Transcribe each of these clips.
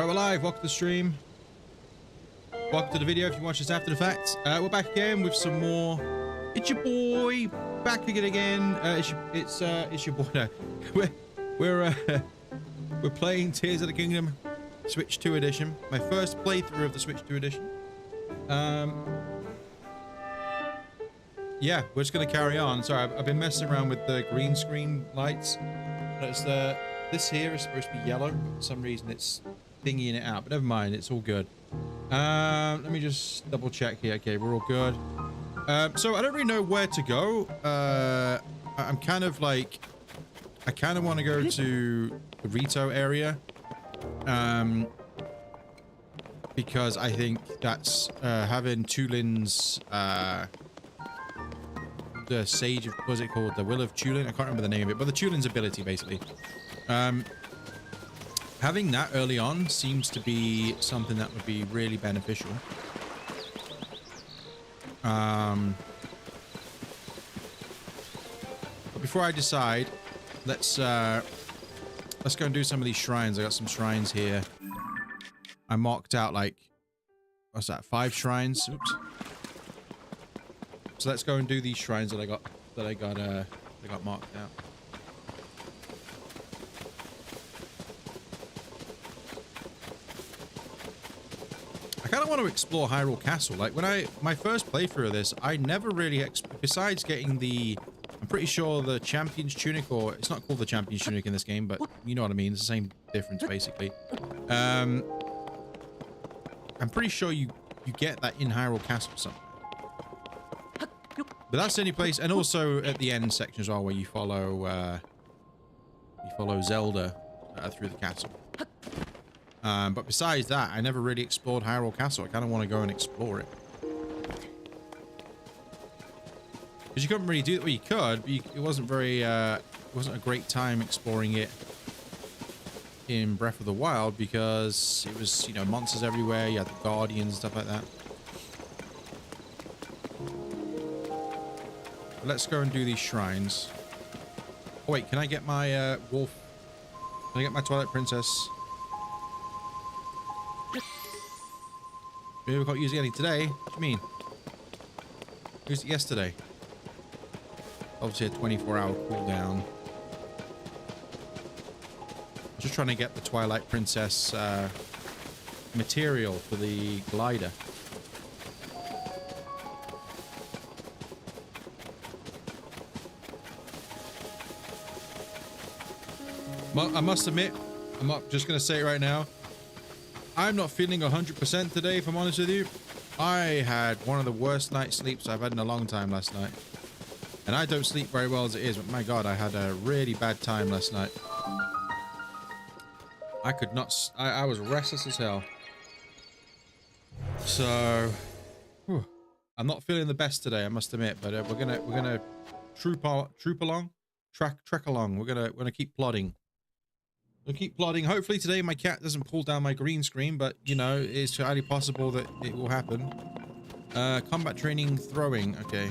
Alright, we're live. Welcome to the stream. Welcome to the video if you watch this after the fact. We're back again with some more. It's your boy back again. It's your boy. No. We're playing Tears of the Kingdom Switch 2 edition. My first playthrough of the Switch 2 edition. Yeah, we're just gonna carry on. Sorry, I've been messing around with the green screen lights. Notice this here is supposed to be yellow, but for some reason it's thingying it out. But never mind, it's all good. Let me just double check here. Okay, we're all good. So I don't really know where to go. I'm kind of like, I kind of want to go to the Rito area. Because I think that's having Tulin's the Sage of, what was it called? The Will of Tulin? I can't remember the name of it, but the Tulin's ability basically. Having that early on seems to be something that would be really beneficial. But before I decide, let's go and do some of these shrines. I got some shrines here. I marked out like, what's that? 5 shrines. Oops. So let's go and do these shrines that I got marked out. I kind of want to explore Hyrule Castle. Like when my first playthrough of this, I never really besides getting the, I'm pretty sure the Champion's Tunic, or it's not called the Champion's Tunic in this game, but you know what I mean. It's the same difference basically. I'm pretty sure you get that in Hyrule Castle somewhere. But that's the only place, and also at the end section as well, where you follow Zelda through the castle. But besides that, I never really explored Hyrule Castle. I kind of want to go and explore it. Because you couldn't really do it. Well, you could, but it wasn't very, it wasn't a great time exploring it in Breath of the Wild, because it was, you know, monsters everywhere. You had the Guardians and stuff like that. But let's go and do these shrines. Oh wait, can I get my wolf? Can I get my Twilight Princess? Maybe we can't use it any today. What do you mean? Used it yesterday. Obviously a 24-hour cooldown. Just trying to get the Twilight Princess material for the glider. I must admit, I'm not just going to say it right now. I'm not feeling 100% today, if I'm honest with you. I had one of the worst night sleeps I've had in a long time last night. And I don't sleep very well as it is, but my God, I had a really bad time last night. I could not, I was restless as hell. So, I'm not feeling the best today, I must admit, but we're gonna troop along, trek along. We're gonna keep plodding. We'll keep plodding. Hopefully today my cat doesn't pull down my green screen, but you know, it's highly possible that it will happen. Combat training, throwing. Okay.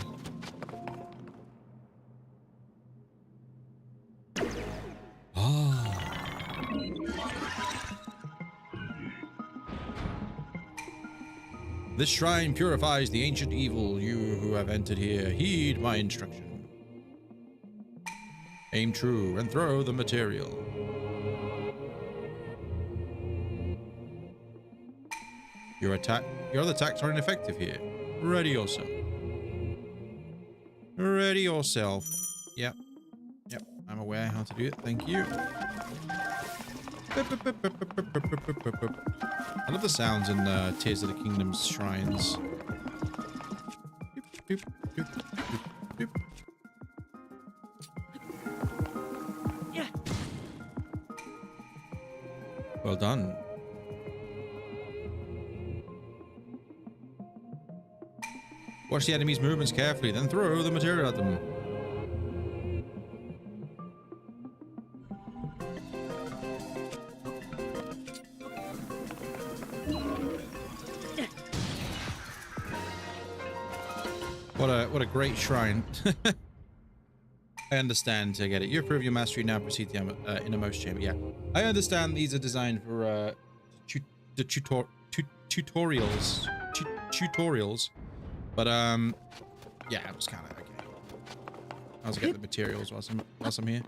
This shrine purifies the ancient evil. You who have entered here, heed my instruction. Aim true and throw the material. Your other attacks are ineffective here. Ready yourself. Ready yourself. Yep. Yep. I'm aware how to do it. Thank you. I love the sounds in Tears of the Kingdom's shrines. Yeah. Well done. Watch the enemy's movements carefully, then throw the material at them. What a great shrine. I understand. To get it. You approve your mastery, now proceed to the innermost chamber. Yeah, I understand these are designed for the tutorials. But yeah, it was kind of okay. I'll get the materials whilst I'm here.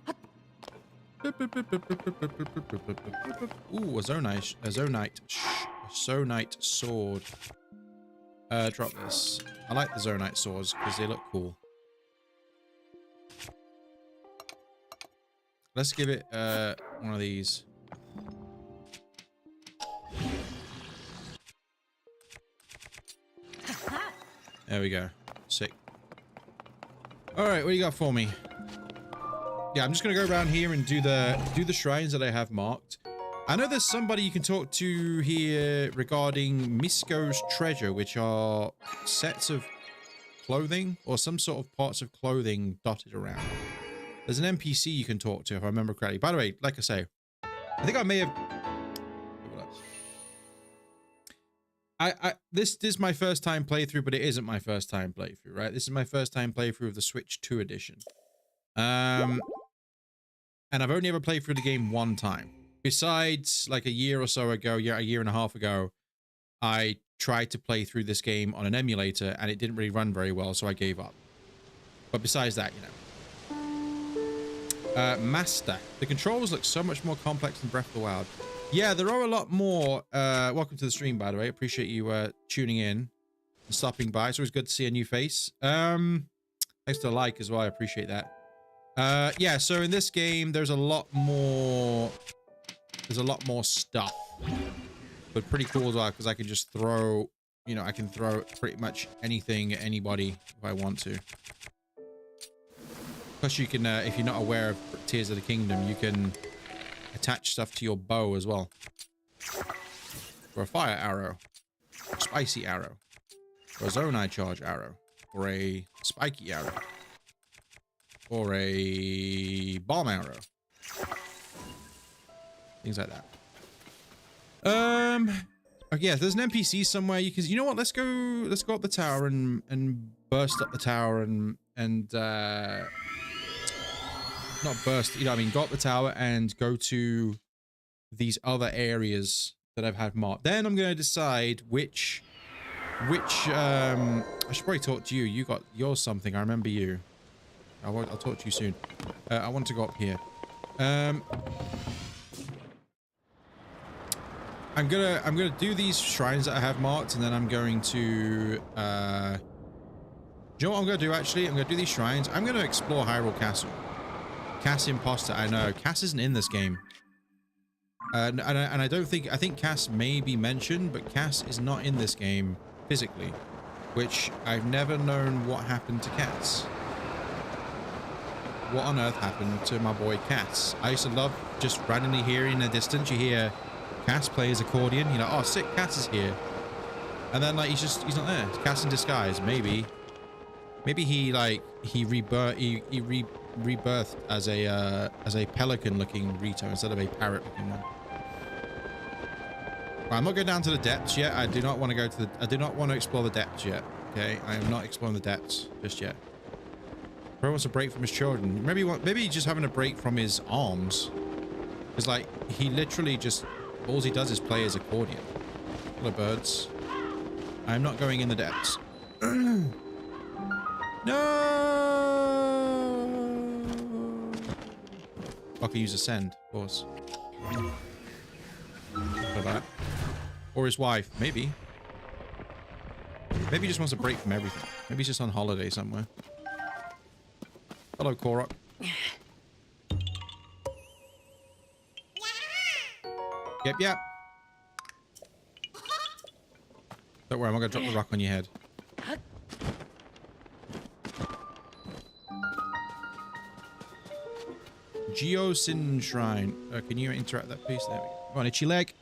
Ooh, a zonite sword. Drop this. I like the zonite swords because they look cool. Let's give it one of these. There we go. Sick. All right, what do you got for me? Yeah, I'm just gonna go around here and do the shrines that I have marked. I know there's somebody you can talk to here regarding Misko's treasure, which are sets of clothing or some sort of parts of clothing dotted around. There's an NPC you can talk to if I remember correctly. By the way, like I say, I think I may have. This is my first time playthrough, but it isn't my first time playthrough, right? This is my first time playthrough of the Switch 2 edition. And I've only ever played through the game one time. Besides, like a year or so ago, a year and a half ago, I tried to play through this game on an emulator and it didn't really run very well, so I gave up. But besides that, you know. Master. The controls look so much more complex than Breath of the Wild. Yeah, there are a lot more. Welcome to the stream, by the way. Appreciate you tuning in and stopping by. It's always good to see a new face. Thanks to the like as well. I appreciate that. Yeah, so in this game, there's a lot more. There's a lot more stuff, but pretty cool as well because I can just throw. You know, I can throw pretty much anything at anybody if I want to. Plus, you can, if you're not aware of Tears of the Kingdom, you can attach stuff to your bow as well. Or a fire arrow, a spicy arrow, or a zonai charge arrow, or a spiky arrow, or a bomb arrow. Things like that. Okay, yeah, there's an NPC somewhere. You know what? Let's go up the tower and burst up the tower and not burst. You know what I mean? Go up the tower and go to these other areas that I've had marked. Then I'm gonna decide which I should probably talk to you. You got yours something. I remember you. I'll talk to you soon. I want to go up here. I'm gonna do these shrines that I have marked, and then I'm going to you know what I'm gonna do actually? I'm gonna do these shrines. I'm gonna explore Hyrule Castle. Cass Imposter, I know. Cass isn't in this game. And I don't think, I think Cass may be mentioned, but Cass is not in this game physically, which I've never known what happened to Cass. What on earth happened to my boy Cass? I used to love just randomly hearing in the distance, you hear Cass play his accordion, you know, oh sick, Cass is here. And then like, he's not there. It's Cass in disguise, maybe. Maybe he like, he rebirthed as a pelican looking Rito instead of a parrot looking one. Right, I'm not going down to the depths yet. I do not want to go to the, I do not want to explore the depths yet. Okay, I am not exploring the depths just yet. Bro wants a break from his children. Maybe he's just having a break from his arms. Because like, he literally just, all he does is play his accordion. Hello birds. I am not going in the depths. No! I can use ascend, of course. For that. Or his wife, maybe. Maybe he just wants a break from everything. Maybe he's just on holiday somewhere. Hello, Korok. Yep, yep. Don't worry, I'm not going to drop the rock on your head. Geosin Shrine. Can you interact with that piece? There we go. Come on, itchy leg.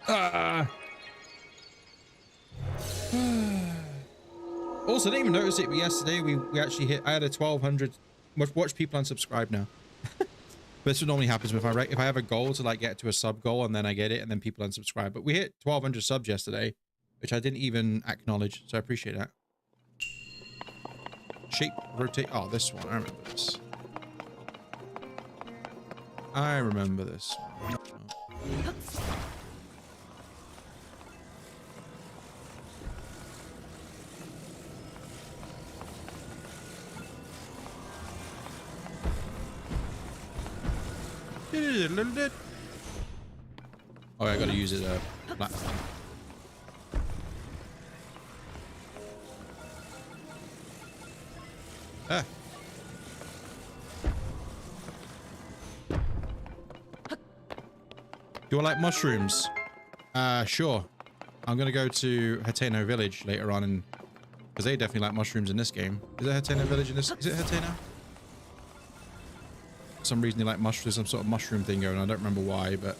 Also, didn't even notice it, but yesterday we actually hit, I had a 1,200 watch people unsubscribe now. But this is what normally happens if I have a goal to like get to a sub goal and then I get it and then people unsubscribe. But we hit 1,200 subs yesterday, which I didn't even acknowledge, so I appreciate that. Shape, rotate. Oh, this one. I remember this. I remember this. Oh, I gotta use it platform. Ah. Do I like mushrooms? Sure. I'm gonna go to Hateno Village later on, and because they definitely like mushrooms in this game. Is it Hateno Village in this? Is it Hateno? For some reason they like mushrooms, some sort of mushroom thing going on. I don't remember why, but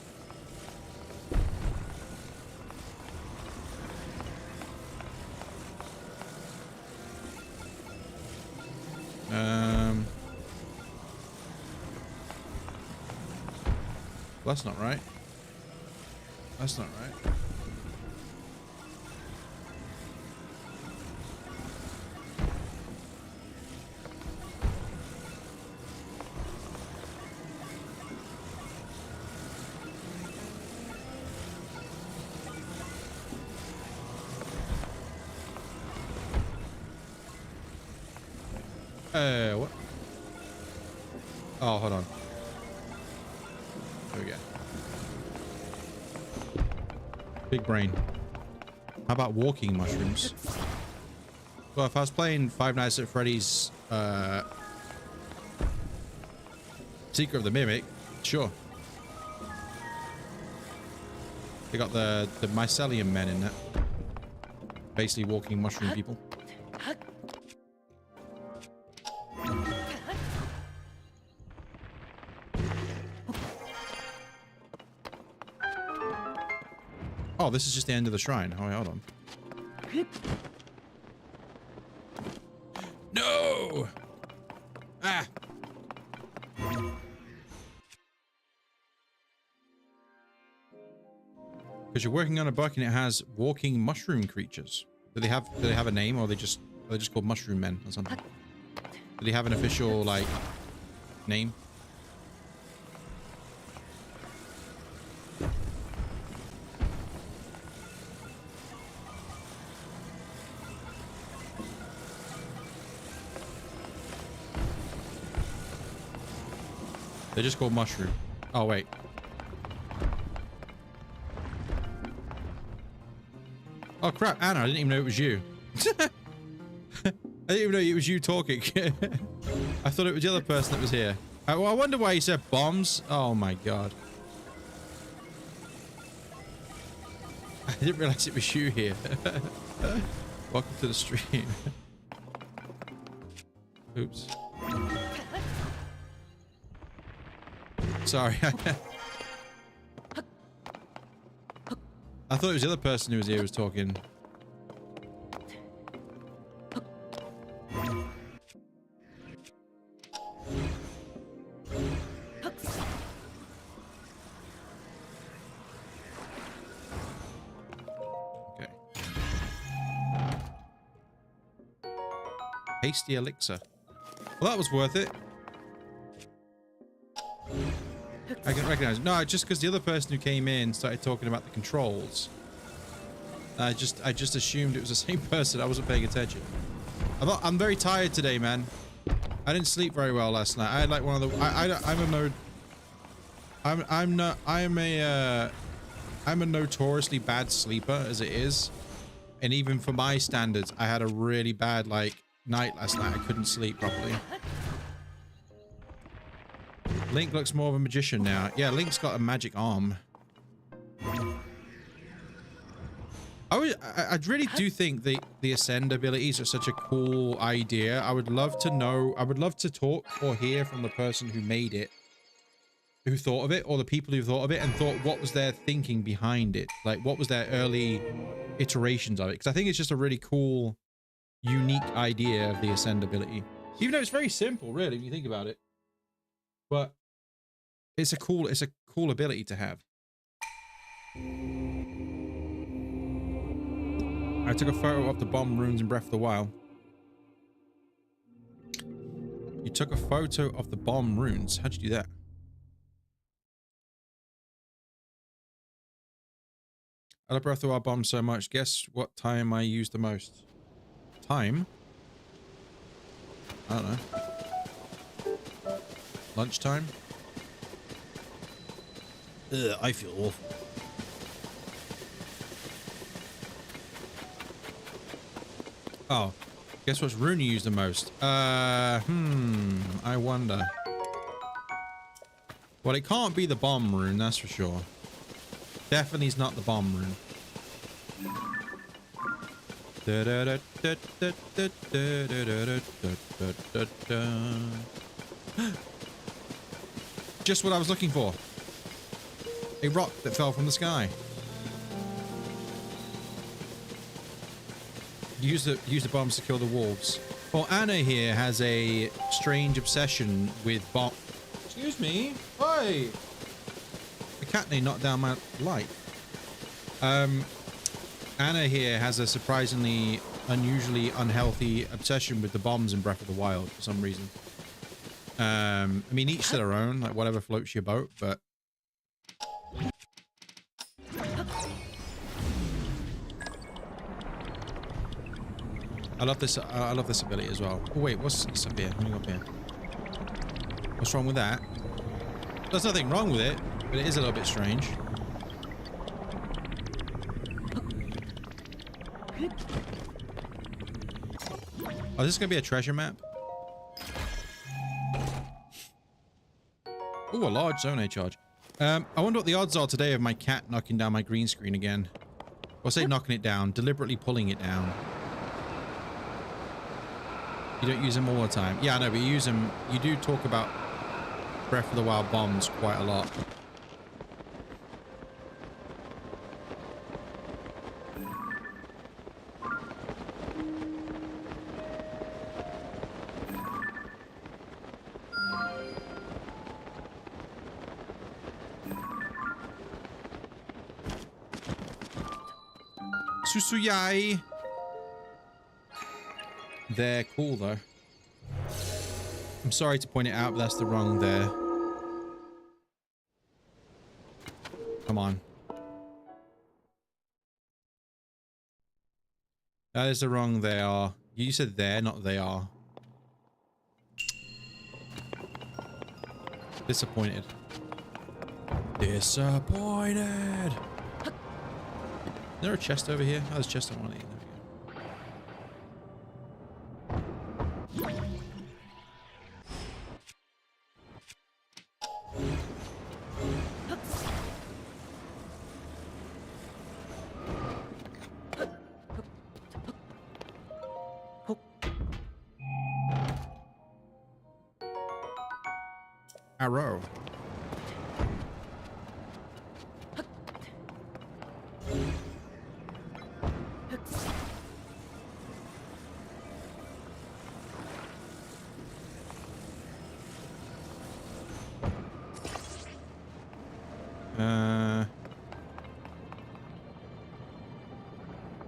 well, that's not right. That's not right. What? Oh, hold on. There we go. Big brain. How about walking mushrooms? Well, if I was playing Five Nights at Freddy's Secret of the Mimic, sure. They got the mycelium men in that. Basically walking mushroom people. Oh, this is just the end of the shrine. Oh, wait, hold on. No! Ah! Because you're working on a book and it has walking mushroom creatures. Do they have a name, or are they just called mushroom men or something? Do they have an official like name? They're just called mushroom. Oh, wait. Oh, crap. Anna, I didn't even know it was you. I didn't even know it was you talking. I thought it was the other person that was here. Well, I wonder why he said bombs. Oh, my God. I didn't realize it was you here. Welcome to the stream. Oops. Sorry. I thought it was the other person who was here who was talking. Okay. Hasty elixir. Well, that was worth it. I can recognize. No, just because the other person who came in started talking about the controls. I just assumed it was the same person. I wasn't paying attention. I'm very tired today, man. I didn't sleep very well last night. I had like one of the. I'm a notoriously bad sleeper as it is, and even for my standards, I had a really bad like night last night. I couldn't sleep properly. Link looks more of a magician now. Yeah, Link's got a magic arm. I really do think the ascend abilities are such a cool idea. I would love to know. I would love to talk or hear from the person who made it, who thought of it, or the people who thought of it and thought what was their thinking behind it. Like what was their early iterations of it? Because I think it's just a really cool, unique idea of the ascend ability. Even though it's very simple, really, when you think about it. But it's a cool ability to have. I took a photo of the bomb runes in Breath of the Wild. You took a photo of the bomb runes. How'd you do that? I love Breath of the Wild bombs so much. Guess what time I use the most? Time? I don't know. Lunchtime? Ugh, I feel awful. Oh, guess what's rune you use the most? I wonder. Well, it can't be the bomb rune, that's for sure. Definitely is not the bomb rune. Just what I was looking for. A rock that fell from the sky. Use the bombs to kill the wolves. Well, Anna here has a strange obsession with bomb. Excuse me. Hi. The cat nearly knocked down my light. Anna here has a surprisingly unusually unhealthy obsession with the bombs in Breath of the Wild for some reason. I mean, each to their own, like whatever floats your boat, but I love this ability as well. Oh wait, what's up here? Let me go up here. What's wrong with that? There's nothing wrong with it, but it is a little bit strange. Oh, this is gonna be a treasure map. Ooh, a large zone charge. I wonder what the odds are today of my cat knocking down my green screen again. Or say knocking it down, deliberately pulling it down. You don't use them all the time. Yeah, I know, but you use them. You do talk about Breath of the Wild bombs quite a lot. Susuyai. They're cool though. I'm sorry to point it out, but that's the wrong there. Come on. That is the wrong they are. You said there, not they are. Disappointed. Disappointed. Is there a chest over here? Oh, there's a chest I want to eat. Arrow.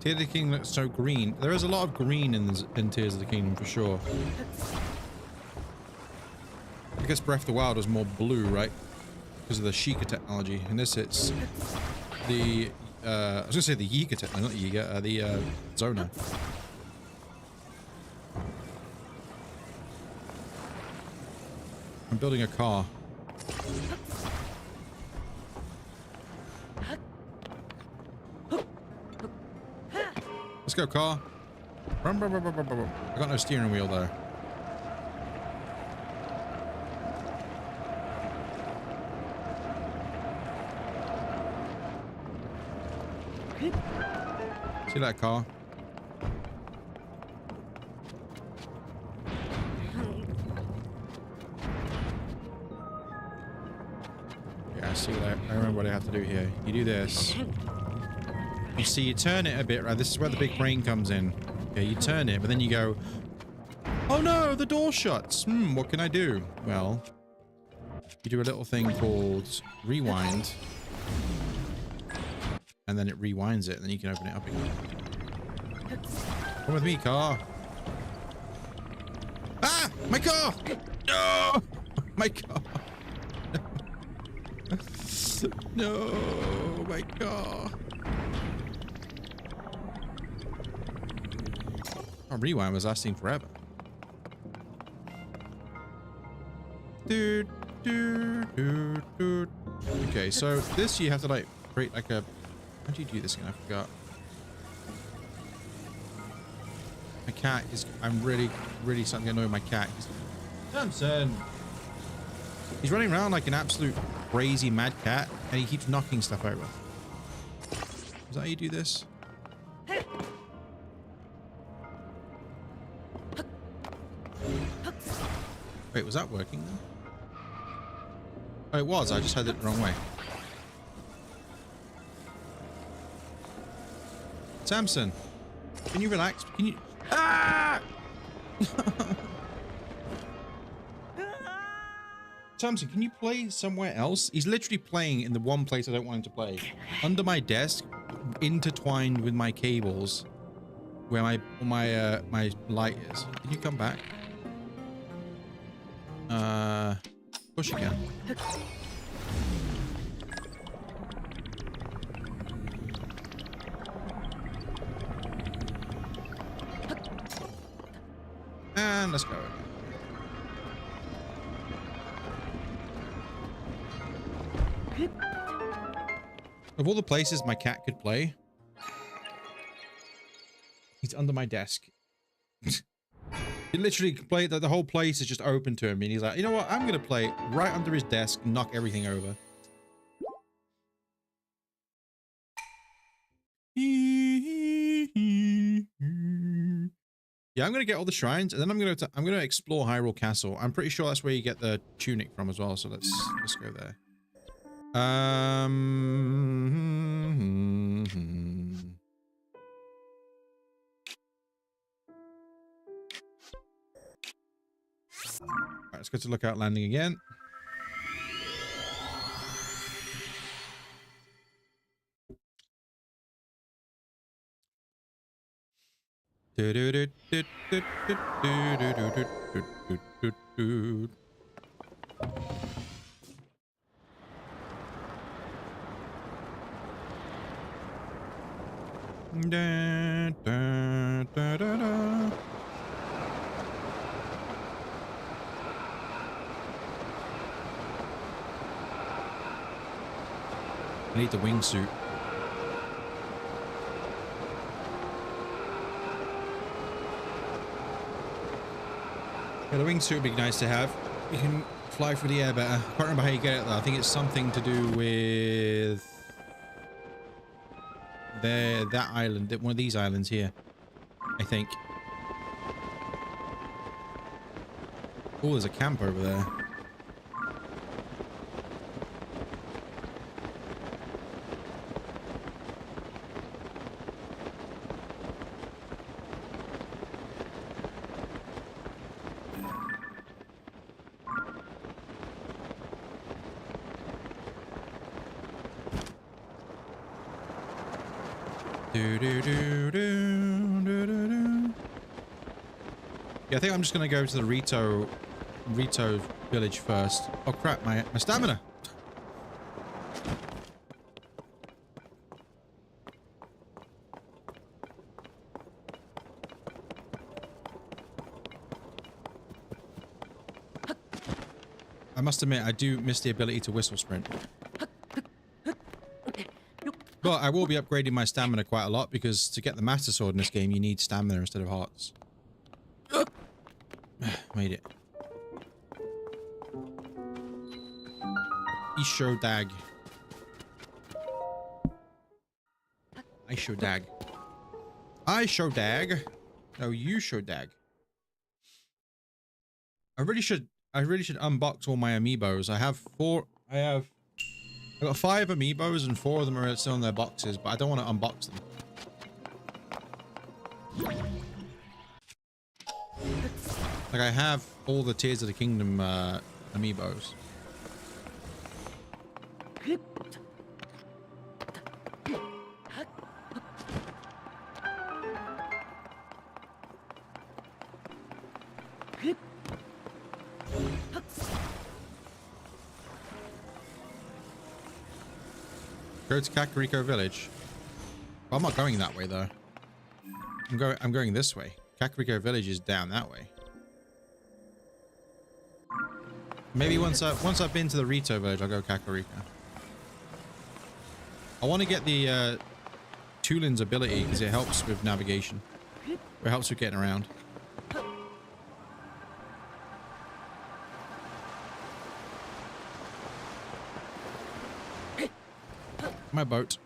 Tears of the Kingdom looks so green. There is a lot of green in Tears of the Kingdom for sure. I guess Breath of the Wild was more blue, right? Because of the Sheikah technology. In this, it's the I was gonna say the Yiga technology, not Yiga, the Zona. I'm building a car. Let's go, car. I got no steering wheel though. See that car? Yeah, I see that. I remember what I have to do here. You do this. You see, you turn it a bit, right? This is where the big brain comes in. Okay, you turn it, but then you go, oh no, the door shuts. What can I do? Well, you do a little thing called rewind. And then it rewinds it, and then you can open it up again. Come with me, car. Ah! My car! No! My car! No! My car! Oh, rewind was lasting forever. Dude, dude, dude, dude. Okay, so this you have to like create like a... How do you do this again? I forgot. My cat is... I'm really starting to annoy my cat. Samson! He's running around like an absolute crazy mad cat, and he keeps knocking stuff over. Is that how you do this? Wait, was that working then? Oh, it was. I just had it the wrong way. Samson, can you relax? Can you... Ah! Samson, can you play somewhere else? He's literally playing in the one place I don't want him to play. Under my desk, intertwined with my cables, where my light is. Can you come back? Push again. And let's go. Of all the places my cat could play, he's under my desk. He literally can play, the whole place is just open to him, and he's like, you know what, I'm gonna play right under his desk and knock everything over. Yeah, I'm gonna get all the shrines, and then I'm gonna explore Hyrule Castle. I'm pretty sure that's where you get the tunic from as well, so let's go there. Alright, let's go to Lookout Landing again. I need the wingsuit. Yeah, the wingsuit would be nice to have. You can fly through the air better. I can't remember how you get it though. I think it's something to do with that island, one of these islands here, I think. Oh, there's a camp over there. Yeah, I think I'm just gonna go to the Rito village first. Oh crap, my stamina. I must admit, I do miss the ability to whistle sprint. But I will be upgrading my stamina quite a lot, because to get the Master Sword in this game, you need stamina instead of hearts. Made it. Isho Dag. I show dag. I show dag. No, you show dag. I really should unbox all my amiibos. I've got 5 amiibos and 4 of them are still in their boxes, but I don't want to unbox them. Like, I have all the Tears of the Kingdom amiibos. Go to Kakariko Village. Well, I'm not going that way though. I'm going this way. Kakariko Village is down that way. Maybe once I've been to the Rito Village, I'll go Kakariko. I want to get the Tulin's ability because it helps with navigation. It helps with getting around. My boat.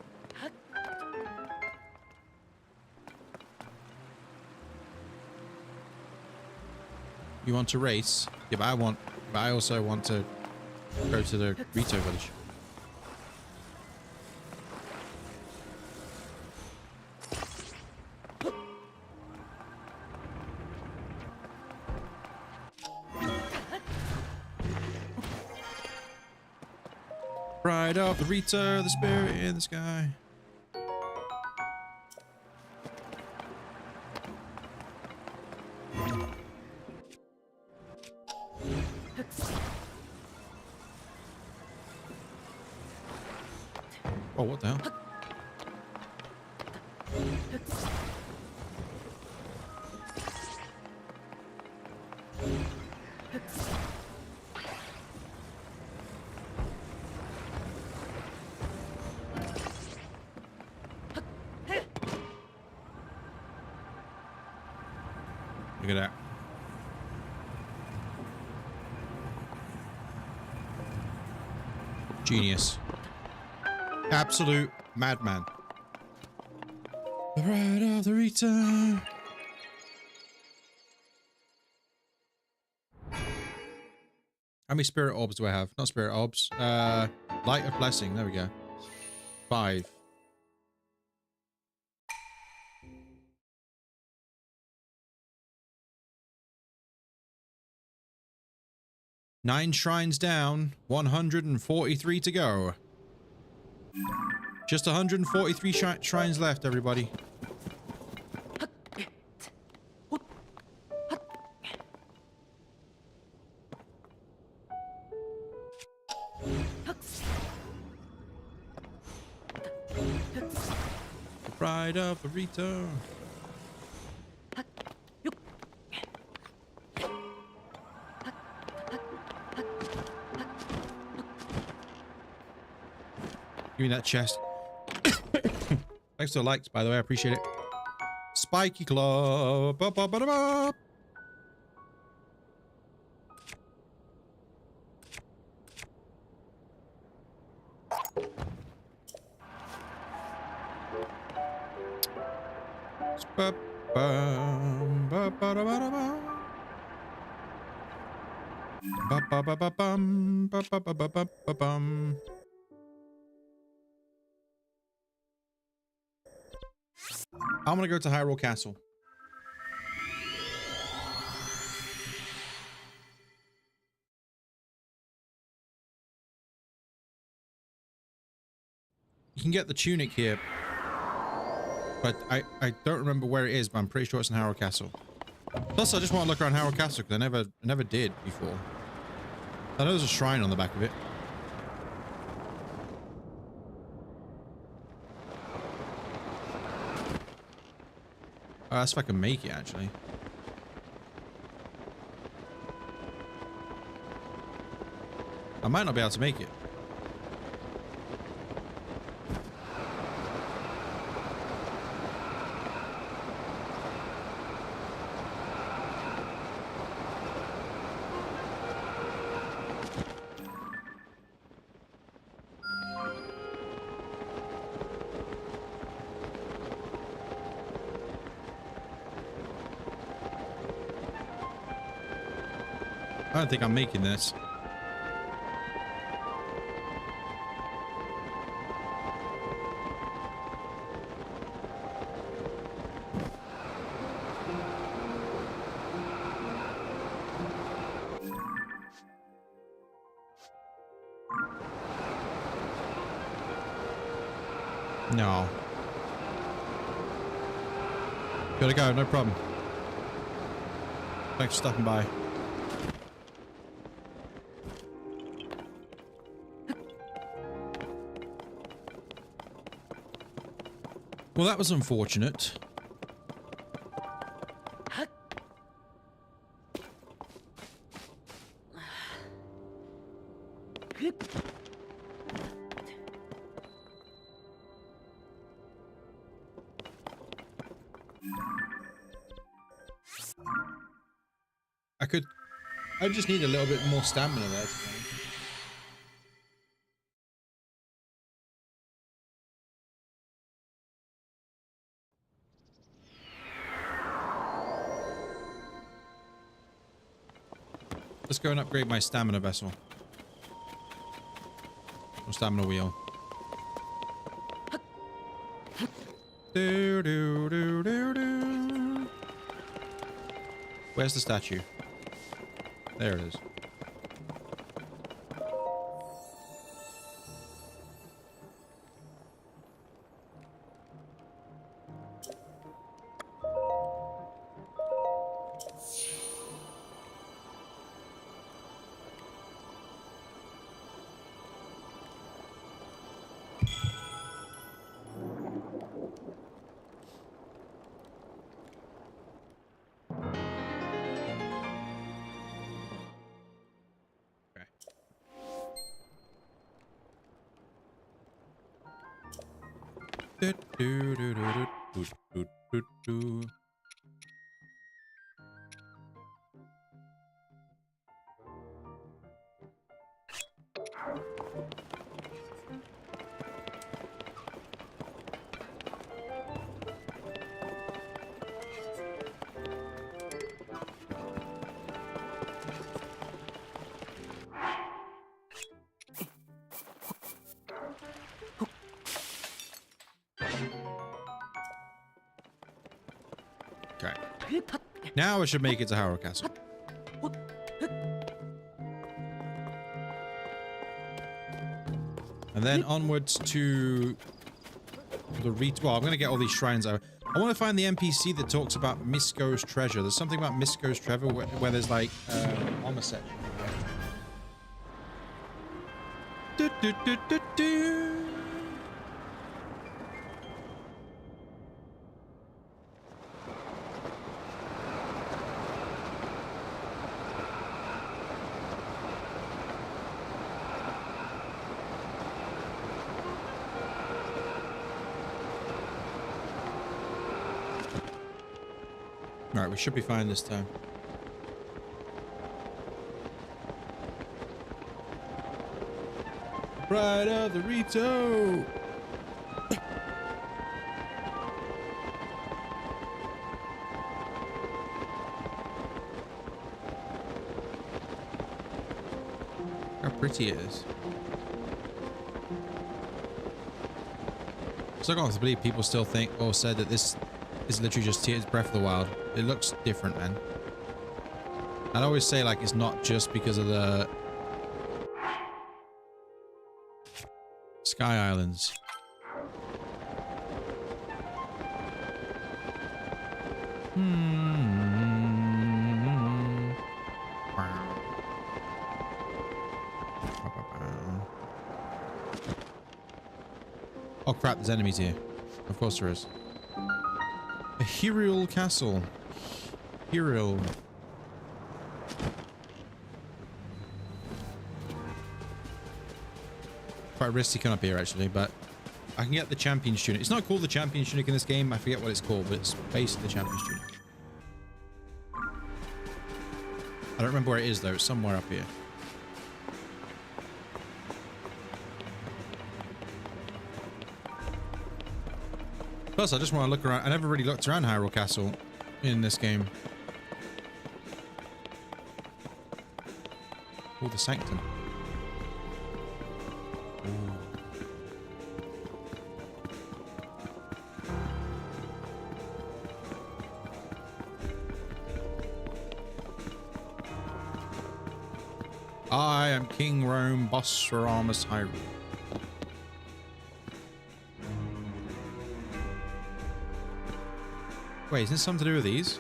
You want to race? Yeah, but I also want to go to the Rito village. Ride off the Rito, the spirit in the sky. Oh, what the hell? Look at that. Genius. Absolute madman. The ride of the return. How many spirit orbs do I have? Not spirit orbs. Light of blessing. There we go. 5. Nine shrines down, 143 to go. Just 143 shrines left, everybody. The Pride of Burrito. Give me that chest. Thanks for the likes, by the way. I appreciate it. Spiky Club. Ba, ba, ba, da, ba. Ba, bum, ba, ba, da, ba, da, ba. Ba, ba, ba, ba, bum, ba, ba, ba, ba, ba, ba, bum. I'm gonna go to Hyrule Castle. You can get the tunic here, but I don't remember where it is, but I'm pretty sure it's in Hyrule Castle. Plus, I just want to look around Hyrule Castle because I never did before. I know there's a shrine on the back of it. That's if I can make it, actually. I might not be able to make it. I don't think I'm making this. No. Gotta go, no problem. Thanks for stopping by. Well, that was unfortunate. I just need a little bit more stamina there, to be honest. Let's go and upgrade my stamina vessel. Or stamina wheel. Do, do, do, do, do. Where's the statue? There it is. Do, do, do, do, do, do, do, do. Okay. Now I should make it to Hyrule Castle. And then onwards to the well, I'm going to get all these shrines out. I want to find the NPC that talks about Misko's treasure. There's something about Misko's treasure where there's like armor section. Do, do, do, do, do. Alright, we should be fine this time. Bride of the Rito! How pretty it is. So I can't believe people still think or said that this is literally just Tears Breath of the Wild. It looks different, man. I'd always say like it's not just because of the Sky Islands. Oh crap, there's enemies here. Of course there is. A Hyrule Castle. Hyrule. Quite risky coming up here actually, but I can get the Champion's Tunic. It's not called the Champion's Tunic in this game. I forget what it's called, but it's basically the Champion's Tunic. I don't remember where it is though. It's somewhere up here. Plus, I just want to look around. I never really looked around Hyrule Castle in this game. Oh, the Sanctum. Ooh. I am King Rome, Boss Raramus Hyrule. Wait, is this something to do with these?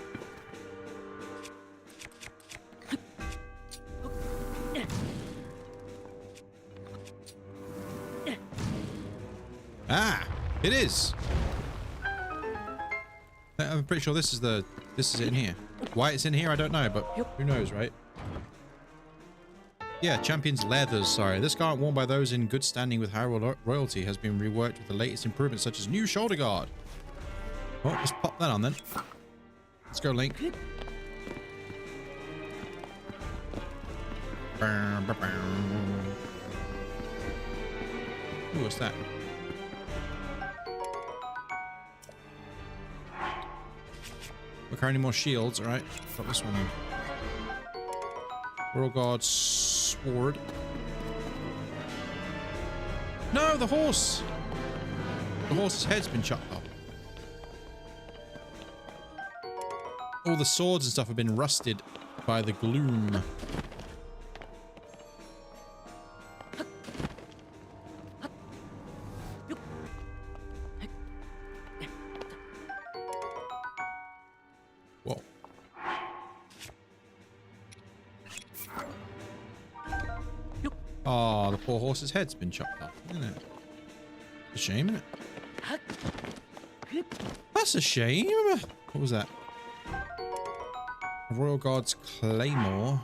Ah, it is. I'm pretty sure this is it in here. Why it's in here, I don't know, but who knows, right? Yeah, Champion's Leathers, sorry. This garment worn by those in good standing with Hyrule royalty has been reworked with the latest improvements such as new shoulder guard. Well, just pop that on then. Let's go, Link. Ooh, what's that? Look, any more shields? All right, got this one in. Royal Guard's sword. No, the horse. The horse's head's been chopped off. All the swords and stuff have been rusted by the gloom. Whoa. Oh, the poor horse's head's been chopped off, isn't it? It's a shame, isn't it? That's a shame. What was that? Royal Guard's Claymore.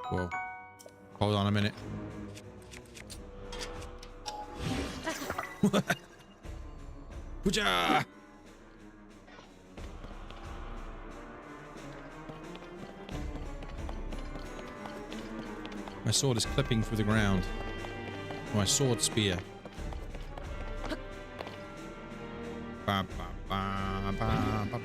Whoa. Hold on a minute. Pooja! My sword is clipping through the ground. My sword spear. Ba, ba, ba, ba, ba, ba.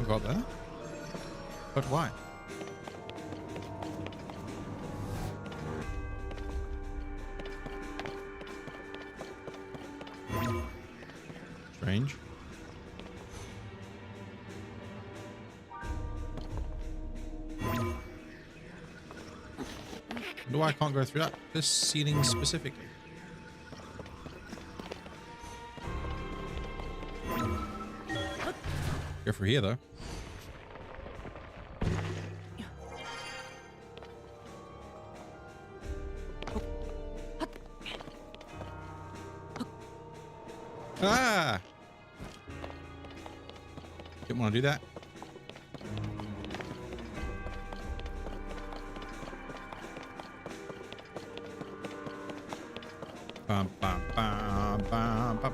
Got there, but why? Strange. Wonder why I can't go through that this ceiling specifically. Go for here though. Ah! Didn't want to do that. Bum, bum, bum, bum, bum, bum.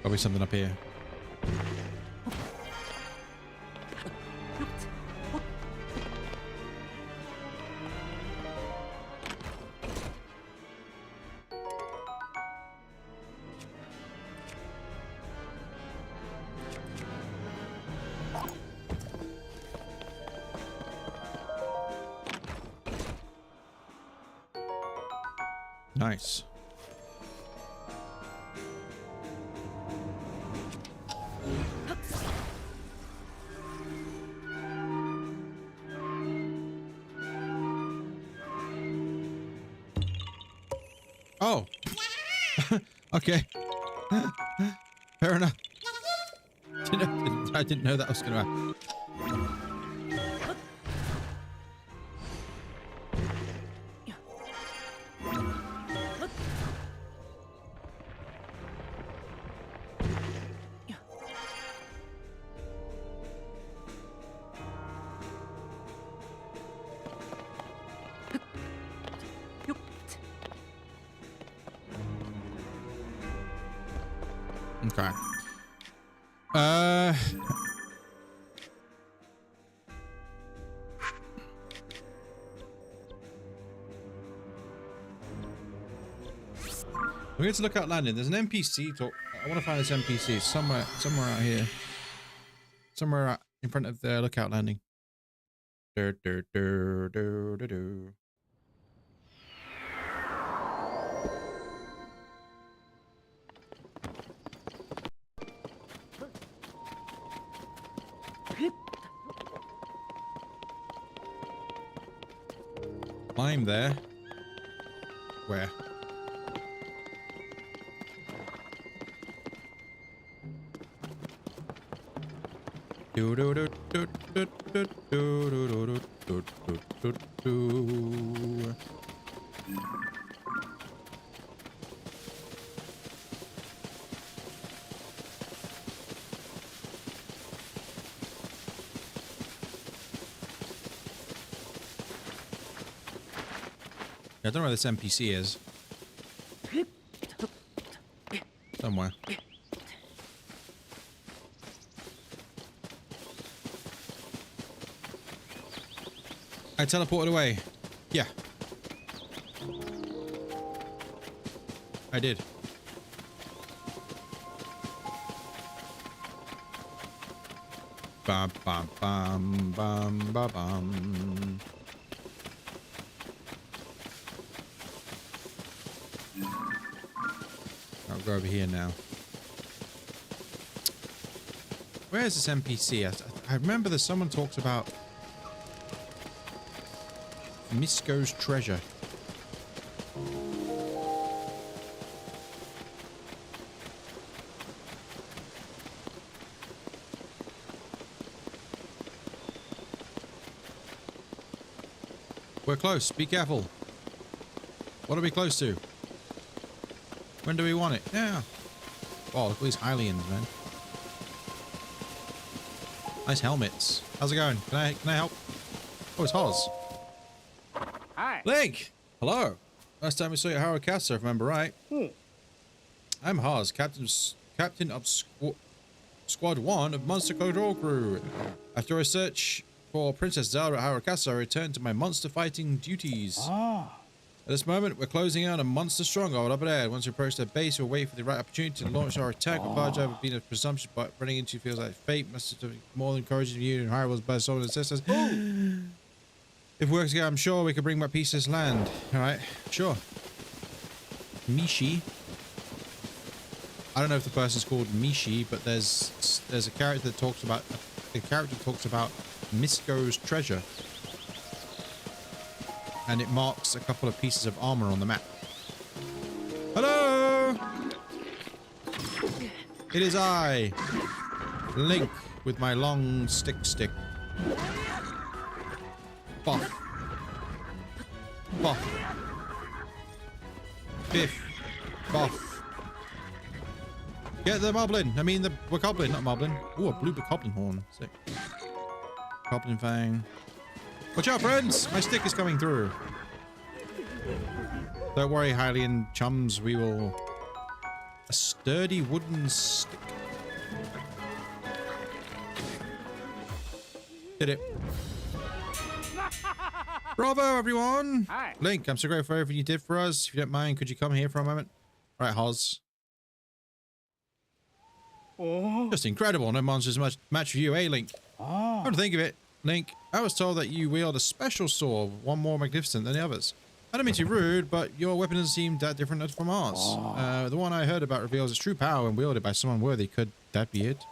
Probably something up here. Nice. Oh. Okay. Fair enough. I didn't know that was going to happen. Okay. We're going to Lookout Landing. There's an NPC talk. I want to find this NPC somewhere out here. Somewhere out in front of the Lookout Landing. Climb there. Where? I don't know where this NPC is. Somewhere. I teleported away. Yeah. I did. Bam, bam, bam, bam, bam, bam. I'll go over here now. Where is this NPC? I remember that someone talked about Misko's treasure. We're close. Be careful. What are we close to? When do we want it? Yeah. Oh, look at these Hylians, man. Nice helmets. How's it going? Can I help? Oh, it's Hoz. Hi. Link! Hello. Last time we saw you at Hyrule Castle, if I remember right. I'm Hoz, captain of Squad 1 of Monster Control Crew. After a search for Princess Zelda at Hyrule Castle, I returned to my monster fighting duties. At this moment, we're closing out a monster stronghold up ahead. Once we approach their base, we'll wait for the right opportunity to launch our attack. Apologize for being a presumption, but running into feels like fate. Must have been more encouraging you and Hyrule's by soul and sisters. If it works again, I'm sure we can bring back peace to this land. Alright, sure. Mishi. I don't know if the person's called Mishi, but there's a character that talks about Misko's treasure. And it marks a couple of pieces of armor on the map. Hello! It is I, Link, with my long stick. Buff. Buff. Biff. Buff. Get the moblin. I mean the bokoblin, not moblin. Ooh, a blue bokoblin horn. Sick. Goblin fang. Watch out, friends! My stick is coming through. Don't worry, Hylian chums. We will... A sturdy wooden stick. Did it. Bravo, everyone! Hi. Link, I'm so grateful for everything you did for us. If you don't mind, could you come here for a moment? All right, Hoz. Just incredible. No monsters match for you, eh, Link? Come to think of it, Link, I was told that you wield a special sword, one more magnificent than the others. I don't mean to be rude, but your weapon doesn't seem that different from ours. The one I heard about reveals its true power when wielded by someone worthy. Could that be it?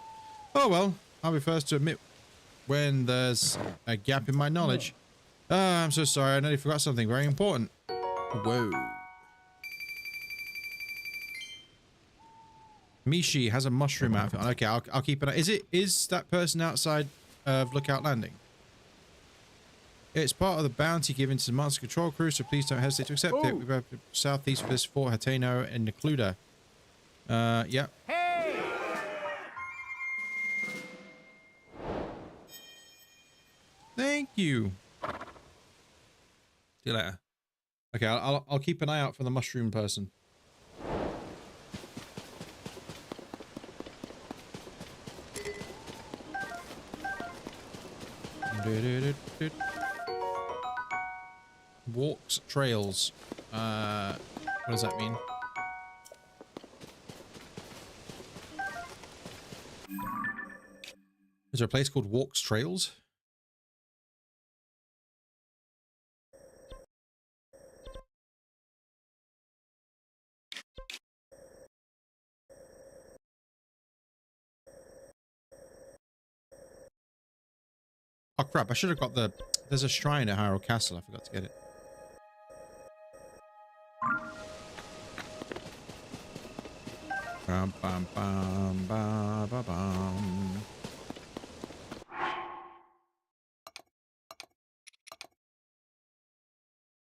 Oh well, I'll be first to admit when there's a gap in my knowledge. I'm so sorry, I nearly forgot something very important. Whoa. Mishi has a mushroom outfit. Okay, I'll keep an eye. Is that person outside of Lookout Landing? It's part of the bounty given to the Monster Control Crew, so please don't hesitate to accept it. We've got southeast for this Fort Hateno and Necluda. Yeah. Hey! Thank you. See you later. Okay, I'll keep an eye out for the mushroom person. Walks, trails. What does that mean? Is there a place called Walks Trails? Oh crap, I should have got the... There's a shrine at Hyrule Castle, I forgot to get it. Bam, bam, bam, bam, bam, bam.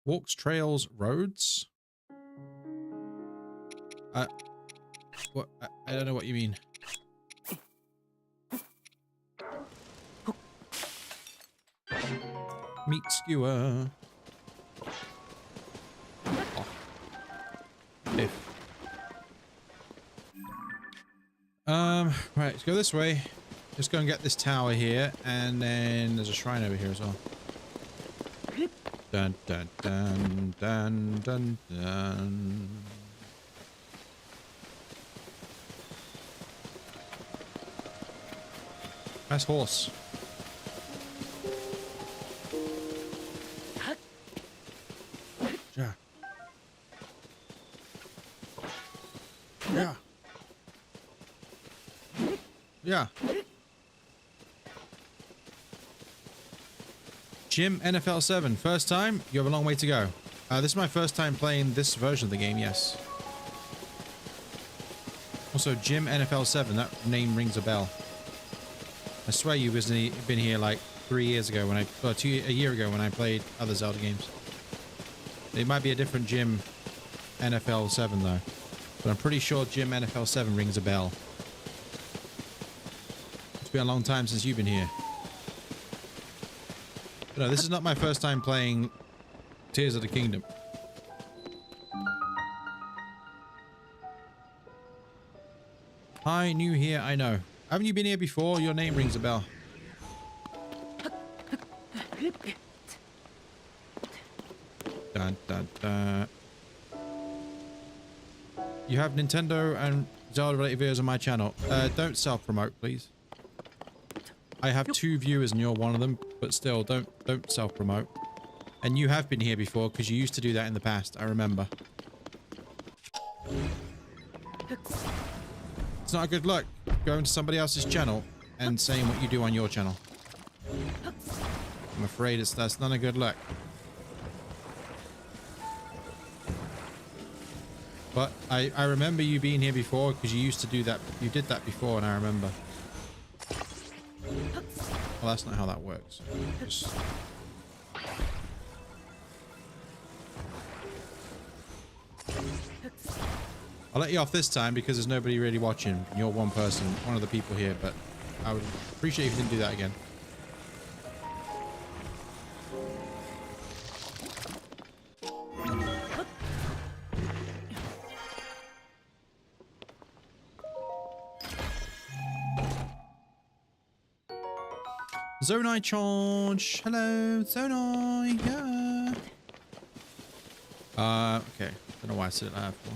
Walks, trails, roads? What? I don't know what you mean. Meat skewer. Oh. If. Right, let's go this way. Just go and get this tower here, and then there's a shrine over here as well. Dun dun dun dun dun dun. Nice horse. Yeah. Yeah. Yeah. Jim, NFL 7. First time? You have a long way to go. This is my first time playing this version of the game, yes. Also, Jim, NFL 7. That name rings a bell. I swear you've been here like 3 years ago when a year ago when I played other Zelda games. It might be a different Jim NFL 7 though. But I'm pretty sure Jim NFL 7 rings a bell. It's been a long time since you've been here. But no, this is not my first time playing Tears of the Kingdom. Hi, new here, I know. Haven't you been here before? Your name rings a bell. Dun, dun, dun. You have Nintendo and Zelda related videos on my channel. Don't self-promote, please. I have 2 viewers and you're one of them, but still, don't self-promote. And you have been here before because you used to do that in the past. I remember. It's not a good look going to somebody else's channel and saying what you do on your channel. I'm afraid that's not a good look. But I remember you being here before because you used to do that. You did that before and I remember. Well, that's not how that works. Just... I'll let you off this time because there's nobody really watching. You're one person, one of the people here, but I would appreciate if you didn't do that again. Zonai charge. Hello, Zonai. Yeah. Okay. Don't know why I said it like that for.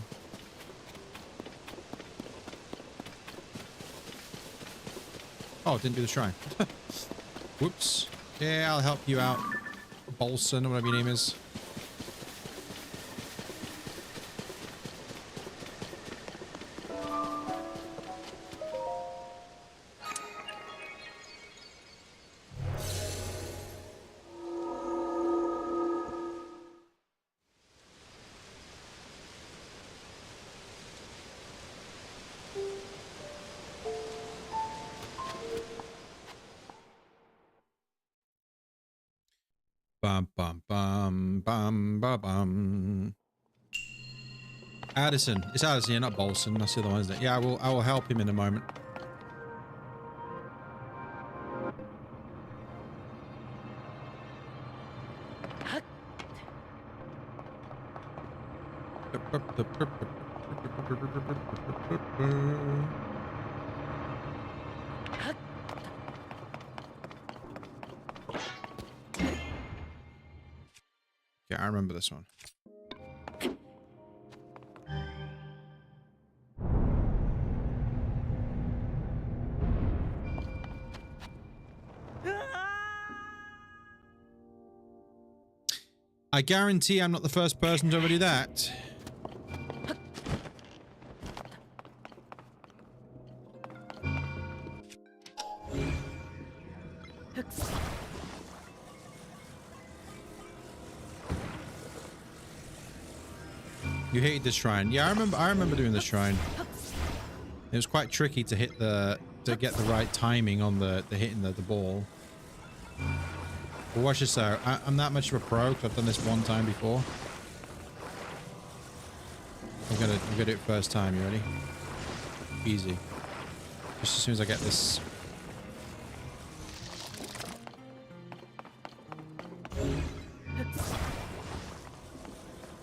Oh, didn't do the shrine. Whoops. Yeah, I'll help you out. Bolson, or whatever your name is. Bum, bum, bum, bum, bum, bum. Addison. It's Addison, yeah, not Bolson. That's the other one, isn't it? Yeah, I will help him in a moment. Okay, I remember this one. I guarantee I'm not the first person to ever do that. You hated this shrine. Yeah, I remember doing this shrine. It was quite tricky to hit to get the right timing on the hitting the ball. But watch this out. I'm that much of a pro because I've done this one time before. I'm gonna do it first time. You ready? Easy. Just as soon as I get this.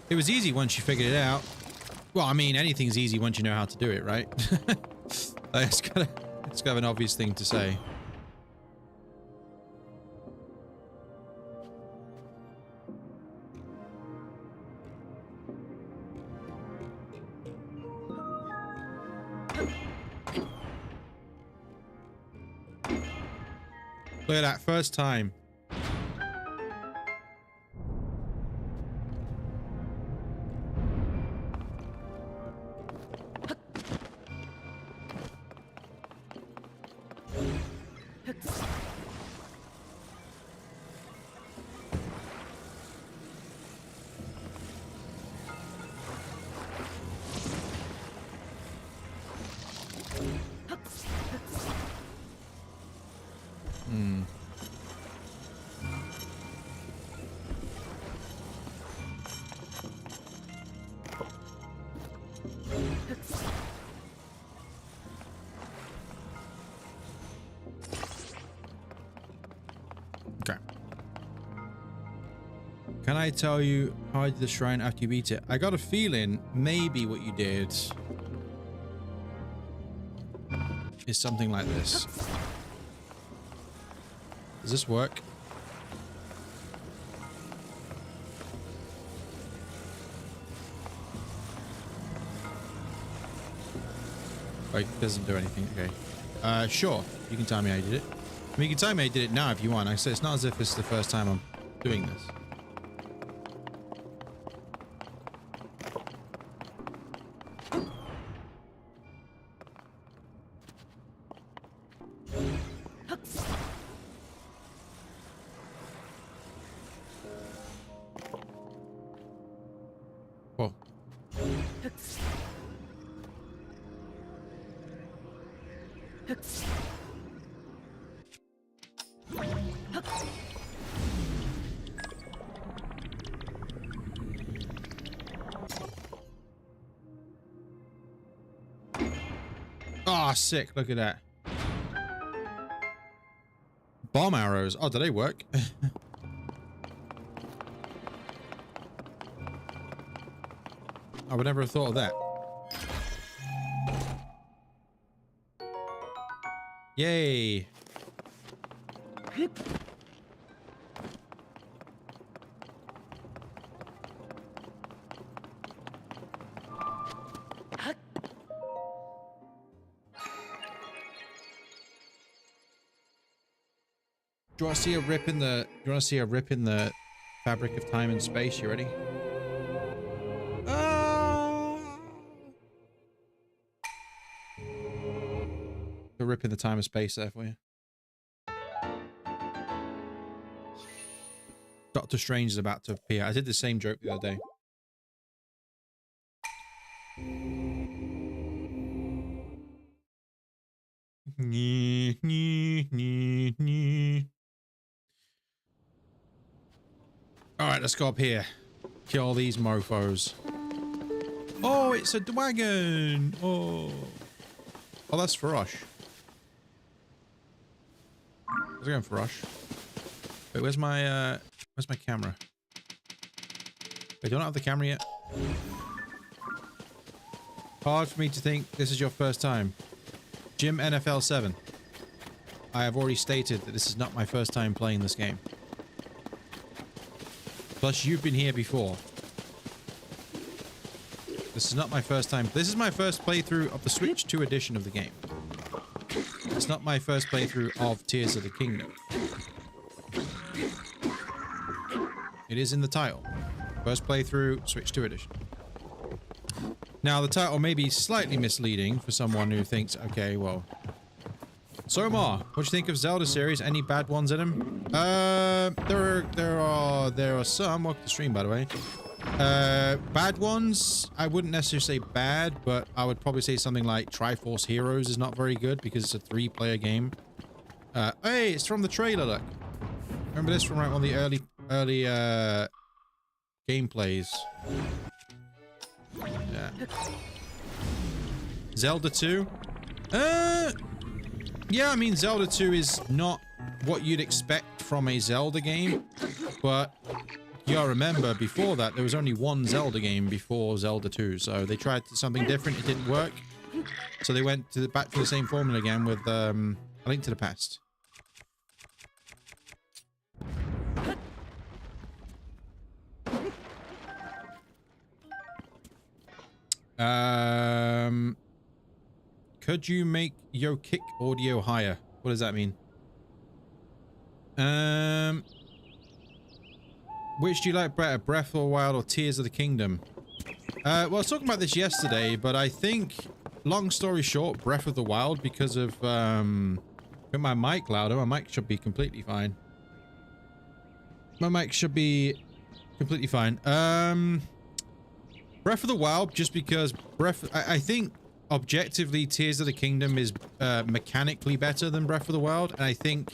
It was easy once you figured it out. Well, I mean, anything's easy once you know how to do it, right? It's kind of an obvious thing to say. Look at that, first time. Okay. Can I tell you how I did the shrine after you beat it? I got a feeling maybe what you did is something like this. Does this work? Oh, it doesn't do anything. Okay. Sure. You can tell me how you did it. I mean, you can tell me I did it now if you want. I said it's not as if it's the first time I'm doing this. Whoa. Oh, sick. Look at that. Bomb arrows. Oh, do they work? I would never have thought of that. Yay. Do you want to see a rip in the? Do you want to see a rip in the fabric of time and space? You ready? A rip in the time and space there for you. Doctor Strange is about to appear. I did the same joke the other day. Alright, let's go up here. Kill these mofos. Oh, it's a dragon! Oh. Oh, that's Farosh. How's it going, Farosh? Wait, where's my camera? Wait, do I not have the camera yet? Hard for me to think this is your first time. Jim NFL 7. I have already stated that this is not my first time playing this game. Plus, you've been here before. This is not my first time. This is my first playthrough of the Switch 2 edition of the game. It's not my first playthrough of Tears of the Kingdom. It is in the title. First playthrough, Switch 2 edition. Now, the title may be slightly misleading for someone who thinks, okay, well... Somar, what do you think of Zelda series? Any bad ones in them? There are some. Welcome to the stream, by the way. Bad ones, I wouldn't necessarily say bad, but I would probably say something like Triforce Heroes is not very good because it's a 3-player game. Hey, it's from the trailer, look. Remember this from like one of the early gameplays. Yeah. Zelda 2? Yeah, I mean, Zelda 2 is not what you'd expect from a Zelda game, but you gotta remember, before that, there was only one Zelda game before Zelda 2, so they tried something different, it didn't work, so they went back to the same formula again with A Link to the Past. Could you make your kick audio higher? What does that mean? Which do you like better, Breath of the Wild or Tears of the Kingdom? Well, I was talking about this yesterday, but I think, long story short, Breath of the Wild, because of get my mic louder. My mic should be completely fine. My mic should be completely fine. Breath of the Wild, just because I think objectively Tears of the Kingdom is mechanically better than Breath of the Wild, and I think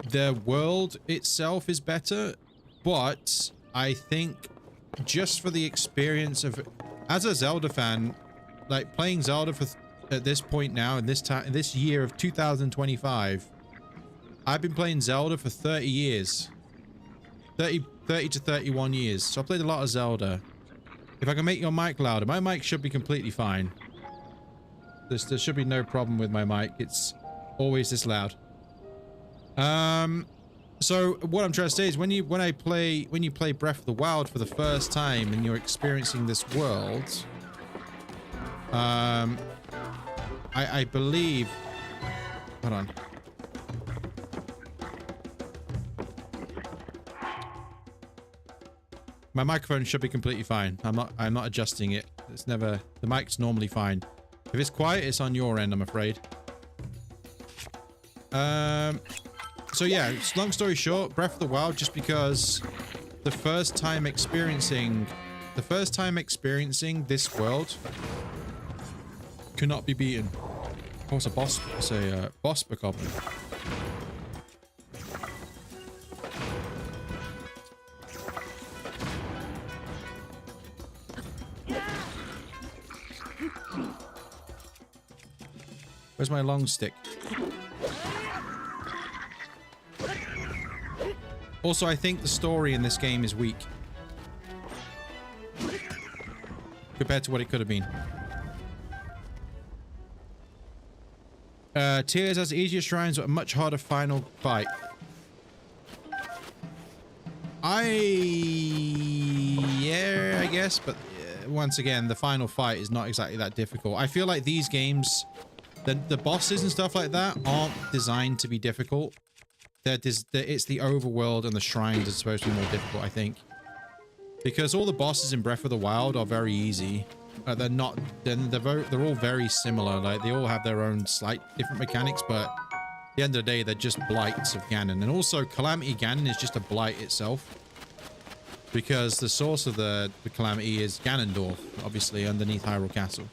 the world itself is better, but I think just for the experience of, as a Zelda fan, like playing Zelda at this point now, in this year of 2025, I've been playing Zelda for 30 years. 30 to 31 years. So I played a lot of Zelda. If I can make your mic louder, my mic should be completely fine. There should be no problem with my mic. It's always this loud. So what I'm trying to say is when you play Breath of the Wild for the first time and you're experiencing this world, I believe. Hold on. My microphone should be completely fine. I'm not adjusting it. It's never, the mic's normally fine. If it's quiet, it's on your end, I'm afraid. So yeah, long story short, Breath of the Wild, just because the first time experiencing this world cannot be beaten. Oh, it's a boss. It's a boss goblin. Where's my long stick? Also, I think the story in this game is weak compared to what it could have been. Tears has easier shrines but a much harder final fight. Yeah, I guess, but once again, the final fight is not exactly that difficult. I feel like these games, the bosses and stuff like that aren't designed to be difficult. It's the overworld and the shrines are supposed to be more difficult, I think. Because all the bosses in Breath of the Wild are very easy. They're all very similar. Like, they all have their own slight different mechanics, but at the end of the day, they're just blights of Ganon. And also, Calamity Ganon is just a blight itself. Because the source of the Calamity is Ganondorf, obviously, underneath Hyrule Castle.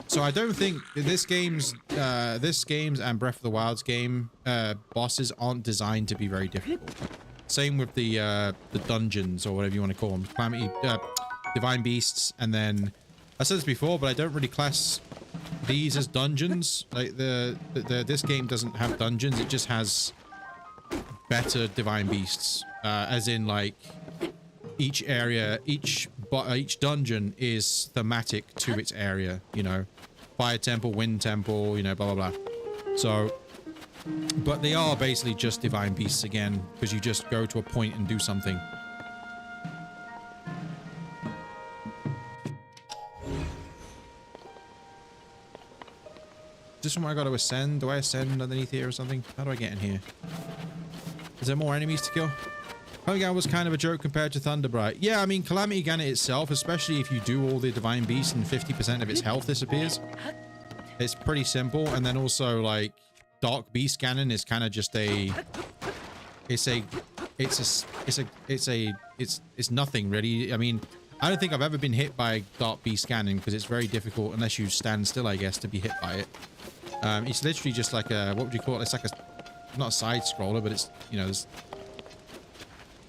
So I don't think this game's and Breath of the Wild's game bosses aren't designed to be very difficult. Same with the dungeons or whatever you want to call them, Calamity, Divine Beasts, and then I said this before, but I don't really class these as dungeons. Like this game doesn't have dungeons; it just has better Divine Beasts, as in like each area, each dungeon is thematic to its area. You know, Fire Temple, Wind Temple, you know, blah blah blah. So But they are basically just divine beasts again, because you just go to a point and do something. This one I got to ascend? Do I ascend underneath here or something? How do I get in here? Is there more enemies to kill? Calamity was kind of a joke compared to Thunderbright. Yeah, I mean, Calamity Ganon itself, especially if you do all the divine beasts and 50% of its health disappears, it's pretty simple. And then also, like, Dark Beast Ganon is kind of just a... It's nothing, really. I mean, I don't think I've ever been hit by Dark Beast Ganon because it's very difficult, unless you stand still, I guess, to be hit by it. It's literally just like a... What would you call it? It's like a... Not a side scroller, but it's, you know,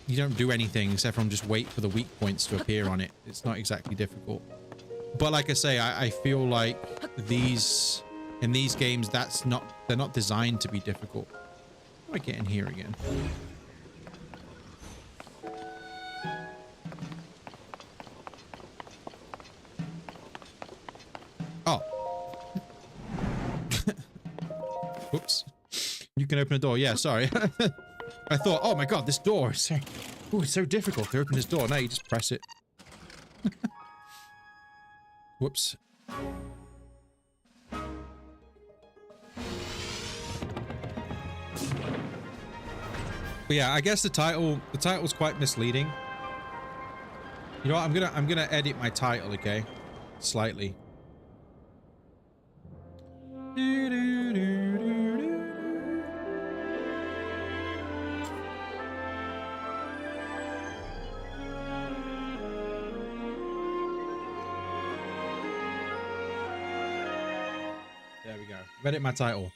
you don't do anything except from just wait for the weak points to appear on it. It's not exactly difficult. But like I say, I feel like in these games, they're not designed to be difficult. How do I get in here again? Oh. Whoops. You can open a door. Yeah, sorry. I thought, oh my god, this door is so... Ooh, it's so difficult to open this door. Now you just press it. Whoops. But yeah, I guess the title's quite misleading. You know what? I'm gonna edit my title, okay? Slightly. Edit my title,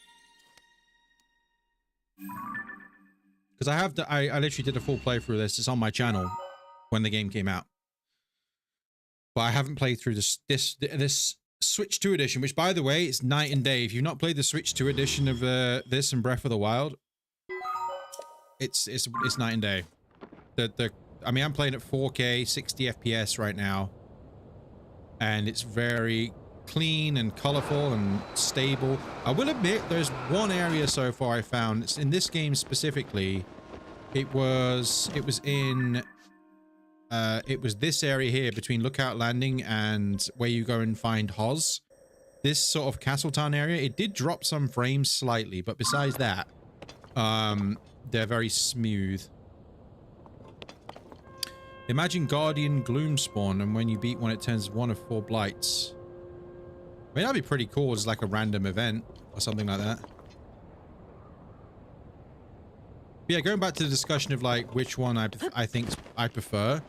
because I literally did a full playthrough of this. It's on my channel when the game came out, but I haven't played through this Switch 2 edition, which, by the way, is night and day. If you've not played the Switch 2 edition of this and Breath of the Wild, it's night and day. I mean, I'm playing at 4K 60 FPS right now, and it's very clean and colorful and stable. I will admit there's one area so far I found, it's in this game specifically, it was this area here between Lookout Landing and where you go and find Hoz. This sort of Castletown area, it did drop some frames slightly, but besides that, they're very smooth. Imagine Guardian Gloomspawn, and when you beat one it turns one of 4 blights. I mean, that'd be pretty cool as like a random event or something like that. But yeah, going back to the discussion of like which one I think I prefer.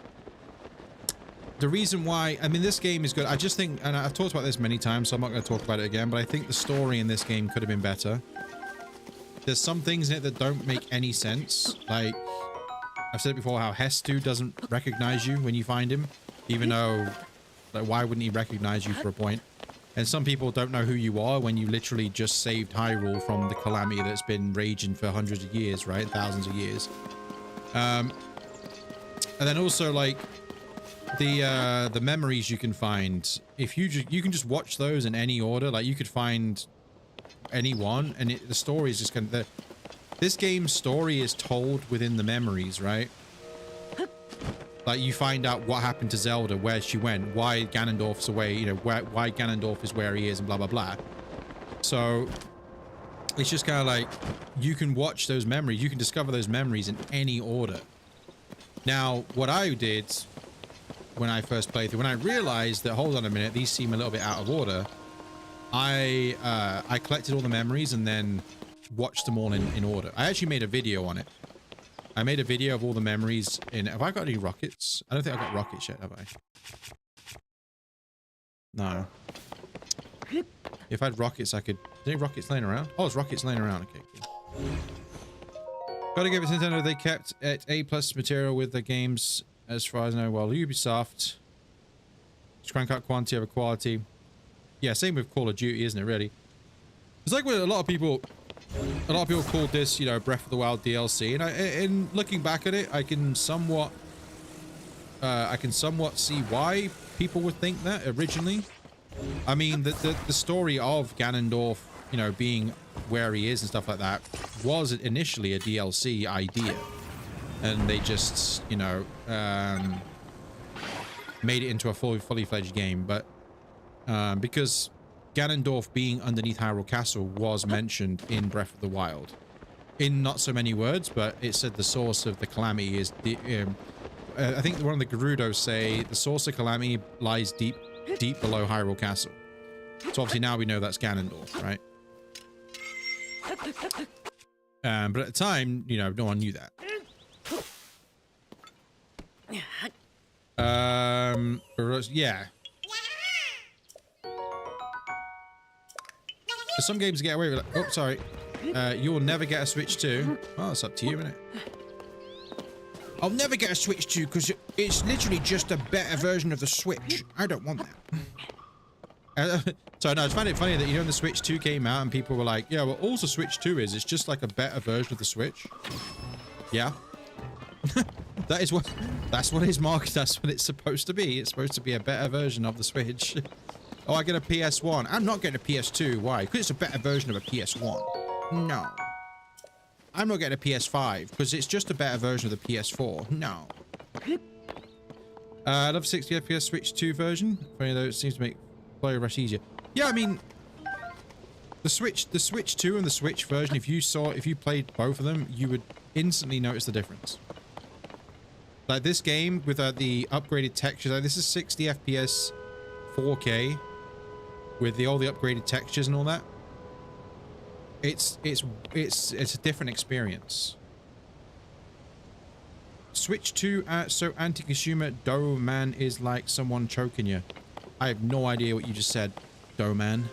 The reason why, I mean, this game is good. I just think, and I've talked about this many times, so I'm not going to talk about it again, but I think the story in this game could have been better. There's some things in it that don't make any sense. Like, I've said it before, how Hestu doesn't recognize you when you find him, even though, like, why wouldn't he recognize you for a point? And some people don't know who you are when you literally just saved Hyrule from the calamity that's been raging for hundreds of years, right? Thousands of years. And then also, like, the memories you can find, if you can just watch those in any order. Like, you could find any one, and the story is just kind of... This game's story is told within the memories, right? Like, you find out what happened to Zelda, where she went, why Ganondorf's away, you know, why Ganondorf is where he is, and blah, blah, blah. So, it's just kind of like, you can watch those memories, you can discover those memories in any order. Now, what I did when I first played through, when I realized that, hold on a minute, these seem a little bit out of order, I collected all the memories and then watched them all in order. I actually made a video on it. I made a video of all the memories in... Have I got any rockets? I don't think I've got rockets yet, have I? No. If I had rockets, I could... Is there any rockets laying around? Oh, there's rockets laying around. Okay, cool. Gotta give it to Nintendo. They kept at A+ material with the games, as far as I know. Well, Ubisoft... Just crank up quantity over quality. Yeah, same with Call of Duty, isn't it, really? It's like what a lot of people called this, you know, Breath of the Wild DLC, and in looking back at it, I can somewhat see why people would think that originally. I mean, the story of Ganondorf you know, being where he is and stuff like that was initially a DLC idea. And they just, you know, made it into a fully fledged game. But because Ganondorf being underneath Hyrule Castle was mentioned in Breath of the Wild. In not so many words, but it said the source of the calamity is... I think one of the Gerudos say the source of calamity lies deep below Hyrule Castle. So obviously now we know that's Ganondorf, right? But at the time, you know, no one knew that. Yeah. So some games get away with it. Oh, sorry. You will never get a Switch 2. Oh, it's up to you, isn't it? I'll never get a Switch 2 because it's literally just a better version of the Switch. I don't want that. So no, I find it funny that, you know, when the Switch 2 came out and people were like, yeah, well, all the Switch 2 is, it's just like a better version of the Switch. Yeah. That's what it's marked. That's what it's supposed to be. It's supposed to be a better version of the Switch. Oh, I get a PS1. I'm not getting a PS2. Why? Because it's a better version of a PS1. No. I'm not getting a PS5 because it's just a better version of the PS4. No. I love 60 FPS Switch 2 version. Funny though, it seems to make play rush easier. Yeah, I mean, the Switch 2 and the Switch version, if you played both of them, you would instantly notice the difference. Like this game with the upgraded textures, like this is 60 FPS 4K with all the upgraded textures and all that. It's a different experience. Switch 2 so anti-consumer. Dough man is like someone choking you. I have no idea what you just said, Dough man.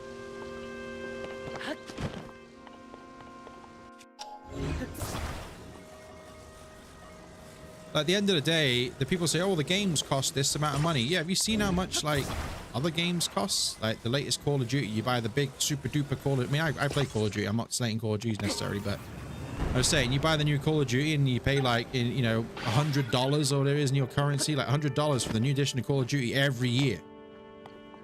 At the end of the day, the people say, oh, the games cost this amount of money. Yeah, have you seen how much, like, other games cost? Like, the latest Call of Duty, you buy the big, super duper Call of... I mean, I play Call of Duty. I'm not slating Call of Duty necessarily, but... I was saying, you buy the new Call of Duty and you pay, like, you know, $100 or whatever it is in your currency. Like, $100 for the new edition of Call of Duty every year.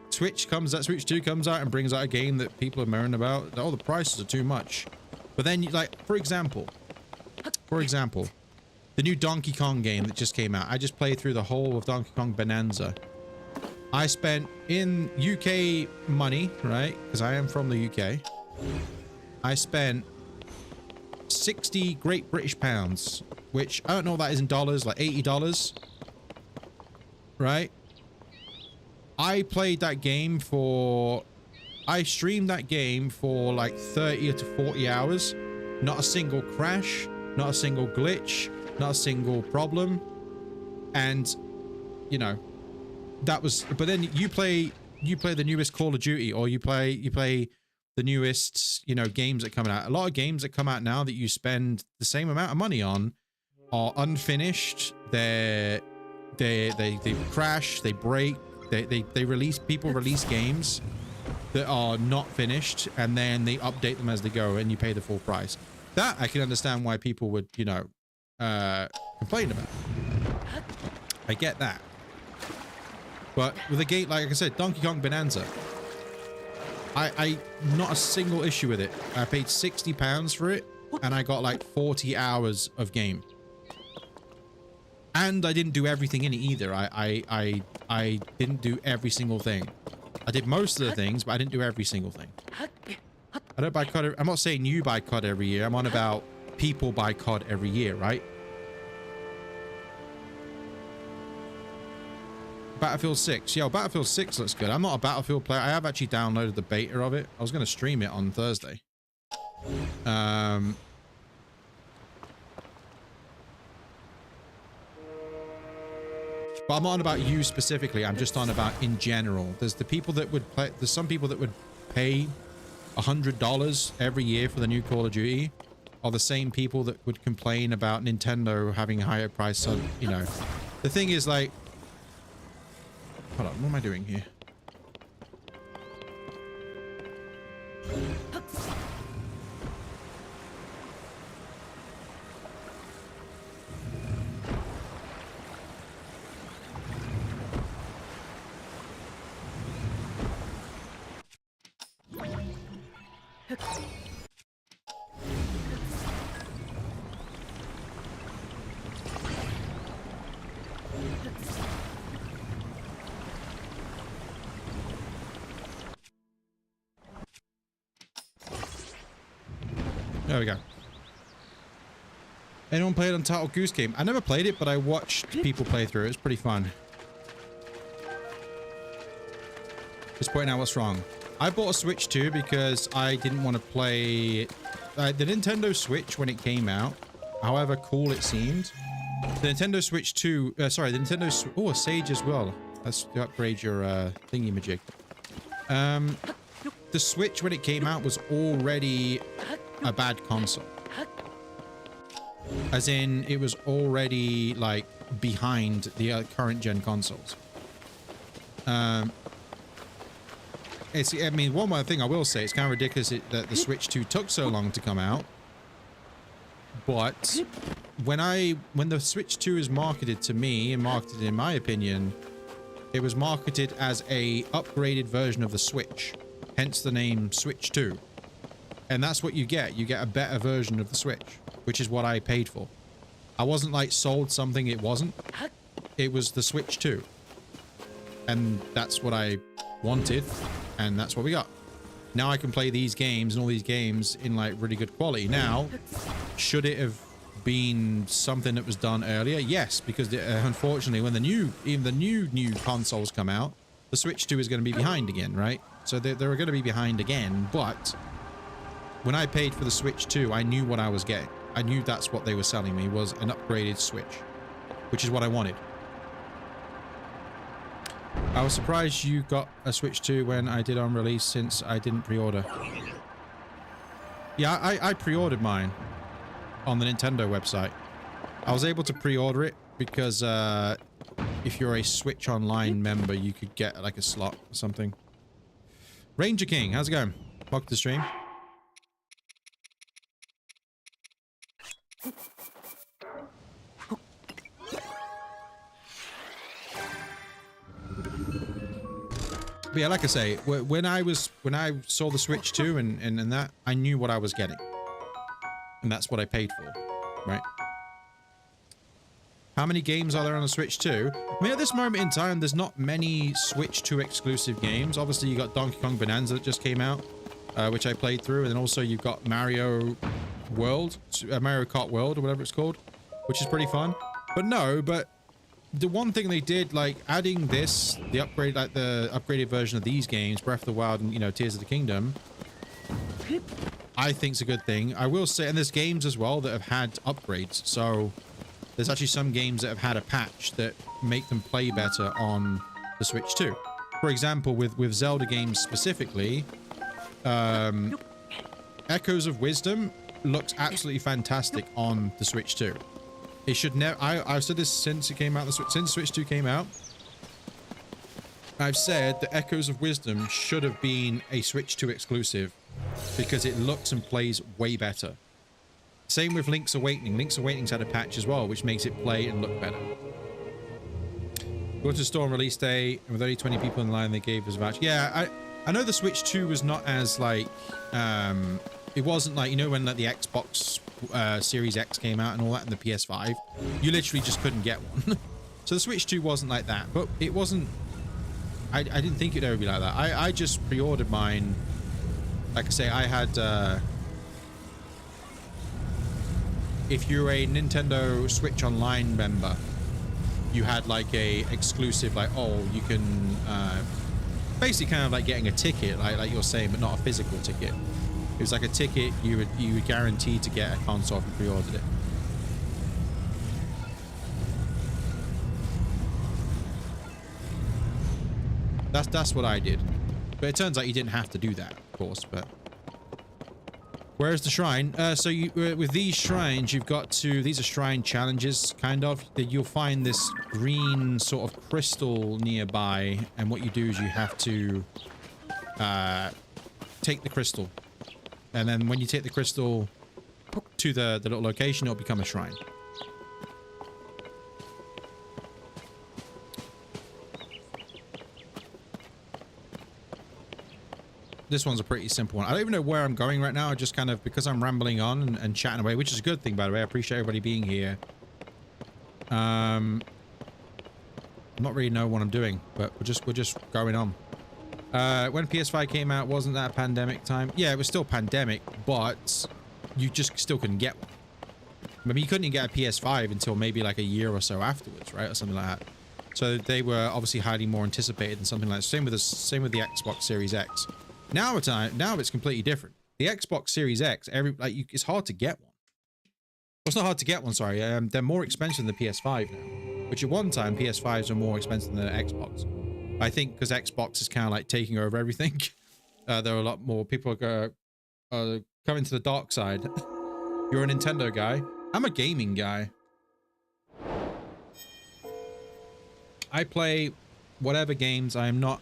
Switch 2 comes out and brings out a game that people are moaning about. Oh, the prices are too much. But then, like, for example... the new Donkey Kong game that just came out. I just played through the whole of Donkey Kong Bonanza. I spent in UK money, right? Because I am from the UK. I spent 60 Great British pounds, which I don't know what that is in dollars, like $80. Right? I played that game for... I streamed that game for like 30 to 40 hours. Not a single crash, not a single glitch, not a single problem. And, you know, that was... But then you play the newest Call of Duty, or you play the newest, you know, games that come out. A lot of games that come out now that you spend the same amount of money on are unfinished. They crash, they break, they release... People release games that are not finished, and then they update them as they go, and you pay the full price. That I can understand why people would, you know, complain about. I get that. But with a game, like I said, Donkey Kong Bonanza, I not a single issue with it. I paid £60 for it, and I got like 40 hours of game. And I didn't do everything in it either. I didn't do every single thing. I did most of the things, but I didn't do every single thing. I don't buy COD. I'm not saying you buy COD every year. I'm on about people buy COD every year, right? Battlefield 6. Yo, Battlefield 6 looks good. I'm not a Battlefield player. I have actually downloaded the beta of it. I was going to stream it on Thursday. But I'm not on about you specifically. I'm just on about in general. There's the people that would play. There's some people that would pay $100 every year for the new Call of Duty, are the same people that would complain about Nintendo having a higher price on, you know. The thing is, like, hold on, what am I doing here? There we go. Anyone played on Turtle Goose Game? I never played it, but I watched people play through it. It was pretty fun. Just pointing out what's wrong. I bought a Switch 2 because I didn't want to play the Nintendo Switch when it came out. However cool it seemed. The Nintendo Switch 2, sorry, the Nintendo... Oh, a Sage as well. Let's upgrade your thingy-majig. The Switch, when it came out, was already a bad console. As in, it was already, like, behind the current gen consoles. I mean, one more thing I will say, it's kind of ridiculous that the Switch 2 took so long to come out. But when the Switch 2 is marketed to me, and marketed in my opinion, it was marketed as a upgraded version of the Switch. Hence the name Switch 2. And that's what you get. You get a better version of the Switch, which is what I paid for. I wasn't like sold something it wasn't. It was the Switch 2. And that's what I wanted. And that's what we got. Now I can play these games and all these games in like really good quality. Now, should it have been something that was done earlier? Yes, because unfortunately when even the new consoles come out, the Switch 2 is going to be behind again, right? So they're going to be behind again, but when I paid for the Switch 2, I knew what I was getting. I knew that's what they were selling me, was an upgraded Switch, which is what I wanted. I was surprised you got a Switch 2 when I did on release, since I didn't pre-order. Yeah, I pre-ordered mine on the Nintendo website. I was able to pre-order it because if you're a Switch Online member, you could get like a slot or something. Ranger King, how's it going? Welcome to the stream. But yeah, like I say, when I saw the Switch 2 and that, I knew what I was getting. And that's what I paid for, right? How many games are there on the Switch 2? I mean, at this moment in time, there's not many Switch 2 exclusive games. Obviously, you got Donkey Kong Bonanza that just came out, which I played through. And then also you've got Mario World, Mario Kart World, or whatever it's called, which is pretty fun. But no, the one thing they did, like adding this, the upgraded version of these games, Breath of the Wild and, you know, Tears of the Kingdom, I think it's a good thing. I will say, and there's games as well that have had upgrades. So there's actually some games that have had a patch that make them play better on the Switch 2. For example, with Zelda games specifically, Echoes of Wisdom looks absolutely fantastic on the Switch 2. It should never... I've said this since it came out, since Switch 2 came out. I've said that Echoes of Wisdom should have been a Switch 2 exclusive because it looks and plays way better. Same with Link's Awakening. Link's Awakening's had a patch as well, which makes it play and look better. Go to the store on release day, and with only 20 people in line, they gave us a voucher. Yeah, I know the Switch 2 was not as like... it wasn't like, you know, when like the Xbox Series X came out and all that, and the PS5, you literally just couldn't get one. So the Switch 2 wasn't like that, but it wasn't... I didn't think it'd ever be like that. I just pre-ordered mine. Like I say, I had... if you're a Nintendo Switch Online member, you had like a exclusive, like, oh, you can basically kind of like getting a ticket, like you're saying, but not a physical ticket. It was like a ticket you would guarantee to get a console if you pre-ordered it. That's what I did. But it turns out you didn't have to do that, of course, but... Where's the shrine? So you, with these shrines, you've got to... These are shrine challenges, kind of. You'll find this green sort of crystal nearby, and what you do is you have to take the crystal. And then when you take the crystal to the little location, it'll become a shrine. this one's a pretty simple one. I don't even know where I'm going right now. I just kind of, because I'm rambling on and chatting away, which is a good thing, by the way. I appreciate everybody being here. I'm not really know what I'm doing, but we're just going on. When PS5 came out, wasn't that a pandemic time? Yeah, it was still pandemic, but you just still couldn't get one. I mean, you couldn't even get a PS5 until maybe like a year or so afterwards, right? Or something like that. So they were obviously highly more anticipated than something like that. Same with the Xbox Series X. Now it's completely different. The Xbox Series X, it's hard to get one. Well, it's not hard to get one, sorry. They're more expensive than the PS5 now. Which at one time, PS5s were more expensive than the Xbox. I think because Xbox is kind of like taking over everything. There are a lot more people coming to the dark side. You're a Nintendo guy. I'm a gaming guy. I play whatever games. I am not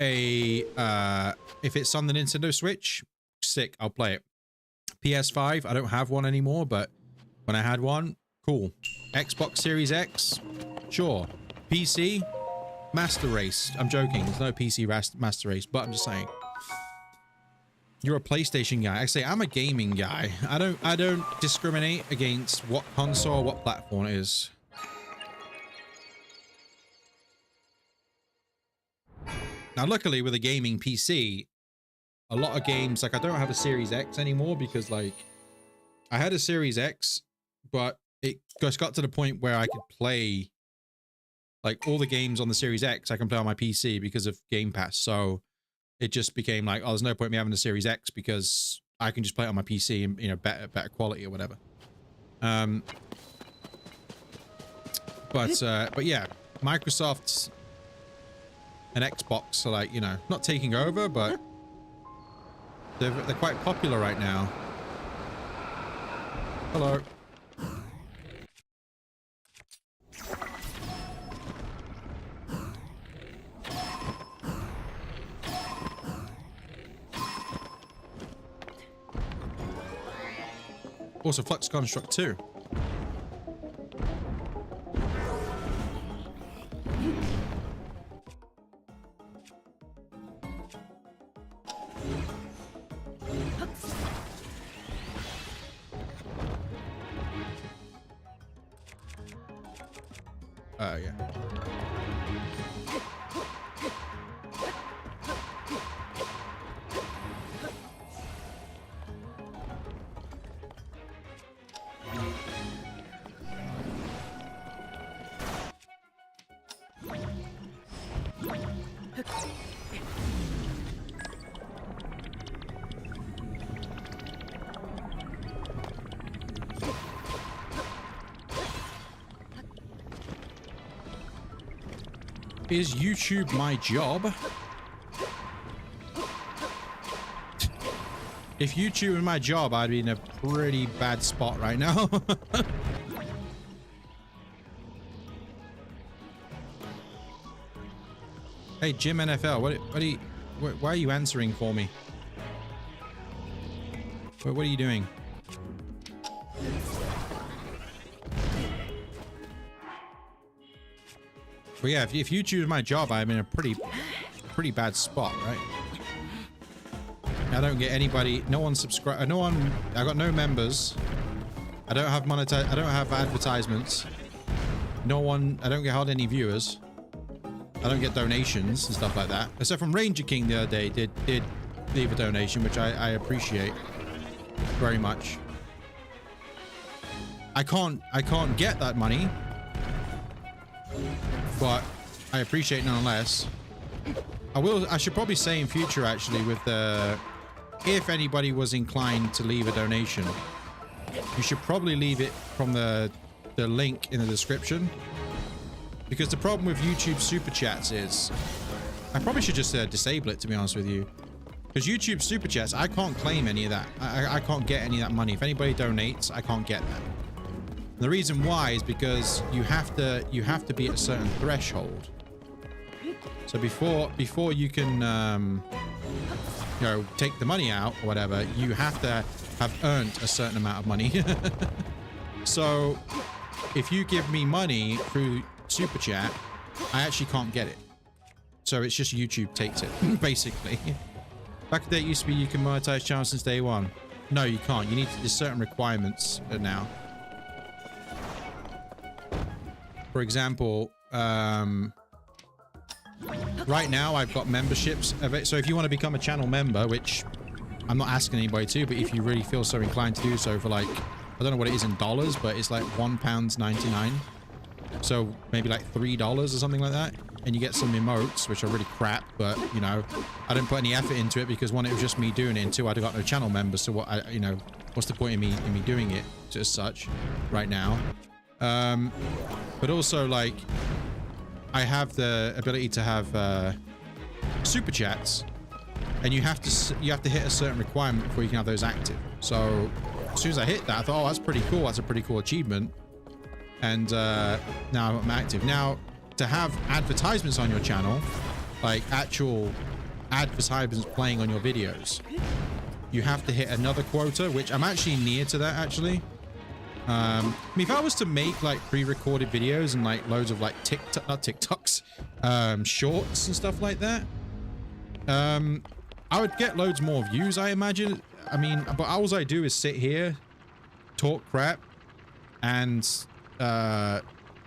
a, if it's on the Nintendo Switch, sick, I'll play it. PS5, I don't have one anymore, but when I had one, cool. Xbox Series X, sure. PC, Master Race. I'm joking, there's no PC Master Race, but I'm just saying. You're a PlayStation guy. I say I'm a gaming guy. I don't discriminate against what console, what platform it is. Now, luckily, with a gaming PC, a lot of games, like I don't have a Series X anymore because, like, I had a Series X, but it just got to the point where I could play, like, all the games on the Series X I can play on my PC because of Game Pass. So it just became like, oh, there's no point in me having a Series X because I can just play it on my PC and, you know, better quality or whatever. But yeah, Microsoft's and Xbox are, like, you know, not taking over, but they're quite popular right now. Hello. Also, Flux Construct 2. Yeah. Is YouTube my job? If YouTube was my job, I'd be in a pretty bad spot right now. Hey, Jim NFL, why are you answering for me? What are you doing? But yeah, if you choose my job, I'm in a pretty bad spot, right? I don't get anybody, no one subscribe, I got no members. I don't have I don't have advertisements. I don't get hardly any viewers. I don't get donations and stuff like that. Except from Ranger King the other day did leave a donation, which I appreciate very much. I can't get that money, but I appreciate it nonetheless. I should probably say in future, actually, with if anybody was inclined to leave a donation, you should probably leave it from the link in the description. Because the problem with YouTube Super Chats is, I probably should just disable it, to be honest with you. Because YouTube Super Chats, I can't claim any of that. I can't get any of that money. If anybody donates, I can't get that. And the reason why is because you have to be at a certain threshold. So before you can you know, take the money out or whatever, you have to have earned a certain amount of money. So if you give me money through Super Chat, I actually can't get it. So it's just YouTube takes it, basically. Back in the day, it used to be you can monetize channels since day one. No, you can't. You need to, there's certain requirements now. For example, right now I've got memberships of it. So if you want to become a channel member, which I'm not asking anybody to, but if you really feel so inclined to do so for like, I don't know what it is in dollars, but it's like £1.99. So maybe like $3 or something like that. And you get some emotes, which are really crap, but you know, I didn't put any effort into it because one, it was just me doing it, and two, I'd got no channel members. So what, you know, what's the point in me doing it as such right now? But also like, I have the ability to have super chats, and you have to hit a certain requirement before you can have those active. So as soon as I hit that, I thought, oh, that's pretty cool. That's a pretty cool achievement. And now I'm active. Now, to have advertisements on your channel, like actual advertisements playing on your videos, you have to hit another quota, which I'm actually near to that, actually. I mean, if I was to make like pre-recorded videos and like loads of like TikToks, shorts and stuff like that, I would get loads more views, I imagine. I mean, but all I do is sit here, talk crap, and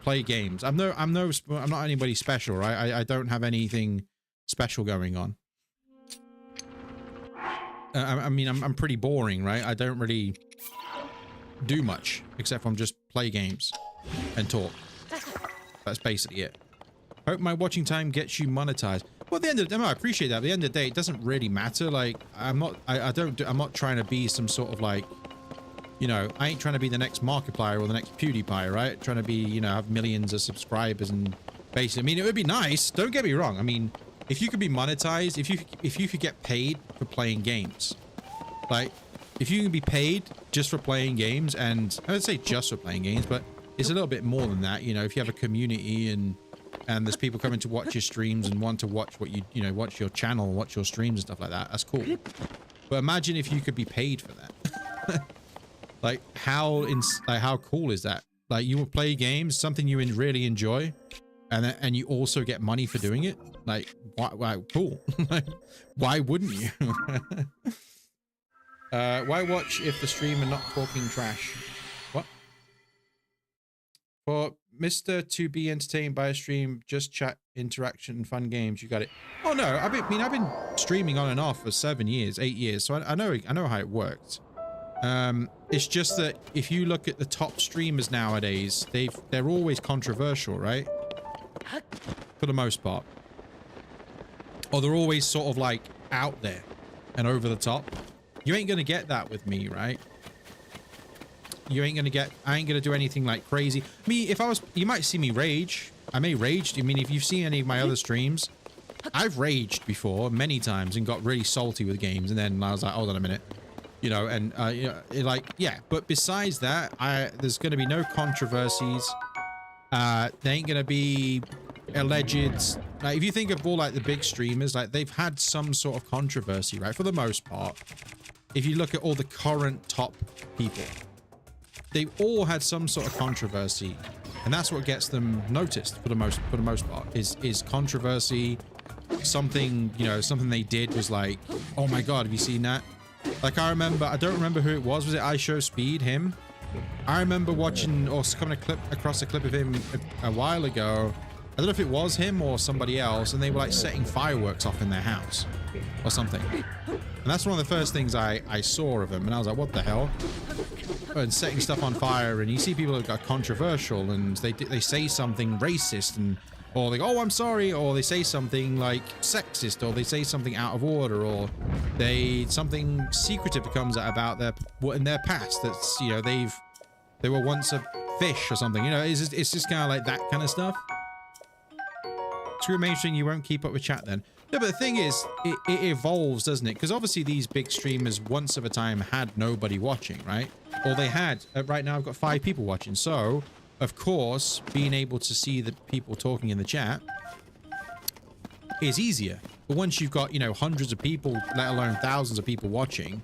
play games. I'm not anybody special, right? I don't have anything special going on. I mean, I'm pretty boring, right? I don't really do much except from just play games and talk. That's basically it. Hope my watching time gets you monetized. Well, at the end of the day, I appreciate that. At the end of the day, it doesn't really matter. Like, I'm not trying to be some sort of like, you know, I ain't trying to be the next Markiplier or the next PewDiePie, right? Trying to be, you know, have millions of subscribers and basically, I mean, it would be nice. Don't get me wrong. I mean, if you could be monetized, if you could get paid for playing games, like if you can be paid just for playing games, and I would say just for playing games, but it's a little bit more than that. You know, if you have a community and there's people coming to watch your streams and want to watch what you know, watch your channel, watch your streams and stuff like that, that's cool. But imagine if you could be paid for that. Like how cool is that? Like you will play games, something you really enjoy, and you also get money for doing it. Like why cool? Why wouldn't you? Why watch if the stream are not talking trash? What? For Mr. to be entertained by a stream, just chat, interaction, and fun games. You got it. Oh no, I've been streaming on and off for 8 years, so I know how it works. It's just that if you look at the top streamers nowadays, they're always controversial, right? For the most part. Or they're always sort of like out there and over the top. You ain't gonna get that with me, right? I ain't gonna do anything like crazy. Me, you might see me rage. I may rage. I mean, if you've seen any of my other streams, I've raged before many times and got really salty with games, and then I was like, hold on a minute. You know, and you know, like, yeah, but besides that, there's going to be no controversies. There ain't going to be alleged, like, if you think of all like the big streamers, like they've had some sort of controversy, right? For the most part, if you look at all the current top people, they've all had some sort of controversy, and that's what gets them noticed for the most part is controversy. Something, you know, something they did was like, oh my god, have you seen that? Like, I don't remember who it was. Was it I Show Speed, him? I remember watching or coming across a clip of him a while ago. I don't know if it was him or somebody else, and they were like setting fireworks off in their house or something. And that's one of the first things I saw of him, and I was like, what the hell? And setting stuff on fire, and you see people that are controversial, and they say something racist, and or they go, oh, I'm sorry, or they say something like sexist, or they say something out of order, or something secretive comes out about in their past. That's, you know, they were once a fish or something. You know, it's just kind of like that kind of stuff. True mainstream, you won't keep up with chat then. No, but the thing is, it evolves, doesn't it? Because obviously these big streamers once of a time had nobody watching, right? Or they had. Right now I've got 5 people watching, so of course, being able to see the people talking in the chat is easier. But once you've got, you know, hundreds of people, let alone thousands of people watching,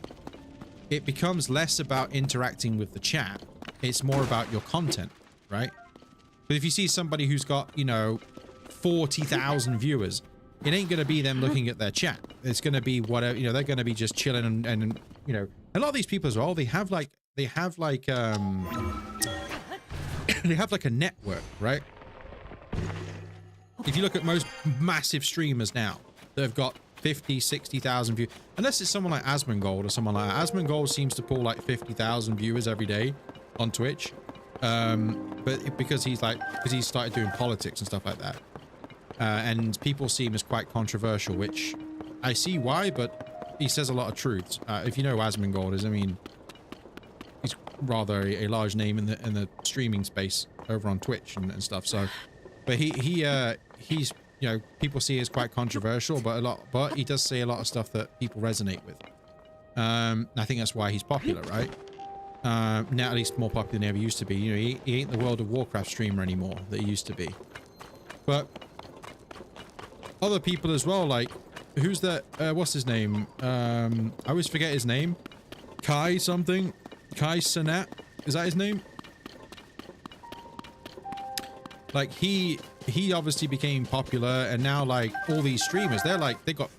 it becomes less about interacting with the chat. It's more about your content, right? But if you see somebody who's got, you know, 40,000 viewers, it ain't going to be them looking at their chat. It's going to be whatever, you know, they're going to be just chilling and, you know, a lot of these people as well, they have like they have like a network, right? If you look at most massive streamers now, they've got 50, 60,000 views. Unless it's someone like Asmongold or someone like that. Asmongold seems to pull like 50,000 viewers every day on Twitch. But because he's started doing politics and stuff like that. And people see him as quite controversial, which I see why, but he says a lot of truths. If you know who Asmongold is, I mean, he's rather a large name in the streaming space over on Twitch and stuff. So, but he's, you know, people see as quite controversial, but he does say a lot of stuff that people resonate with. I think that's why he's popular, right? Now at least more popular than he ever used to be. You know, he ain't the World of Warcraft streamer anymore that he used to be. But other people as well, like, who's that? What's his name? I always forget his name. Kai something. Kai Cenat. Is that his name? Like, he obviously became popular, and now like all these streamers, they're like they got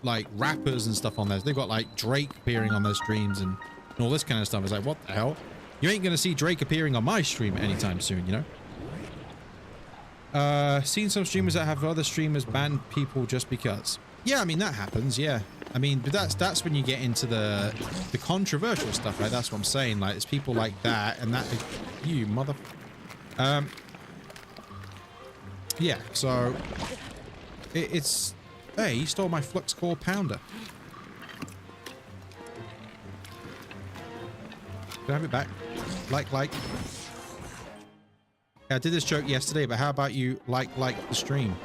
like rappers and stuff on theirs. They've got like Drake appearing on their streams and all this kind of stuff. It's like, what the hell? You ain't gonna see Drake appearing on my stream anytime soon, you know? Seen some streamers that have other streamers ban people just because. Yeah, I mean that happens, yeah. I mean, but that's when you get into the controversial stuff, right? That's what I'm saying. Like, it's people like that, and that you mother. Yeah, so it's hey, he stole my flux core pounder. Can I have it back? Like. Yeah, I did this joke yesterday, but how about you like the stream?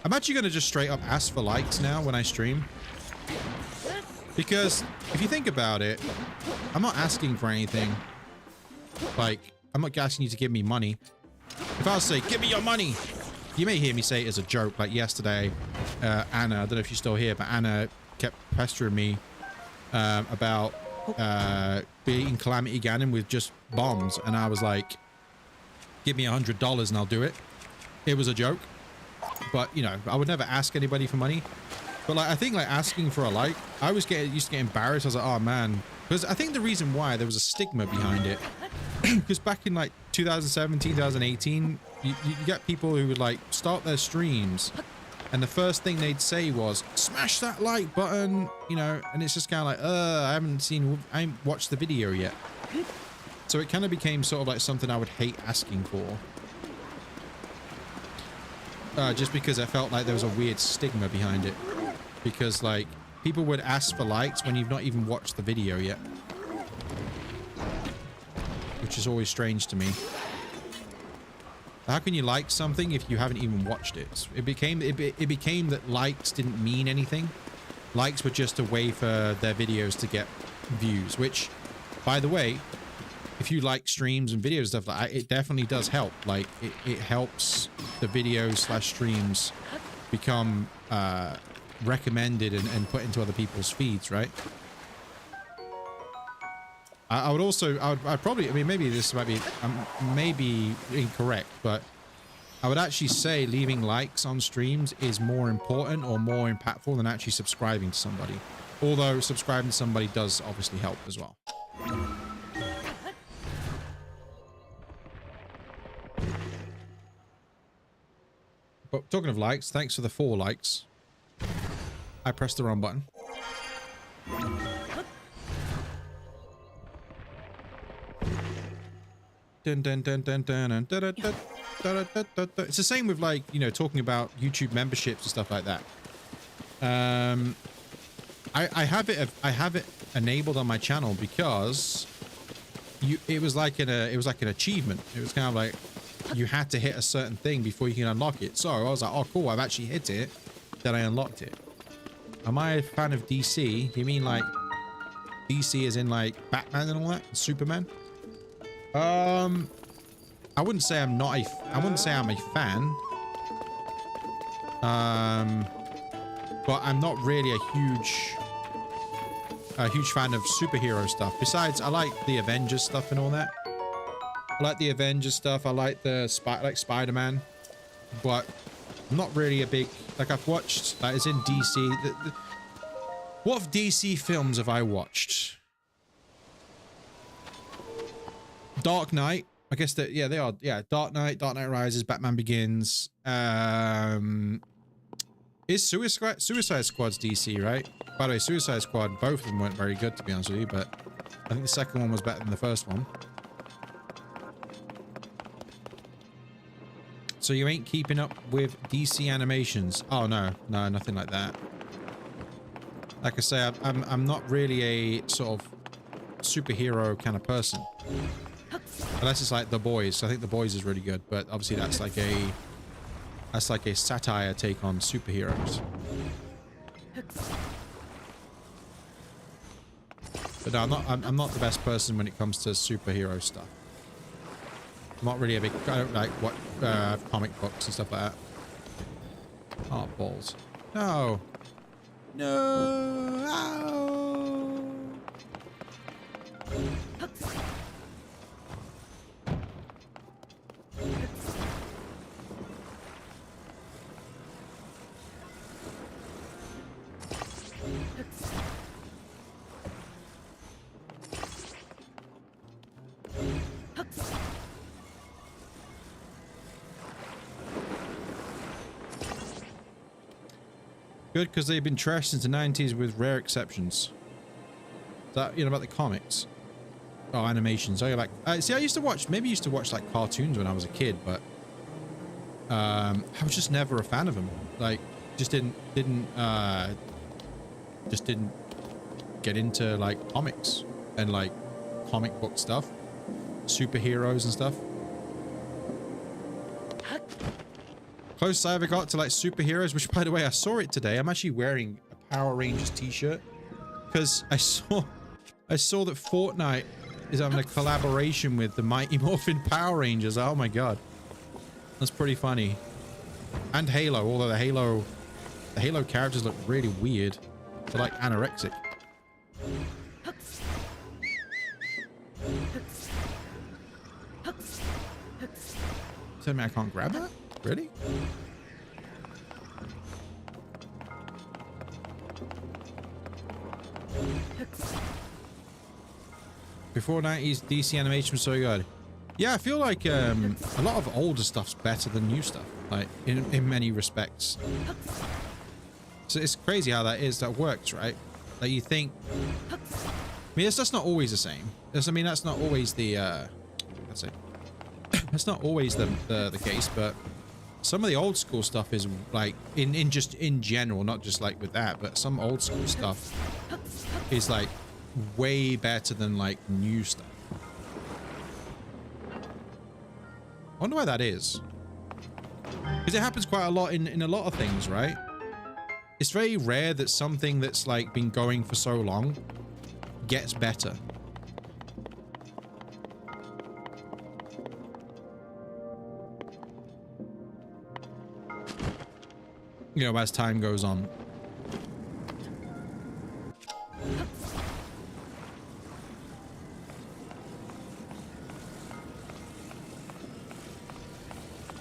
I'm actually going to just straight up ask for likes now when I stream. Because if you think about it, I'm not asking for anything. Like, I'm not asking you to give me money. If I was to say, give me your money, you may hear me say it as a joke. Like yesterday, Anna, I don't know if you're still here, but Anna kept pestering me about beating Calamity Ganon with just bombs. And I was like, give me $100 and I'll do it. It was a joke. But, you know, I would never ask anybody for money. But, like, I think, like, asking for a like, I was used to get embarrassed. I was like, oh, man. Because I think the reason why there was a stigma behind it, because back in, like, 2017, 2018, you get people who would, like, start their streams, and the first thing they'd say was, smash that like button, you know, and it's just kind of like, I haven't watched the video yet. So it kind of became sort of like something I would hate asking for. Just because I felt like there was a weird stigma behind it. Because, like, people would ask for likes when you've not even watched the video yet. Which is always strange to me. How can you like something if you haven't even watched it? It became that likes didn't mean anything. Likes were just a way for their videos to get views. Which, by the way, if you like streams and videos and stuff like that, it definitely does help. Like, it helps the videos / streams become recommended and put into other people's feeds, right? I'd probably, I mean, maybe this might be, maybe incorrect, but I would actually say leaving likes on streams is more important or more impactful than actually subscribing to somebody. Although subscribing to somebody does obviously help as well. But talking of likes, thanks for the 4 likes. I pressed the wrong button. It's the same with, like, you know, talking about YouTube memberships and stuff like that. I have it enabled on my channel because it was like an achievement. It was kind of like you had to hit a certain thing before you can unlock it. So I was like, oh cool, I've actually hit it, then I unlocked it. Am I a fan of DC? Do you mean like DC as in like Batman and all that, Superman? I wouldn't say I'm not I wouldn't say I'm a fan. But I'm not really a huge fan of superhero stuff. Besides, I like the Avengers stuff and all that. I like the Avengers stuff. I like the Spider-Man. but I'm not really a big, like I've watched, like it's in DC. What DC films have I watched? Dark Knight. I guess that, yeah, they are. Yeah, Dark Knight, Dark Knight Rises, Batman Begins. Is Suicide Squad's DC, right? By the way, Suicide Squad, both of them weren't very good, to be honest with you, but I think the second one was better than the first one. So you ain't keeping up with DC animations? Oh no, no, nothing like that. Like I say, I'm not really a sort of superhero kind of person. Unless it's like The Boys. I think The Boys is really good, but obviously that's like a satire take on superheroes. But no, I'm not the best person when it comes to superhero stuff. I'm not really a big, I don't like what comic books and stuff like that. Oh, balls. No. No. Ow. Good, because they've been trashed since the 90s with rare exceptions. Is that, you know, about the comics? Oh, animations. Oh, you're like... see, I used to watch... Maybe used to watch, like, cartoons when I was a kid, but... I was just never a fan of them. Like, just didn't get into, like, comics and, like, comic book stuff. Superheroes and stuff. Closest I ever got to like superheroes, which by the way, I saw it today. I'm actually wearing a Power Rangers t-shirt because I saw that Fortnite is having a collaboration with the Mighty Morphin Power Rangers. Oh my god. That's pretty funny. And Halo, although the Halo characters look really weird. They're like anorexic. Tell me I can't grab that? Really? Before 90s DC animation was so good. Yeah, I feel like a lot of older stuff's better than new stuff, like in many respects. So it's crazy how that works, right? Like you think, I mean, that's not always the same. I mean, that's not always the let's say that's not always the case, but some of the old school stuff is like in general, not just like with that, but some old school stuff is like way better than like new stuff. I wonder why that is. Because it happens quite a lot in a lot of things, right? It's very rare that something that's like been going for so long gets better. You know, as time goes on.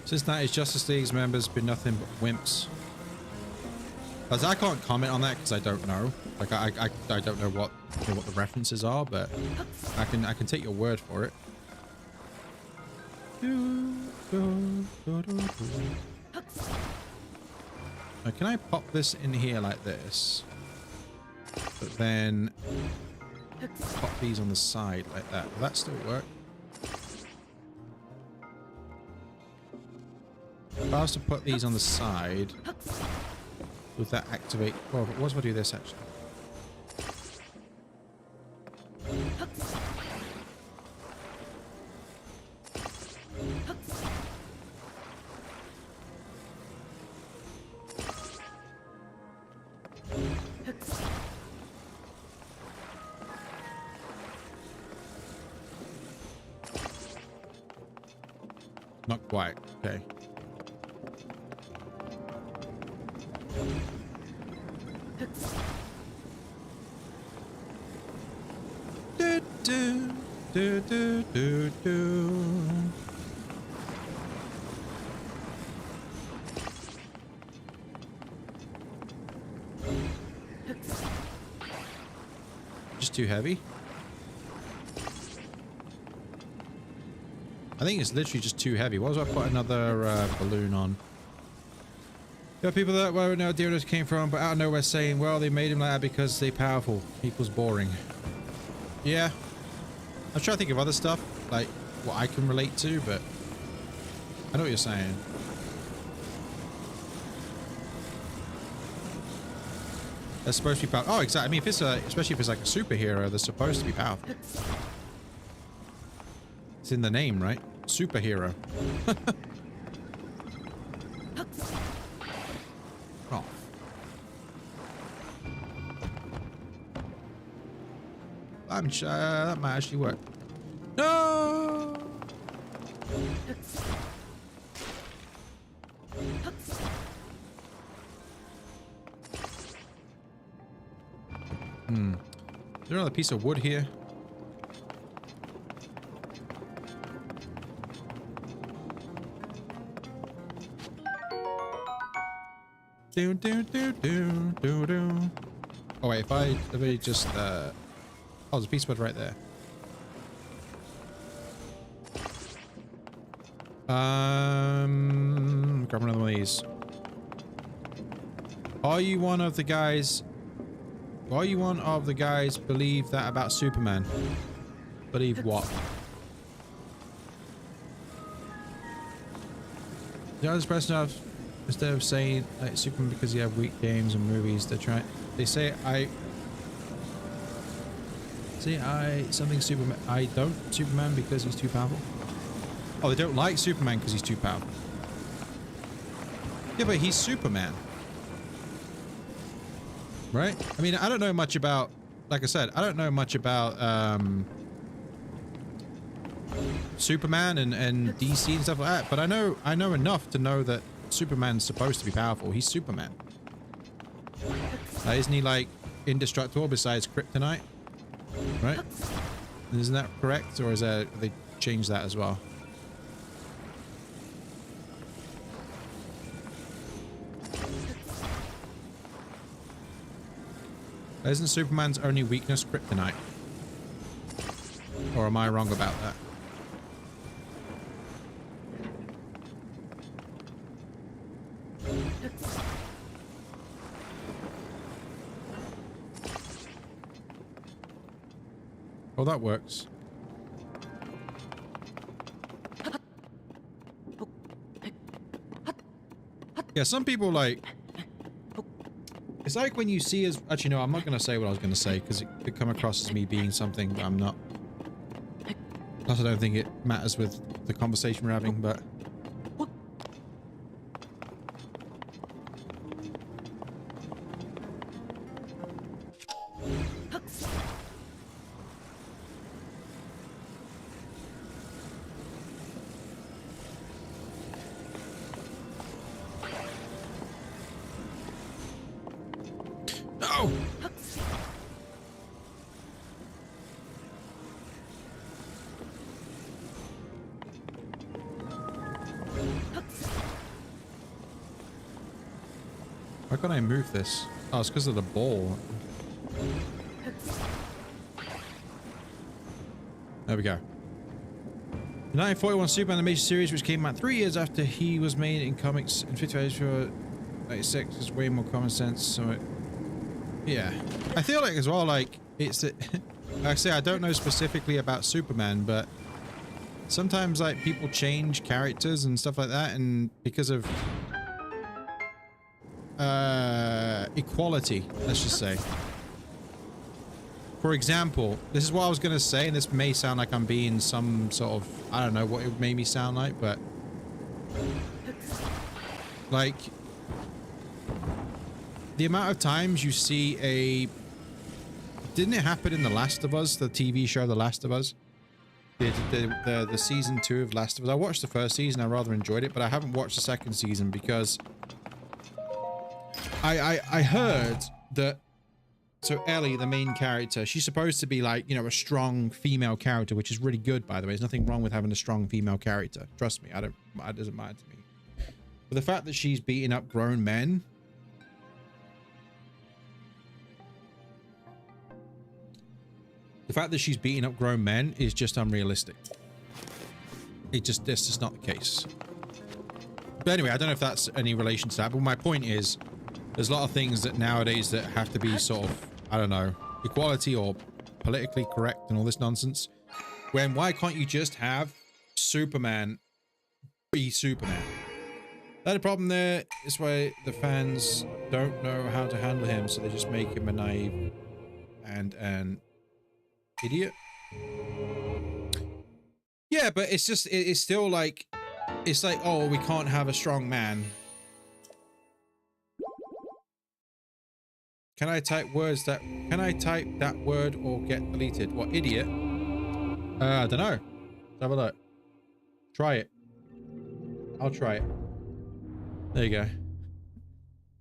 Since that, Justice League's members been nothing but wimps. As I can't comment on that because I don't know. Like I don't know what the references are, but I can take your word for it. Now, can I pop this in here like this? But then pop these on the side like that. Will that still work? If I was to put these on the side, would that activate? Well, what if I do this actually? Not quite. Okay. Do, do, do, do, do, do. too heavy. I think it's literally just too heavy. What was I put another balloon on? There are people that won't know where it came from, but out of nowhere saying, well, they made him like that because they're powerful. Equals boring. Yeah. I'm trying to think of other stuff, like what I can relate to, but I know what you're saying. They're supposed to be powerful. Oh, exactly. I mean, if it's especially if it's like a superhero, they're supposed to be powerful. It's in the name, right? Superhero. Oh. I'm sure that might actually work. No! Is there another piece of wood here? Do do do do do do. Oh wait, if I just oh, there's a piece of wood right there. Grab another one of these. Are you one of the guys believe that about Superman? Believe what? The other person of instead of saying like Superman because you have weak games and movies, they say something Superman. I don't Superman because he's too powerful. Oh, they don't like Superman because he's too powerful. Yeah, but he's Superman. Right? I mean, I don't know much about, like I said, I don't know much about Superman and DC and stuff like that, but I know enough to know that Superman's supposed to be powerful. He's Superman. Isn't he like indestructible besides kryptonite? Right? Isn't that correct? Or is that, they changed that as well? Isn't Superman's only weakness kryptonite? Or am I wrong about that? Oh, that works. Yeah, some people like... It's like when you see as... Actually, no, I'm not going to say what I was going to say because it could come across as me being something that I'm not. Plus, I don't think it matters with the conversation we're having, but... No! Why can't I move this? Oh, it's because of the ball. There we go. The 1941 Super Animation series, which came out 3 years after he was made in comics in 55 for 96, is way more common sense. So, yeah, I feel like as well, like it's like I say, I don't know specifically about Superman, but sometimes like people change characters and stuff like that, and because of equality, let's just say. For example, this is what I was going to say, and this may sound like I'm being some sort of, I don't know what it made me sound like, but like the amount of times you see a... Didn't it happen in The Last of Us, the TV show The Last of Us? The season 2 of Last of Us. I watched the first season, I rather enjoyed it, but I haven't watched the second season because I heard that... So Ellie, the main character, she's supposed to be like, you know, a strong female character, which is really good, by the way. There's nothing wrong with having a strong female character. Trust me, it doesn't matter to me. But the fact that she's beating up grown men... fact that she's beating up grown men is just unrealistic. That's just not the case. But anyway, I don't know if that's any relation to that, but my point is there's a lot of things that nowadays that have to be sort of, I don't know, equality or politically correct and all this nonsense. When why can't you just have Superman be Superman? That a problem there is why the fans don't know how to handle him, so they just make him a naive and an idiot. Yeah, but it's just it's still like it's like, oh, we can't have a strong man. Can I type that word or get deleted? What, idiot? I don't know. Let's have a look. Try it. I'll try it. There you go.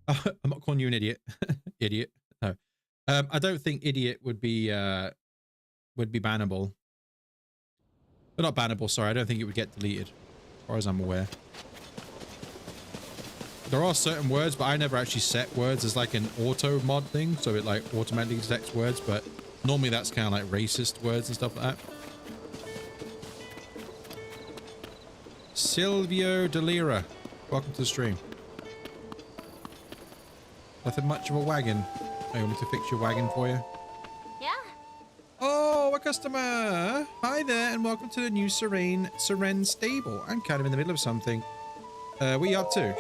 I'm not calling you an idiot. Idiot. No. I don't think idiot would be bannable. But not bannable, sorry. I don't think it would get deleted, as far as I'm aware. There are certain words, but I never actually set words as like an auto mod thing, so it like automatically detects words, but normally that's kind of like racist words and stuff like that. Silvio Delira, welcome to the stream. Nothing much of a wagon. Oh, you want me to fix your wagon for you? Yeah. Oh, a customer! Hi there, and welcome to the new Seren stable. I'm kind of in the middle of something. What are you up to?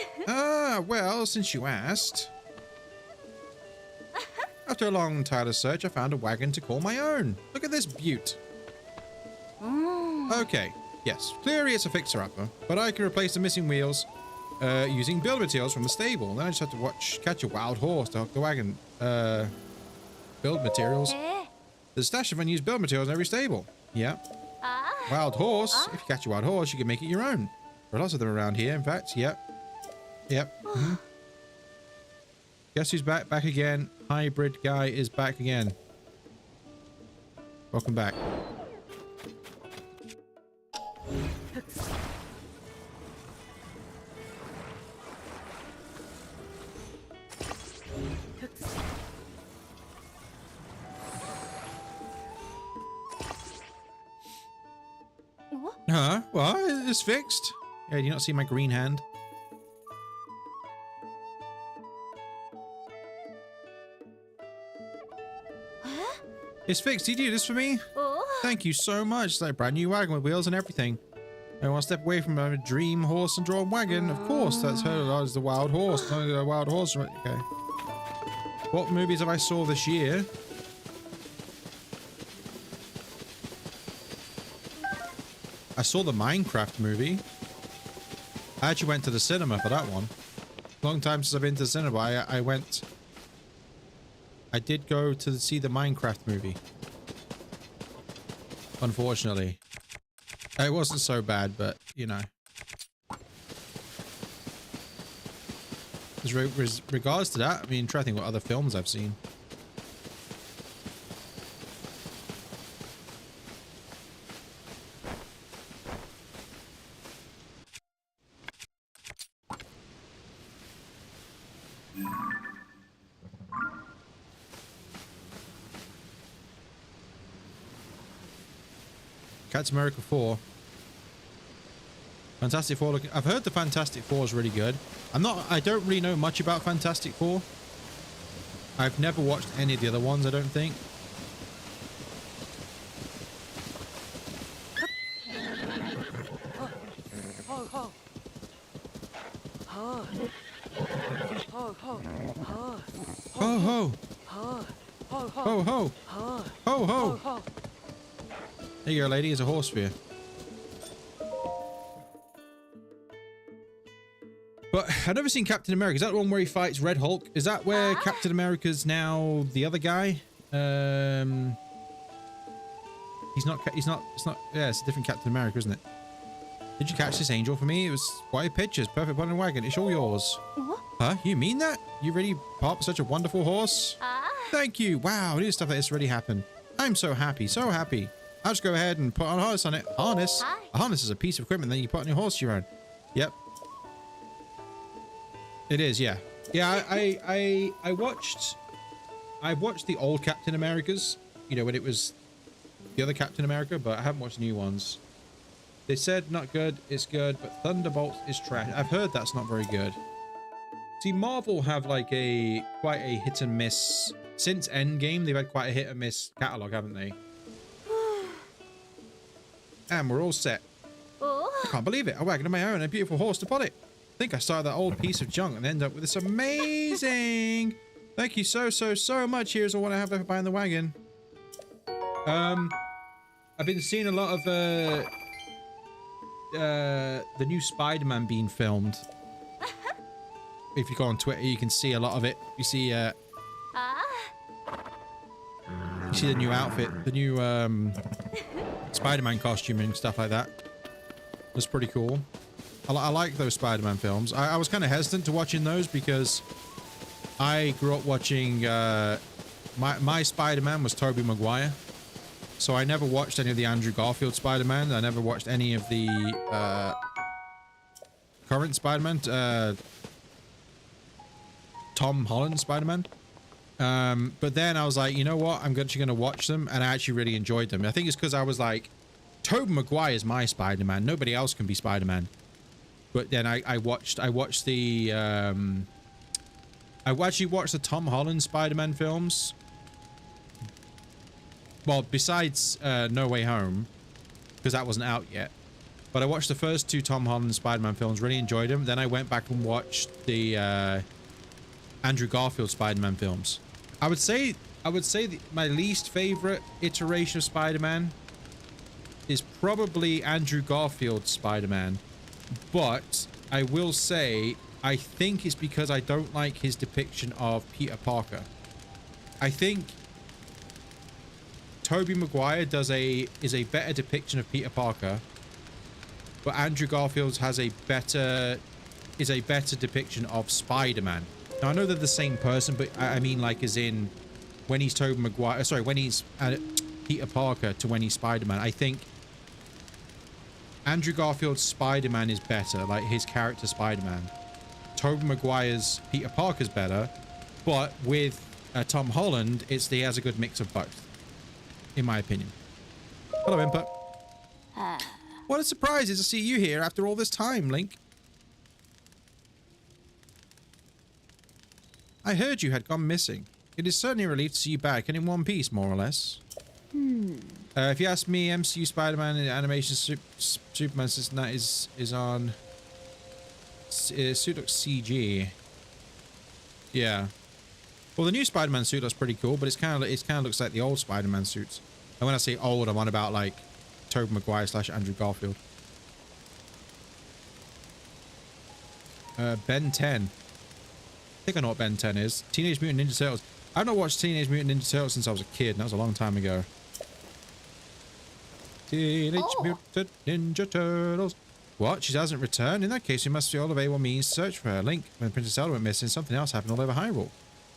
Well, since you asked. After a long, tireless search, I found a wagon to call my own. Look at this beaut. Okay, yes, clearly it's a fixer-upper, but I can replace the missing wheels using build materials from the stable. Then I just have to catch a wild horse to hook the wagon. Build materials. There's a stash of unused build materials in every stable. Yeah. Wild horse. If you catch a wild horse, you can make it your own. There are lots of them around here, in fact. Yep. Guess who's back? Back again. Hybrid guy is back again. Welcome back. Huh? What? It's fixed? Yeah, do you not see my green hand? It's fixed. Did you do this for me? Thank you so much. It's like a brand new wagon with wheels and everything. I want to step away from a dream horse and drawn wagon. Of course, that's her. As the wild horse. It's only the wild horse. Okay. What movies have I saw this year? I saw the Minecraft movie. I actually went to the cinema for that one. Long time since I've been to the cinema. I did go to see the Minecraft movie. Unfortunately. It wasn't so bad, but, you know. With regards to that, I mean, try to think what other films I've seen. Captain America 4. Fantastic Four looking. I've heard the Fantastic Four is really good. I don't really know much about Fantastic Four. I've never watched any of the other ones, I don't think. Ho ho. Ho ho. Ho ho. There you go, lady. It's a horse for you. But I've never seen Captain America. Is that the one where he fights Red Hulk? Is that where Captain America's now the other guy? It's not, yeah, it's a different Captain America, isn't it? Did you catch this angel for me? It was white pictures, perfect put in a wagon. It's all yours. Huh? You mean that? You really popped such a wonderful horse? Thank you. Wow, this stuff like this really happened. I'm so happy, so happy. I'll just go ahead and put on a harness on it. Harness? A harness is a piece of equipment that you put on your horse you ride. Yep. It is, yeah. Yeah, I watched the old Captain Americas, you know, when it was the other Captain America, but I haven't watched the new ones. They said not good, it's good, but Thunderbolts is trash. I've heard that's not very good. See, Marvel have like quite a hit and miss. Since Endgame, they've had quite a hit and miss catalog, haven't they? And we're all set. I can't believe it. A wagon of my own and a beautiful horse to pull it. I think I started that old piece of junk and ended up with this amazing. Thank you so much. Here's what I have left behind the wagon. I've been seeing a lot of the new Spider-Man being filmed. If you go on Twitter, you can see a lot of it. You see the new outfit, the new Spider-Man costume and stuff like that. That's pretty cool. I like those Spider-Man films. I was kind of hesitant to watching those because I grew up watching my Spider-Man was Tobey Maguire. So I never watched any of the Andrew Garfield Spider-Man. I never watched any of the current Spider-Man. Tom Holland Spider-Man. But then I was like, you know what? I'm actually going to watch them, and I actually really enjoyed them. I think it's because I was like, Tobey Maguire is my Spider-Man. Nobody else can be Spider-Man. But then I watched the I actually watched the Tom Holland Spider-Man films. Well, besides No Way Home, because that wasn't out yet. But I watched the first two Tom Holland Spider-Man films, really enjoyed them. Then I went back and watched the Andrew Garfield Spider-Man films. I would say my least favorite iteration of Spider-Man is probably Andrew Garfield's Spider-Man. But I will say, I think it's because I don't like his depiction of Peter Parker. I think Tobey Maguire is a better depiction of Peter Parker, but Andrew Garfield is a better depiction of Spider-Man. Now I know they're the same person, but I mean like as in when he's Tobey Maguire, sorry, when he's Peter Parker to when he's Spider-Man. I think Andrew Garfield's Spider-Man is better, like his character Spider-Man. Tobey Maguire's Peter Parker's better, but with Tom Holland, he has a good mix of both, in my opinion. Hello, Impa. What a surprise to see you here after all this time, Link. I heard you had gone missing. It is certainly a relief to see you back and in one piece, more or less. If you ask me, MCU Spider-Man and animation Superman is on suit looks CG. Yeah. Well, the new Spider-Man suit looks pretty cool, but it kind of looks like the old Spider-Man suits. And when I say old, I'm on about like Tobey Maguire / Andrew Garfield. Ben 10. I think I know what Ben 10 is. Teenage Mutant Ninja Turtles. I've not watched Teenage Mutant Ninja Turtles since I was a kid, and that was a long time ago. Teenage Mutant Ninja Turtles. What? She hasn't returned? In that case, we must see all available means to search for her. Link, when Princess Zelda went missing, something else happened all over Hyrule.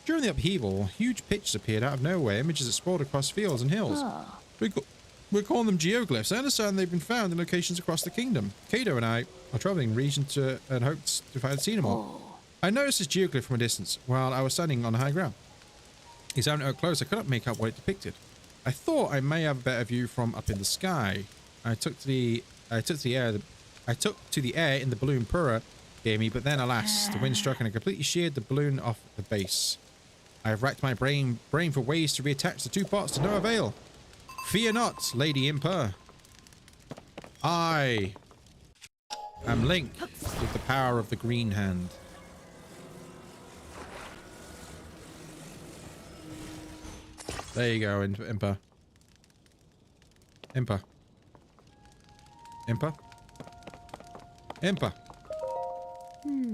During the upheaval, huge pictures appeared out of nowhere, images that sprawled across fields and hills. We're calling them geoglyphs. I understand they've been found in locations across the kingdom. Kato and I are traveling region and hoped if I had seen them all. I noticed this geoglyph from a distance while I was standing on high ground. Examining it up close, I couldn't make out what it depicted. I thought I may have a better view from up in the sky. I took to the air in the balloon Pura gave me, but then alas, the wind struck and it completely sheared the balloon off the base. I have racked my brain for ways to reattach the two parts to no avail. Fear not, Lady Impa. I am Link with the power of the green hand. There you go, Impa. Impa. Impa. Impa.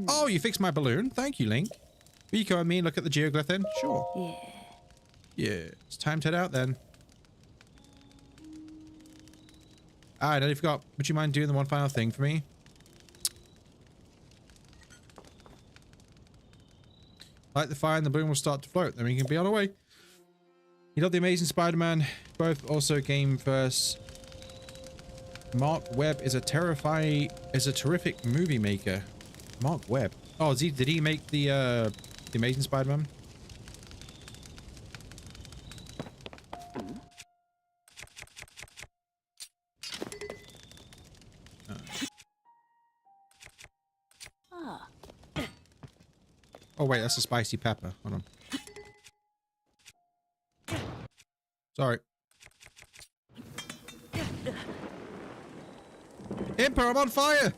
Oh, you fixed my balloon. Thank you, Link. Will you come with me and look at the geoglyph then? Sure. Yeah. It's time to head out then. Alright, I nearly forgot. Would you mind doing the one final thing for me? Light the fire and the balloon will start to float. Then we can be on our way. You love The Amazing Spider-Man. Both also game verse. Mark Webb is a terrific movie maker. Mark Webb. Oh, did he make the Amazing Spider-Man? Oh, wait, that's a spicy pepper. Hold on. Sorry. Impa, I'm on fire!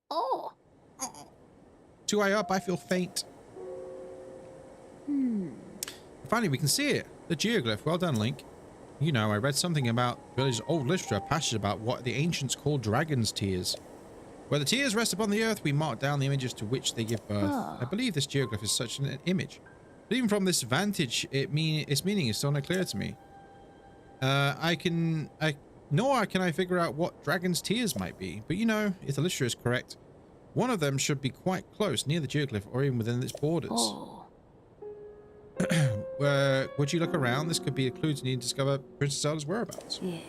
Oh. Too high up, I feel faint. Finally, we can see it. The geoglyph. Well done, Link. You know, I read something about village's old literature passage about what the ancients called dragon's tears. Where the tears rest upon the earth, we mark down the images to which they give birth. I believe this geoglyph is such an image. But even from this vantage, its meaning is still not clear to me. Nor can I figure out what dragon's tears might be. But you know, if the literature is correct, one of them should be quite close, near the geoglyph, or even within its borders. Oh. Would you look around? This could be a clue to need to discover Princess Zelda's whereabouts. Yeah.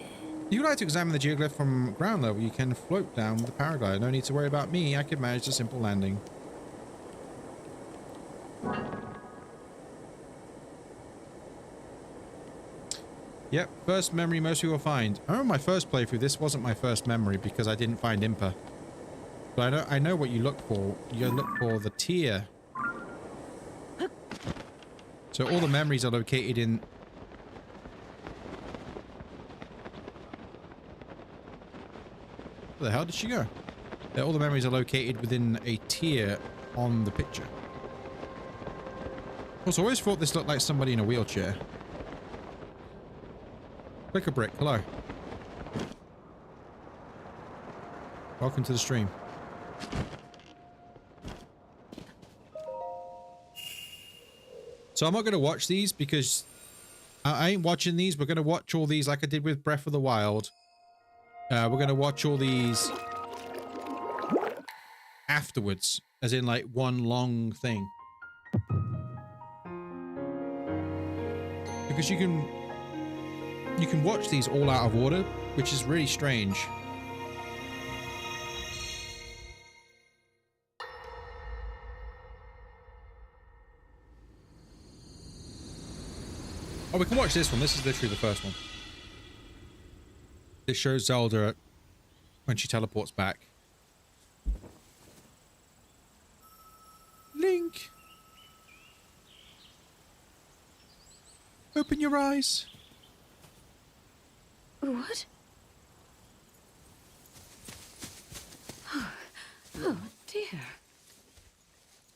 If you would like to examine the geoglyph from ground level, you can float down with the paraglider. No need to worry about me. I could manage a simple landing. Yep, first memory most people find. I remember my first playthrough, this wasn't my first memory because I didn't find Impa. But I know what you look for. You look for the tier. So all the memories are located in... Where the hell did she go? Yeah, all the memories are located within a tier on the picture. Also, I always thought this looked like somebody in a wheelchair. Click a brick. Hello. Welcome to the stream. So I'm not going to watch these because I ain't watching these. We're going to watch all these like I did with Breath of the Wild. We're going to watch all these afterwards, as in like one long thing. Because you can watch these all out of order, which is really strange. Oh, we can watch this one. This is literally the first one. This shows Zelda when she teleports back. Link! Open your eyes. What? Oh dear.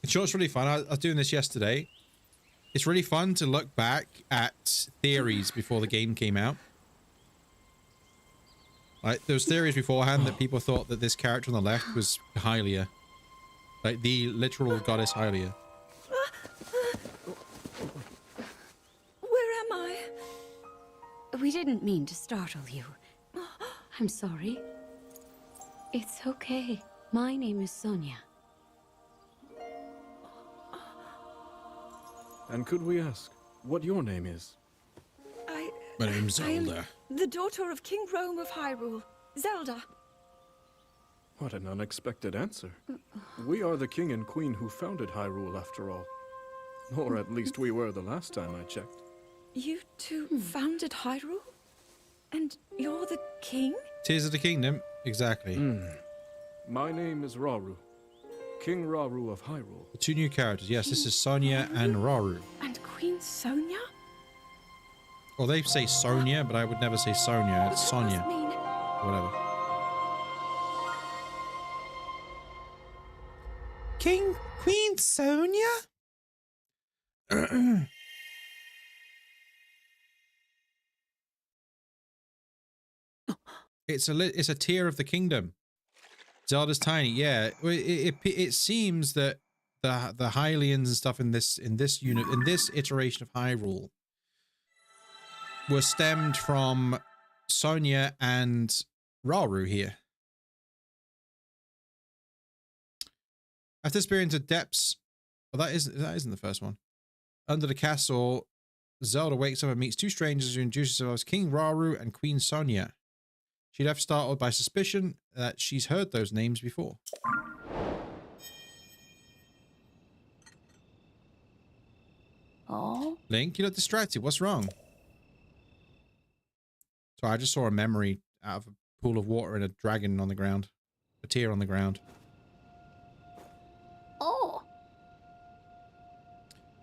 It's sure it's really fun. I was doing this yesterday. It's really fun to look back at theories before the game came out. Like, there was theories beforehand that people thought that this character on the left was Hylia. Like, the literal goddess Hylia. Where am I? We didn't mean to startle you. I'm sorry. It's okay. My name is Sonia. And could we ask what your name is? My name's Zelda. The daughter of King Rome of Hyrule, Zelda. What an unexpected answer. We are the king and queen who founded Hyrule, after all. Or at least we were the last time I checked. You two founded Hyrule? And you're the king? Tears of the Kingdom. Exactly. My name is Rauru. King Rauru of Hyrule. The two new characters. Yes, this is Sonia and Rauru. And Queen Sonia? Well, they say Sonia, but I would never say Sonia. It's What does Sonia. that mean? Whatever. Queen Sonia? It's a tier of the kingdom. Zelda's tiny, yeah. It seems that the Hylians and stuff in this iteration of Hyrule were stemmed from Sonia and Rauru here. After experiencing the depths, well, that isn't the first one. Under the castle, Zelda wakes up and meets two strangers who introduce themselves as King Rauru and Queen Sonia. She left startled by suspicion that she's heard those names before. Oh? Link, you look distracted. What's wrong? Sorry, I just saw a memory out of a pool of water and a dragon on the ground. A tear on the ground. Oh.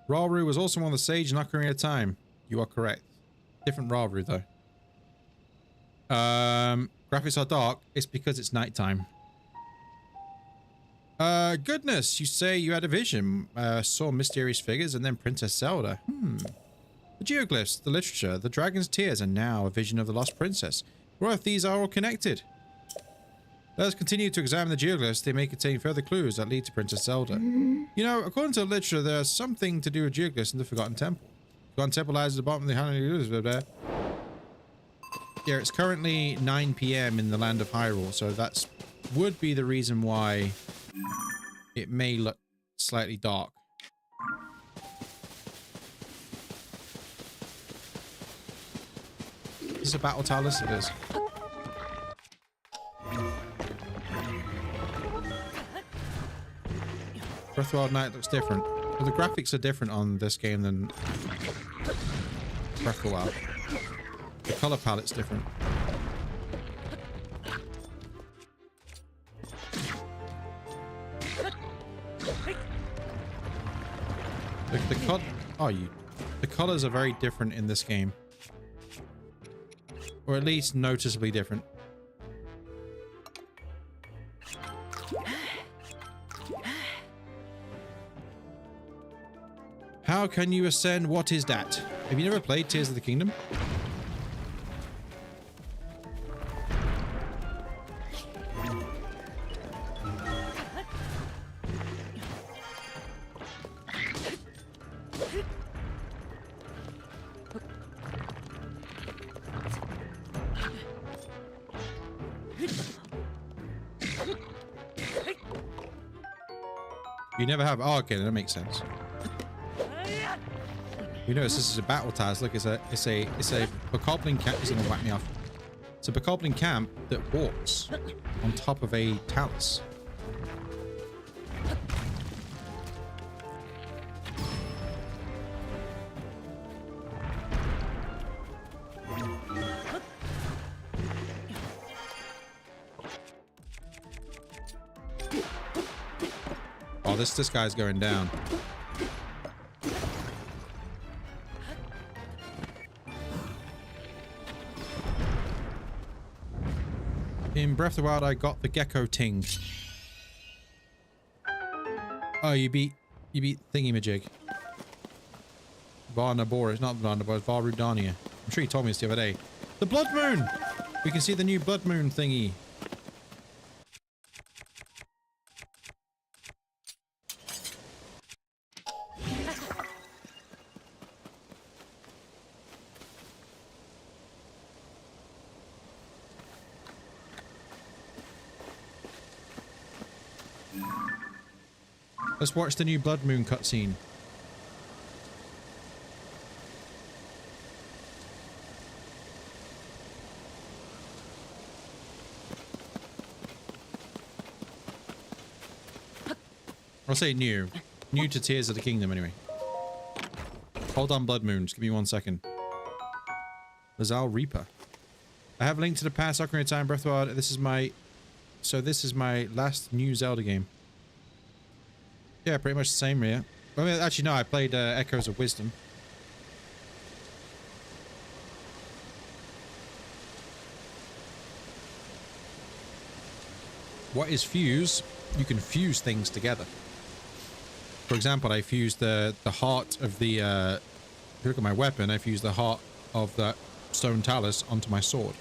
Rauru was also on the stage in Ocarina of Time. You are correct. Different Rauru though. Graphics are dark. It's because it's nighttime. Goodness, you say you had a vision. Saw mysterious figures and then Princess Zelda. The geoglyphs, the literature, the dragon's tears, and now a vision of the lost princess. What if these are all connected? Let us continue to examine the geoglyphs. They may contain further clues that lead to Princess Zelda. You know, according to the literature, there's something to do with geoglyphs in the Forgotten Temple. Forgotten Temple lies at the bottom of the Hyrule. Yeah, it's currently 9 PM in the land of Hyrule, so that's would be the reason why it may look slightly dark. Is this a battle talus? It is. Breath of the Wild Night looks different. Well, the graphics are different on this game than Breath of the Wild. The color palette's different. The colors are very different in this game. Or at least noticeably different. How can you ascend? What is that? Have you never played Tears of the Kingdom? You never have? Oh, okay, that makes sense. You notice this is a battle Taz. Look, it's a bokoblin camp. He's gonna whack me off. It's a bokoblin camp that walks on top of a talus. Oh, this guy's going down. In Breath of the Wild, I got the gecko ting. Oh, you beat Thingy-majig. Varnabor. It's not Varnabor, it's Varudania. I'm sure you told me this the other day. The Blood Moon! We can see the new Blood Moon thingy. Let's watch the new Blood Moon cutscene. I'll say new. New to Tears of the Kingdom, anyway. Hold on, Blood Moon. Just give me 1 second. Lazal Reaper. I have linked to the past Ocarina of Time Breath of the Wild. This is my last new Zelda game. Yeah, pretty much the same, yeah. I mean, actually, no, I played Echoes of Wisdom. What is fuse? You can fuse things together. For example, I fused the heart of the... if you look at my weapon, I fused the heart of that stone talus onto my sword.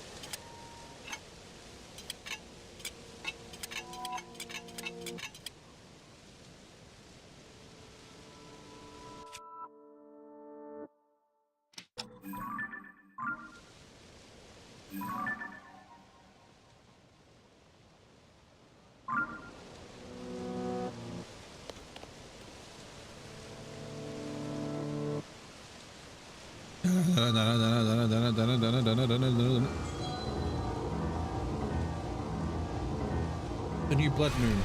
The new Blood Moon.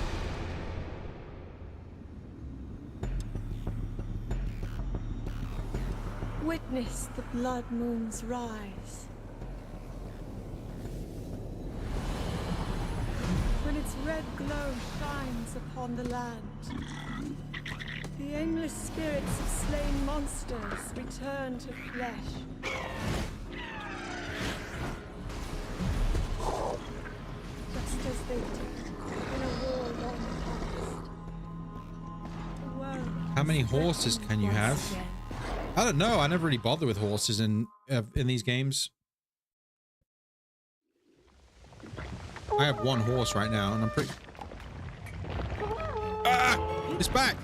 Witness the blood moon's rise. its red glow shines upon the land. The aimless spirits of slain monsters return to flesh. Just as they did in a war long past. The world How many horses can you have? again. I don't know. I never really bother with horses in these games. I have one horse right now, and I'm pretty... Ah! It's back!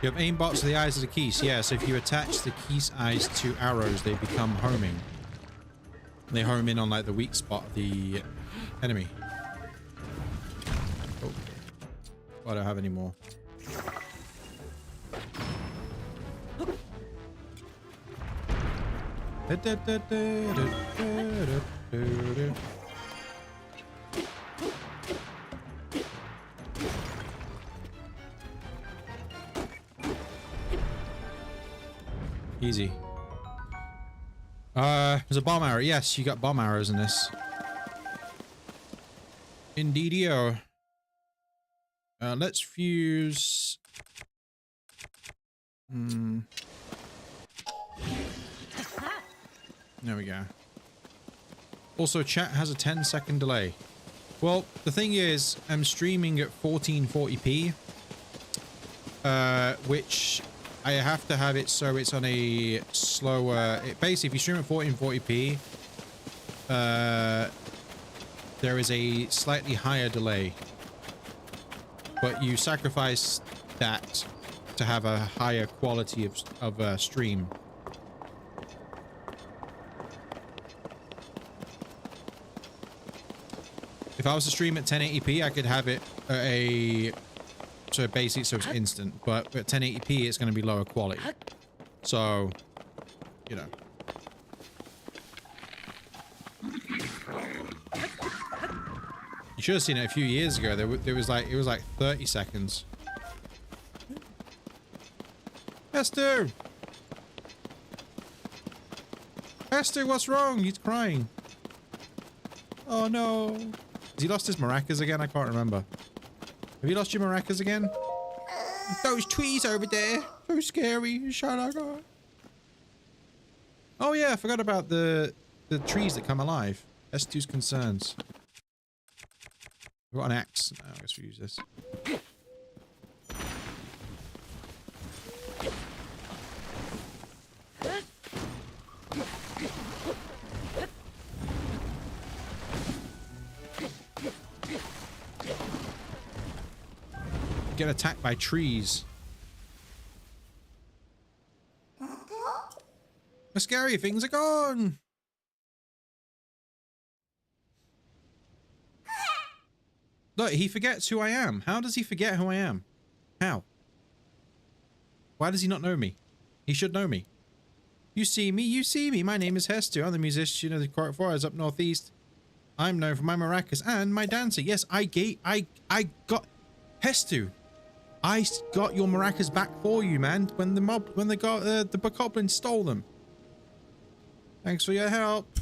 You have aimbots to the eyes of the keys. Yes, if you attach the keys eyes to arrows, they become homing. They home in on like the weak spot of the enemy. Oh, I don't have any more. Easy. There's a bomb arrow. Yes, you got bomb arrows in this. Indeedio. Let's fuse. There we go. Also, chat has a 10-second delay. Well, the thing is, I'm streaming at 1440p, which I have to have it so it's on a slower... basically, if you stream at 1440p, there is a slightly higher delay. But you sacrifice that to have a higher quality of stream. If I was to stream at 1080p, I could have it at a... So basically, so it's instant. But at 1080p, it's going to be lower quality. So, you know. You should have seen it a few years ago. It was like 30 seconds. Hester! Hester, what's wrong? He's crying. Oh no. Has he lost his maracas again? I can't remember. Have you lost your maracas again? Those trees over there. So scary. Shut up. Oh yeah, I forgot about the trees that come alive. S2's concerns. We've got an axe. No, I guess we use this. Get attacked by trees. The scary things are gone. Look, he forgets who I am. How does he forget who I am? How? Why does he not know me? He should know me. You see me, you see me. My name is Hester. I'm the musician of the Court Forest up northeast. I'm known for my maracas and my dancer. Yes, I got Hester. I got your maracas back for you, man. When the bokoblins stole them. Thanks for your help.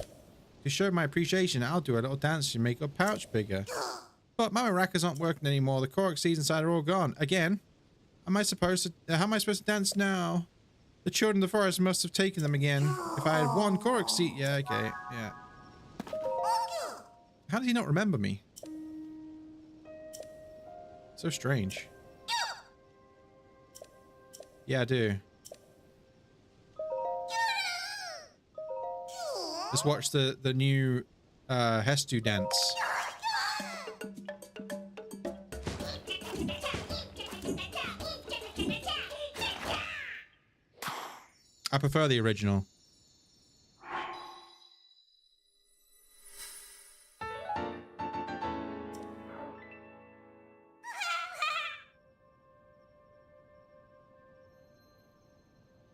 To show my appreciation, I'll do a little dance to make your pouch bigger. But my maracas aren't working anymore. The Korok seeds inside are all gone. Again? How am I supposed to dance now? The children of the forest must have taken them again. If I had one Korok seed... Yeah, okay. Yeah. How did he not remember me? So strange. Yeah, I do. Let's watch the new Hestu dance. I prefer the original.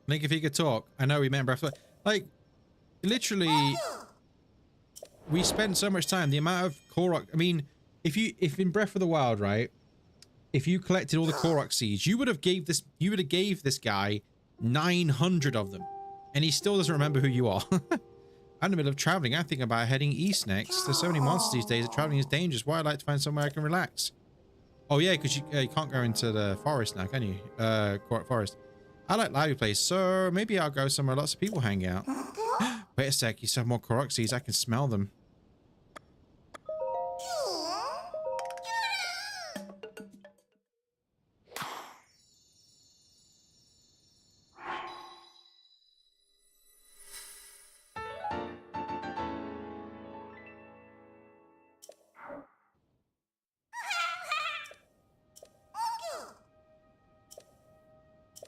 Think if he could talk. I know we met in Breath of the... Like, literally, we spent so much time. The amount of Korok... I mean, if in Breath of the Wild, right, if you collected all the Korok seeds, you would have gave this guy 900 of them. And he still doesn't remember who you are. I'm in the middle of traveling. I think about heading east next. There's so many monsters these days that traveling is dangerous. Why I'd like to find somewhere I can relax. Oh yeah, because you can't go into the forest now, can you? Korok Forest. I like lively place, so maybe I'll go somewhere lots of people hang out. Wait a sec, you still have more Korok seeds. I can smell them.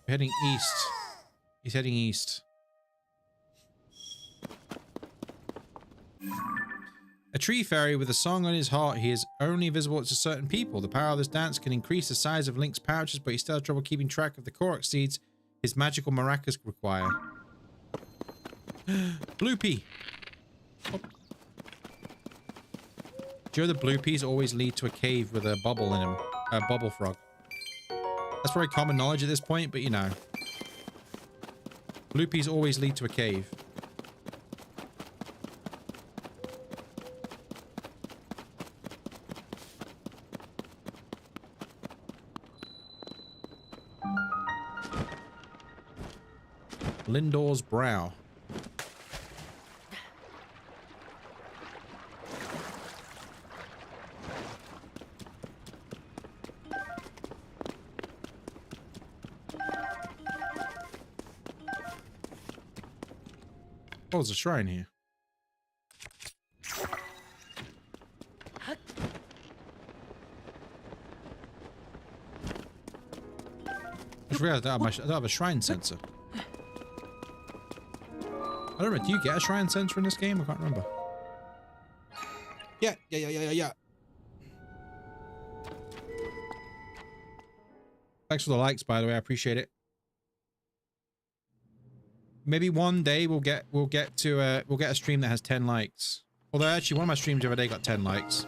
Heading east. He's heading east. A tree fairy with a song on his heart. He is only visible to certain people. The power of this dance can increase the size of Link's pouches, but he still has trouble keeping track of the Korok seeds his magical maracas require. Bloopy. Oh. Do you know the Bloopies always lead to a cave with a bubble in them? A bubble frog. That's very common knowledge at this point, but you know. Bloopies always lead to a cave. Lindor's Brow. Oh, there's a shrine here. I just realized I don't have a shrine sensor. I don't know, do you get a shrine sensor in this game? I can't remember. Yeah. Thanks for the likes, by the way. I appreciate it. Maybe one day we'll get a stream that has 10 likes. Although actually one of my streams the other day got 10 likes.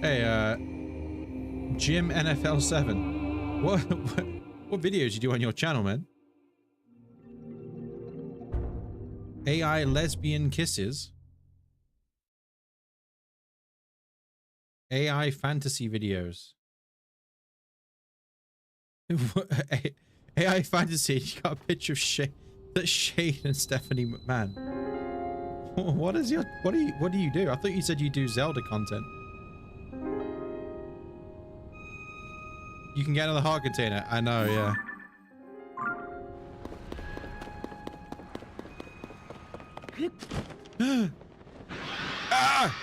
Hey, Jim NFL 7. What videos you do on your channel, man? AI lesbian kisses. AI fantasy videos. AI fantasy. You got a picture of Shane and Stephanie McMahon. What do you do? I thought you said you do Zelda content. You can get another heart container. I know, yeah. Ah!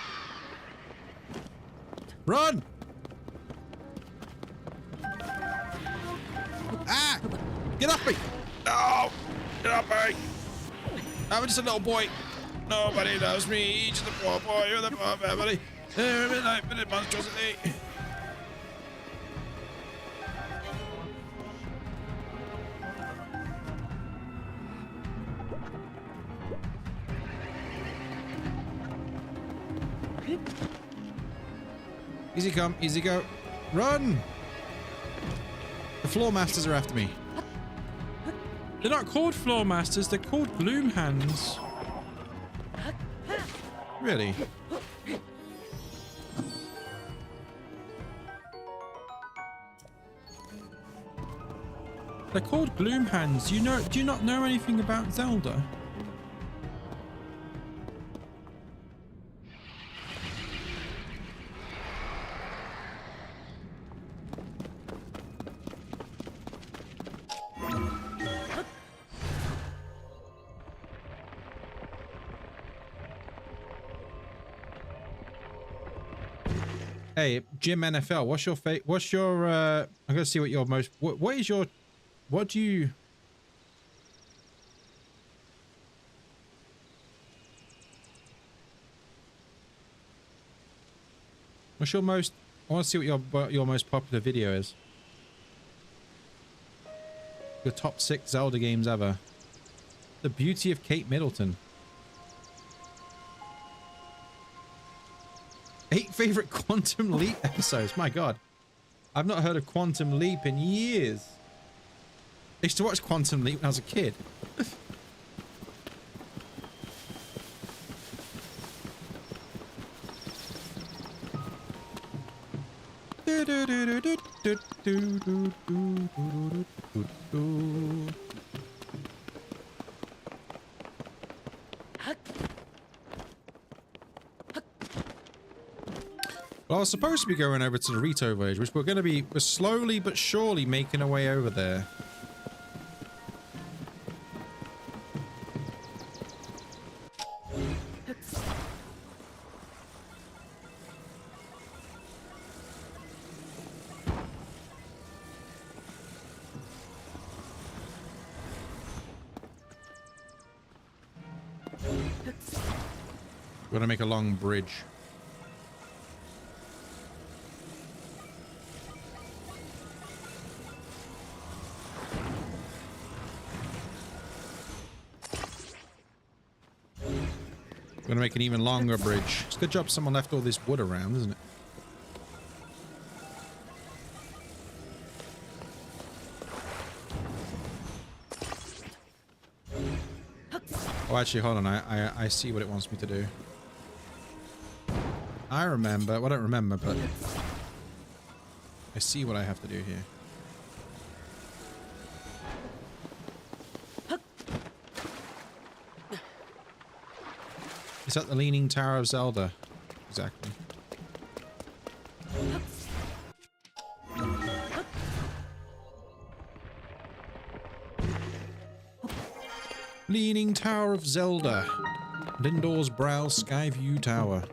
Run! Ah! Get off me! No! Get off me! I'm just a little boy. Nobody knows me. Just a poor boy with a poor family. Midnight minute monstrosity. Easy come, easy go. Run! The floor masters are after me. They're not called floor masters, they're called gloom hands. Really? They're called gloom hands. Do you not know anything about Zelda? Hey, Jim NFL, what's your I'm gonna see what your most what is your what do you what's your most I want to see what your most popular video is. Your top 6 Zelda games ever. The Beauty of Kate Middleton. 8 favorite Quantum Leap episodes. My god. I've not heard of Quantum Leap in years. I used to watch Quantum Leap when I was a kid. Well, I was supposed to be going over to the Rito village, which we're slowly but surely making our way over there. We're gonna make a long bridge. We're gonna make an even longer bridge. It's a good job someone left all this wood around, isn't it? Oh, actually, hold on. I see what it wants me to do. I remember. Well, I don't remember, but I see what I have to do here. Is that the Leaning Tower of Zelda? Exactly. Leaning Tower of Zelda. Lindor's Brow Skyview Tower.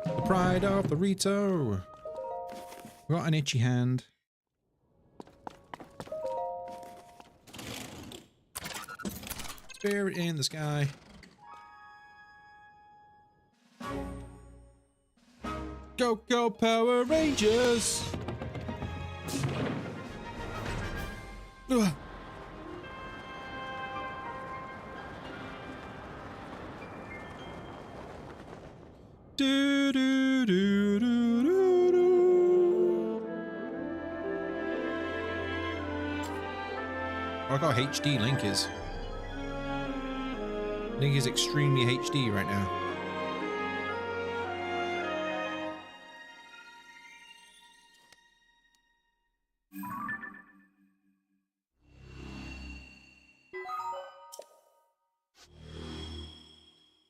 The pride of the Rito. Got an itchy hand. Spirit in the sky. Go, go, Power Rangers! Ugh. Do, do, do, do, do, do. I got HD Link is. Link is extremely HD right now.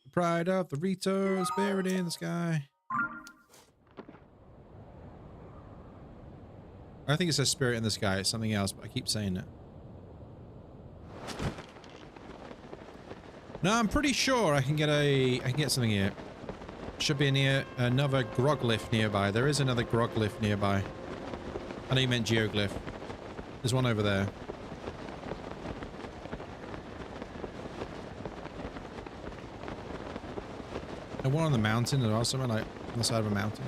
The pride of the Rito, spirit in the sky. I think it says spirit in the sky. It's something else, but I keep saying it. No, I'm pretty sure I can get something here. Should be near another Groglyph nearby. There is another Groglyph nearby. I know you meant Geoglyph. There's one over there. And one on the mountain as well, somewhere like on the side of a mountain.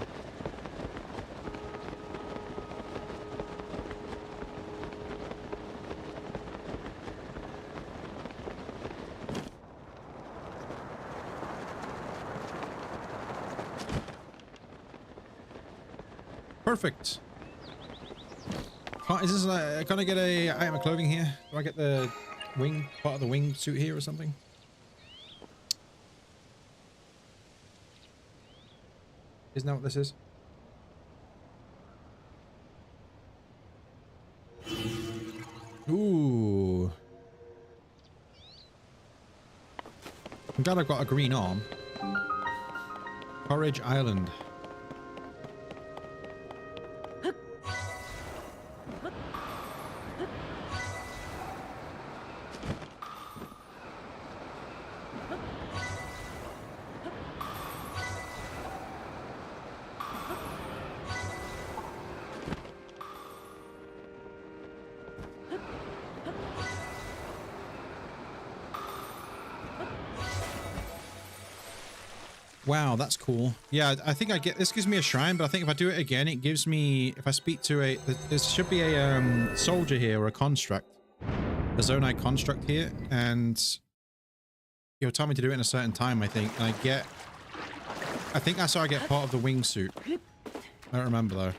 Perfect. Is this like, can I get a item of clothing here? Do I get the wing, part of the wing suit here or something? Isn't that what this is? Ooh. I'm glad I've got a green arm. Courage Island. Wow, that's cool. Yeah, I think I get this. Gives me a shrine, but I think if I do it again, it gives me, if I speak to a, there should be a soldier here or a construct, a Zonai construct here, and you'll tell me to do it in a certain time, I think. And I think that's how I get part of the wingsuit. I don't remember though.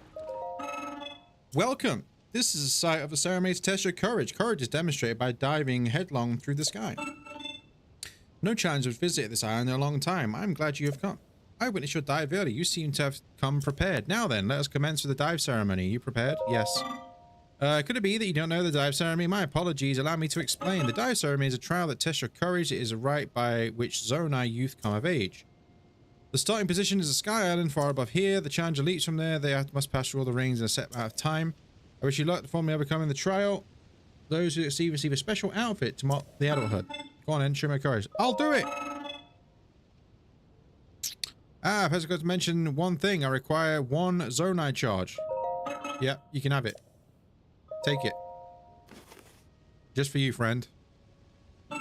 Welcome. This is a site of the ceremony to test your courage. Courage is demonstrated by diving headlong through the sky. No challenge has visited this island in a long time. I'm glad you have come. I witnessed your dive early. You seem to have come prepared. Now then, let us commence with the dive ceremony. You prepared? Yes. Could it be that you don't know the dive ceremony? My apologies. Allow me to explain. The dive ceremony is a trial that tests your courage. It is a rite by which Zonai youth come of age. The starting position is a sky island far above here. The challenger leaps from there. They must pass through all the rings in a set amount of time. I wish you luck to formally overcoming the trial. Those who receive a special outfit to mark the adulthood. Go on then, show my courage. I'll do it! Ah, I forgot to mention one thing. I require 1 Zonai charge. Yeah, you can have it. Take it. Just for you, friend. Now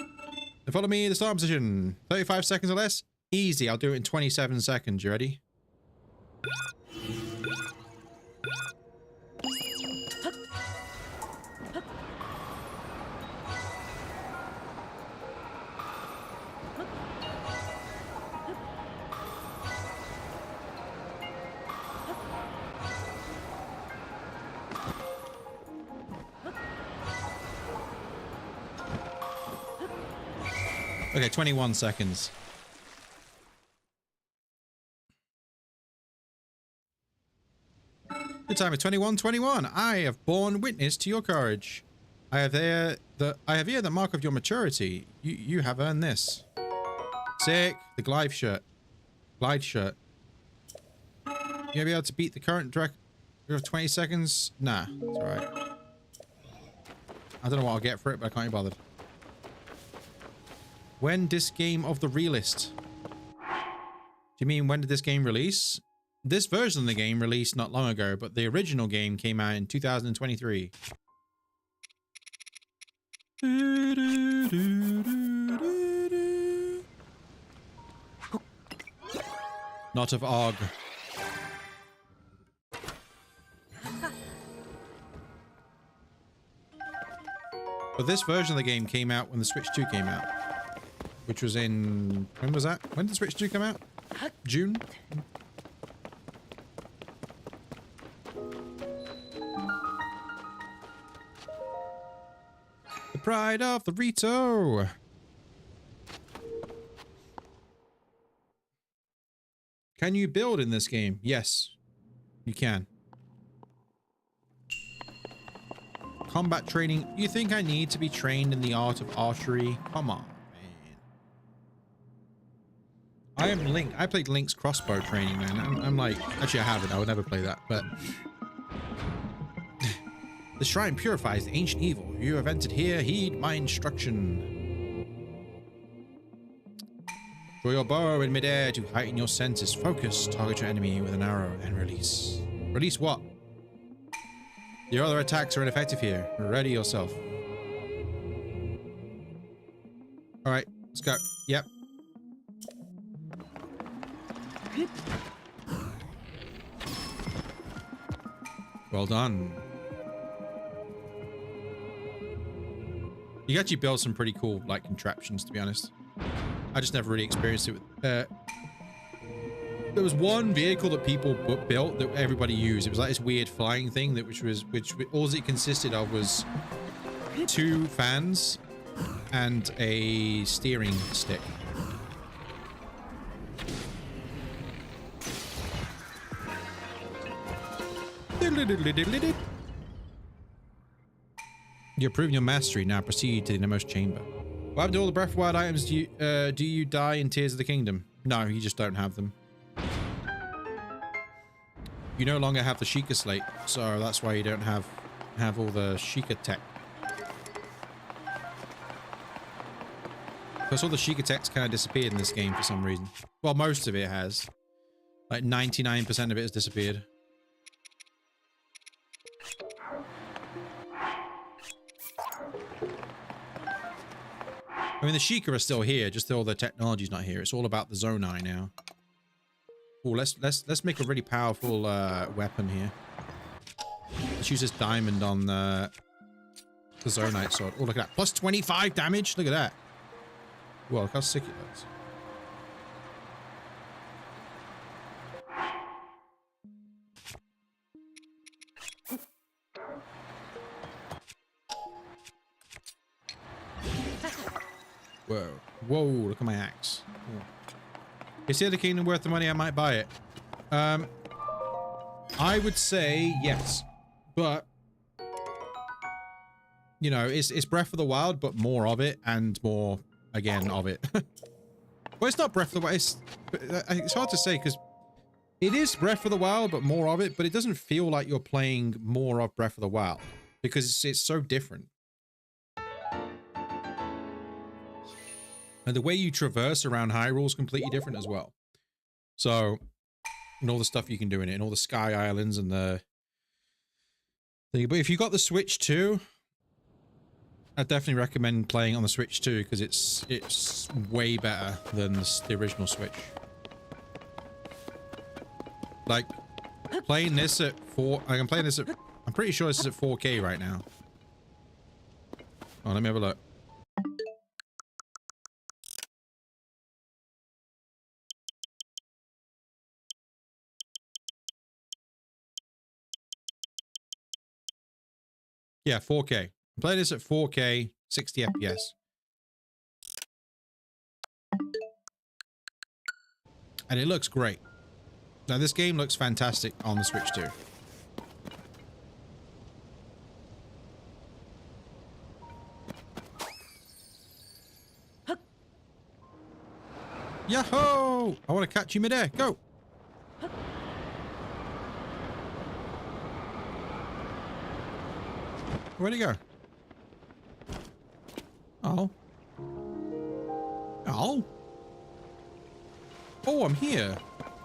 follow me in the start position. 35 seconds or less? Easy, I'll do it in 27 seconds. You ready? Okay, 21 seconds. The time is 21:21. I have borne witness to your courage. I have here the mark of your maturity. You have earned this. Sick. The glide shirt. Glide shirt. You gonna be able to beat the current direct of 20 seconds? Nah, it's alright. I don't know what I'll get for it, but I can't be bothered. When this game of the realist? Do you mean when did this game release? This version of the game released not long ago, but the original game came out in 2023. Not of Og. But this version of the game came out when the Switch 2 came out. Which was in... When was that? When did Switch 2 come out? June? The pride of the Rito! Can you build in this game? Yes. You can. Combat training. You think I need to be trained in the art of archery? Come on. I am Link. I played Link's crossbow training, man. I'm like, actually I haven't. I would never play that, but the shrine purifies the ancient evil. You have entered here. Heed my instruction. Draw your bow in midair to heighten your senses. Focus. Target your enemy with an arrow and release. Release what? Your other attacks are ineffective here. Ready yourself. All right, let's go. Yep. Well done. You actually build some pretty cool, like, contraptions, to be honest. I just never really experienced it with... there was one vehicle that people built that everybody used. It was like this weird flying thing that which all it consisted of was 2 fans and a steering stick. You're proving your mastery. Now proceed to the innermost chamber. What happened to all the Breath of the Wild items? Do you die in Tears of the Kingdom? No, you just don't have them. You no longer have the Sheikah Slate, so that's why you don't have all the Sheikah tech. Plus all the Sheikah tech's kind of disappeared in this game for some reason. Well, most of it has. Like 99% of it has disappeared. I mean, the Sheikah are still here, just all the technology's not here. It's all about the Zonai now. Oh, let's make a really powerful weapon here. Let's use this diamond on the Zonite sword. Oh, look at that. Plus 25 damage. Look at that. Well, look how sick it looks. Whoa. Whoa, look at my axe. Oh. Is the other kingdom worth the money? I might buy it. I would say yes. But, you know, it's Breath of the Wild, but more of it and more, again, of it. Well, it's not Breath of the Wild. It's hard to say because it is Breath of the Wild, but more of it. But it doesn't feel like you're playing more of Breath of the Wild because it's so different. And the way you traverse around Hyrule is completely different as well. So, and all the stuff you can do in it, and all the Sky Islands and the thing. But if you got the Switch too, I definitely recommend playing on the Switch too, because it's way better than the original Switch. Like, playing this at I'm pretty sure this is at 4K right now. Oh, let me have a look. Yeah, 4K. Play this at 4K, 60 FPS. And it looks great. Now, this game looks fantastic on the Switch too. Yahoo! I want to catch you midair. Go! Where'd he go? Oh. Oh. Oh, I'm here.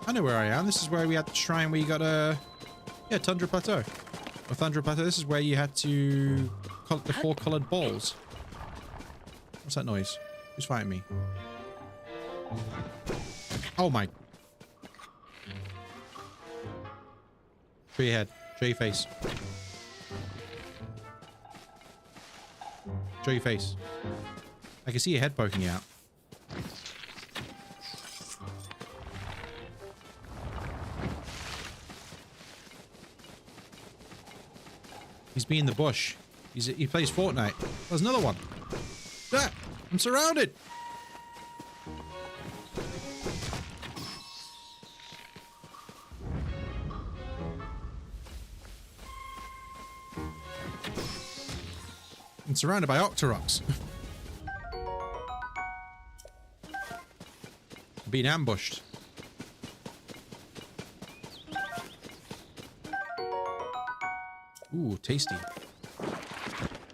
I know where I am. This is where we had the shrine where you got yeah, Tundra Plateau. Or Thundra Plateau. This is where you had to collect the 4 colored balls. What's that noise? Who's fighting me? Oh my. Show your head. Show your face. Show your face. I can see your head poking out. He's been in the bush. He plays Fortnite. There's another one. Ah, I'm surrounded. I'm surrounded by Octoroks. Being ambushed. Ooh, tasty.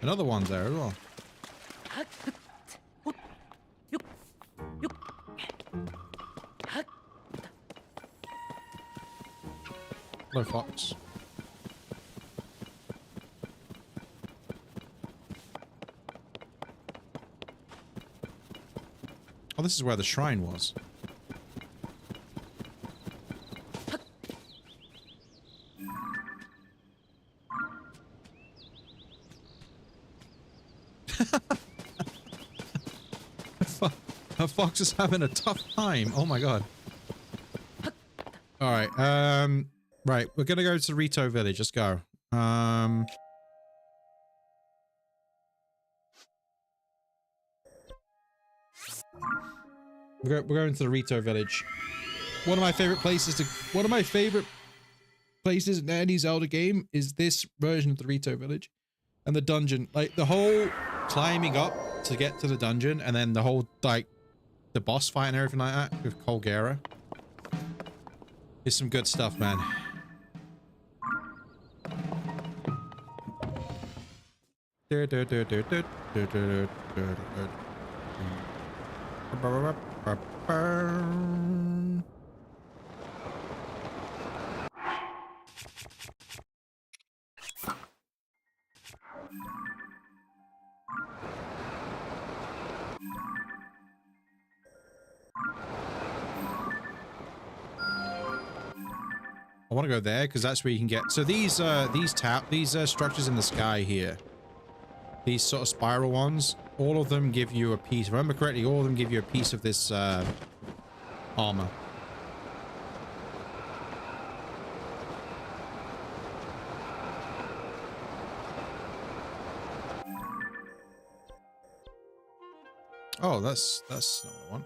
Another one there as well. Hello, fox. Oh, this is where the shrine was. A fox is having a tough time. Oh my god. All right. Right. We're gonna go to Rito Village. Let's go. We're going to the Rito Village. One of my favorite places in any Zelda game is this version of the Rito Village and the dungeon. Like the whole climbing up to get to the dungeon, and then the whole like the boss fight and everything like that with Colgera is some good stuff, man. I want to go there because that's where you can get. So these structures in the sky here, these sort of spiral ones, all of them give you a piece. If I remember correctly, all of them give you a piece of this armor. Oh, that's not what I want.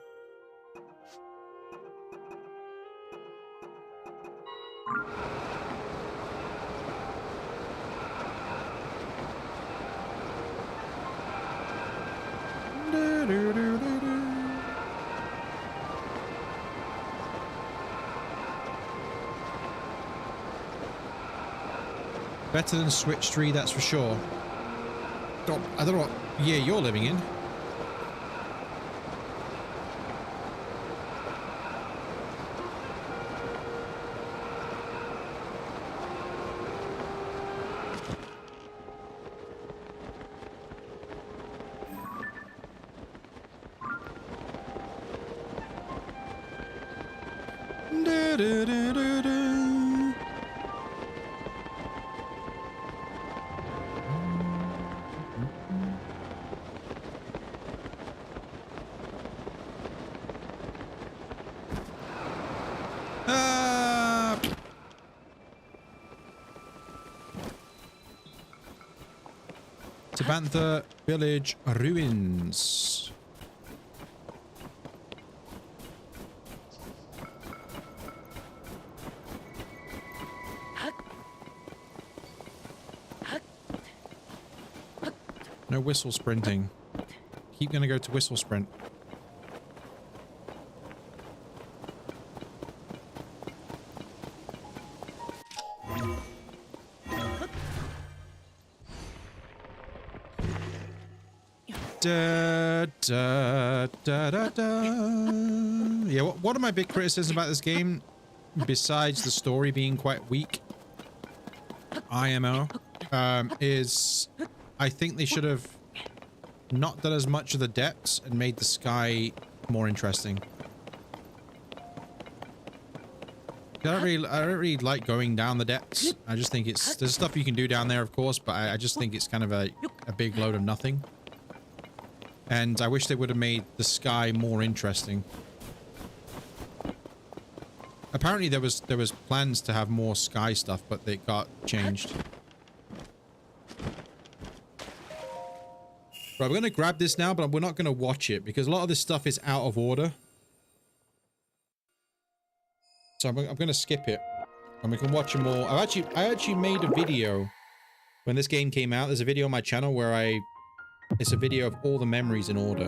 Better than Switch 3, that's for sure. I don't know what year you're living in. Tabantha Village Ruins. No whistle sprinting. Keep gonna go to whistle sprint. Da, da, da, da, da. Yeah, one of my big criticisms about this game, besides the story being quite weak, IMO, is I think they should have not done as much of the depths and made the sky more interesting. I don't really like going down the depths. I just think there's stuff you can do down there, of course, but I just think it's kind of a big load of nothing. And I wish they would have made the sky more interesting. Apparently there was plans to have more sky stuff, but they got changed. Right, we're going to grab this now, but we're not going to watch it because a lot of this stuff is out of order. So I'm going to skip it, and we can watch them all. I actually made a video when this game came out. There's a video on my channel where it's a video of all the memories in order.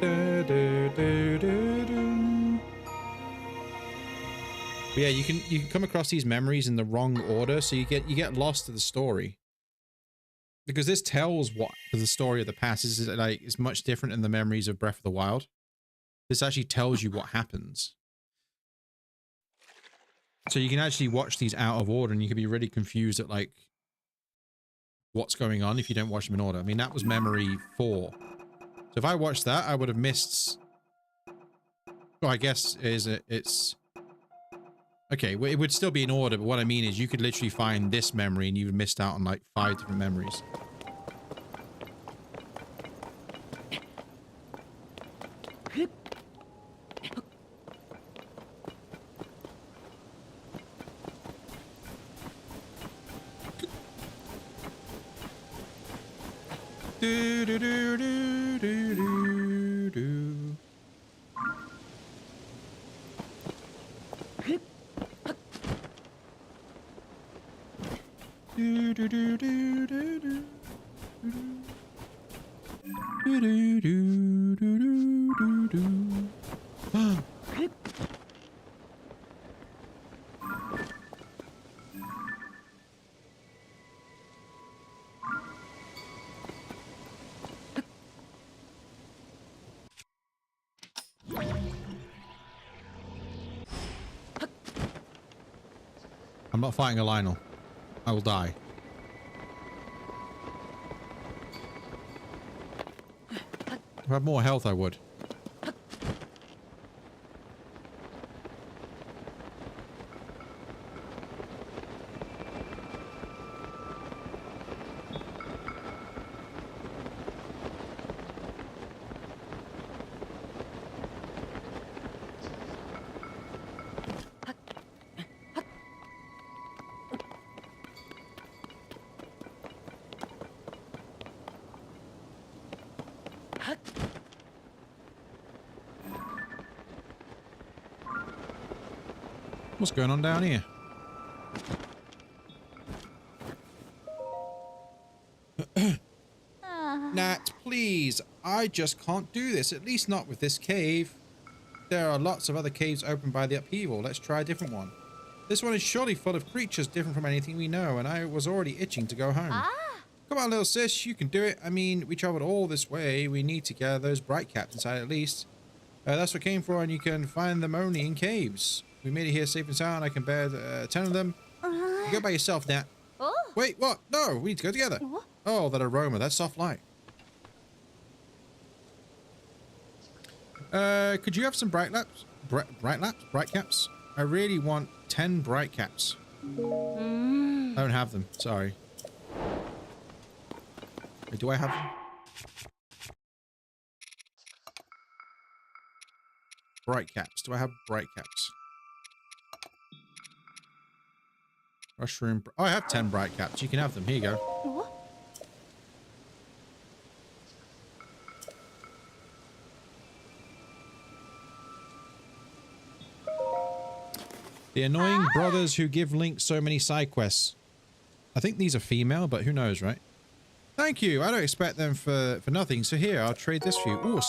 But yeah, you can come across these memories in the wrong order, so you get lost to the story. Because this tells what the story of the past is. Like, it's much different in the memories of Breath of the Wild. This actually tells you what happens. So you can actually watch these out of order, and you can be really confused at like what's going on if you don't watch them in order. I mean, that was memory 4. So if I watched that, I would have missed. Well, I guess it's okay. Well, it would still be in order, but what I mean is you could literally find this memory and you've missed out on like 5 different memories. Do do do do do do do. Do do do do do do. Do do do do do do. I'm not fighting a Lionel. I will die. If I had more health, I would. What's going on down here? Nat, please. I just can't do this. At least not with this cave. There are lots of other caves opened by the upheaval. Let's try a different one. This one is surely full of creatures different from anything we know, and I was already itching to go home. Come on, little sis. You can do it. I mean, we traveled all this way. We need to gather those bright caps inside at least. That's what came for, and you can find them only in caves. We made it here safe and sound. I can bear 10 of them. You go by yourself, Nat. Wait, what? No, we need to go together. Oh, that aroma. That soft light. Could you have some bright caps? Bright caps? I really want 10 bright caps. I don't have them. Sorry. Wait, do I have them? Bright caps. Do I have bright caps? Mushroom. Oh, I have 10 bright caps. You can have them. Here you go. The annoying brothers who give Link so many side quests. I think these are female, but who knows, right? Thank you. I don't expect them for nothing. So here, I'll trade this for you. Ooh,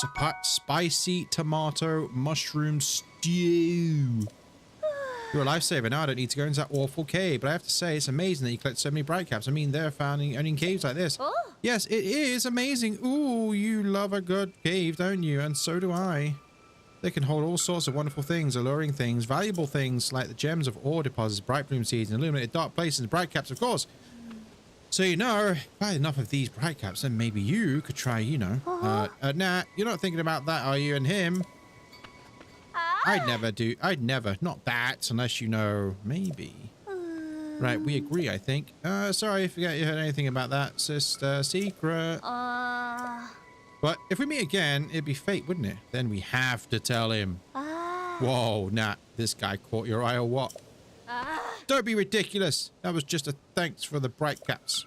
spicy tomato mushroom stew. You're a lifesaver. Now I don't need to go into that awful cave. But I have to say, it's amazing that you collect so many bright caps. I mean, they're found only in caves like this. Yes, it is amazing. Ooh, you love a good cave, don't you? And so do I. They can hold all sorts of wonderful things, alluring things, valuable things like the gems of ore deposits, bright bloom seeds, and illuminated dark places, and bright caps, of course. So, you know, if I had enough of these bright caps, then maybe you could try, you know. Nah, you're not thinking about that, are you? And him? I'd never. Not that, unless you know, maybe. Right, we agree, I think. Sorry, I forget you heard anything about that, sister. Secret. But if we meet again, it'd be fate, wouldn't it? Then we have to tell him. Whoa, Nat, this guy caught your eye or what? Don't be ridiculous. That was just a thanks for the bright caps.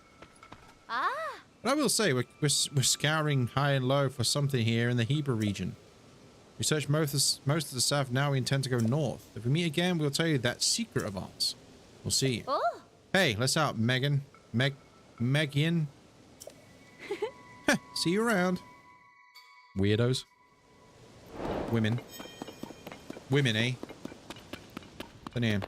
But I will say, we're scouring high and low for something here in the Hebrew region. We searched most of the south. Now we intend to go north. If we meet again, we'll tell you that secret of ours. We'll see you. Hey, let's out, Megan. Megan. See you around. Weirdos. Women, eh? Turn in.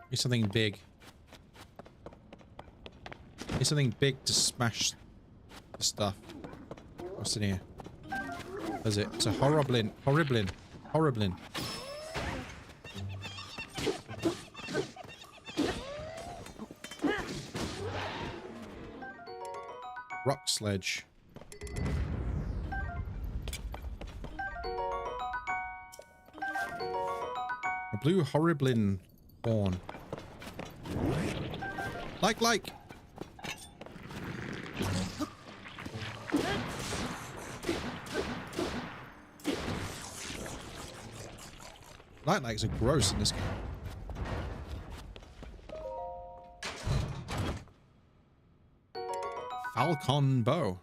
Need something big. Need something big to smash the stuff. What's in here? What is it? It's a horriblin. Rock sledge. A blue horriblin horn. Like. Light lags are gross in this game. Falcon bow.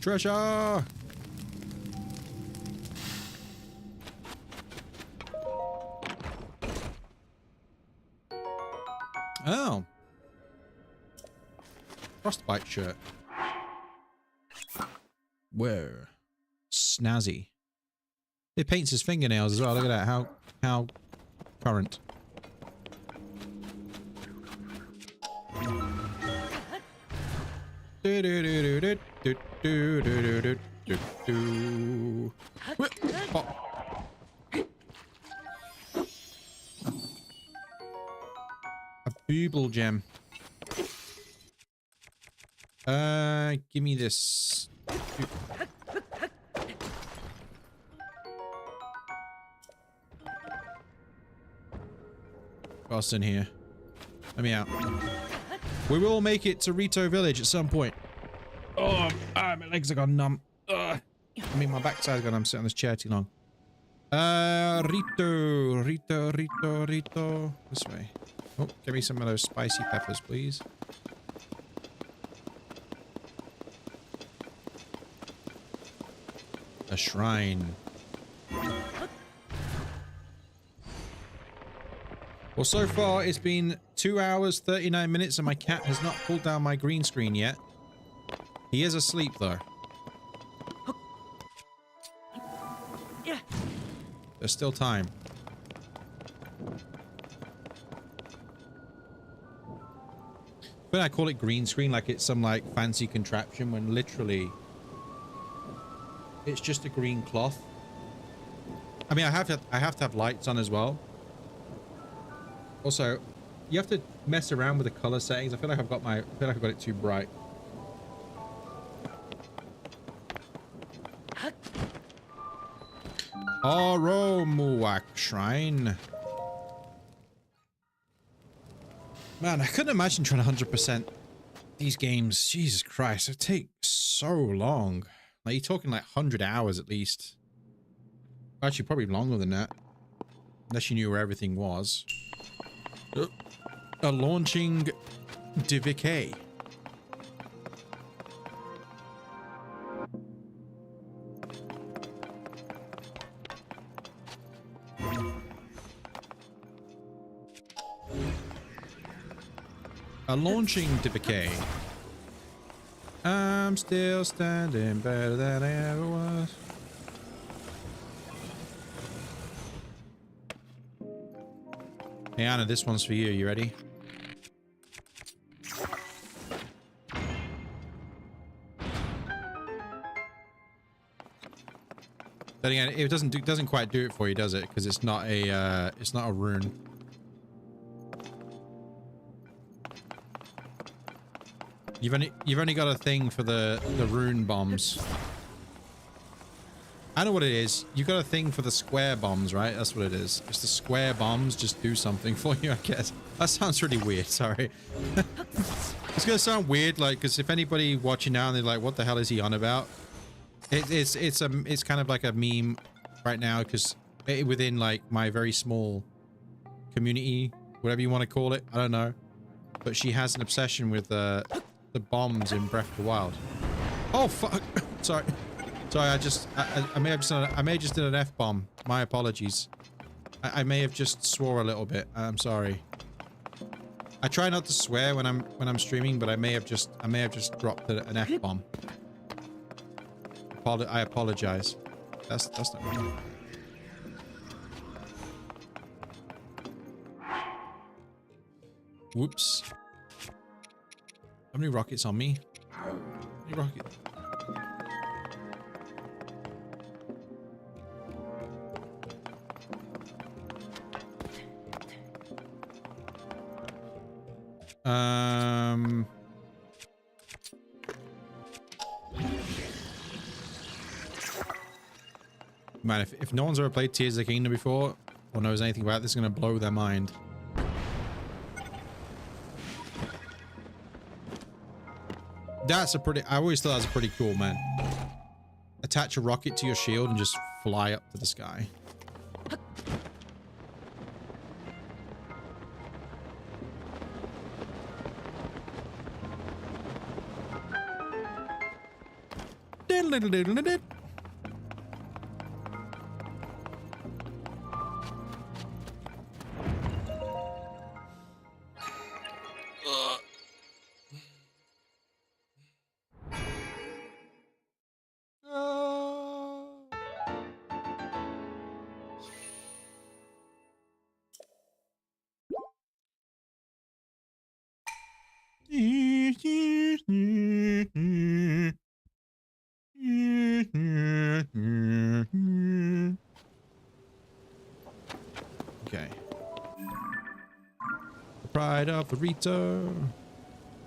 Treasure! Oh. Frostbite shirt. Whoa. Snazzy. It paints his fingernails as well. Look at that. How current. Do do do do do do do do do do. A booble gem. Give me this. What's in here? Let me out. We will make it to Rito Village at some point. Oh, my legs have gone numb. I mean, my backside's gone. I'm sitting on this chair too long. Rito. This way. Oh, give me some of those spicy peppers, please. A shrine. Well, so far it's been 2 hours, 39 minutes, and my cat has not pulled down my green screen yet. He is asleep, though. There's still time. But I call it green screen like it's some like fancy contraption when literally it's just a green cloth. I mean, I have to have lights on as well. Also, you have to mess around with the color settings. I feel like I've got it too bright. Oromuak Shrine. Man, I couldn't imagine trying to 100% these games. Jesus Christ, it takes so long. Like, you're talking like 100 hours at least. Actually, probably longer than that. Unless you knew where everything was. A launching DVK. A launching DVK. I'm still standing better than I ever was. Hey Anna, this one's for you. You ready? But again, it doesn't quite do it for you, does it? Because it's not a rune. You've only got a thing for the rune bombs. I know what it is. You've got a thing for the square bombs, right? That's what it is. It's the square bombs just do something for you, I guess. That sounds really weird, sorry. It's gonna sound weird, like, because if anybody watching now and they're like, what the hell is he on about? It's kind of like a meme right now, because within like my very small community, whatever you want to call it, I don't know. But she has an obsession with the bombs in Breath of the Wild. Oh fuck! Sorry. Sorry, I may have just did an F-bomb. My apologies. I may have just swore a little bit. I'm sorry. I try not to swear when I'm streaming, but I may have just dropped an F-bomb. I apologize. That's not right. Whoops. How many rockets on me? How many rockets? Man, if no one's ever played Tears of the Kingdom before or knows anything about this, it's going to blow their mind. That's a pretty... I always thought that was pretty cool, man. Attach a rocket to your shield and just fly up to the sky. Diddle-diddle-diddle-diddle. Okay. The pride of Burrito.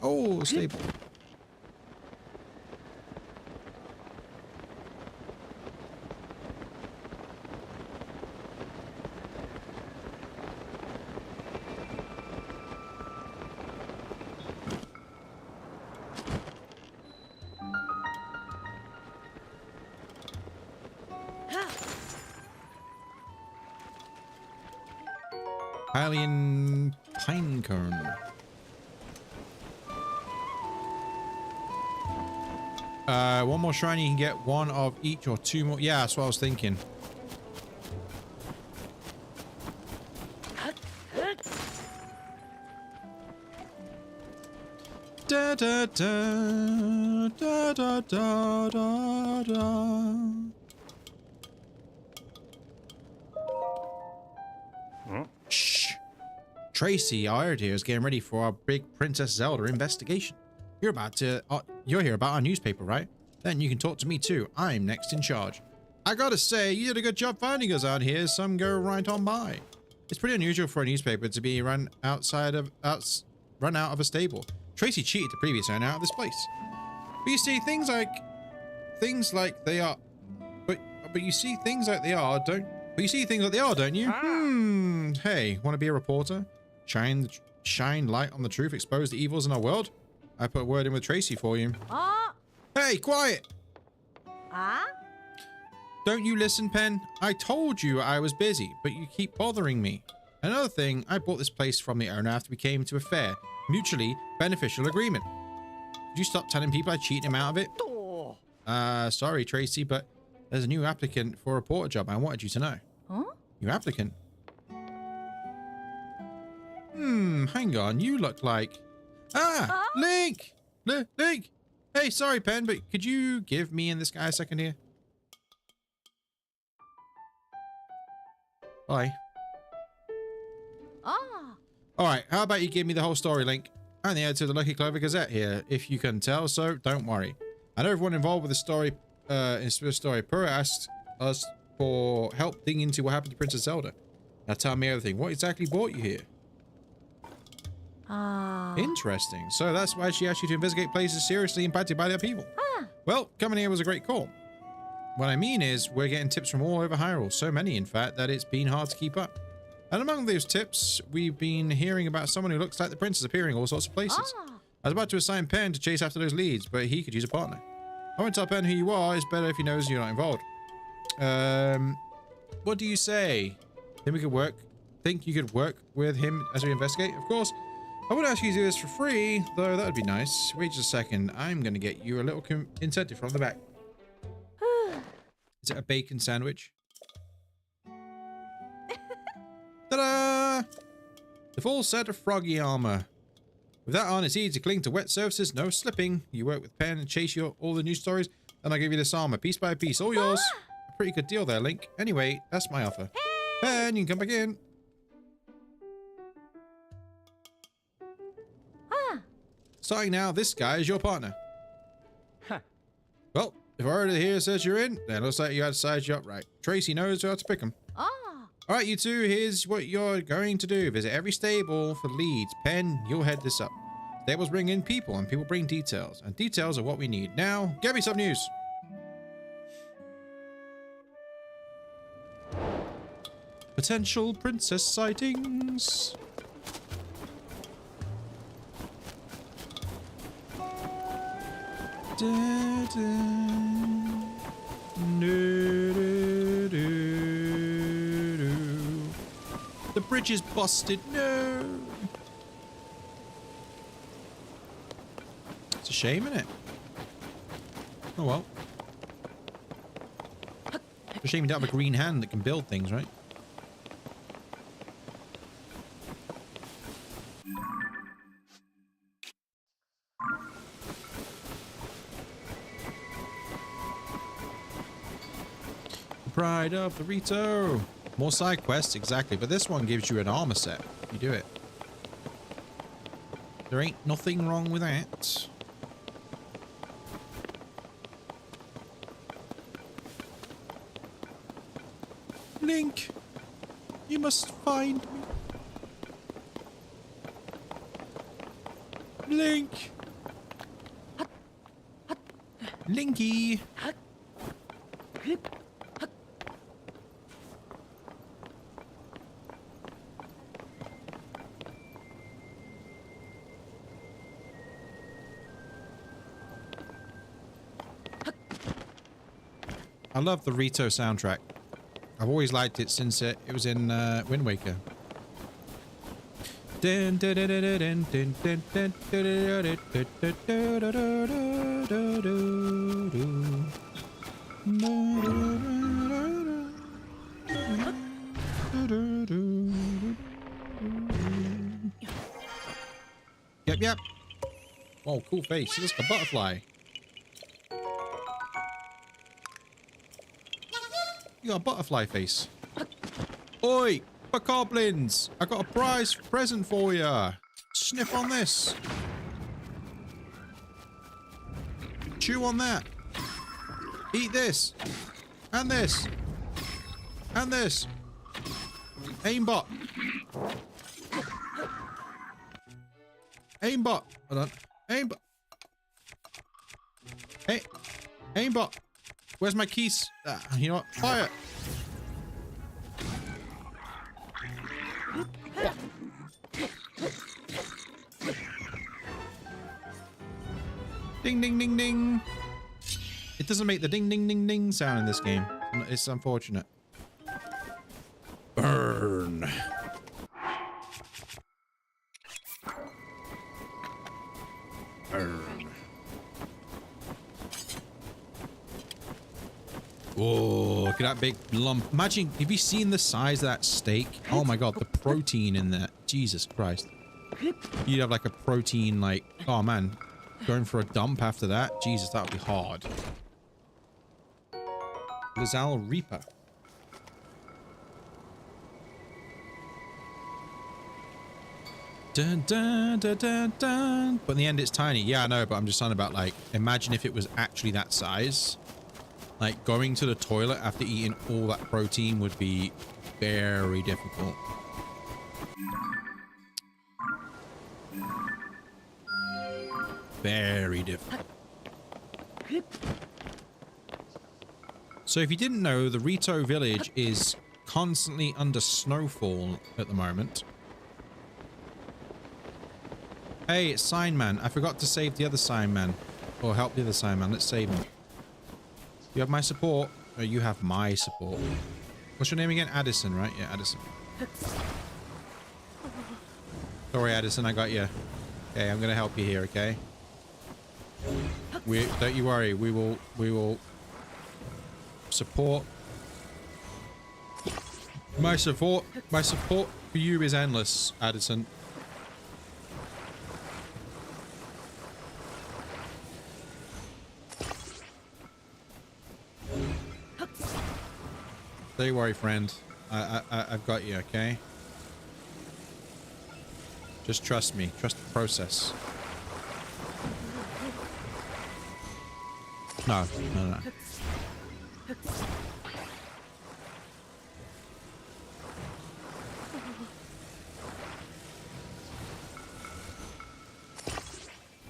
Oh, stable. Hylian Pinecone. One more shrine, you can get one of each or two more. Yeah, that's what I was thinking. Da da da da da da da da. Shh. Tracy, our editor, is getting ready for our big Princess Zelda investigation. You're here about our newspaper, right? Then you can talk to me too. I'm next in charge. I gotta say, you did a good job finding us out here. Some go right on by. It's pretty unusual for a newspaper to be run out of a stable. Tracy cheated the previous owner out of this place. But you see things like they are. But you see things like they are, don't? But you see things like they are, don't you? Hey, want to be a reporter? Shine light on the truth, expose the evils in our world? I put a word in with Tracy for you. Hey, quiet! Don't you listen, Pen? I told you I was busy, but you keep bothering me. Another thing, I bought this place from the owner after we came to a fair mutually beneficial agreement. Could you stop telling people I cheated him out of it? Sorry, Tracy, but there's a new applicant for a reporter job. I wanted you to know. New applicant? Hang on. You look like... Link! Link! Hey, sorry, Pen, but could you give me and this guy a second here? Bye. Alright, how about you give me the whole story, Link? I'm the editor of the Lucky Clover Gazette here, if you can tell, so don't worry. I know everyone involved with the story, Pura asked us for help digging into what happened to Princess Zelda. Now tell me everything. What exactly brought you here? Interesting. So that's why she asked you to investigate places seriously impacted by their people. Well, coming here was a great call. What I mean is, we're getting tips from all over Hyrule. So many, in fact, that it's been hard to keep up. And among those tips, we've been hearing about someone who looks like the princess appearing all sorts of places. I was about to assign Pen to chase after those leads, but he could use a partner. I won't tell Pen who you are. It's better if he knows you're not involved. What do you say? Think we could work? Think you could work with him as we investigate? Of course. I would ask you to do this for free, though that would be nice. Wait just a second. I'm going to get you a little incentive from the back. Is it a bacon sandwich? Ta-da! The full set of froggy armor. With that on, it's easy to cling to wet surfaces, no slipping. You work with Pen and chase all the news stories, and I'll give you this armor, piece by piece, all yours. A pretty good deal there, Link. Anyway, that's my offer. Pen, you can come back in. Starting now, this guy is your partner. Well, if our editor here says you're in, then it looks like you had to size you up right. Tracy knows how to pick them. All right, you two, here's what you're going to do. Visit every stable for leads. Pen, you'll head this up. Tables bring in people, and people bring details. And details are what we need. Now, get me some news. Potential princess sightings. Da, da. Do, do, do, do. The bridge is busted. No. It's a shame, isn't it? Oh well. It's a shame you don't have a green hand that can build things, right? Pride of the Rito. More side quests, exactly. But this one gives you an armor set. You do it. There ain't nothing wrong with that. Link, you must find me. Link. Linky. I love the Rito soundtrack. I've always liked it since it was in Wind Waker. Yep. Oh, cool face. It's like a butterfly. You got a butterfly face. Oi, for goblins! I got a prize present for you. Sniff on this. Chew on that. Eat this. And this. And this. Aimbot. Aimbot. Hold on. Aimbot. Hey. Aimbot. Where's my keys? You know what? Fire! Ding, ding, ding, ding. It doesn't make the ding, ding, ding, ding sound in this game. It's unfortunate. Burn. Burn. Oh, look at that big lump. Imagine, have you seen the size of that steak? Oh my god, the protein in that. Jesus Christ. You'd have like a protein, like, oh man, going for a dump after that? Jesus, that would be hard. Lazal Reaper. Dun, dun, dun, dun, dun. But in the end, it's tiny. Yeah, I know, but I'm just talking about, like, imagine if it was actually that size. Like, going to the toilet after eating all that protein would be very difficult. Very difficult. So if you didn't know, the Rito village is constantly under snowfall at the moment. Hey, it's Sign Man. I forgot to save the other Sign Man. Or help the other Sign Man. Let's save him. You have my support. Oh, you have my support. What's your name again? Addison, right? Yeah, Addison. Sorry, Addison, I got you. Okay, I'm gonna help you here, okay? Don't you worry. We will support. My support for you is endless, Addison. Don't worry, friend. I've got you, okay? Just trust me. Trust the process. No.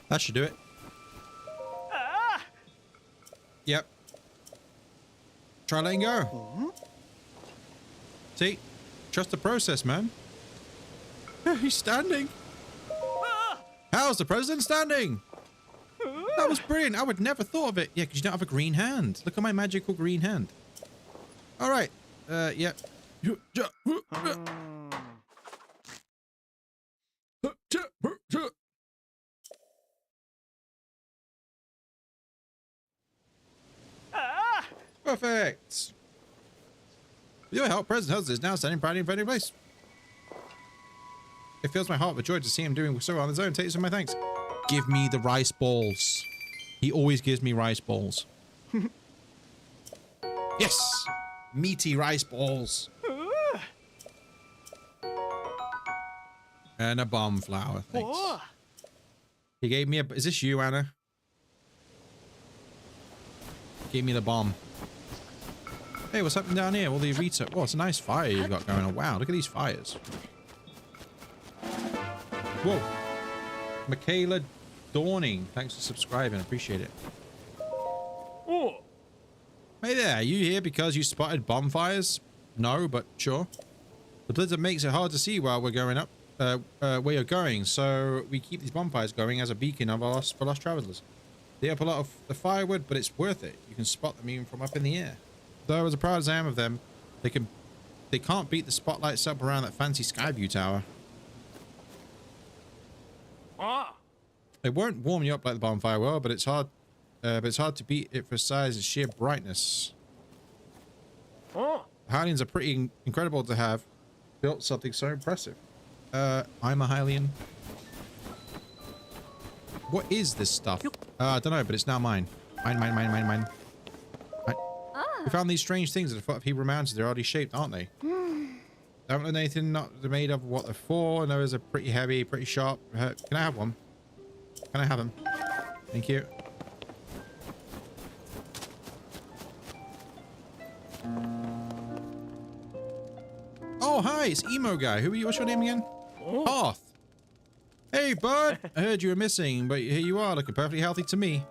That should do it. Yep. Try letting go. See? Trust the process, man. He's standing. How's the president standing? That was brilliant. I would never thought of it. Yeah, because you don't have a green hand. Look at my magical green hand. All right. Yep. Perfect. With your help, President Hudson is now standing proudly in front of your place. It fills my heart with joy to see him doing so well on his own. Take some of my thanks. Give me the rice balls. He always gives me rice balls. Yes! Meaty rice balls. And a bomb flower. Thanks. He gave me a... Is this you, Anna? Gave me the bomb. Hey, what's happening down here? All the research. Oh, it's a nice fire you've got going on. Wow, look at these fires. Whoa. Michaela Dawning. Thanks for subscribing. Appreciate it. Oh. Hey there, are you here because you spotted bonfires? No, but sure. The blizzard makes it hard to see while we're going up, where you're going, so we keep these bonfires going as a beacon of for lost travelers. They up a lot of the firewood, but it's worth it. You can spot them even from up in the air. Though as proud as I am of them, they can't beat the spotlights up around that fancy Skyview tower. It won't warm you up like the bonfire will, but it's hard to beat it for size and sheer brightness. Hylians are pretty incredible to have built something so impressive. I'm a Hylian. What is this stuff? I don't know, but it's now mine. Mine. We found these strange things at the foot of Hebrew Mountains. They're oddly shaped, aren't they? I haven't learned anything not they're made of, what they're for. And those are pretty heavy, pretty sharp. Can I have one? Can I have them? Thank you. Oh, hi, it's Emo Guy. Who are you? What's your name again? Hearth. Hey, bud. I heard you were missing, but here you are, looking perfectly healthy to me.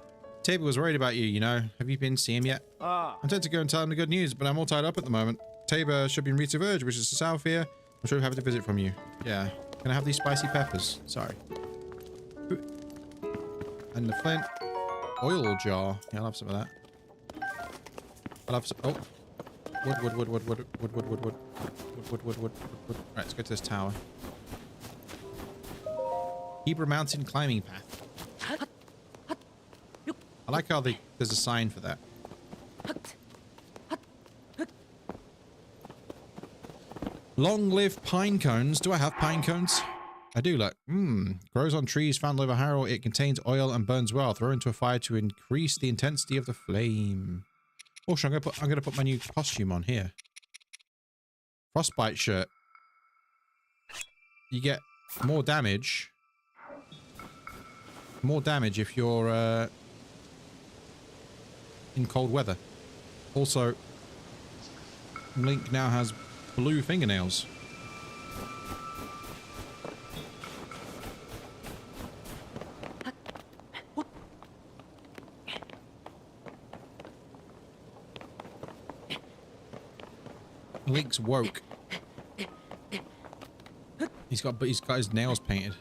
Tabor was worried about you, you know. Have you been seeing him yet? I'm tempted to go and tell him the good news, but I'm all tied up at the moment. Tabor should be in Rita Verge, which is south here. I'm sure we'll have a visit from you. Yeah. Can I have these spicy peppers? Sorry. And the flint. Oil jar. Yeah, I'll have some of that. I'll have some... Oh. Wood. Right, let's go to this tower. Hebrew Mountain climbing path. I like how there's a sign for that. Long live pine cones. Do I have pine cones? I do, look. Grows on trees found over Hyrule. It contains oil and burns well. Throw into a fire to increase the intensity of the flame. Also, I'm gonna put my new costume on here. Frostbite shirt. You get more damage. More damage if you're in cold weather. Also, Link now has blue fingernails. Link's woke. He's got his nails painted.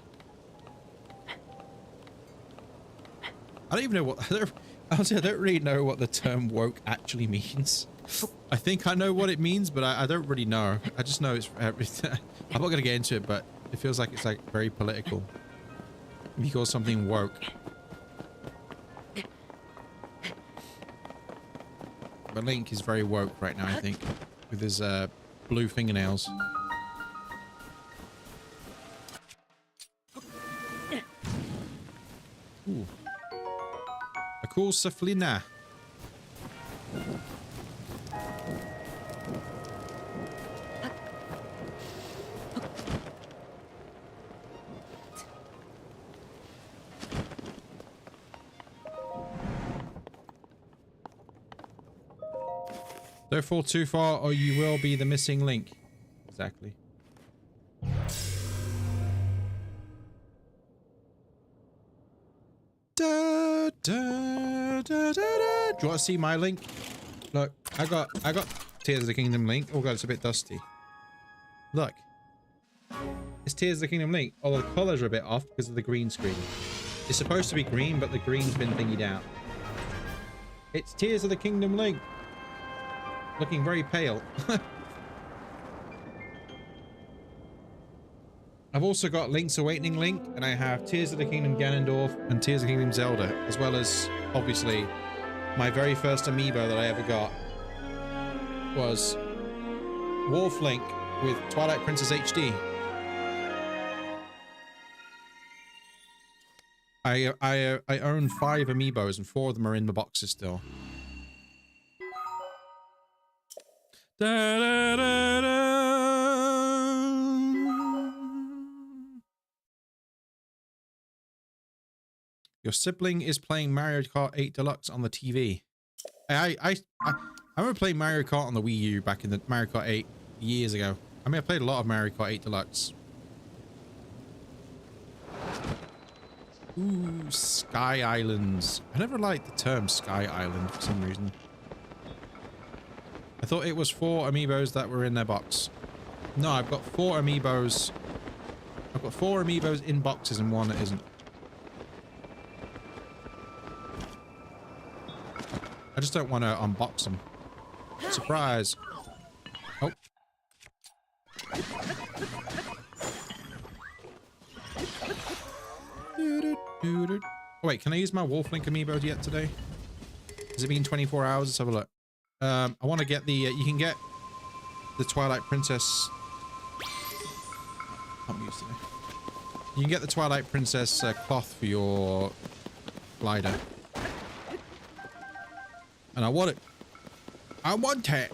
I don't even know what honestly, I don't really know what the term woke actually means. I think I know what it means, but I don't really know. I just know it's everything. I'm not gonna get into it, but it feels like it's like very political. If you call something woke. But Link is very woke right now, I think, with his blue fingernails. Ooh. A cool Saflina. Don't fall too far or you will be the missing link. Exactly. Do you want to see my link? Look, I got Tears of the Kingdom link. Oh god, it's a bit dusty. Look. It's Tears of the Kingdom link. Although the colors are a bit off because of the green screen. It's supposed to be green, but the green's been thingied out. It's Tears of the Kingdom link. Looking very pale. I've also got Link's Awakening link, and I have Tears of the Kingdom Ganondorf and Tears of the Kingdom Zelda, as well as, obviously, my very first amiibo that I ever got was Wolf Link with Twilight Princess HD. I own 5 amiibos, and 4 of them are in the boxes still. Da, da, da, da. Your sibling is playing Mario Kart 8 Deluxe on the TV. I remember playing Mario Kart on the Wii U back in the Mario Kart 8 years ago. I mean, I played a lot of Mario Kart 8 Deluxe. Ooh, Sky Islands. I never liked the term Sky Island for some reason. I thought it was 4 amiibos that were in their box. No, I've got 4 amiibos. I've got 4 amiibos in boxes and 1 that isn't. I just don't want to unbox them. Surprise. Oh. Oh, wait, can I use my Wolf Link amiibo yet today? Has it been 24 hours? Let's have a look. I want to get the, you can get the Twilight Princess. I'm used to it. You can get the Twilight Princess cloth for your glider. And I want it. I want it.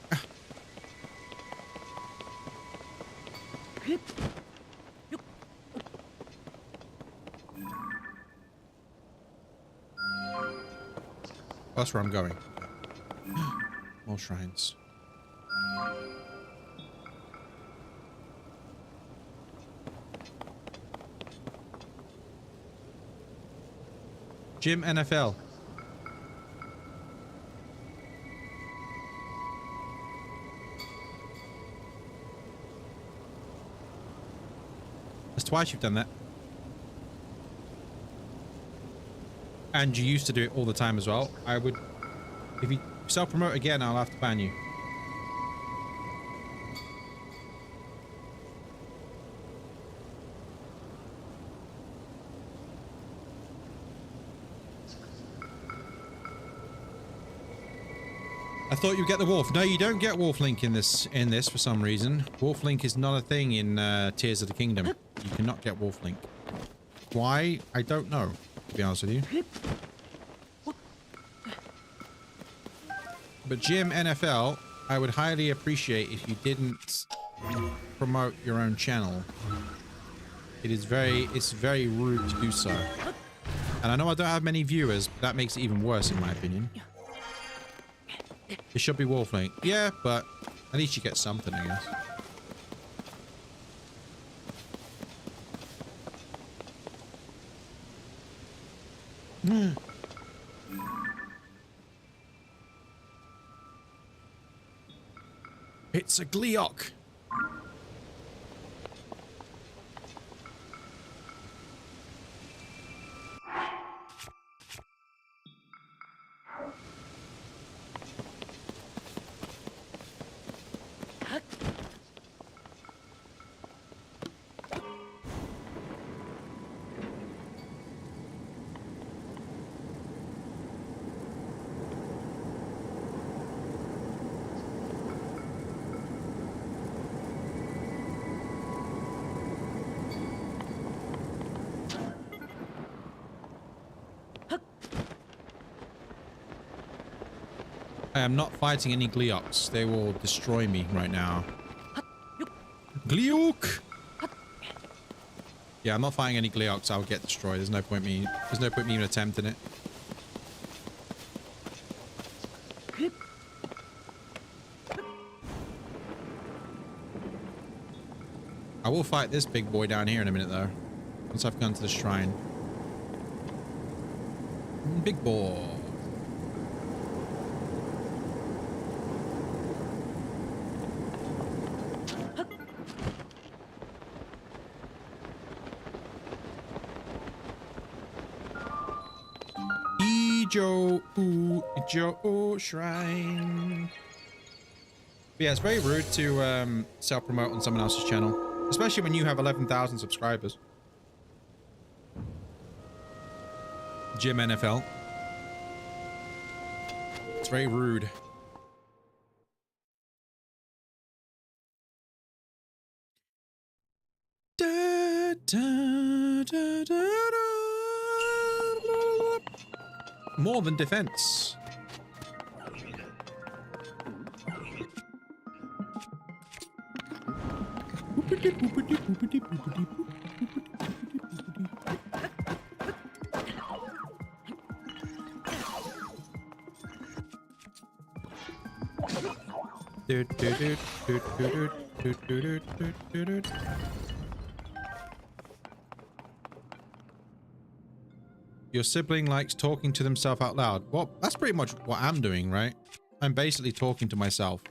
That's where I'm going. More shrines. Gym NFL. That's twice you've done that. And you used to do it all the time as well. I would... If you self-promote again, I'll have to ban you. I thought you'd get the wolf. No, you don't get Wolf Link in this for some reason. Wolf Link is not a thing in Tears of the Kingdom. You cannot get Wolf Link. Why? I don't know, to be honest with you. But Jim NFL, I would highly appreciate if you didn't promote your own channel. It's very rude to do so. And I know I don't have many viewers, but that makes it even worse in my opinion. It should be Wolf Link. Yeah, but at least you get something, I guess. It's a Gleeok. I am not fighting any Gleeoks. They will destroy me right now. Gleeok! Yeah, I'm not fighting any Gleeoks. I'll get destroyed. There's no point me even attempting it. I will fight this big boy down here in a minute though. Once I've gone to the shrine. Big ball. Ijo Shrine. But yeah, it's very rude to self-promote on someone else's channel, especially when you have 11,000 subscribers. Jim NFL. It's very rude. Da, da, da, da, da. More than defense. Your sibling likes talking to themselves out loud. Well, that's pretty much what I'm doing, right? I'm basically talking to myself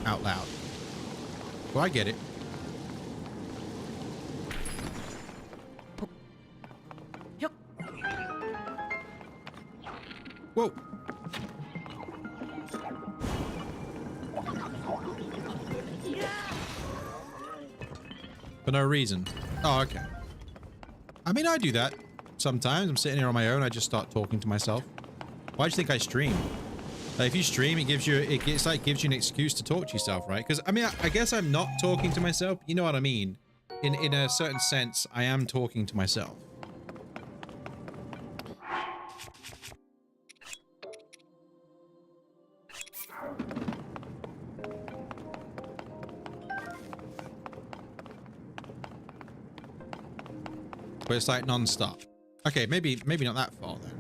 out loud. Well, I get it. Whoa. For no reason. Oh, okay. I mean, I do that sometimes. I'm sitting here on my own. I just start talking to myself. Why do you think I stream? Like, if you stream, it gives you an excuse to talk to yourself, right? Because I mean, I guess I'm not talking to myself. You know what I mean? In a certain sense, I am talking to myself. But it's like non-stop. Okay, maybe not that far then.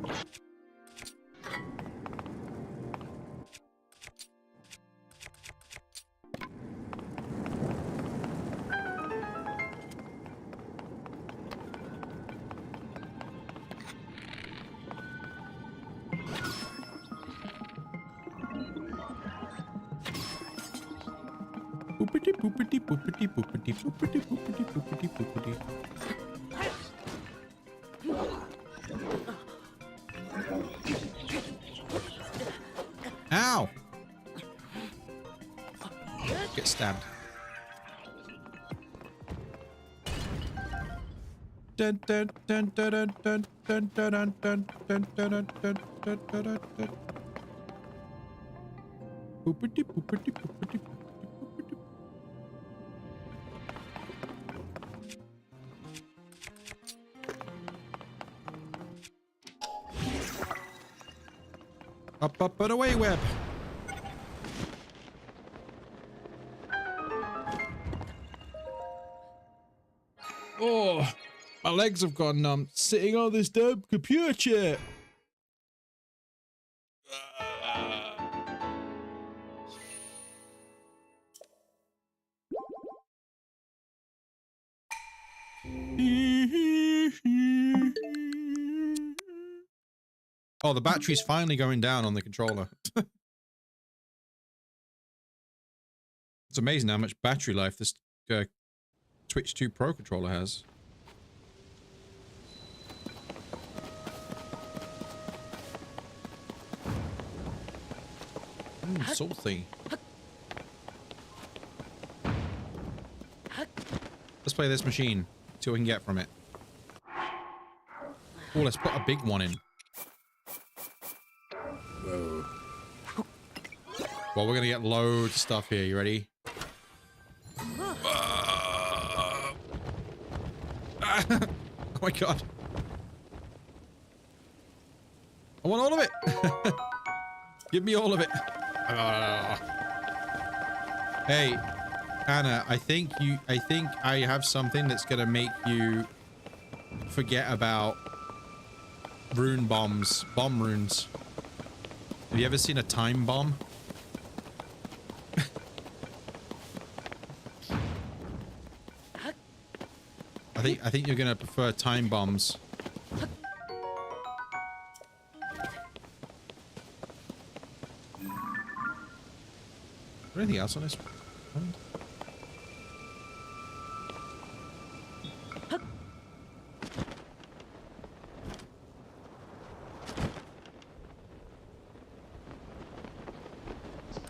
Boopity boopity boopity boopity boopity boopity boopity boopity. Ow! Get stabbed. Dun dun dun dun dun dun dun dun dun dun dun dun dun dun dun dun. Boopity boopity boopity boopity boopity. Up and away, web. Oh, my legs have gone numb sitting on this damn computer chair. Oh, the battery's finally going down on the controller. It's amazing how much battery life this Twitch 2 Pro controller has. Salty. Let's play this machine. See what we can get from it. Oh, let's put a big one in. Whoa. Well, we're gonna get loads of stuff here. You ready? Oh my god. I want all of it. Give me all of it. Hey, Anna, I think I have something that's gonna make you forget about rune bombs, bomb runes. Have you ever seen a time bomb? I think you're gonna prefer time bombs. anything else on this?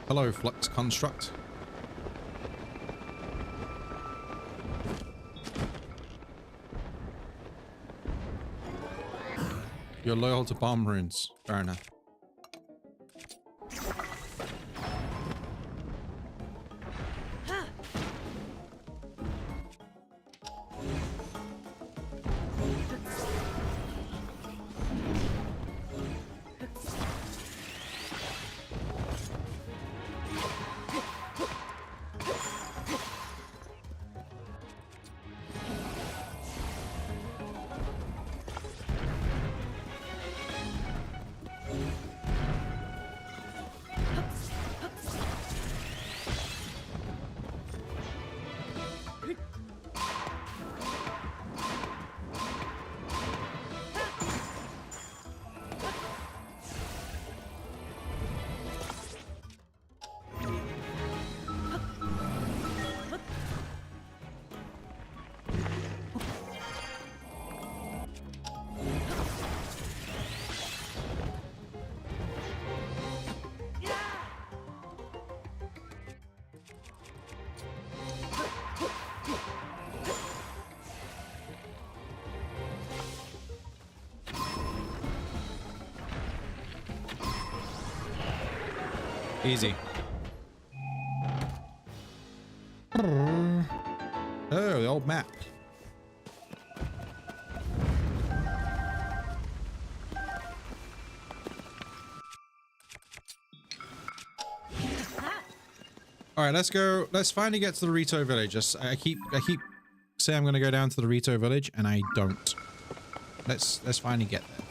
Hello, Flux Construct. You're loyal to bomb runes. Fair enough. Easy. Oh, the old map. All right, let's go. Let's finally get to the Rito village. I keep saying I'm going to go down to the Rito village, and I don't. Let's finally get there.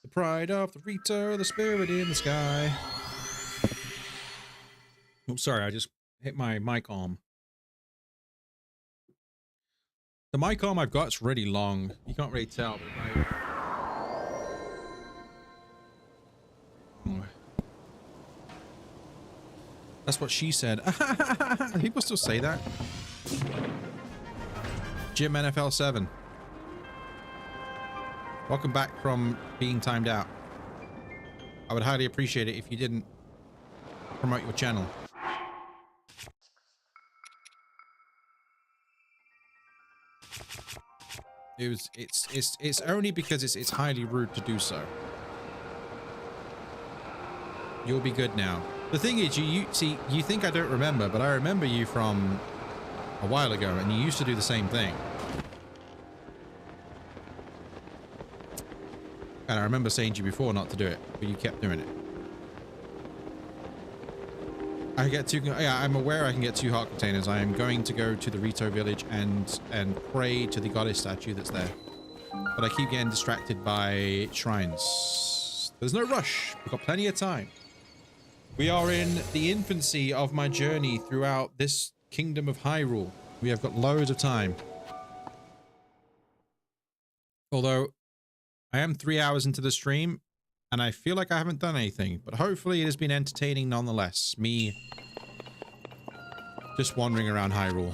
The pride of the Rito, the spirit in the sky. Oh, sorry, I just hit my mic arm. The mic arm I've got is really long. You can't really tell, but that's what she said. People still say that. Jim NFL 7. Welcome back from being timed out. I would highly appreciate it if you didn't promote your channel. It's only because it's highly rude to do so. You'll be good now. The thing is, you think I don't remember, but I remember you from a while ago, and you used to do the same thing. And I remember saying to you before not to do it, but you kept doing it. I get two. Yeah, I'm aware I can get 2 heart containers. I am going to go to the Rito village and pray to the goddess statue that's there. But I keep getting distracted by shrines. There's no rush. We've got plenty of time. We are in the infancy of my journey throughout this kingdom of Hyrule. We have got loads of time. Although I am 3 hours into the stream, and I feel like I haven't done anything, but hopefully it has been entertaining nonetheless. Me just wandering around Hyrule.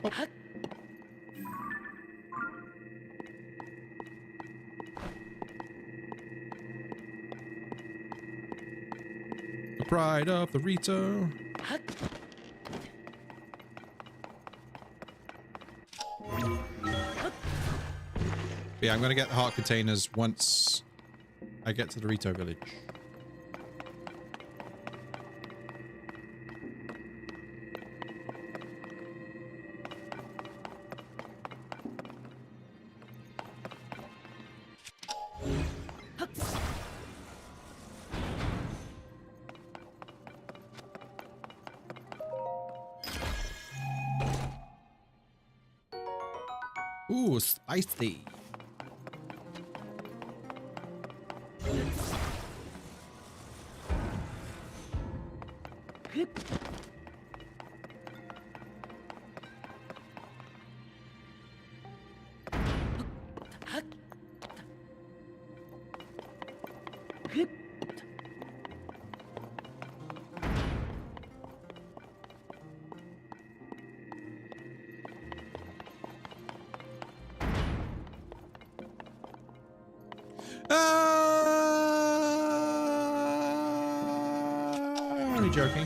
Oh. The pride of the Rito. Yeah, I'm gonna get the heart containers once I get to the Rito village. Ooh, spicy. Only joking.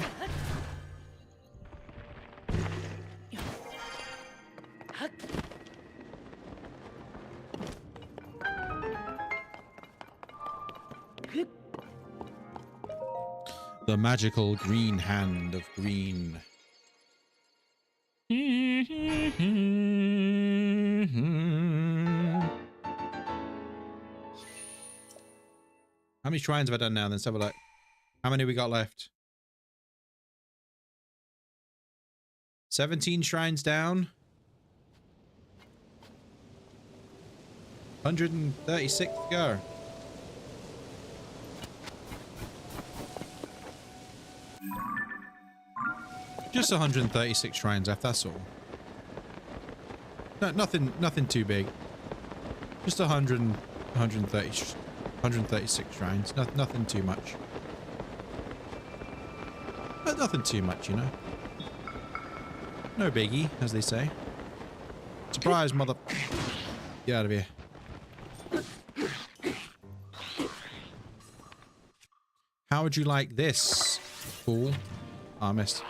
The magical green hand of green. How many shrines have I done now? Let's have a look. How many we got left? 17 shrines down. 136 to go. Just 136 shrines left, that's all. No, nothing too big. Just 136 shrines. Nothing too much. But nothing too much, you know. No biggie, as they say. Surprise, mother... Get out of here. How would you like this, fool? Oh, I missed.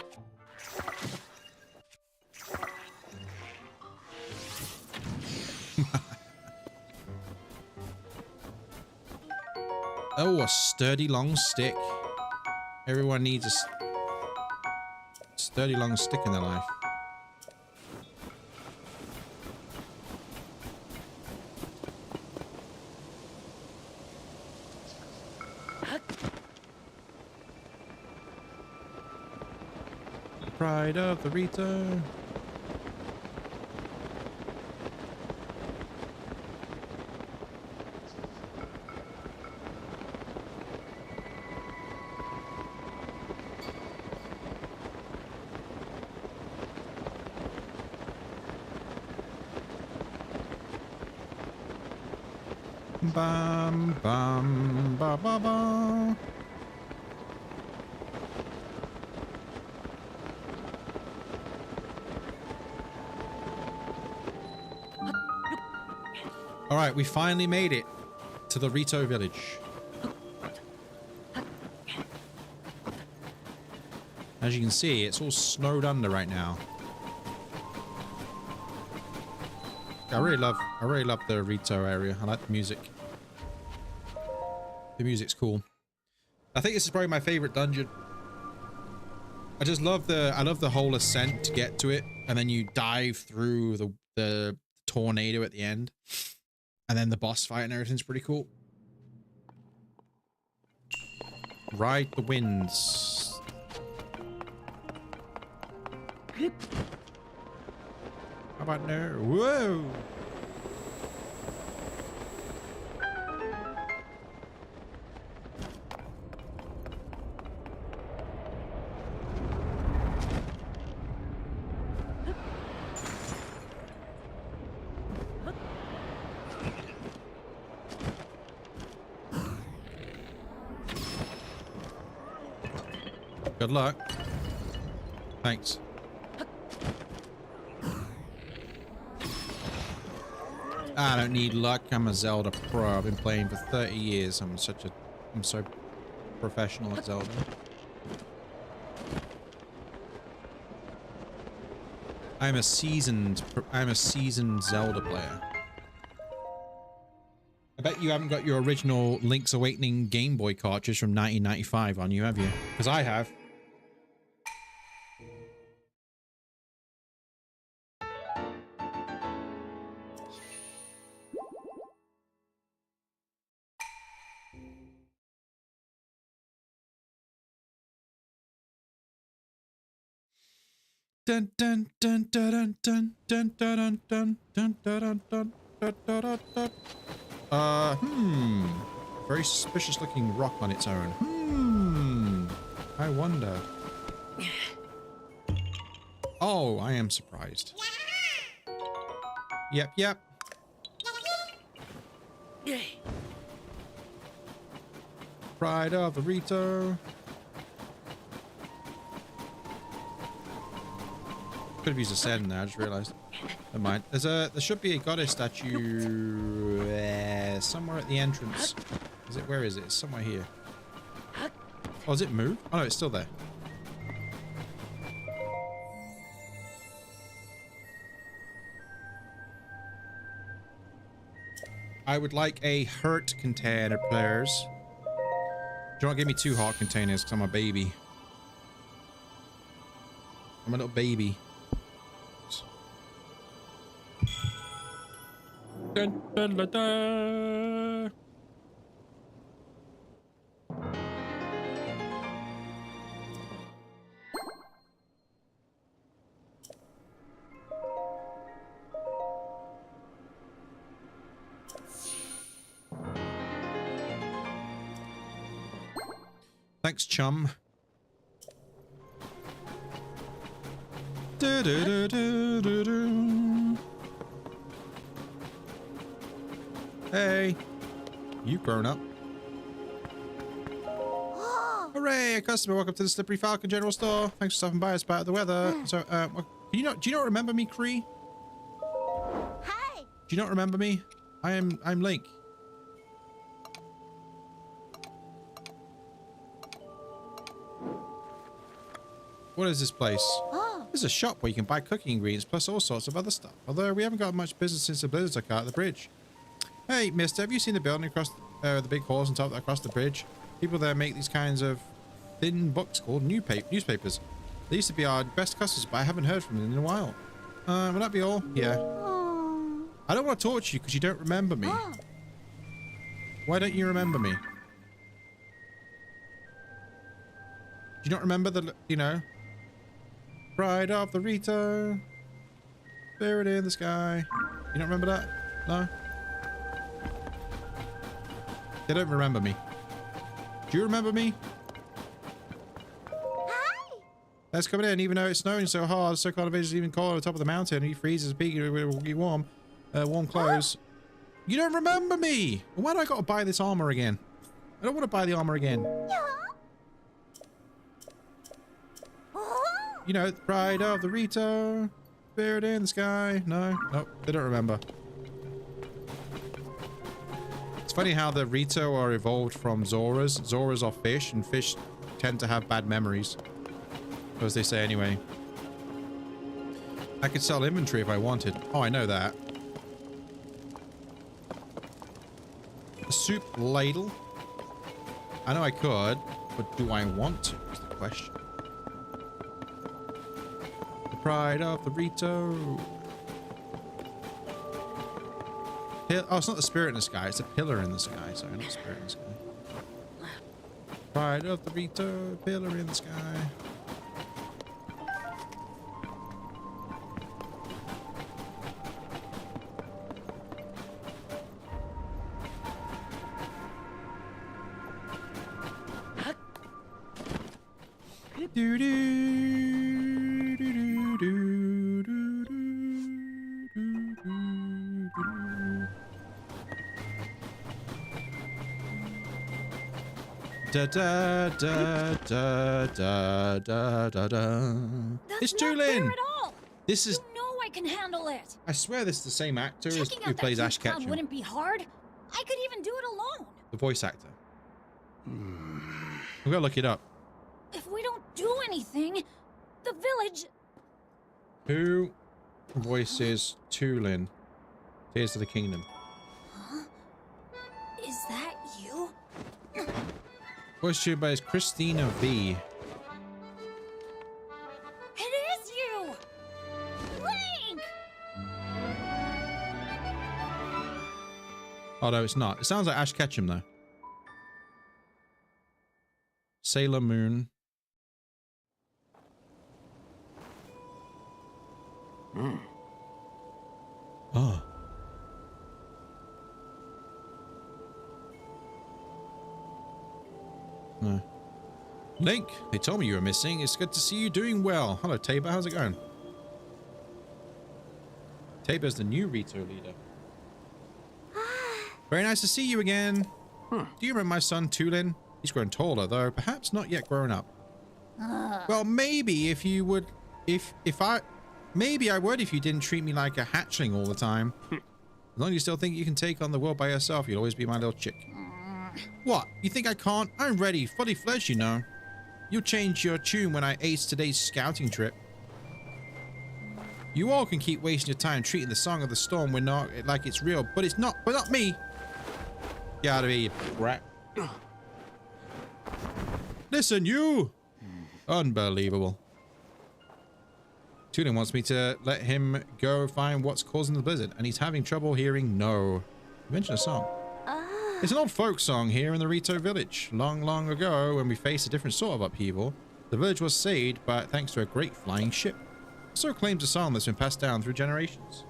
Oh, a sturdy long stick. Everyone needs a sturdy long stick in their life. Pride of the Rito. Bum bum ba ba ba. All right, we finally made it to the Rito village. As you can see, it's all snowed under right now. I really love the Rito area. I like the music. The music's cool. I think this is probably my favorite dungeon. I just love I love the whole ascent to get to it, and then you dive through the tornado at the end, and then the boss fight and everything's pretty cool. Ride the winds. How about no? Whoa! Good luck. Thanks. I don't need luck. I'm a Zelda pro. I've been playing for 30 years. I'm so professional at Zelda. I'm a seasoned Zelda player. I bet you haven't got your original Link's Awakening Game Boy cartridge from 1995 on you, have you? Because I have. Dun dun dun dun dun dun dun dun dun dun dun dun dun dun. Very suspicious looking rock on its own. I wonder. Oh, I am surprised. Yep, yep. Pride of the Rito. Could have used a send now, I just realized. Never mind. There should be a goddess statue somewhere at the entrance. Is it? Where is it? It's somewhere here. Oh, has it moved? Oh no, it's still there. I would like a hurt container, players. Do not give me 2 heart containers because I'm a baby. I'm a little baby. Dun, dun, dun, dun. Thanks, chum. Du, du, du, du, du, du. Hey, you've grown up. Hooray, a customer. Welcome to the Slippery Falcon General Store. Thanks for stopping by us about the weather. So, do you not remember me, Kree? Hi. Do you not remember me? I'm Link. What is this place? This is a shop where you can buy cooking ingredients plus all sorts of other stuff. Although we haven't got much business since the blizzard took out the bridge. Hey, mister, have you seen the building across the big halls on top across the bridge? People there make these kinds of thin books called newspapers. They used to be our best customers, but I haven't heard from them in a while. Will that be all? Yeah. I don't want to torture you because you don't remember me. Why don't you remember me? Do you not remember the, you know, Pride of the Rito, Spirit in the Sky? You don't remember that? No? They don't remember me. Do you remember me? Hi. Let's come in, even though it's snowing so hard, so cold is even cold on the top of the mountain, and he freezes big, it will be warm. Warm clothes. You don't remember me! Why do I gotta buy this armor again? I don't want to buy the armor again. You know, Pride of the Rito, Spirit in the Sky. No? Nope, they don't remember. It's funny how the Rito are evolved from Zoras. Zoras are fish, and fish tend to have bad memories. Or as they say anyway. I could sell inventory if I wanted. Oh, I know that. A soup ladle. I know I could, but do I want to is the question. The Pride of the Rito. Oh, it's not the spirit in the sky, it's a pillar in the sky. Sorry, not spirit in the sky. Pride of the Rito, pillar in the sky. Do do do do do do do do. Da da da da da da da da. It's That's not fair Tulin. at all. This is. You know I can handle it. I swear this is the same actor as Checking who out plays that Ash huge cloud Ketchum, wouldn't be hard. I could even do it alone. the voice actor. We've got to look it up. If we don't do anything, the village... Who voices Tulin? Tears of the Kingdom. Huh? Is that you? Voiced by Christina V. It is you! Link! Oh no, it's not. It sounds like Ash Ketchum though. Sailor Moon. Oh. No. Link, they told me you were missing. It's good to see you doing well. Hello, Tabor. How's it going? Tabor's the new Rito leader. Very nice to see you again. Do you remember my son, Tulin? He's grown taller, though perhaps not yet grown up. Well, maybe if you would... Maybe I would if you didn't treat me like a hatchling all the time. As long as you still think you can take on the world by yourself, you'll always be my little chick. What? You think I can't? I'm ready, fully fledged, you know. You'll change your tune when I ace today's scouting trip. You all can keep wasting your time treating the Song of the Storm like it's real, but it's not. But not me. Get out of here, you brat. Listen, you. Unbelievable. Tulin wants me to let him go find what's causing the blizzard, and he's having trouble hearing no. You mentioned a song. It's an old folk song here in the Rito village. Long, long ago, when we faced a different sort of upheaval, the village was saved thanks to a great flying ship. So claims a song that's been passed down through generations.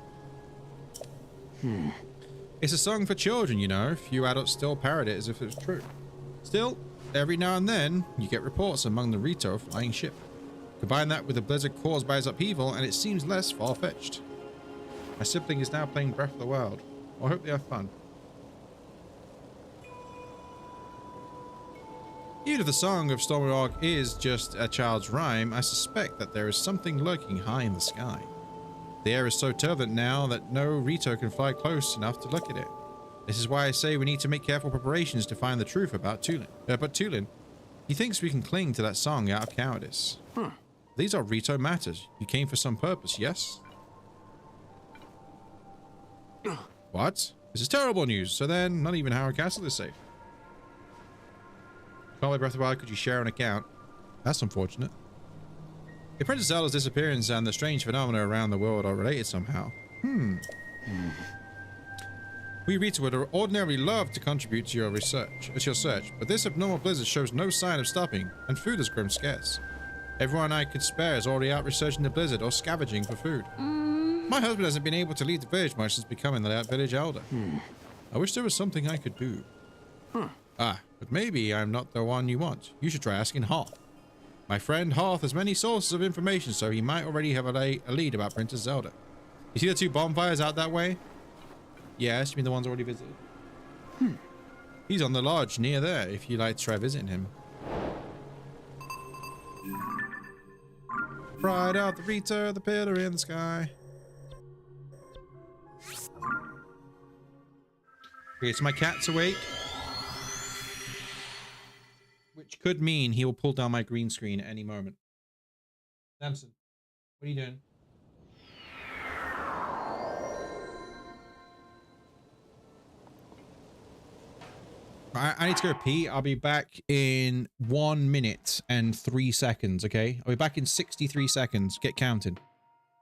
It's a song for children, you know. Few adults still parrot it as if it was true. Still, every now and then, you get reports among the Rito flying ship. Combine that with the blizzard caused by its upheaval, and it seems less far-fetched. My sibling is now playing Breath of the Wild. I hope they have fun. Even if the Song of Stormrog is just a child's rhyme, I suspect that there is something lurking high in the sky. The air is so turbulent now that no Rito can fly close enough to look at it. This is why I say we need to make careful preparations to find the truth about Tulin. But Tulin, he thinks we can cling to that song out of cowardice. These are Rito matters. You came for some purpose, yes? What? This is terrible news. So then, not even Hyrule Castle is safe. Can't Breath of the Wild, could you share an account? That's unfortunate. If Princess Zelda's disappearance and the strange phenomena around the world are related somehow. We Rita would ordinarily love to contribute to your search, but this abnormal blizzard shows no sign of stopping, and food has grown scarce. Everyone I could spare is already out researching the blizzard or scavenging for food. My husband hasn't been able to leave the village much since becoming the village elder. I wish there was something I could do. But maybe I'm not the one you want. You should try asking Hoth. My friend Hoth has many sources of information, so he might already have a lead about Princess Zelda. You see the two bonfires out that way? Yes, you mean the ones already visited? He's on the lodge near there, if you'd like to try visiting him. Ride out the Rito, the pillar in the sky. Okay, so my cat's awake. Which could mean he will pull down my green screen at any moment. Samson, what are you doing? I need to go pee. I'll be back in 1 minute and 3 seconds, okay? I'll be back in 63 seconds. Get counted.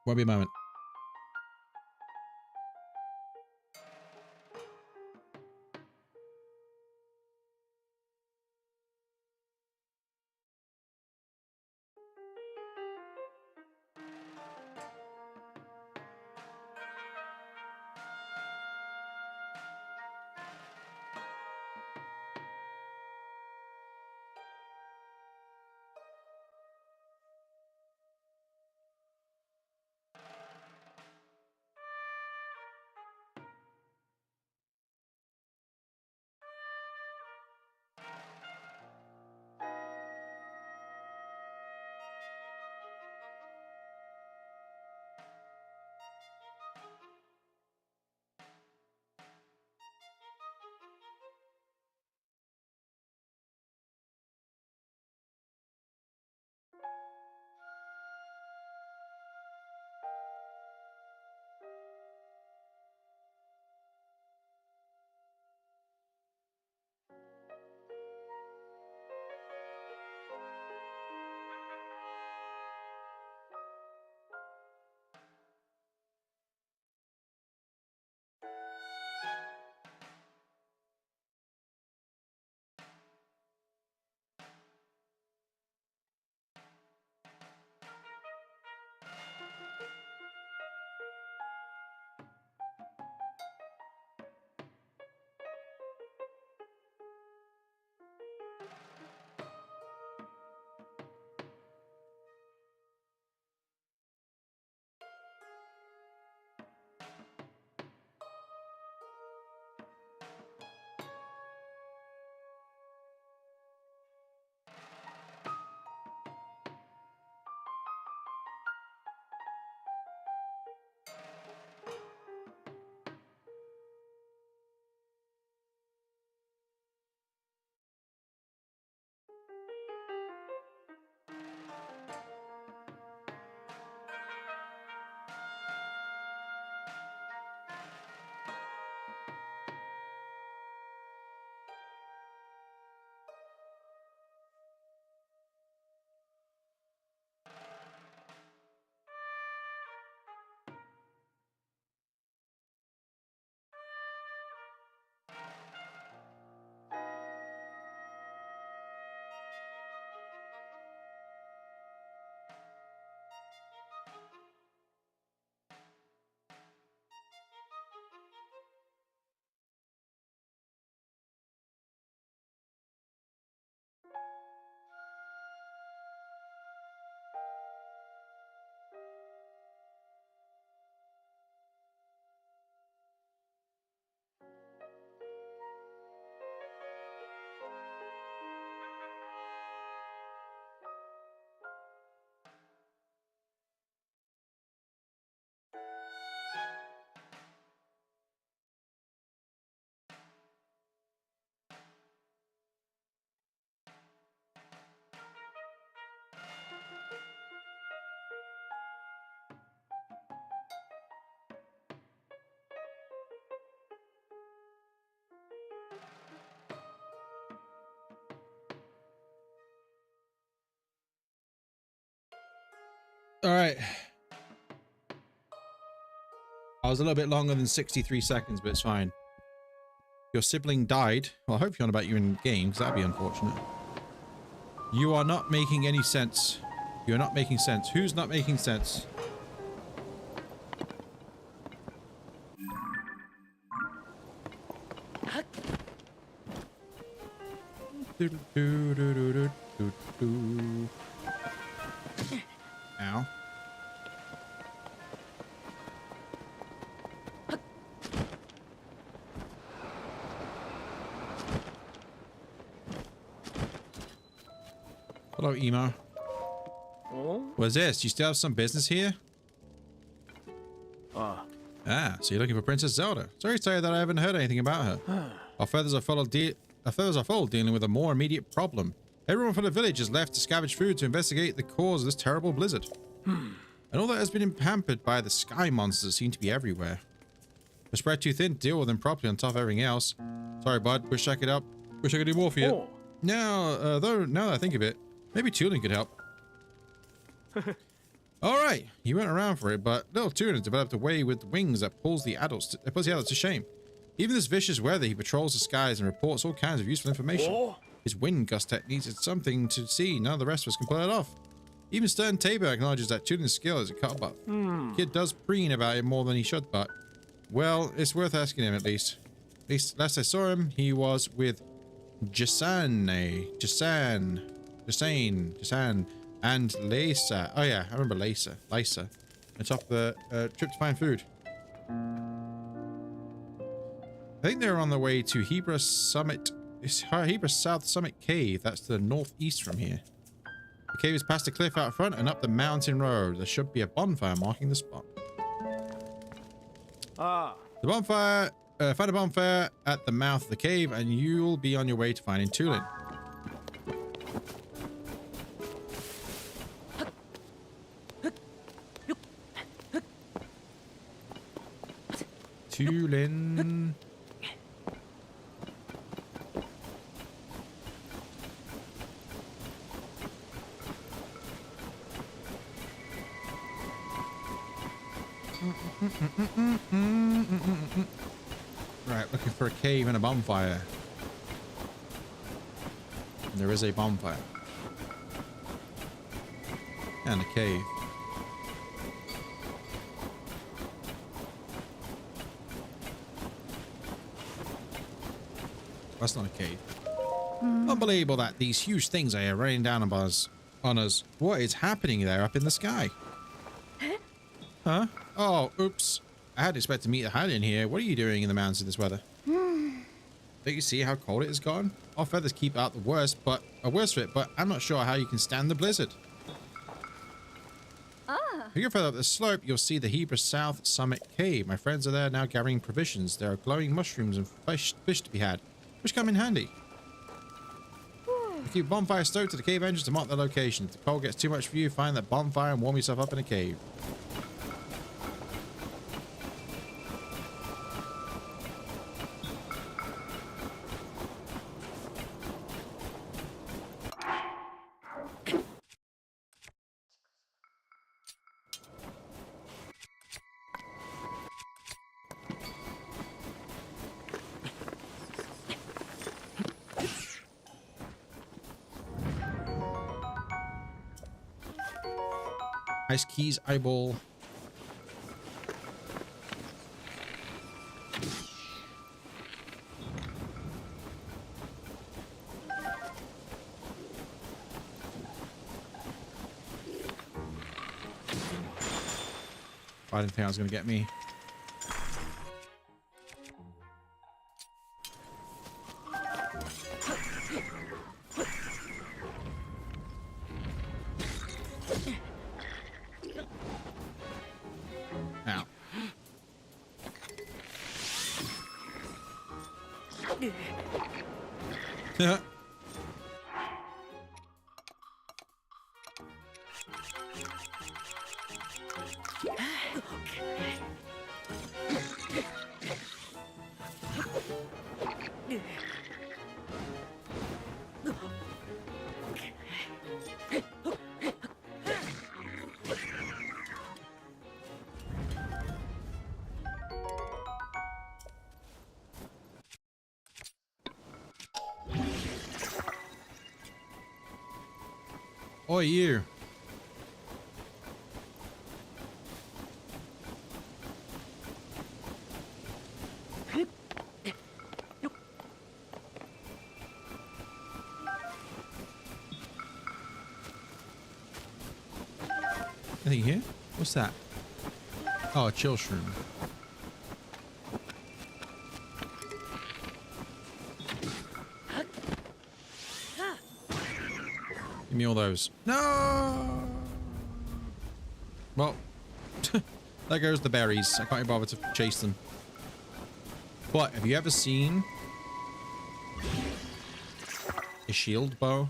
Won't be a moment. All right. I was a little bit longer than 63 seconds, but it's fine. Your sibling died. Well, I hope you're on about you in game, because that'd be unfortunate. You are not making any sense. You're not making sense. Who's not making sense? Ow. Hello, Emo. Oh? What's this? You still have some business here? Ah, so you're looking for Princess Zelda. Sorry to say that I haven't heard anything about her. Our feathers are full dealing with a more immediate problem. Everyone from the village has left to scavenge food to investigate the cause of this terrible blizzard. And all that has been hampered by the sky monsters that seem to be everywhere. We're spread too thin to deal with them properly on top of everything else. Sorry, bud. Wish I could help. Wish I could do more for you. Oh. Now that I think of it, maybe Tulin could help. Alright, you went around for it, but little Tulin has developed a way with wings that pulls the adults to shame. Even this vicious weather, he patrols the skies and reports all kinds of useful information. Oh. His wind gust techniques is something to see. None of the rest of us can pull it off. Even Stern Tabor acknowledges that Tulin's skill is a cut buff. Kid does preen about it more than he should, but well, it's worth asking him at least. At least last I saw him, he was with Jasan, and Lisa. Oh yeah, I remember Lisa. Atop the trip to find food. I think they're on the way to Hebra Summit. It's Hebra South Summit Cave. That's to the northeast from here. The cave is past a cliff out front and up the mountain road. There should be a bonfire marking the spot. Ah. The bonfire. Find a bonfire at the mouth of the cave, and you'll be on your way to finding Tulin. Tulin. Right, looking for a cave and a bonfire. And there is a bonfire. And a cave. That's not a cave. Unbelievable that these huge things are raining down on us. What is happening there up in the sky? Huh? Oh, oops. I hadn't expected to meet a Hylian here. What are you doing in the mountains in this weather? Don't you see how cold it has gotten? Our feathers keep out the worst of it, but I'm not sure how you can stand the blizzard. If you go further up the slope, you'll see the Hebra South Summit Cave. My friends are there now gathering provisions. There are glowing mushrooms and fish to be had, which come in handy. Keep bonfire stoked to the cave entrance to mark the location. If the cold gets too much for you, find that bonfire and warm yourself up in a cave. Ice keys, eyeball. I didn't think I was going to get me. Ow. Yeah. Oi, you. Anything here? What's that? Oh, a chill shroom. Give me all those. No! Well, there goes the berries. I can't even bother to chase them. But have you ever seen a shield bow?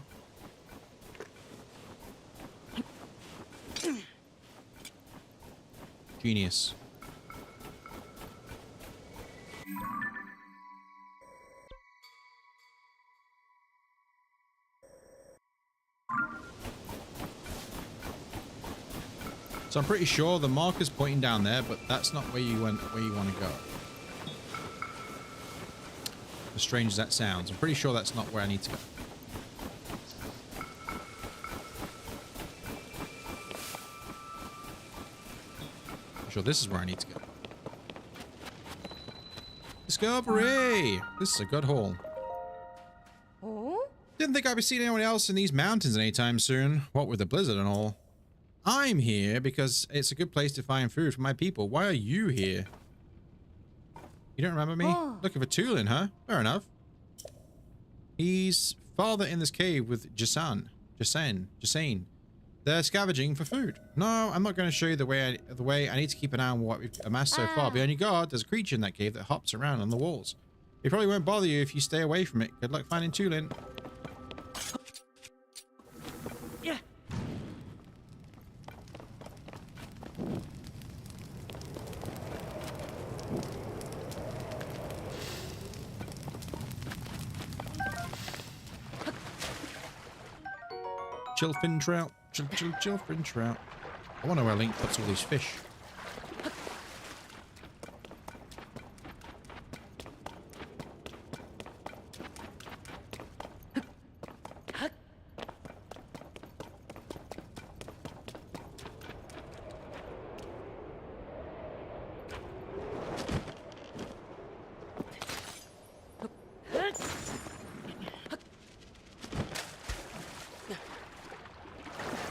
Genius. So I'm pretty sure the marker's pointing down there, but that's not where you want to go. As strange as that sounds, I'm pretty sure that's not where I need to go. I'm sure this is where I need to go. Discovery! This is a good haul. Oh? Didn't think I'd be seeing anyone else in these mountains anytime soon. What with the blizzard and all. I'm here because it's a good place to find food for my people. Why are you here? You don't remember me? Oh. Looking for Tulin, huh? Fair enough. He's father in this cave with Jasane. They're scavenging for food. No, I'm not going to show you the way. I need to keep an eye on what we've amassed so far. Be on your guard. There's a creature in that cave that hops around on the walls. It probably won't bother you if you stay away from it. Good luck finding Tulin. Yeah. Chillfin trout. Chillfin trout. I wonder where Link puts all these fish.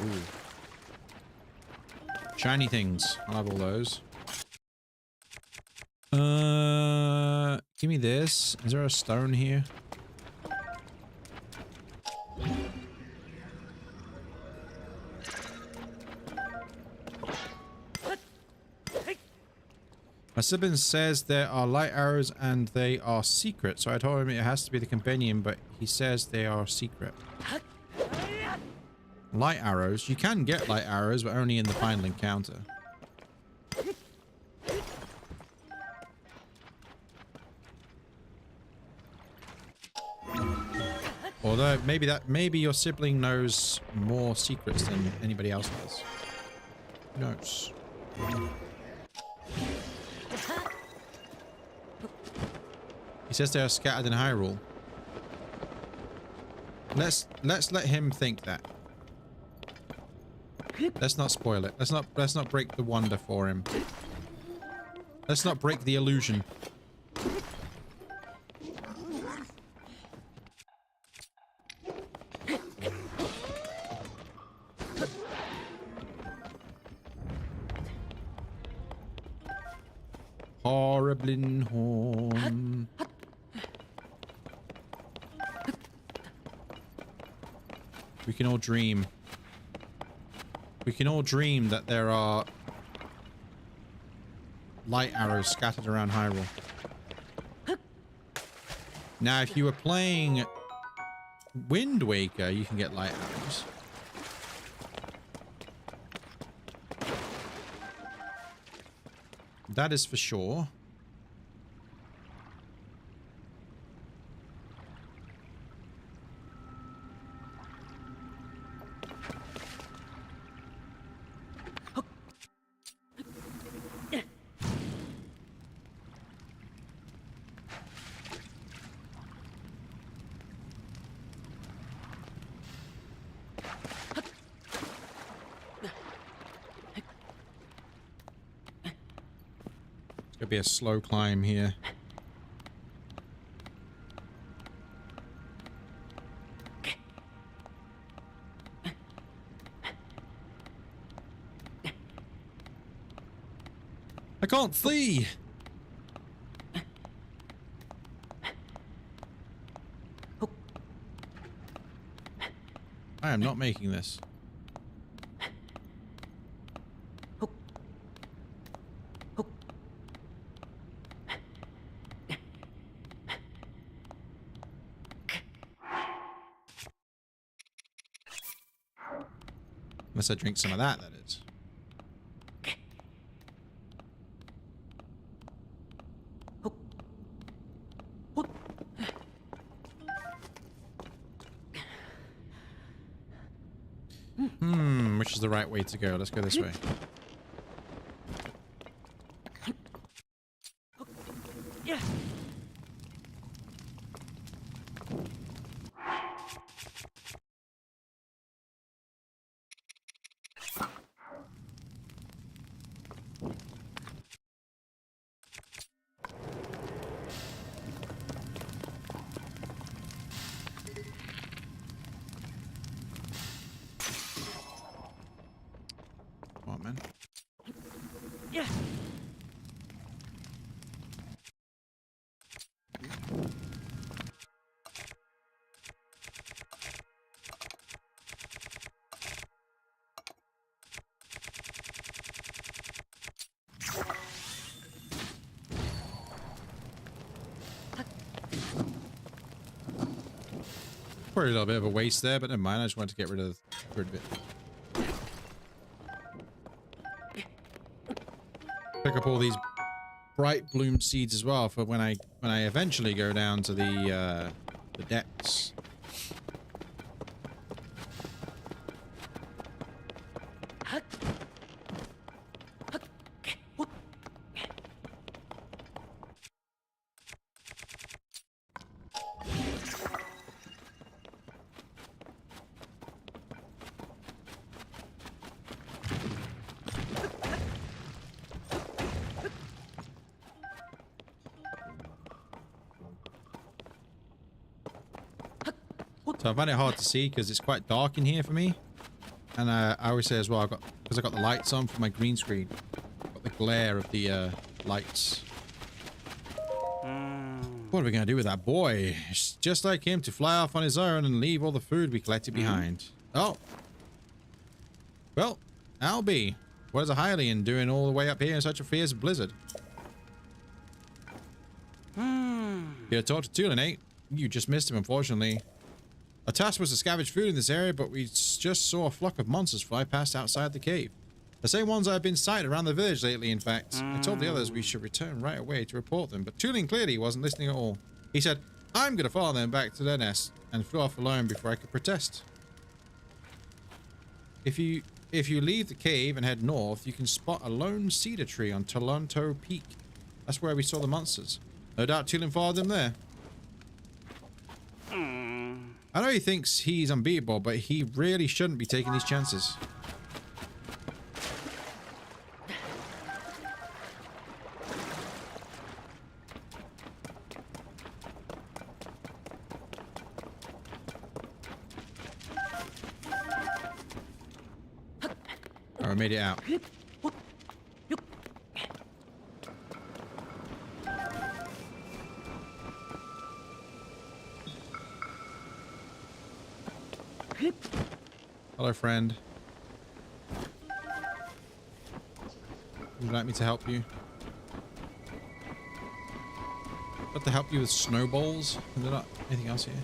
Ooh. Shiny things. I'll have all those. Give me this. Is there a stone here? My sibling says there are light arrows and they are secret, so I told him it has to be the companion, but he says they are secret. Light arrows? You can get light arrows, but only in the final encounter. Although maybe your sibling knows more secrets than anybody else does. Who knows? He says they are scattered in Hyrule. Let's let him think that. Let's not spoil it. Let's not break the wonder for him. Let's not break the illusion. Horriblin horn. We can all dream. We can all dream that there are light arrows scattered around Hyrule. Now, if you were playing Wind Waker, you can get light arrows. That is for sure. Could be a slow climb here. I can't flee! I am not making this. Unless I drink some of that, that is. Which is the right way to go? Let's go this way. Yeah. Come on, man. Yeah. Probably a little bit of a waste there, but never mind. I just wanted to get rid of it. Pick up all these bright bloom seeds as well for when I eventually go down to the depths. So I find it hard to see because it's quite dark in here for me. And I always say as well, because I got the lights on for my green screen, got the glare of the lights. What are we going to do with that boy? It's just like him to fly off on his own and leave all the food we collected behind. Oh. Well, I'll be. What is a Hylian doing all the way up here in such a fierce blizzard? You talked to Tulin, eh? You just missed him, unfortunately. Our task was to scavenge food in this area, but we just saw a flock of monsters fly past outside the cave. The same ones I've been sighted around the village lately, in fact. I told the others we should return right away to report them, but Tulin clearly wasn't listening at all. He said, I'm going to follow them back to their nest, and flew off alone before I could protest. If you leave the cave and head north, you can spot a lone cedar tree on Tolonto Peak. That's where we saw the monsters. No doubt Tulin followed them there. I know he thinks he's unbeatable, but he really shouldn't be taking these chances. Oh, I made it out. Hello, friend. Would you like me to help you? Got to help you with snowballs? Is there not anything else here?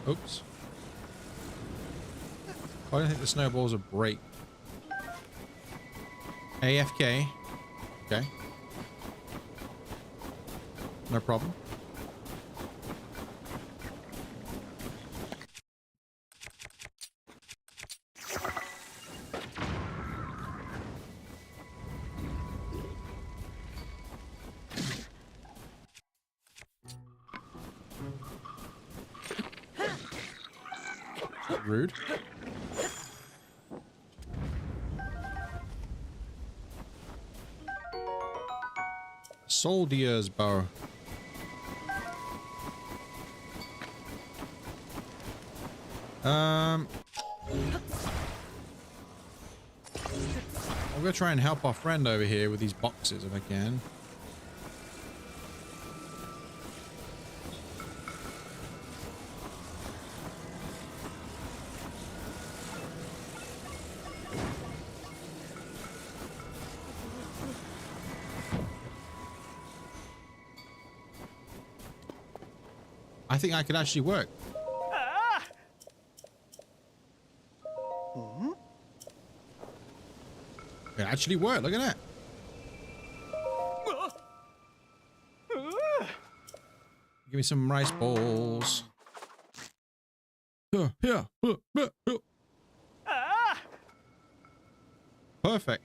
Oops. I don't think the snowballs will break. AFK. Okay. No problem. Rude. Soldier's bow. I'm gonna try and help our friend over here with these boxes if I can. I think I could actually work. It actually worked. Look at that. Give me some rice balls. Yeah. Perfect.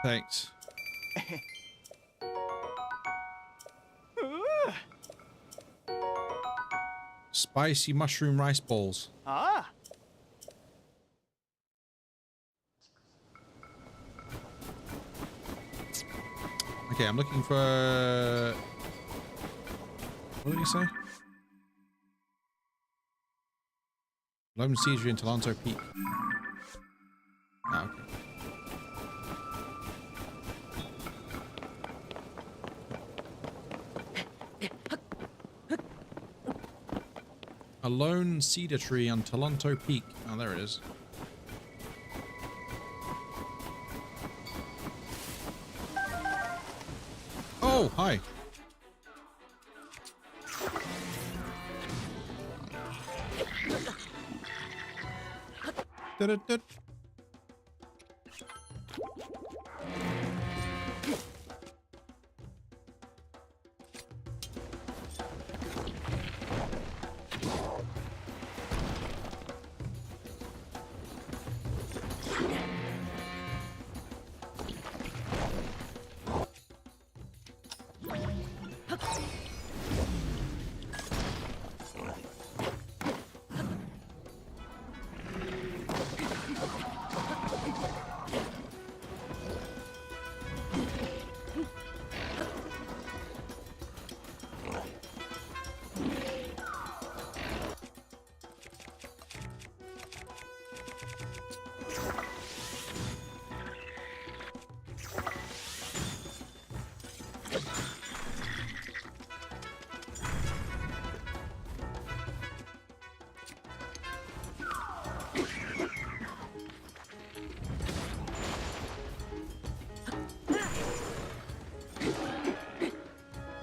Thanks. Spicy mushroom rice balls. Okay, I'm looking for... What did he say? Lone Siege in Toronto Peak. Ah, okay. A lone cedar tree on Toronto Peak. Oh, there it is. Oh, hi. Da-da-da.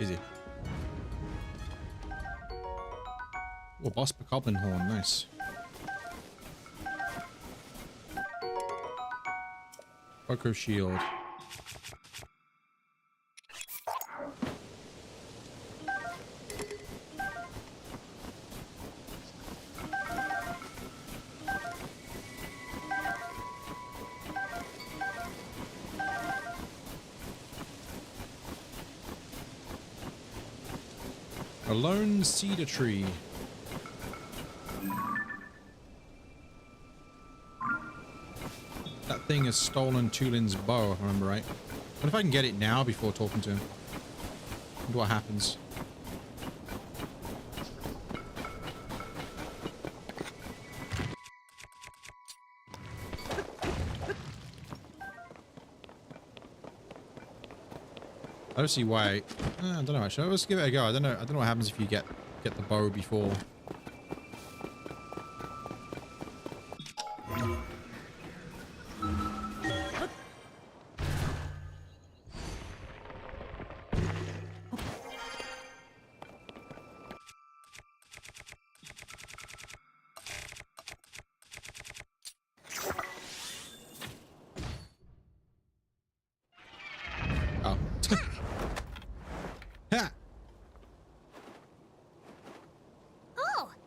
Easy. Oh, boss goblin horn, nice. Poco shield. A lone cedar tree. That thing has stolen Tulin's bow, if I remember right. What if I can get it now before talking to him? Wonder what happens. I don't see why. I don't know actually. Let's give it a go. I don't know what happens if you get the bow before.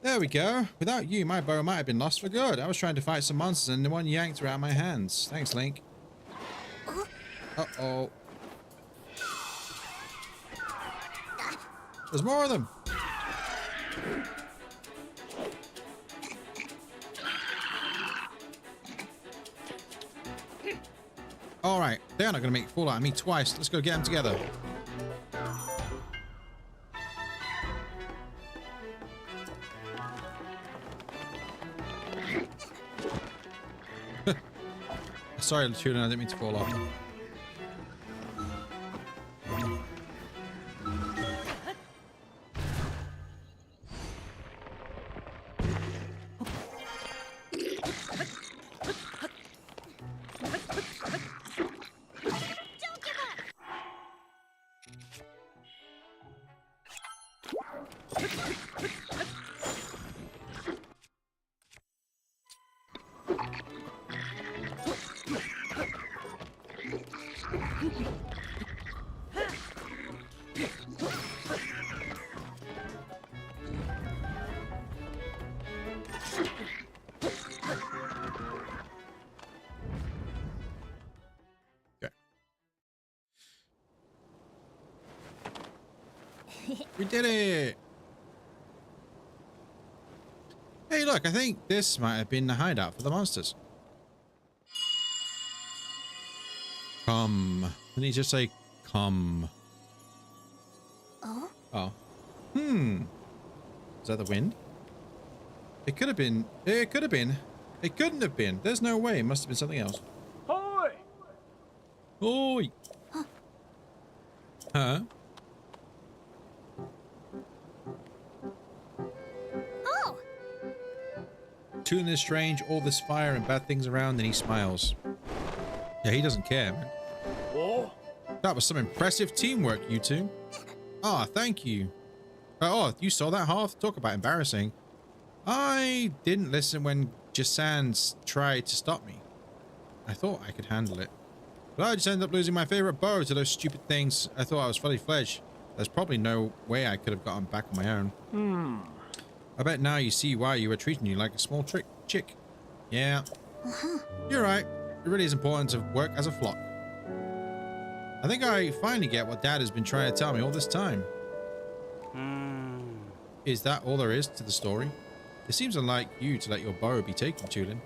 There we go. Without you, my bow might have been lost for good. I was trying to fight some monsters and one yanked her out of my hands. Thanks, Link. Uh-oh. There's more of them. All right, they're not going to make a fool out of me twice. Let's go get them together. Sorry, Tulin, I didn't mean to fall off. We did it! Hey, look, I think this might have been the hideout for the monsters. Come. Didn't he just say, come? Oh? Oh. Is that the wind? It could have been. It could have been. It couldn't have been. There's no way. It must have been something else. Hoy! Oi! Huh? Oh! Tulin is strange, all this fire and bad things around, and he smiles. Yeah, he doesn't care, man. Oh! That was some impressive teamwork, you two. Ah, thank you. Oh, you saw that, Hearth? Talk about embarrassing. I didn't listen when Jasans tried to stop me. I thought I could handle it. But I just ended up losing my favorite bow to those stupid things. I thought I was fully fledged. There's probably no way I could have gotten back on my own. I bet now you see why you were treating you like a small chick. Yeah. You're right. It really is important to work as a flock. I think I finally get what Dad has been trying to tell me all this time. Is that all there is to the story? It seems unlike you to let your bow be taken, Tulin.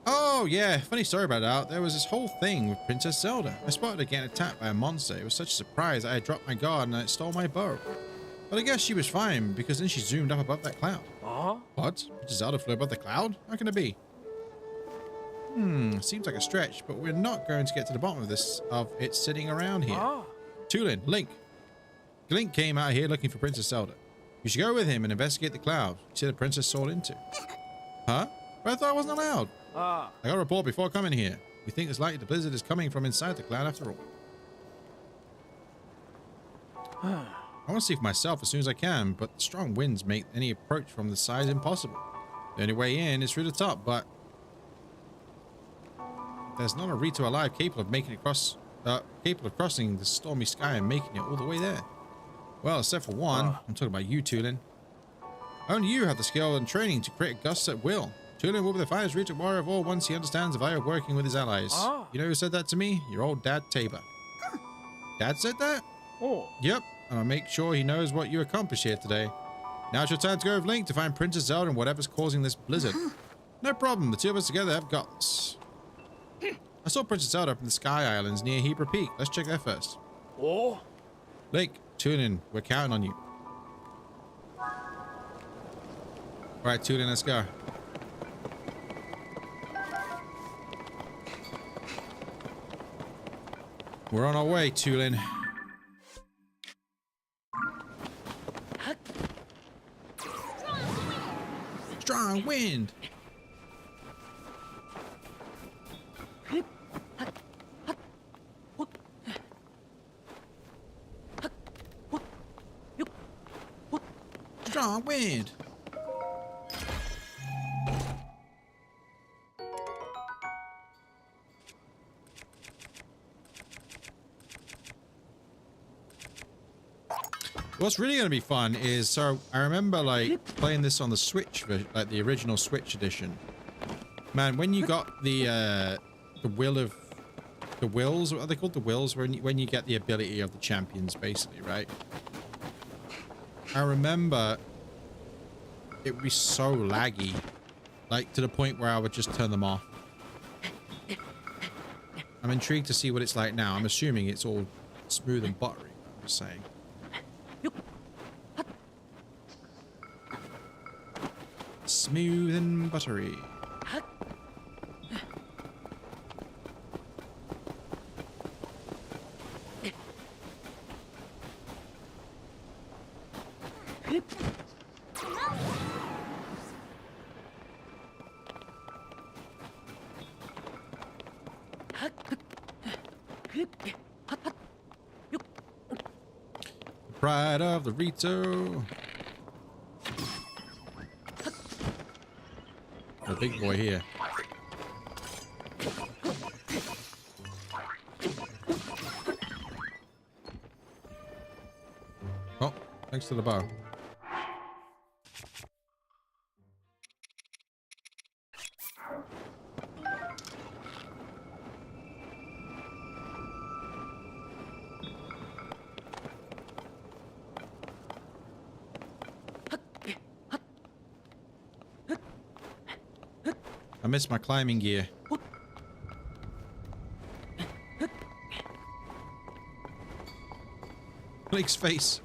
Oh, yeah. Funny story about that. There was this whole thing with Princess Zelda. I spotted her getting attacked by a monster. It was such a surprise that I dropped my guard and it stole my bow. But I guess she was fine because then she zoomed up above that cloud. What? Princess Zelda flew above the cloud? How can it be? Seems like a stretch, but we're not going to get to the bottom of this, of it sitting around here. Tulin, Link. Link came out here looking for Princess Zelda. You should go with him and investigate the cloud. See the princess soared into. Huh? But I thought I wasn't allowed. I got a report before coming here. We think it's likely the blizzard is coming from inside the cloud after all. I want to see for myself as soon as I can, but the strong winds make any approach from the side impossible. The only way in is through the top, but there's not a Rito alive capable of making it capable of crossing the stormy sky and making it all the way there. Well, except for one. I'm talking about you, Tulin. Only you have the skill and training to create gusts at will. Tulin will be the finest Rito warrior of all once he understands the value of working with his allies. You know who said that to me? Your old dad, Tabor. Dad said that? Yep. And I'll make sure he knows what you accomplished here today. Now it's your time to go with Link to find Princess Zelda and whatever's causing this blizzard. No problem. The two of us together have got this. I saw Princess Zelda up in the Sky Islands near Hebra Peak. Let's check there first. Link, Tulin, we're counting on you. Alright, Tulin, let's go. We're on our way, Tulin. Strong wind! Strong wind! What's really going to be fun is, so I remember like playing this on the Switch, like the original Switch edition. Man, when you got the wills, what are they called? The wills, when you get the ability of the champions, basically, right? I remember it would be so laggy, like to the point where I would just turn them off. I'm intrigued to see what it's like now. I'm assuming it's all smooth and buttery, I'm just saying. Smooth and buttery. Pride of the Rito. The big boy here. Oh, thanks to the bow. I missed my climbing gear. Link's face.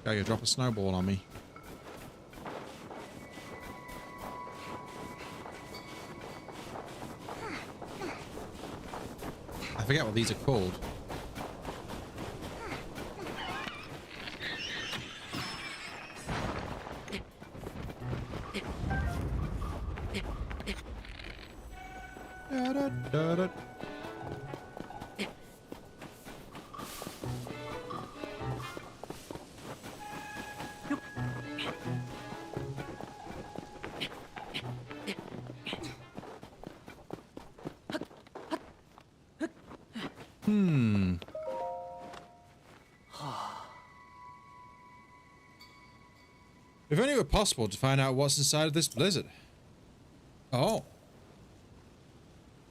Oh, you drop a snowball on me. I forget what these are called. Da, da, da, da. If only it were possible to find out what's inside of this blizzard. Oh.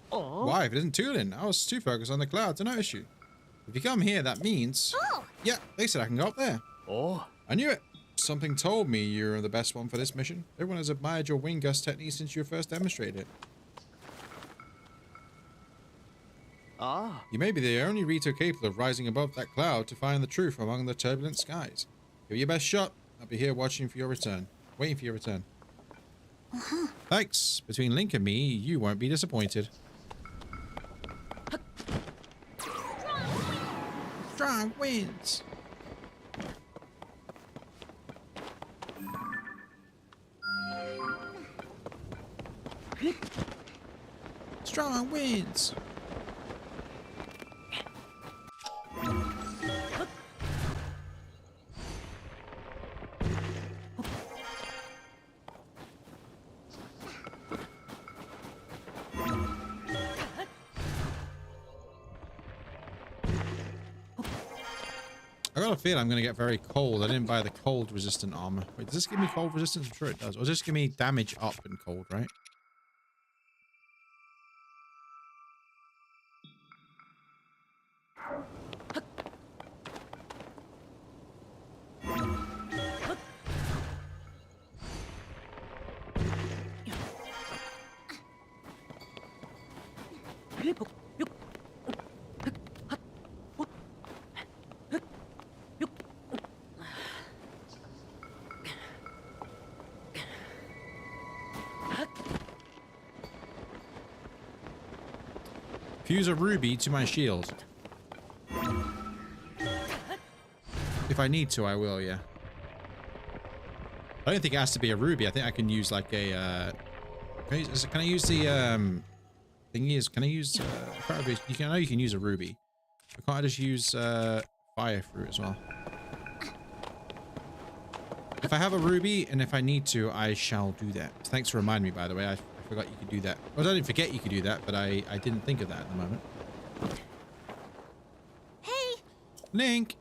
Why? If it isn't tooling, I was too focused on the cloud to notice you. If you come here, that means... Oh! Yeah, they said I can go up there. Oh. I knew it. Something told me you're the best one for this mission. Everyone has admired your wing gust technique since you first demonstrated it. Ah. You may be the only Rito capable of rising above that cloud to find the truth among the turbulent skies. Give it your best shot. I'll be here watching for your return. Waiting for your return. Thanks. Between Link and me, you won't be disappointed. Strong winds. Strong winds. I got a feeling I'm going to get very cold. I didn't buy the cold resistant armor. Wait, does this give me cold resistance? I'm sure it does. Or does this give me damage up and cold, right? Fuse a ruby to my shield. If I need to, I will, yeah. I don't think it has to be a ruby. I think I can use like a, can I use the, thingy is, can I use, I know you can use a ruby. But can't I just use fire fruit as well? If I have a ruby, and if I need to, I shall do that. Thanks for reminding me, by the way. I forgot you could do that. Well, I didn't forget you could do that, but I didn't think of that at the moment. Hey! Link!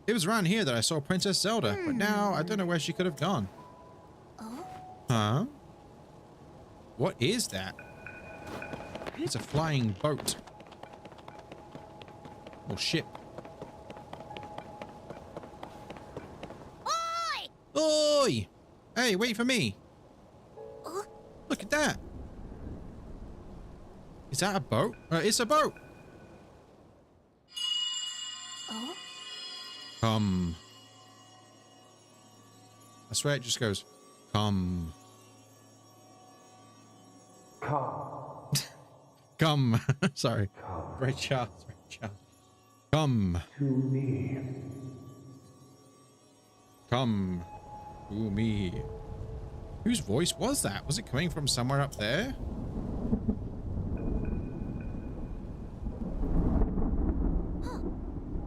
It was around here that I saw Princess Zelda, but now I don't know where she could have gone. Oh? Huh? What is that? It's a flying boat. Or ship. Oi! Oi! Hey, wait for me. Look at that. Is that a boat? It's a boat. Oh? Come. I swear it just goes, come. Come. Sorry. Great job. Great job. Come. To me. Come. To me. Whose voice was that? Was it coming from somewhere up there?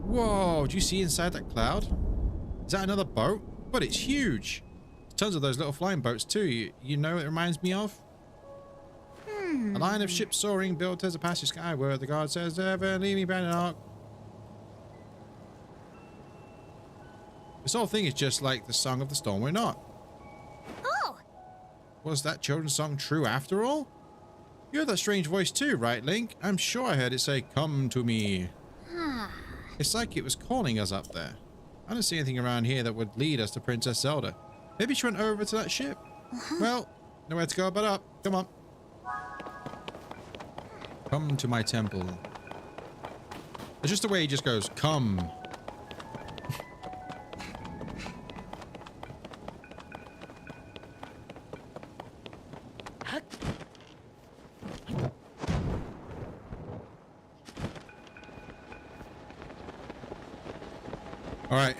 Whoa, do you see inside that cloud? Is that another boat? But it's huge. Tons of those little flying boats too. You know what it reminds me of? A line of ships soaring, built as a passage skyward. The god says, never leave me abandoned ark. This whole thing is just like the Song of the Storm We're Not. Oh! Was that children's song true after all? You heard that strange voice too, right, Link? I'm sure I heard it say, come to me. It's like it was calling us up there. I don't see anything around here that would lead us to Princess Zelda. Maybe she went over to that ship. Well, nowhere to go but up. Come on. Come to my temple. It's just the way he just goes, come. All right,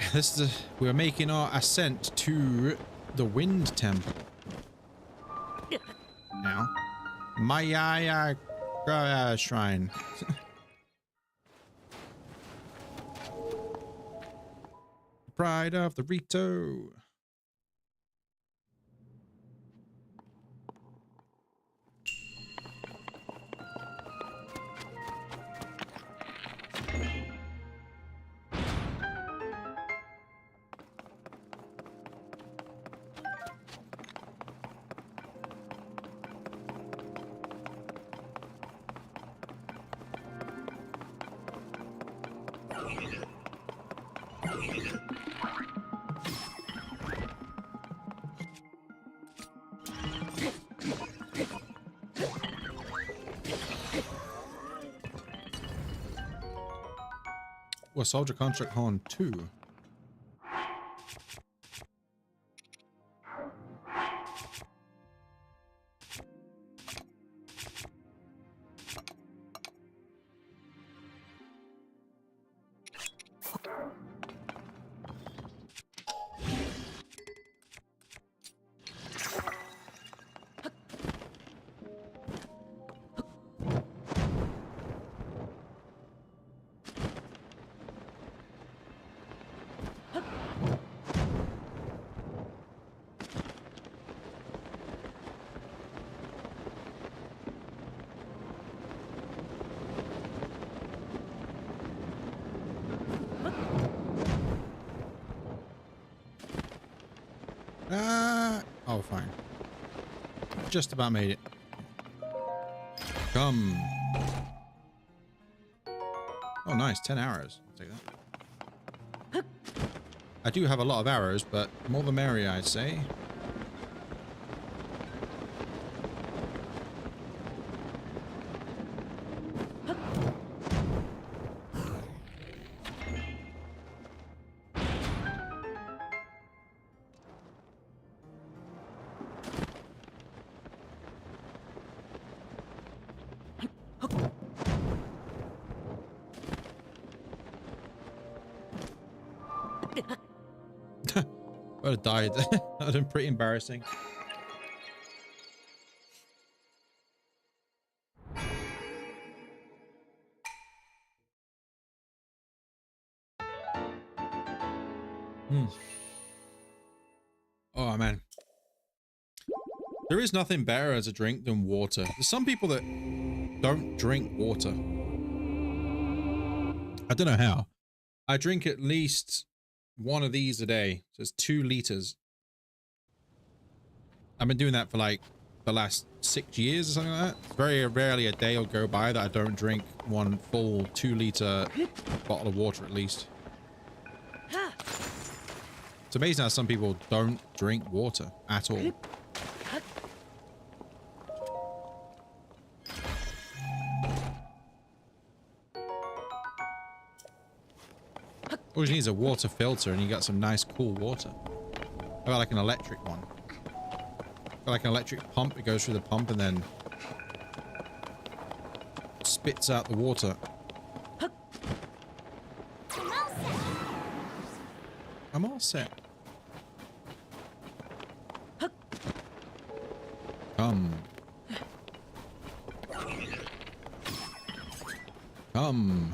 we're making our ascent to the Wind Temple. Now, Maya Shrine. Pride of the Rito. Well, Soldier Contract Horn 2. Oh, fine. Just about made it. Come. Oh, nice. 10 arrows. I'll take that. I do have a lot of arrows, but more the merrier, I'd say. I would have died. That would have been pretty embarrassing. Oh, man. There is nothing better as a drink than water. There's some people that don't drink water. I don't know how. I drink at least one of these a day. So it's 2 liters. I've been doing that for like the last 6 years or something like that. Very rarely a day will go by that I don't drink one full 2-liter bottle of water at least. It's amazing how some people don't drink water at all. All you need is a water filter and you got some nice cool water. How about like an electric one? Got like an electric pump, it goes through the pump and then spits out the water. I'm all set. Come. Come.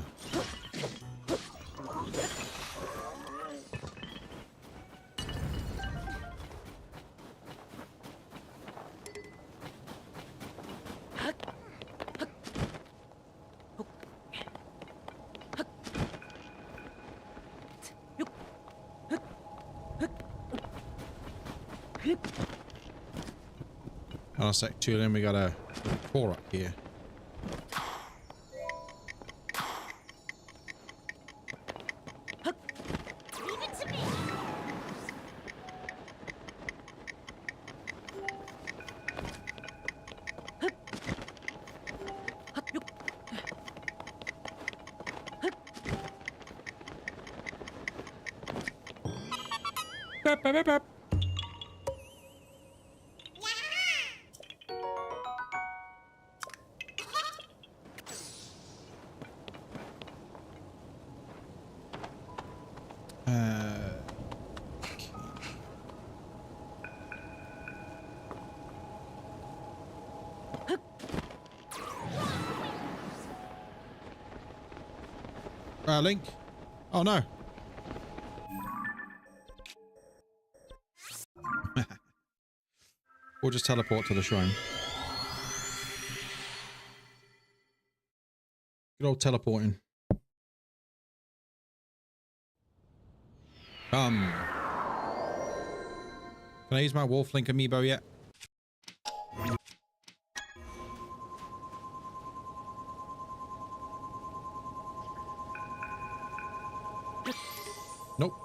On a sec, too, then we got a core up here. Leave it to me. Bap, bap, bap, bap. Link? Oh no. We'll just teleport to the shrine. Good old teleporting. Can I use my Wolf Link amiibo yet? Nope.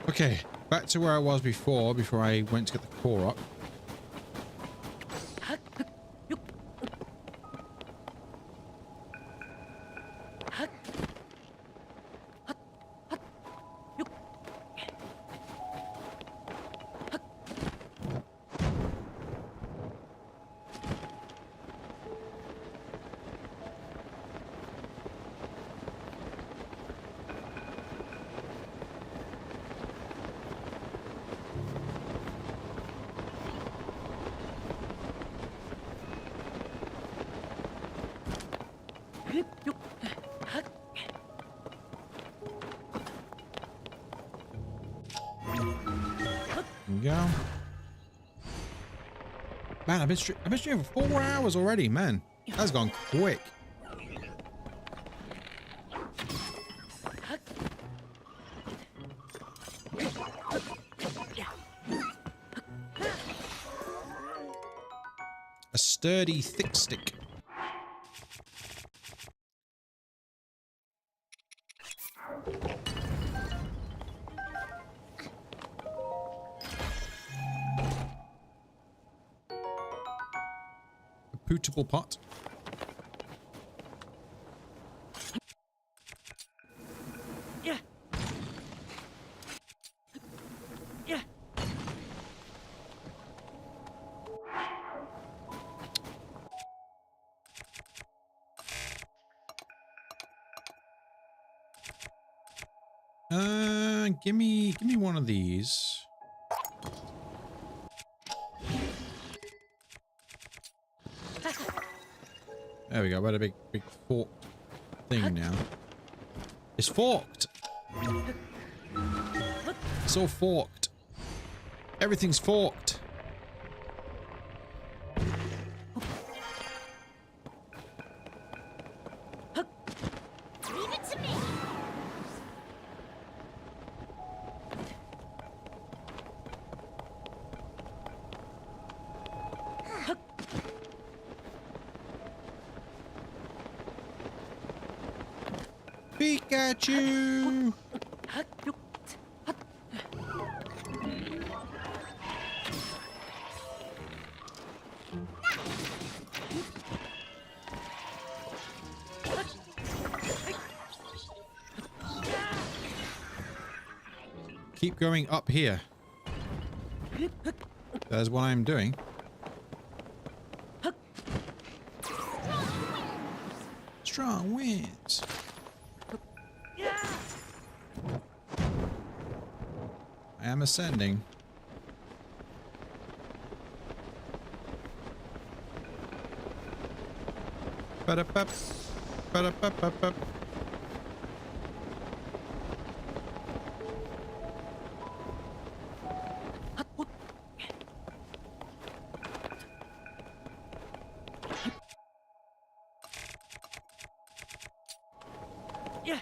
Okay, back to where I was before I went to get the core up. Go. Man, I've been streaming for 4 hours already, man. That's gone quick. A sturdy, thick stick. pootable pot. Yeah. Yeah. Give me one of these. There we go. What a big forked thing now. It's forked. It's all forked. Everything's forked. Leave it to me. Pikachu! Keep going up here. That's what I'm doing. Strong winds. I am ascending. Ba-da-bup. Ba-da-bup-bup-bup. Yeah.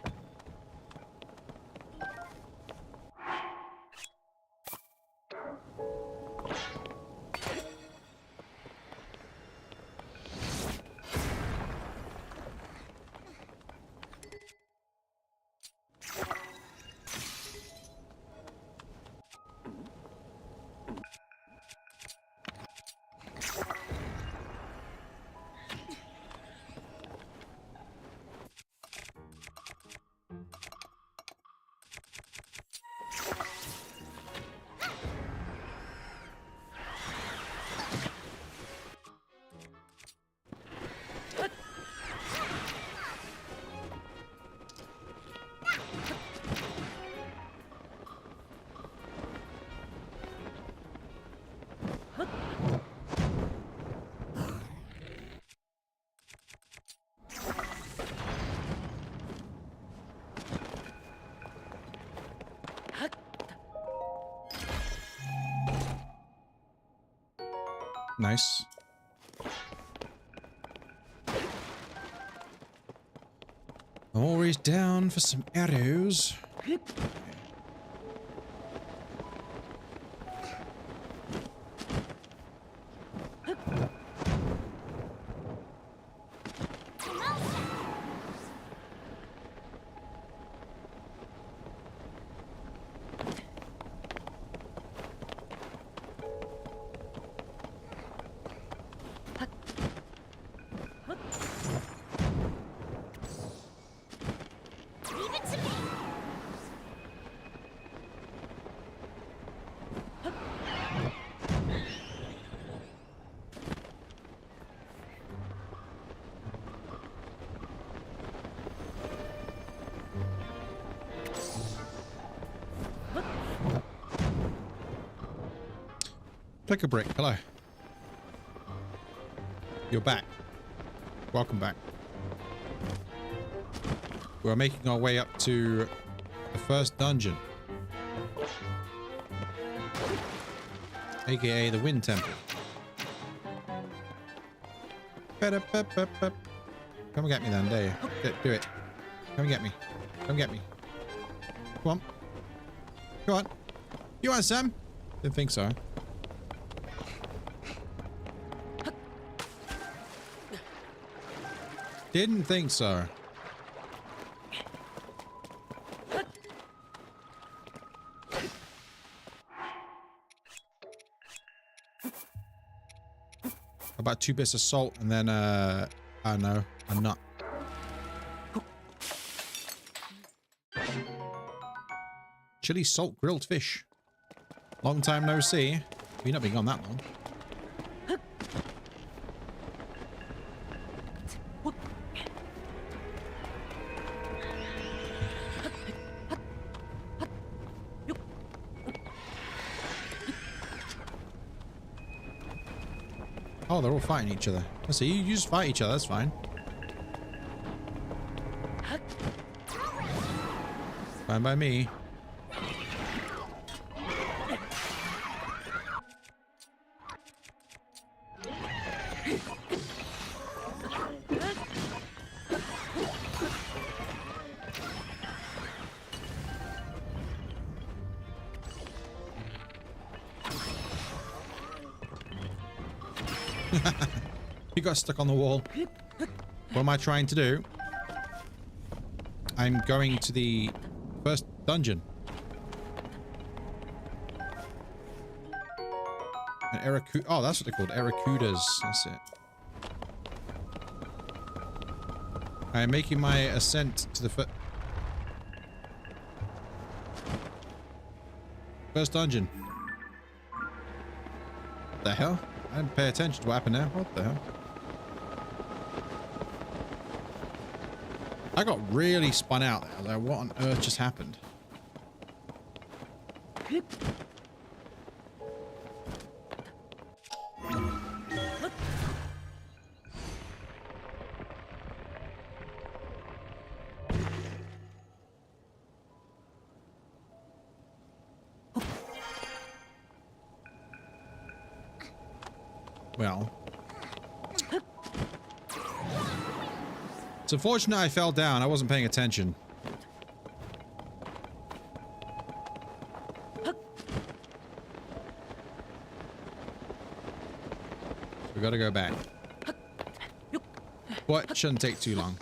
Nice. Always down for some arrows. Leave it to me. Click a brick. Hello. You're back. Welcome back. We're making our way up to the first dungeon. AKA the Wind Temple. Come and get me then, there you. Do it. Come and get me. Come get me. Come on. Come on. You want some? Didn't think so. Didn't think so. About 2 bits of salt and then, I don't know, a nut. Chili salt grilled fish. Long time no see. You've not been gone that long. Oh, they're all fighting each other. Let's see, you just fight each other, that's fine. Fine by me. You got stuck on the wall. What am I trying to do? I'm going to the first dungeon. An oh, that's what they're called. Aracudas. That's it. I am making my ascent to the first dungeon. What the hell? I didn't pay attention to what happened there. What the hell? I got really spun out there. Like, what on earth just happened? Well, it's unfortunate I fell down. I wasn't paying attention. We gotta go back. What? Shouldn't take too long.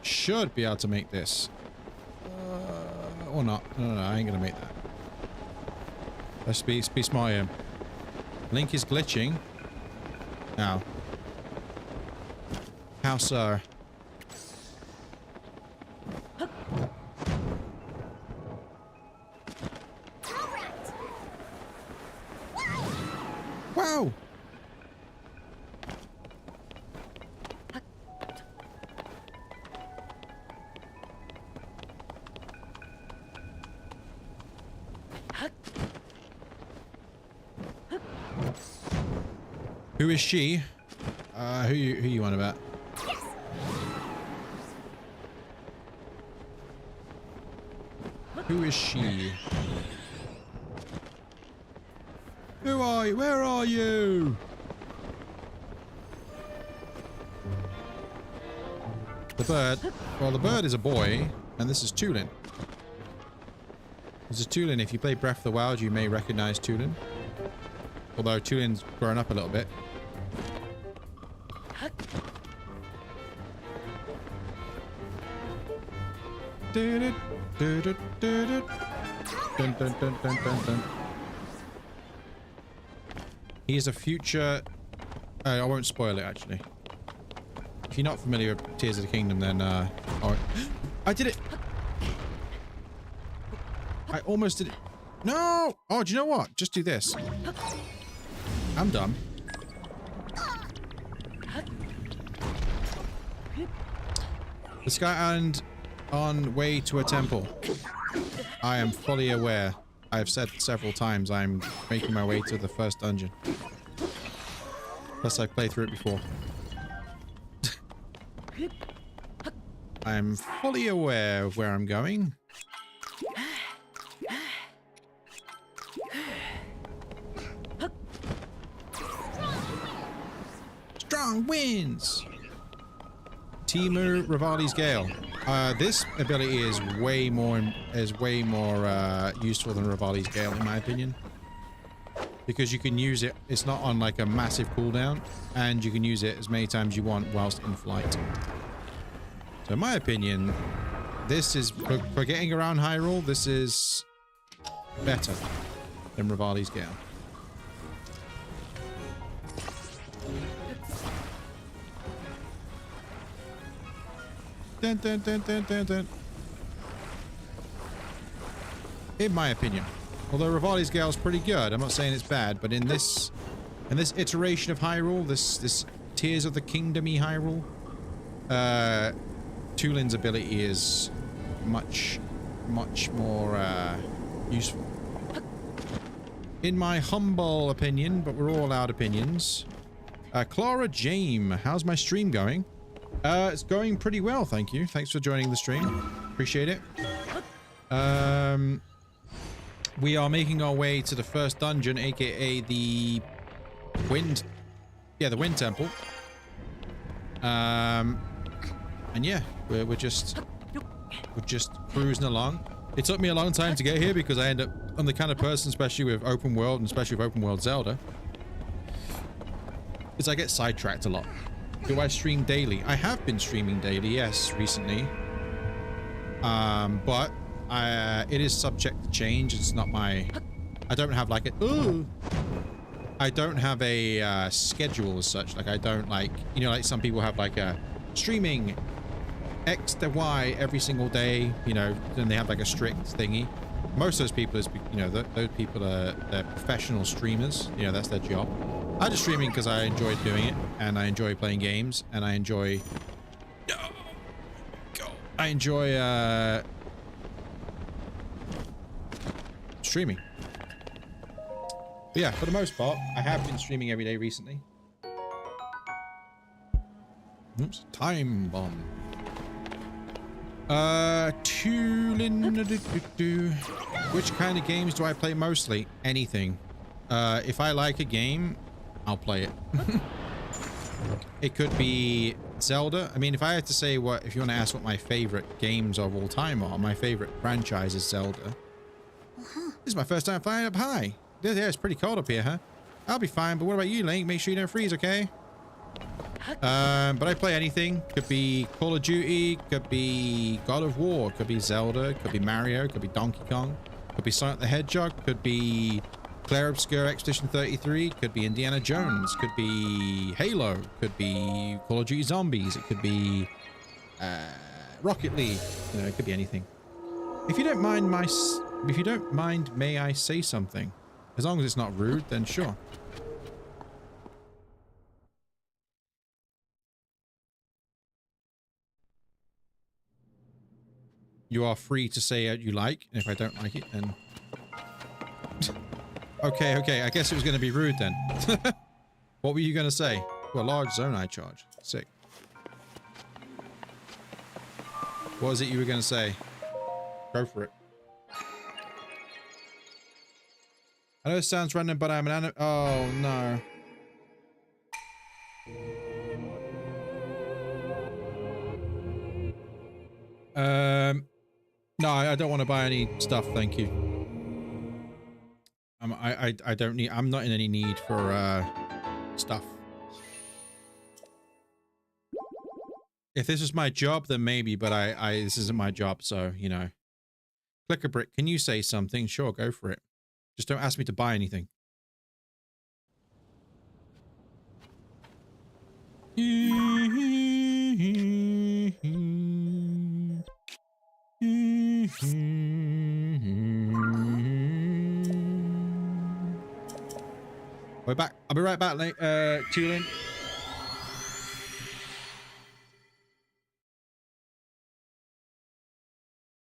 Should be able to make this. Or not. No, I ain't gonna make that. Let's be smart here. Link is glitching. Now. How so? Wow! Who is she? Who you on about? Yes. Who is she? Who are you? Where are you? The bird. Well, the bird is a boy, and this is Tulin. This is Tulin. If you play Breath of the Wild, you may recognize Tulin. Although Tulin's grown up a little bit. Dun, dun, dun, dun, dun, dun. He is a future... I won't spoil it, actually. If you're not familiar with Tears of the Kingdom, then... Oh, I did it! I almost did it. No! Oh, do you know what? Just do this. I'm done. The Sky Island on way to a temple. I am fully aware. I have said several times I'm making my way to the first dungeon. Plus I've played through it before. I am fully aware of where I'm going. Strong winds! Timu Rivali's Gale. This ability is way more useful than Rivali's Gale, in my opinion. because you can use it. It's not on like a massive cooldown, and you can use it as many times you want whilst in flight. So in my opinion, this is, for getting around Hyrule, this is better than Rivali's Gale. Dun, dun, dun, dun, dun, dun. In my opinion. Although Rivali's Gale is pretty good. I'm not saying it's bad, but in this iteration of Hyrule, this Tears of the Kingdom-y Hyrule, Tulin's ability is much more useful. In my humble opinion, but we're all allowed opinions. Clara Jame, how's my stream going? It's going pretty well, thank you. Thanks for joining the stream. Appreciate it. We are making our way to the first dungeon, aka the Wind... Yeah, the Wind Temple. And yeah, we're just cruising along. It took me a long time to get here because I'm the kind of person, especially with open world, and especially with open world Zelda, is I get sidetracked a lot. Do I stream daily? I have been streaming daily, yes, recently. But it is subject to change. It's not my... I don't have like a... Ooh! I don't have a schedule as such. Like I don't like... You know, like some people have like a streaming X to Y every single day. You know, then they have like a strict thingy. Most of those people is... You know, those people are... They're professional streamers. You know, that's their job. I'm just streaming because I enjoy doing it. And I enjoy playing games. And I enjoy... streaming. But yeah, for the most part, I have been streaming every day recently. Oops, time bomb. Which kind of games do I play mostly? Anything. If I like a game, I'll play it. It could be Zelda. I mean, if I had to say what, if you want to ask what my favorite games of all time are, my favorite franchise is Zelda. This is my first time flying up high. Yeah, it's pretty cold up here, huh? I'll be fine, but what about you, Link? Make sure you don't freeze, okay? But I play anything. Could be Call of Duty, could be God of War, could be Zelda, could be Mario, could be Donkey Kong, could be Sonic the Hedgehog, could be Claire Obscure Expedition 33, could be Indiana Jones, could be Halo, could be Call of Duty Zombies, it could be Rocket League. You know, it could be anything. If you don't mind, may I say something? As long as it's not rude, then sure. You are free to say what you like, and if I don't like it, then... Okay, I guess it was going to be rude then. What were you going to say? Well, large zone I charge. Sick. What was it you were going to say? Go for it. I know it sounds random, but I'm an oh, no. No, I don't want to buy any stuff, thank you. I don't need... I'm not in any need for, stuff. If this was my job, then maybe, but this isn't my job, so, you know. Click a brick, can you say something? Sure, go for it. Just don't ask me to buy anything. We're back. I'll be right back, Tulin.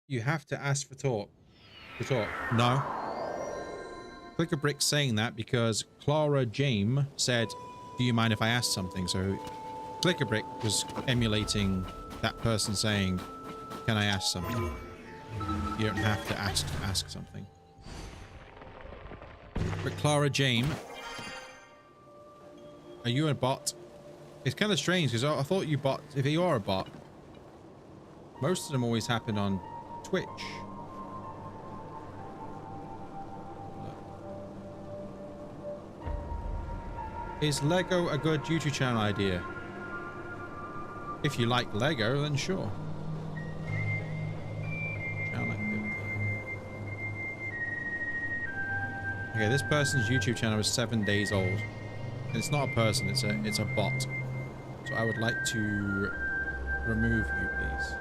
You have to ask for talk. No. Click a brick saying that because Clara Jame said, do you mind if I ask something? So Click a brick was emulating that person saying, can I ask something? You don't have to ask something. But Clara Jame, are you a bot? It's kind of strange because I thought you bot, if you are a bot, most of them always happen on Twitch. Is Lego a good YouTube channel idea? If you like Lego, then sure. Channel activity. Okay, this person's YouTube channel is 7 days old. And it's not a person, it's a bot. So I would like to remove you, please.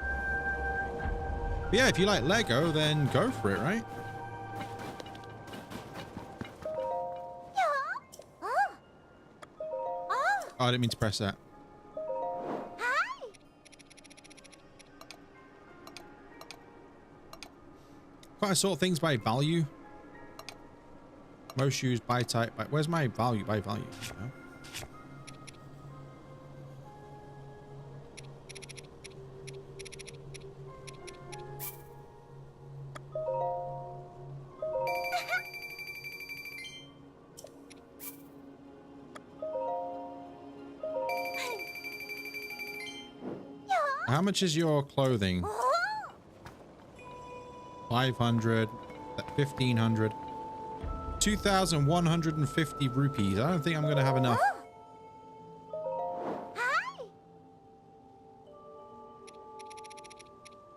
But yeah, if you like Lego, then go for it, right? Oh, I didn't mean to press that. Can't I sort things by value? Most used by type. Where's my value by value? No? How much is your clothing? 500, 1500, 2,150 rupees. I don't think I'm going to have enough.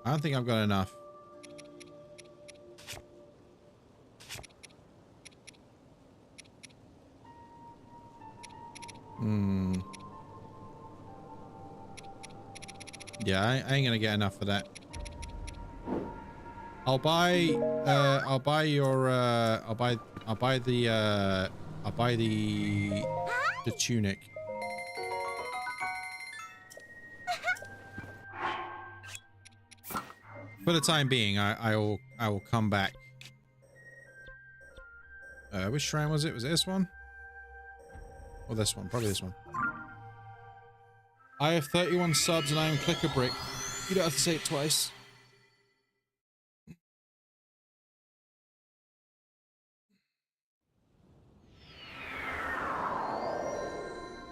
I don't think I've got enough. Yeah, I ain't gonna get enough for that. I'll buy the tunic. For the time being, I will come back. Which shrine was it? Was it this one? Or this one? Probably this one. I have 31 subs and I am Click a Brick. You don't have to say it twice.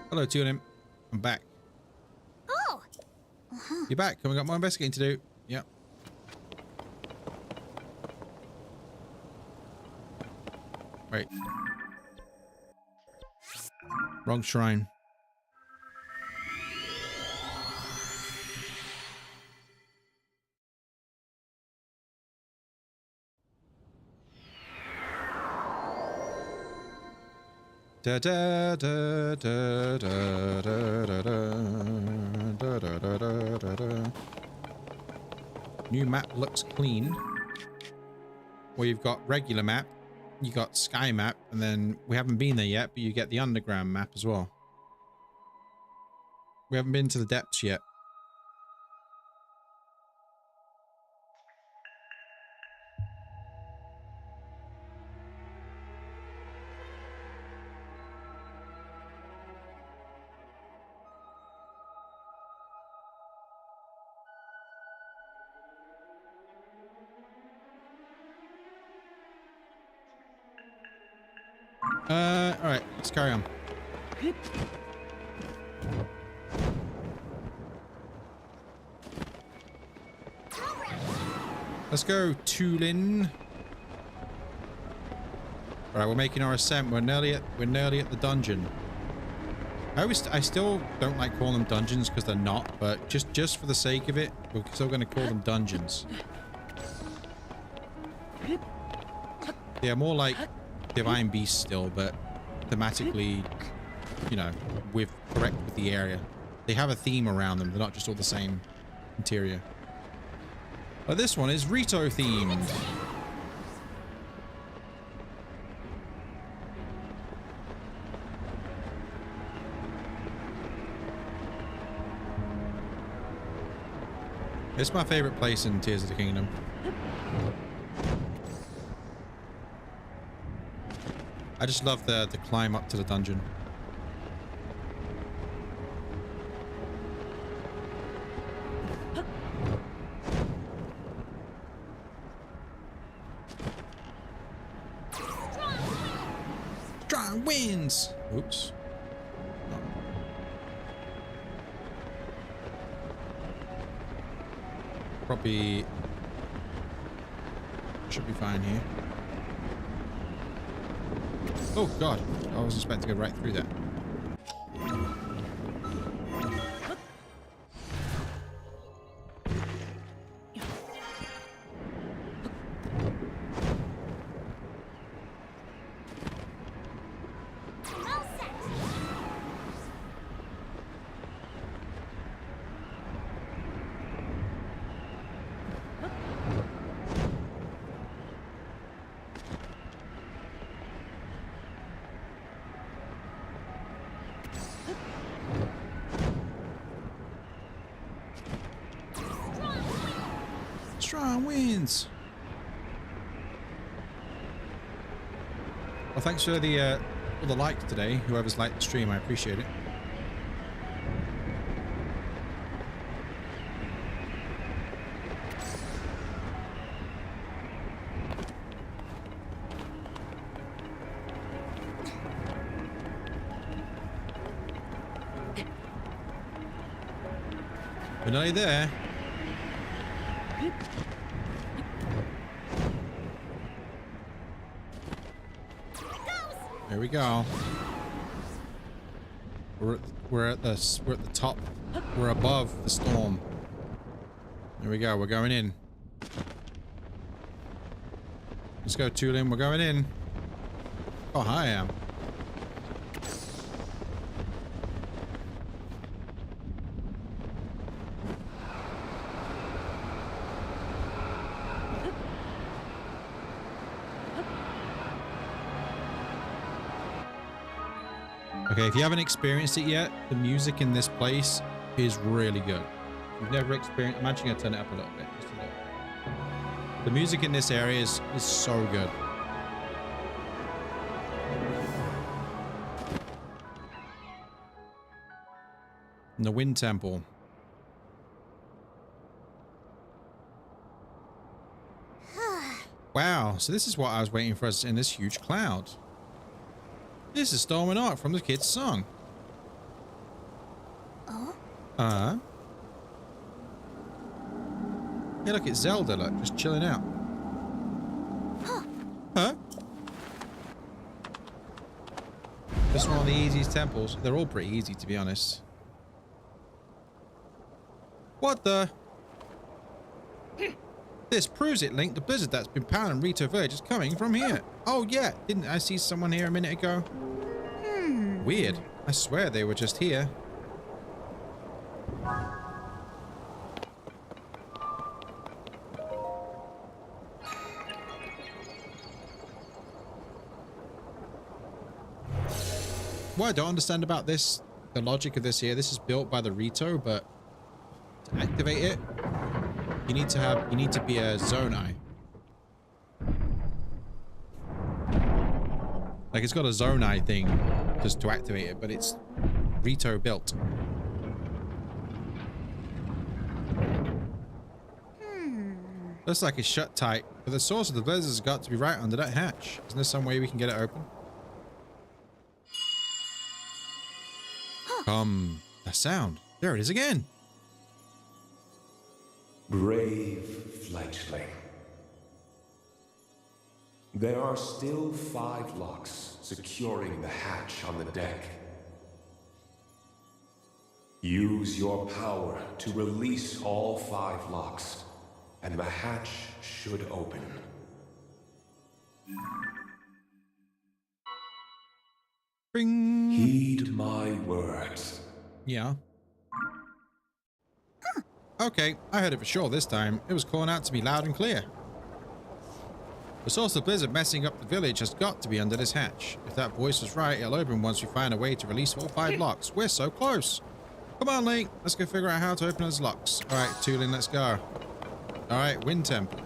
Hello, Tunim. I'm back. Oh! You're back. And we got more investigating to do. Yep. Wait. Wrong shrine. Da da da da da da da da da da da da. New map looks clean. Well, you've got regular map, you got sky map, and then we haven't been there yet, but you get the underground map as well. We haven't been to the depths yet. All right, let's carry on. Let's go, Tulin. All right, we're making our ascent. We're nearly at the dungeon. I still don't like calling them dungeons because they're not, but just for the sake of it, we're still going to call them dungeons. Yeah, more like divine beasts still, but thematically, you know, correct with the area. They have a theme around them. They're not just all the same interior. But this one is Rito themed. It's my favorite place in Tears of the Kingdom. I just love the climb up to the dungeon. Strong winds! Oops. Oh. Probably should be fine here. Oh god, I was expecting to go right through that. wins. Well, thanks for the like today. Whoever's liked the stream, I appreciate it. We're nearly there. There we go. We're at the top. We're above the storm. There we go. We're going in. Let's go, Tulin. We're going in. Oh, hi, I am. Okay, if you haven't experienced it yet, the music in this place is really good. If you've never experienced, I'm actually going to turn it up a little bit. Just a little bit. The music in this area is so good. And the Wind Temple. Wow, so this is what I was waiting for us in this huge cloud. This is Storm Art from the kid's song. Oh? Yeah, look, it's Zelda, look, just chilling out. Huh? This is one of the easiest temples. They're all pretty easy, to be honest. What the? This proves it, Link. The blizzard that's been pounding Rito Village is coming from here. Oh, yeah. Didn't I see someone here a minute ago? Weird. I swear they were just here. What I don't understand about this, the logic of this here, this is built by the Rito, but to activate it, you need to be a Zonai. Like, it's got a Zonai thing just to activate it, but it's Rito built. Looks like it's shut tight, but the source of the blizzard has got to be right under that hatch. Isn't there some way we can get it open? That sound. There it is again. Brave fledgling. There are still 5 locks securing the hatch on the deck. Use your power to release all 5 locks, and the hatch should open. Bing. Heed my words. Yeah. Okay, I heard it for sure this time. It was calling out to me loud and clear. The source of blizzard messing up the village has got to be under this hatch. If that voice was right, it'll open once we find a way to release all 5 locks. We're so close. Come on, Link. Let's go figure out how to open those locks. All right, Tulin, let's go. All right, Wind Temple.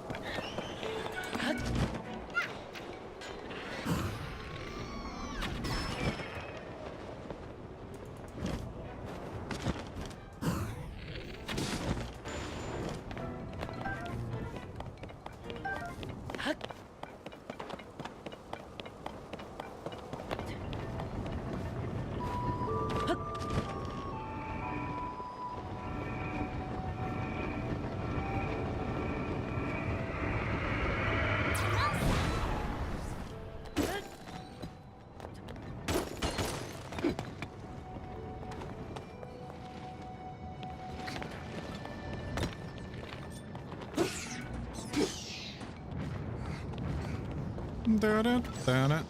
Da-da-da-da.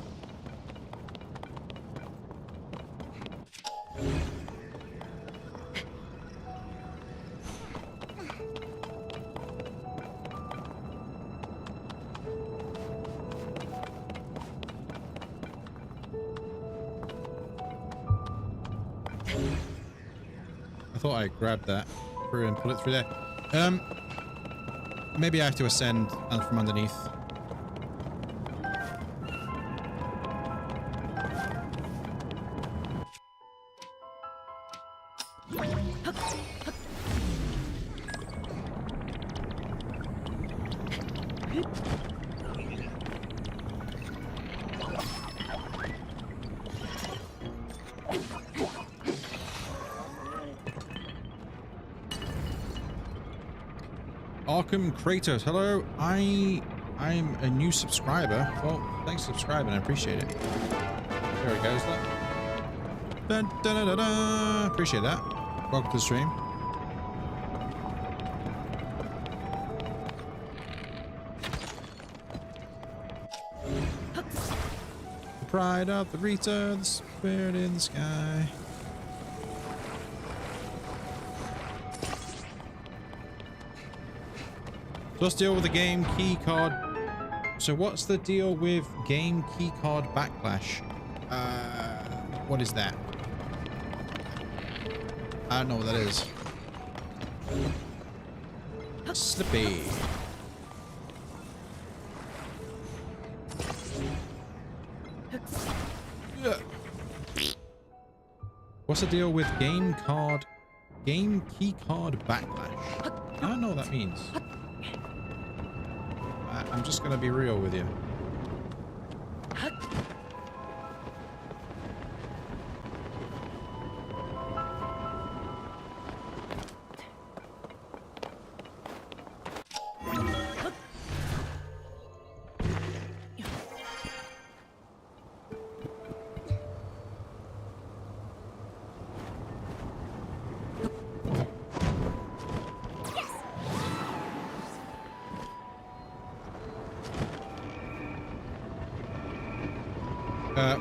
I thought I grabbed that through and put it through there. Maybe I have to ascend from underneath. Arkham Kratos, hello. I'm a new subscriber. Well, thanks for subscribing. I appreciate it. There it goes. Look. Dun, dun, dun, dun, dun. Appreciate that. Welcome to the stream. The pride of the Rita, the spirit in the sky. Let's deal with the game key card. So what's the deal with game key card backlash? What is that? I don't know what that is. Slippy. What's the deal with game key card backlash? I don't know what that means. I'm just gonna be real with you.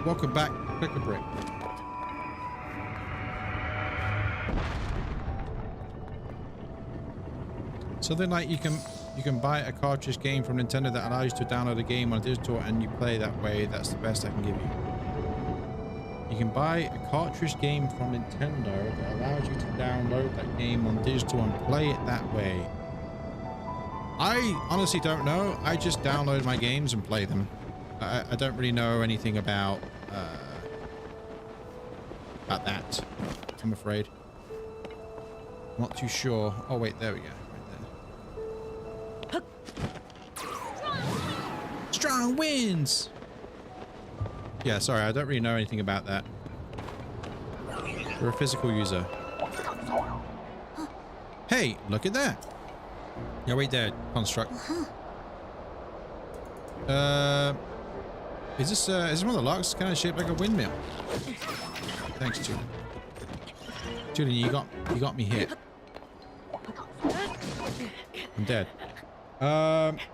Welcome back, Pick a Brick. Something like you can buy a cartridge game from Nintendo that allows you to download a game on a digital and you play that way. That's the best I can give you. You can buy a cartridge game from Nintendo that allows you to download that game on digital and play it that way. I honestly don't know. I just download my games and play them. I don't really know anything about that, I'm afraid. Not too sure. Oh wait, there we go. Right there. Strong winds! Yeah, sorry, I don't really know anything about that. You're a physical user. Hey, look at that! Yeah, wait there, construct. Is this one of the locks kind of shaped like a windmill? Thanks, Julian. Julian, you got me hit. I'm dead.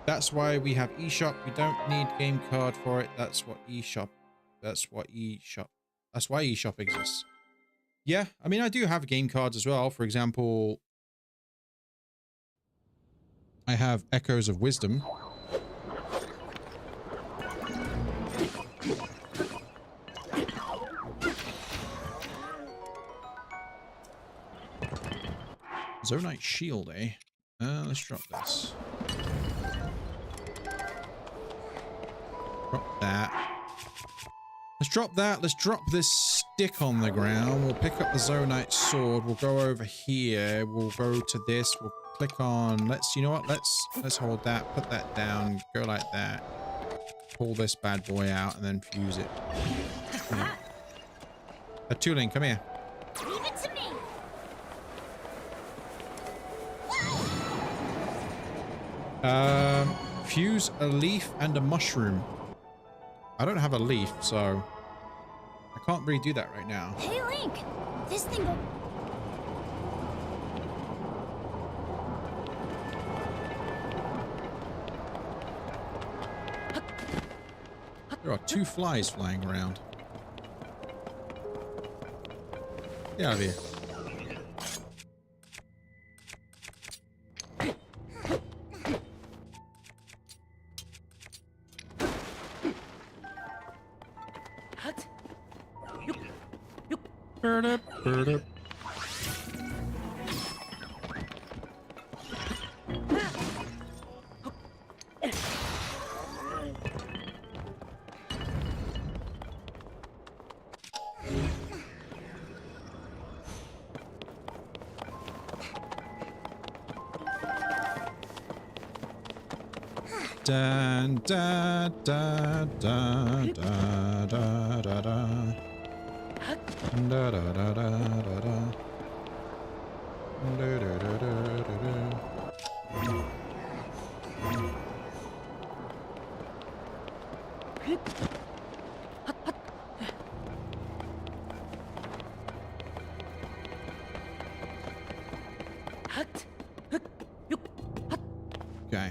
That's why we have eShop. We don't need game card for it. That's why eShop exists. Yeah, I mean, I do have game cards as well. For example, I have Echoes of Wisdom. Zonite Shield, eh? Let's drop this. Drop that. Let's drop that. Let's drop this stick on the ground. We'll pick up the Zonite Sword. We'll go over here. We'll go to this. We'll click on... you know what? Let's hold that. Put that down. Go like that. Pull this bad boy out and then fuse it. A tooling, come here. Leave it to me. Fuse a leaf and a mushroom. I don't have a leaf, so I can't really do that right now. Hey, Link. This thing go... There are 2 flies flying around. Get out of here. Bird up, bird up. Dun, da, da, da, da, da, da, da. Da, da, da, da, da, da. Da, da, da, da, da, da. Okay.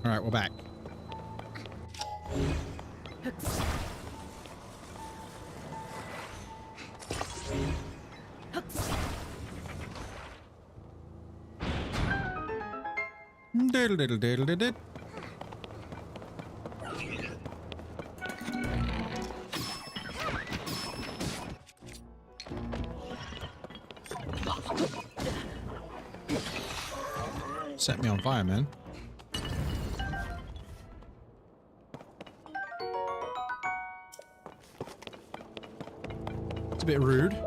All right, we're back. Diddle diddle diddle diddle. Set me on fire, man. It's a bit rude.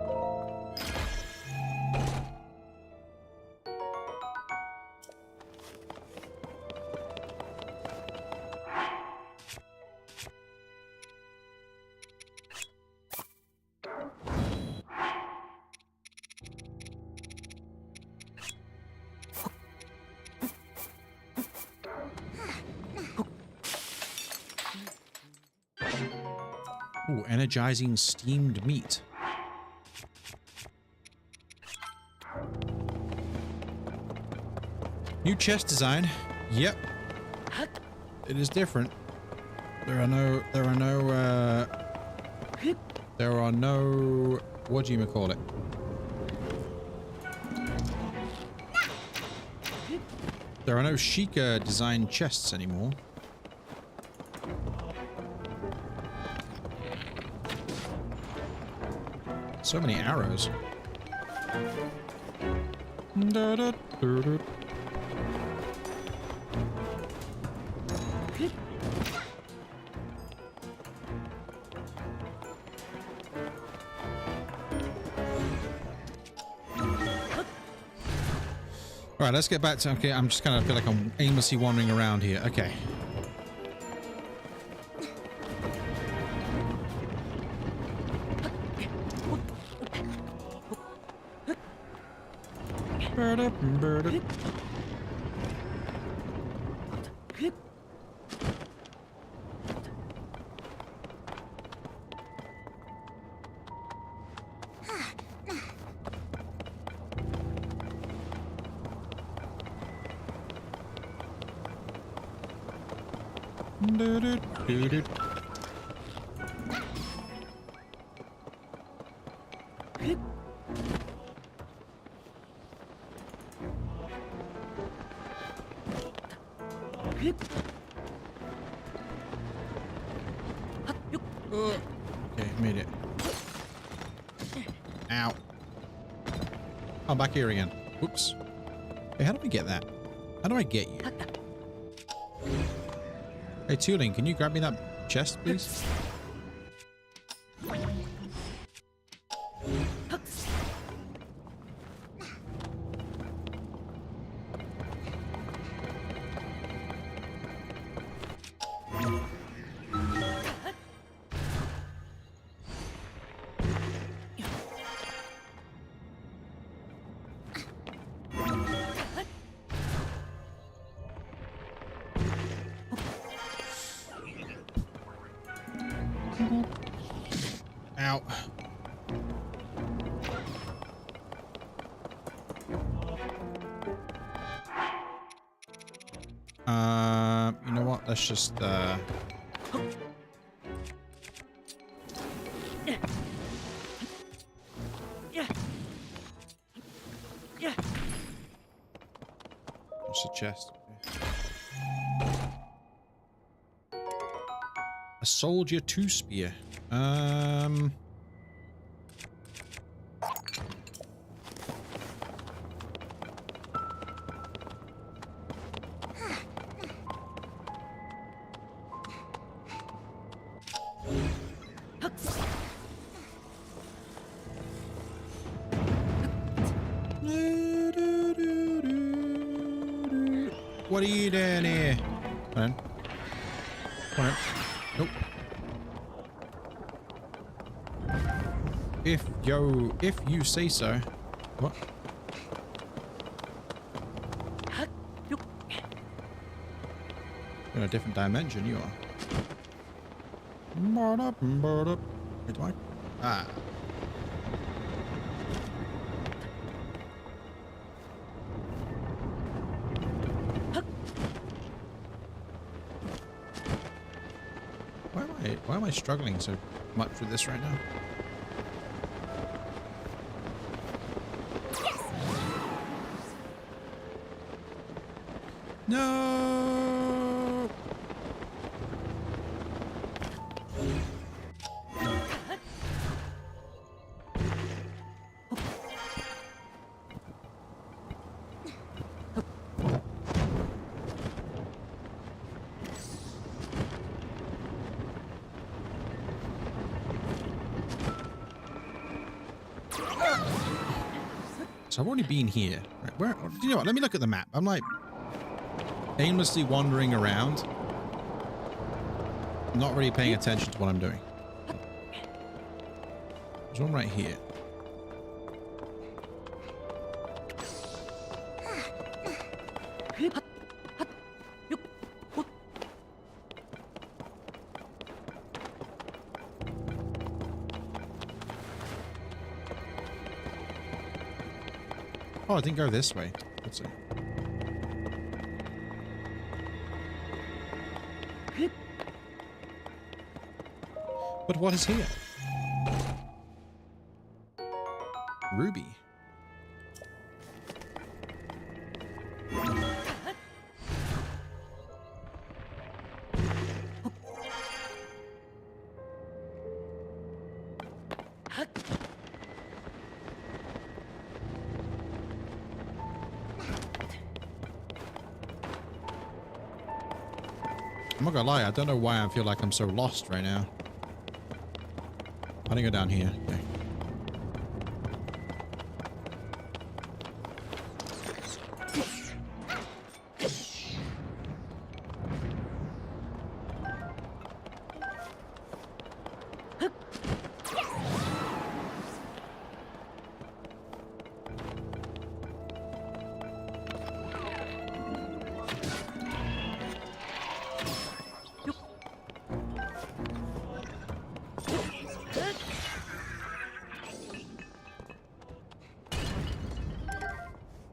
Ooh, energizing steamed meat. New chest design. Yep. It is different. There are no, what do you call it? There are no Sheikah designed chests anymore. So many arrows. Da, da, da, da. All right, let's get back to, okay, I'm just kind of feel like I'm aimlessly wandering around here. Okay. Bird up, bird up. Okay, made it. Ow. I'm back here again. Oops. Hey, how do I get that? How do I get you? Hey, Tooling, can you grab me that chest, please? Ow. You know what? Let's just, What's the chest? A soldier 2 spear. What are you doing here? Come on. Come on. Nope. If you say so. What? In a different dimension, you are. Wait, do I? Ah. Why am I struggling so much with this right now? No. So I've already been here. Right, where? You know what? Let me look at the map. I'm like aimlessly wandering around, not really paying attention to what I'm doing. There's one right here. Oh, I didn't go this way. Let's see. But what is here? Ruby. I'm not gonna lie, I don't know why I feel like I'm so lost right now. I didn't go down here. Okay.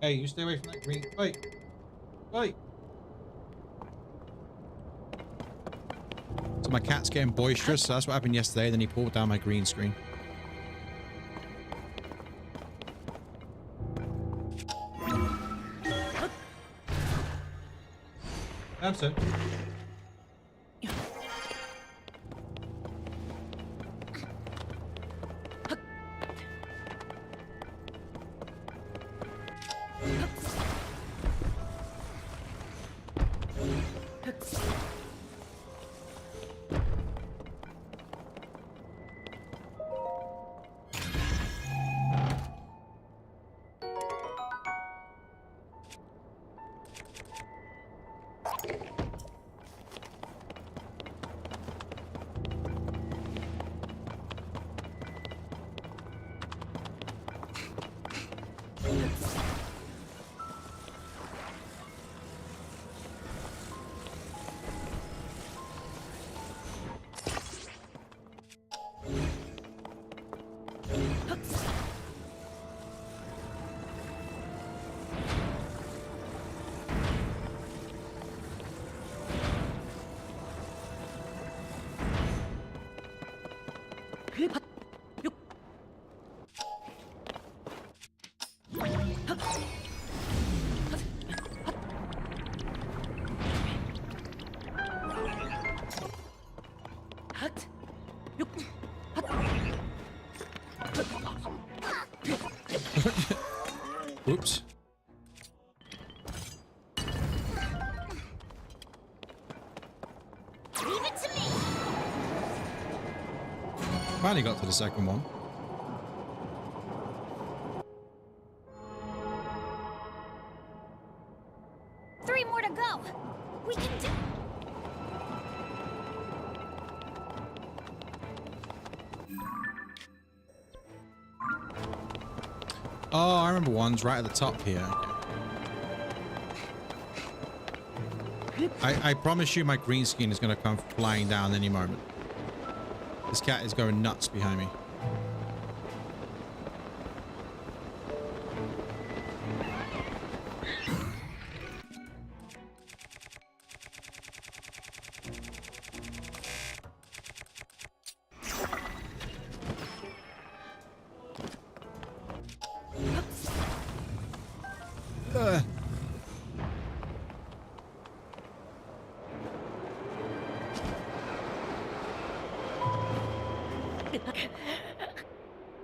Hey, you stay away from that green. Wait. Wait. So my cat's getting boisterous. So that's what happened yesterday. Then he pulled down my green screen. I'm so. Oops. Leave it to me. Finally got to the second one. Three more to go. We can do. Oh, I remember one's right at the top here. I promise you my green screen is going to come flying down any moment. This cat is going nuts behind me.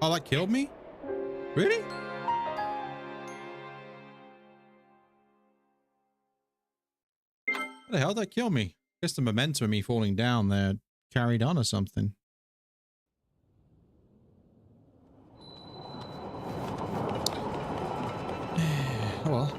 Oh, that killed me? Really? How the hell did that kill me? Guess the momentum of me falling down there carried on or something. Oh well.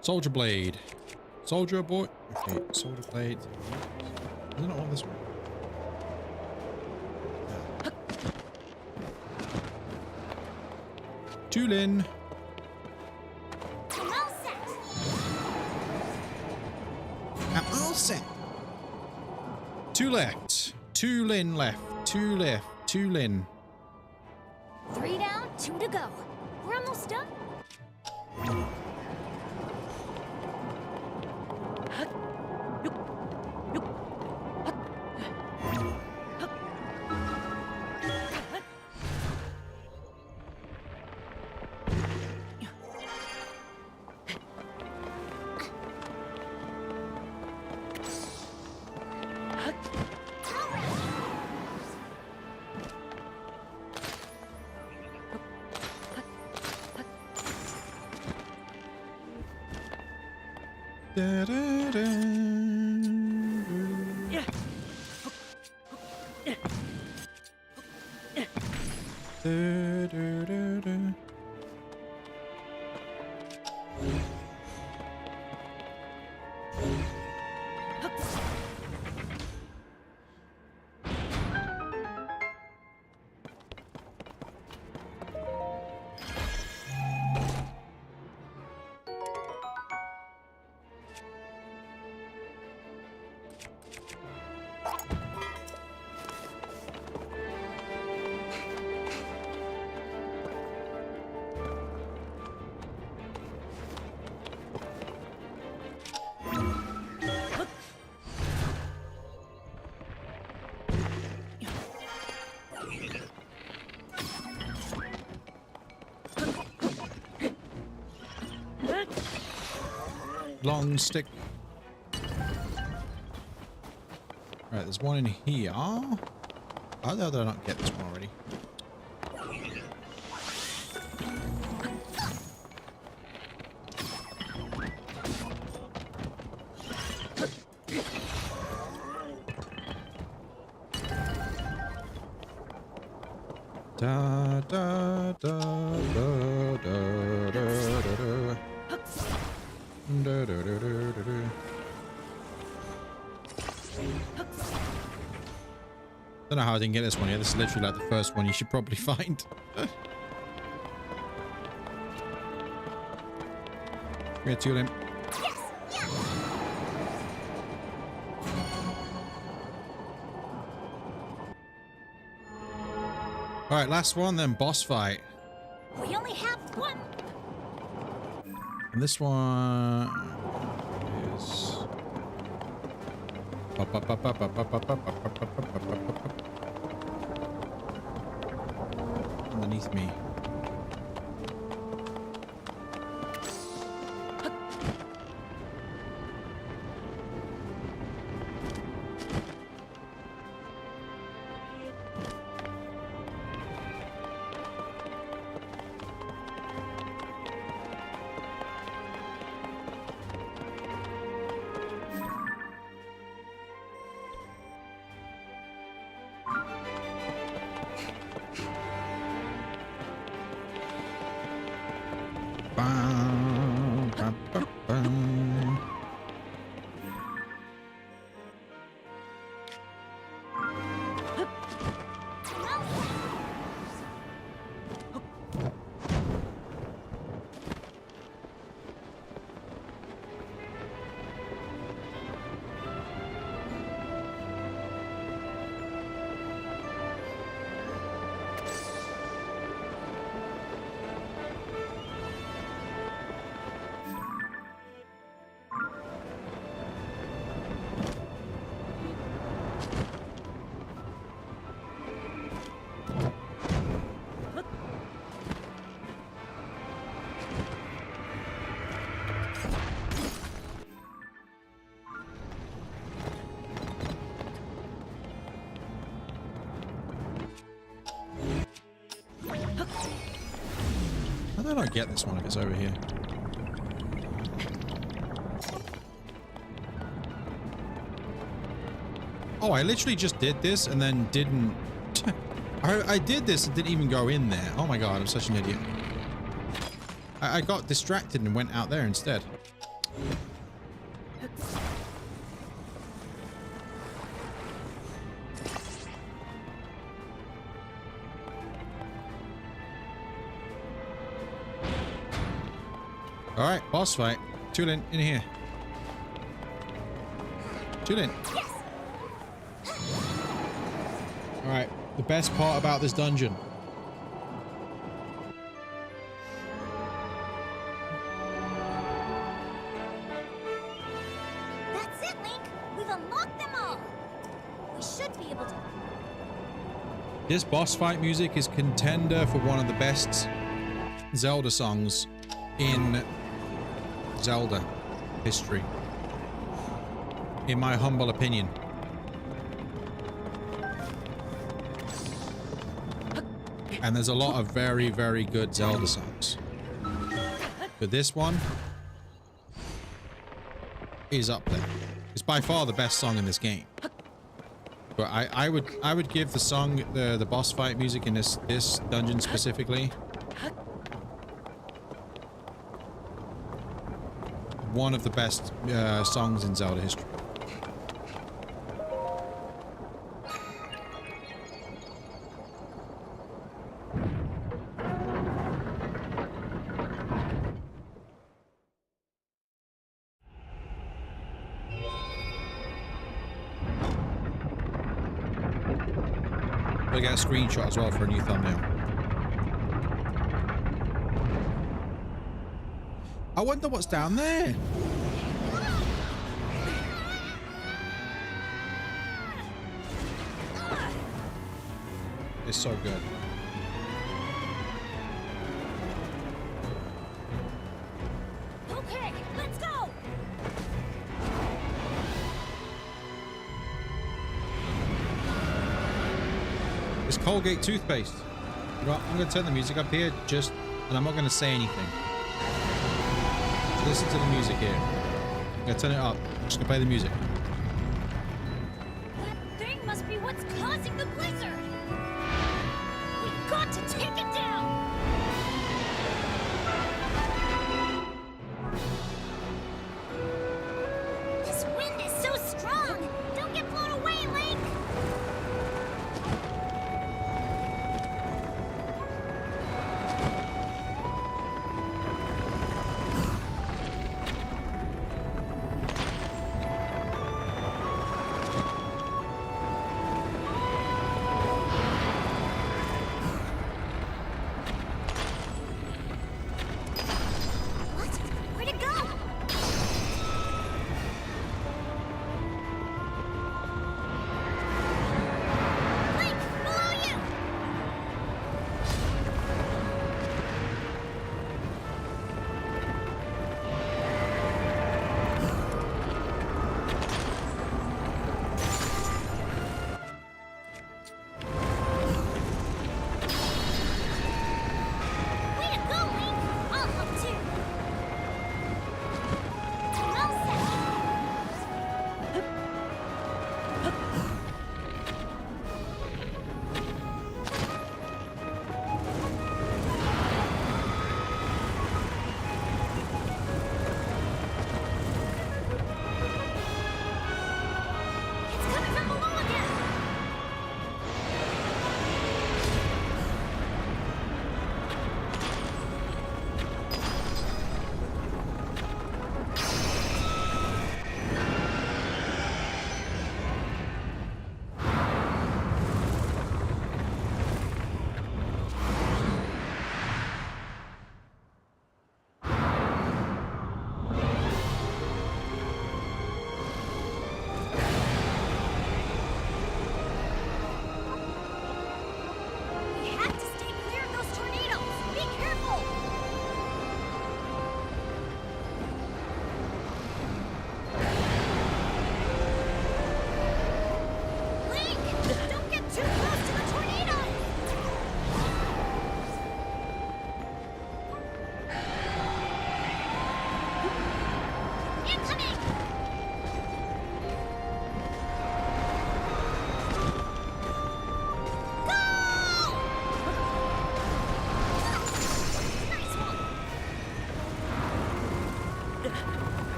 Soldier blade. Soldier boy. Okay, soldier blade. Is it not all this way? Tulin. I'm all set. I'm all set. Two left. Tulin left. Two left. Tulin. 3 down, 2 to go. We're almost done. Da, da, da. Yeah. Da, da, da, da. Long stick. Right, there's one in here. How the hell did I not get this one already? Da da da da da da da da. Da, da, da, da, da, da. Don't know how I didn't get this one yet. This is literally like the first one you should probably find. Here, Tulin. All right, last one, then boss fight. We only have one. And this one is underneath me. How did I not get this one if it's over here? Oh, I literally just did this and then didn't... I did this and didn't even go in there. Oh my god, I'm such an idiot. I got distracted and went out there instead. Alright, boss fight. Tulin, in here. Tulin. Alright, the best part about this dungeon. That's it, Link. We've unlocked them all. We should be able to... This boss fight music is contender for one of the best Zelda songs in Zelda history, in my humble opinion. And there's a lot of very, very good Zelda songs, but this one is up there. It's by far the best song in this game. But I would give the song, the boss fight music in this dungeon specifically, one of the best songs in Zelda history. I'll get a screenshot as well for a new thumbnail. I wonder what's down there. It's so good. Okay, let's go. It's Colgate toothpaste. You know what? I'm going to turn the music up here and I'm not going to say anything. So listen to the music here. I'm going to turn it up. I'm just going to play the music. That thing must be what's causing the blizzard. We've got to take it down. This wind is so strong. Don't get blown away, Link.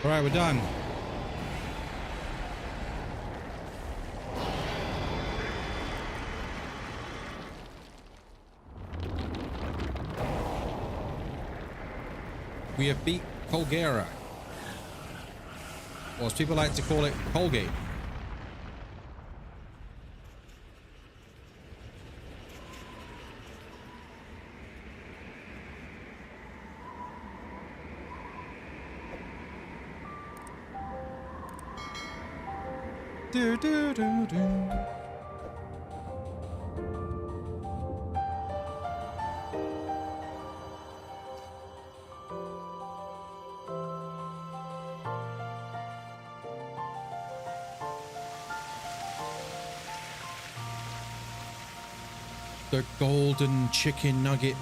All right, we're done. We have beat Colgera, or as people like to call it, Colgate. Do, do, do, do. The golden chicken nugget.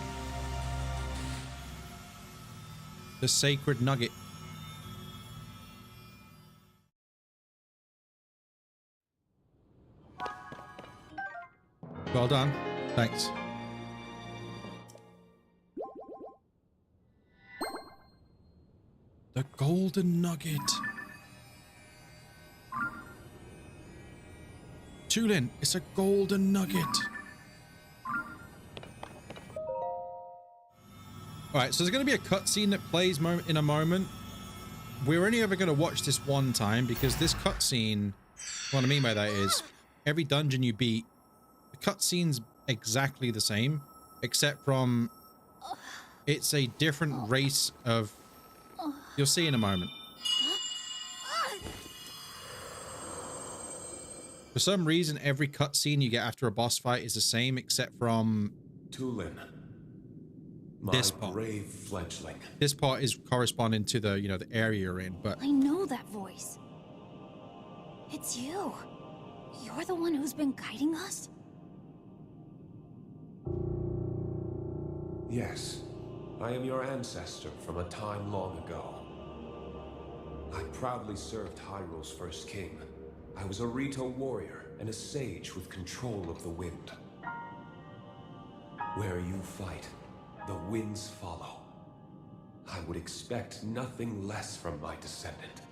The sacred nugget. Well done. Thanks. The golden nugget. Tulin, it's a golden nugget. Alright, so there's going to be a cutscene that plays in a moment. We're only ever going to watch this one time because this cutscene, what I mean by that is, every dungeon you beat, the cutscene's exactly the same, except from it's a different race of... You'll see in a moment. For some reason, every cutscene you get after a boss fight is the same, except from... Tulin. This part. Brave fledgling. This part is corresponding to the, you know, the area you're in, but... I know that voice. It's you. You're the one who's been guiding us? Yes. I am your ancestor from a time long ago. I proudly served Hyrule's first king. I was a Rito warrior and a sage with control of the wind. Where you fight, the winds follow. I would expect nothing less from my descendant.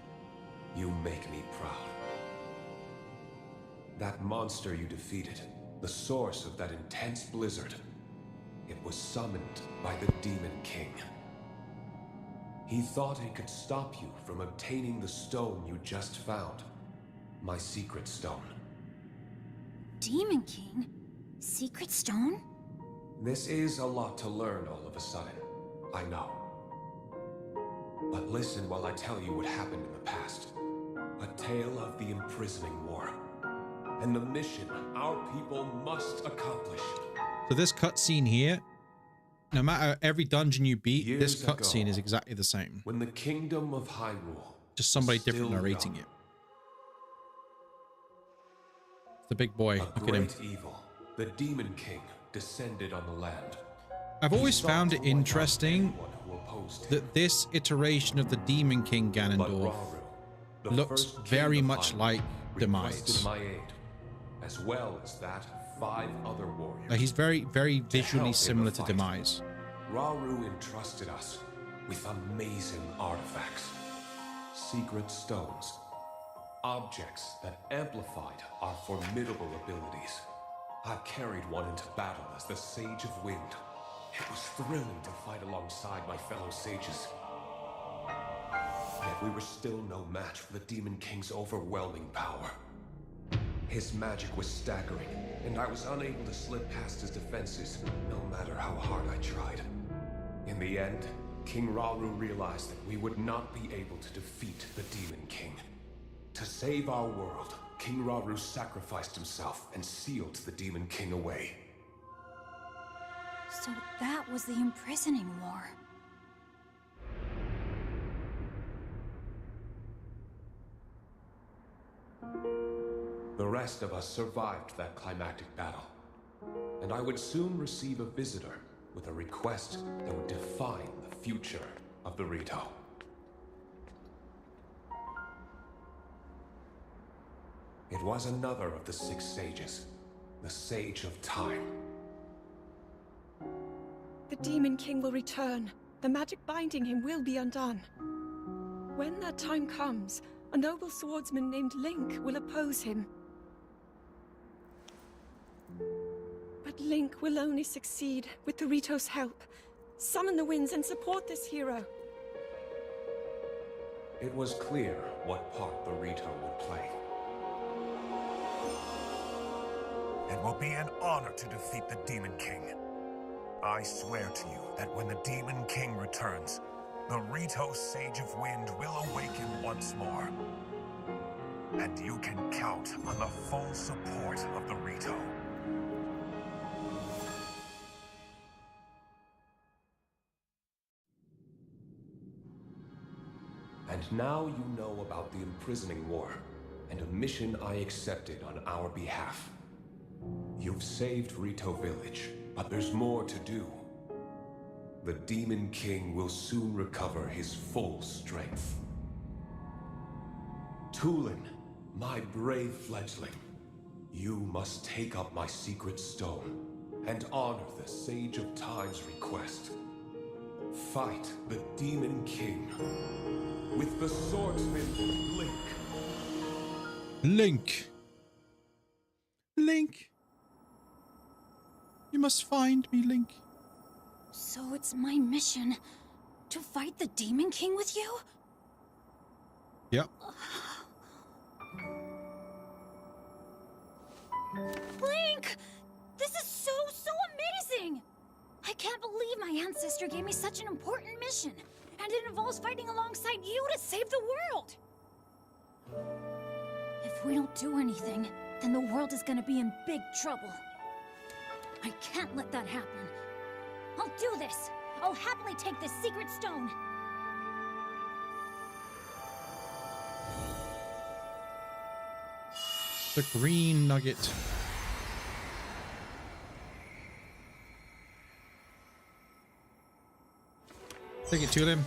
You make me proud. That monster you defeated, the source of that intense blizzard, it was summoned by the Demon King. He thought he could stop you from obtaining the stone you just found. My secret stone. Demon King? Secret stone? This is a lot to learn all of a sudden, I know. But listen while I tell you what happened in the past. A tale of the imprisoning war. And the mission our people must accomplish. So this cutscene here, no matter every dungeon you beat, this Years ago, cutscene is exactly the same. When the kingdom of Hyrule Just somebody was different still narrating young. it. The big boy, A look at him. great evil, the Demon King, descended on the land. I've always He sought found to it wipe out interesting anyone who opposed him. that this iteration of the Demon King But Ganondorf Rauru, the looks first king very of much Hyrule, like requested Demise. my aid, as well as that of 5 other warriors. He's very, very To help visually in the similar to fight. Demise. Rauru entrusted us with amazing artifacts, secret stones, objects that amplified our formidable abilities. I carried one into battle as the Sage of Wind. It was thrilling to fight alongside my fellow sages. Yet we were still no match for the Demon King's overwhelming power. His magic was staggering, and I was unable to slip past his defenses, no matter how hard I tried. In the end, King Rauru realized that we would not be able to defeat the Demon King. To save our world, King Rauru sacrificed himself and sealed the Demon King away. So that was the imprisoning war. The rest of us survived that climactic battle, and I would soon receive a visitor with a request that would define the future of the Rito. It was another of the 6 sages, the Sage of Time. The Demon King will return. The magic binding him will be undone. When that time comes, a noble swordsman named Link will oppose him. But Link will only succeed with the Rito's help. Summon the winds and support this hero. It was clear what part the Rito would play. It will be an honor to defeat the Demon King. I swear to you that when the Demon King returns, the Rito Sage of Wind will awaken once more. And you can count on the full support of the Rito. And now you know about the imprisoning war, and a mission I accepted on our behalf. You've saved Rito Village, but there's more to do. The Demon King will soon recover his full strength. Tulin, my brave fledgling, you must take up my secret stone and honor the Sage of Time's request. Fight the Demon King with the swordsman Link. Link. Link. You must find me, Link. So it's my mission to fight the Demon King with you? Yep. Link! This is so amazing! I can't believe my ancestor gave me such an important mission. And it involves fighting alongside you to save the world! If we don't do anything, then the world is gonna be in big trouble. I can't let that happen. I'll do this! I'll happily take this secret stone! The green nugget. Take it to him.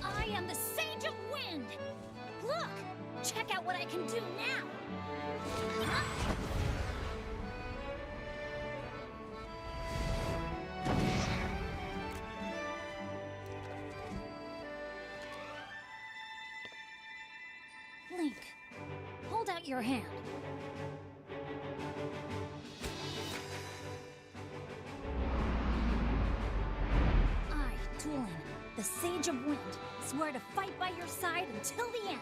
I am the Sage of Wind! Look! Check out what I can do now! Huh? Link, hold out your hand. I, Tulin, the Sage of Wind, swear to fight by your side until the end.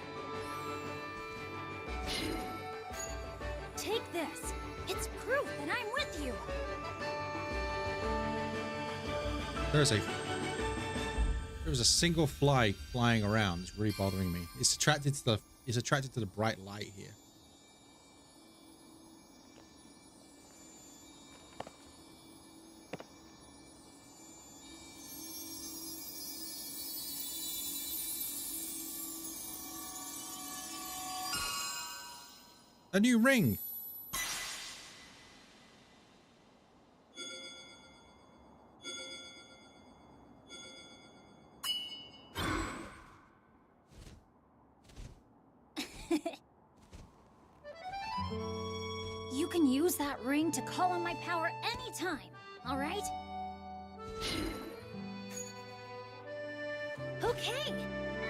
Take this. It's proof that I'm with you. There was a single fly flying around. It's really bothering me. It's attracted to the bright light here. A new ring. You can use that ring to call on my power anytime, all right? Okay,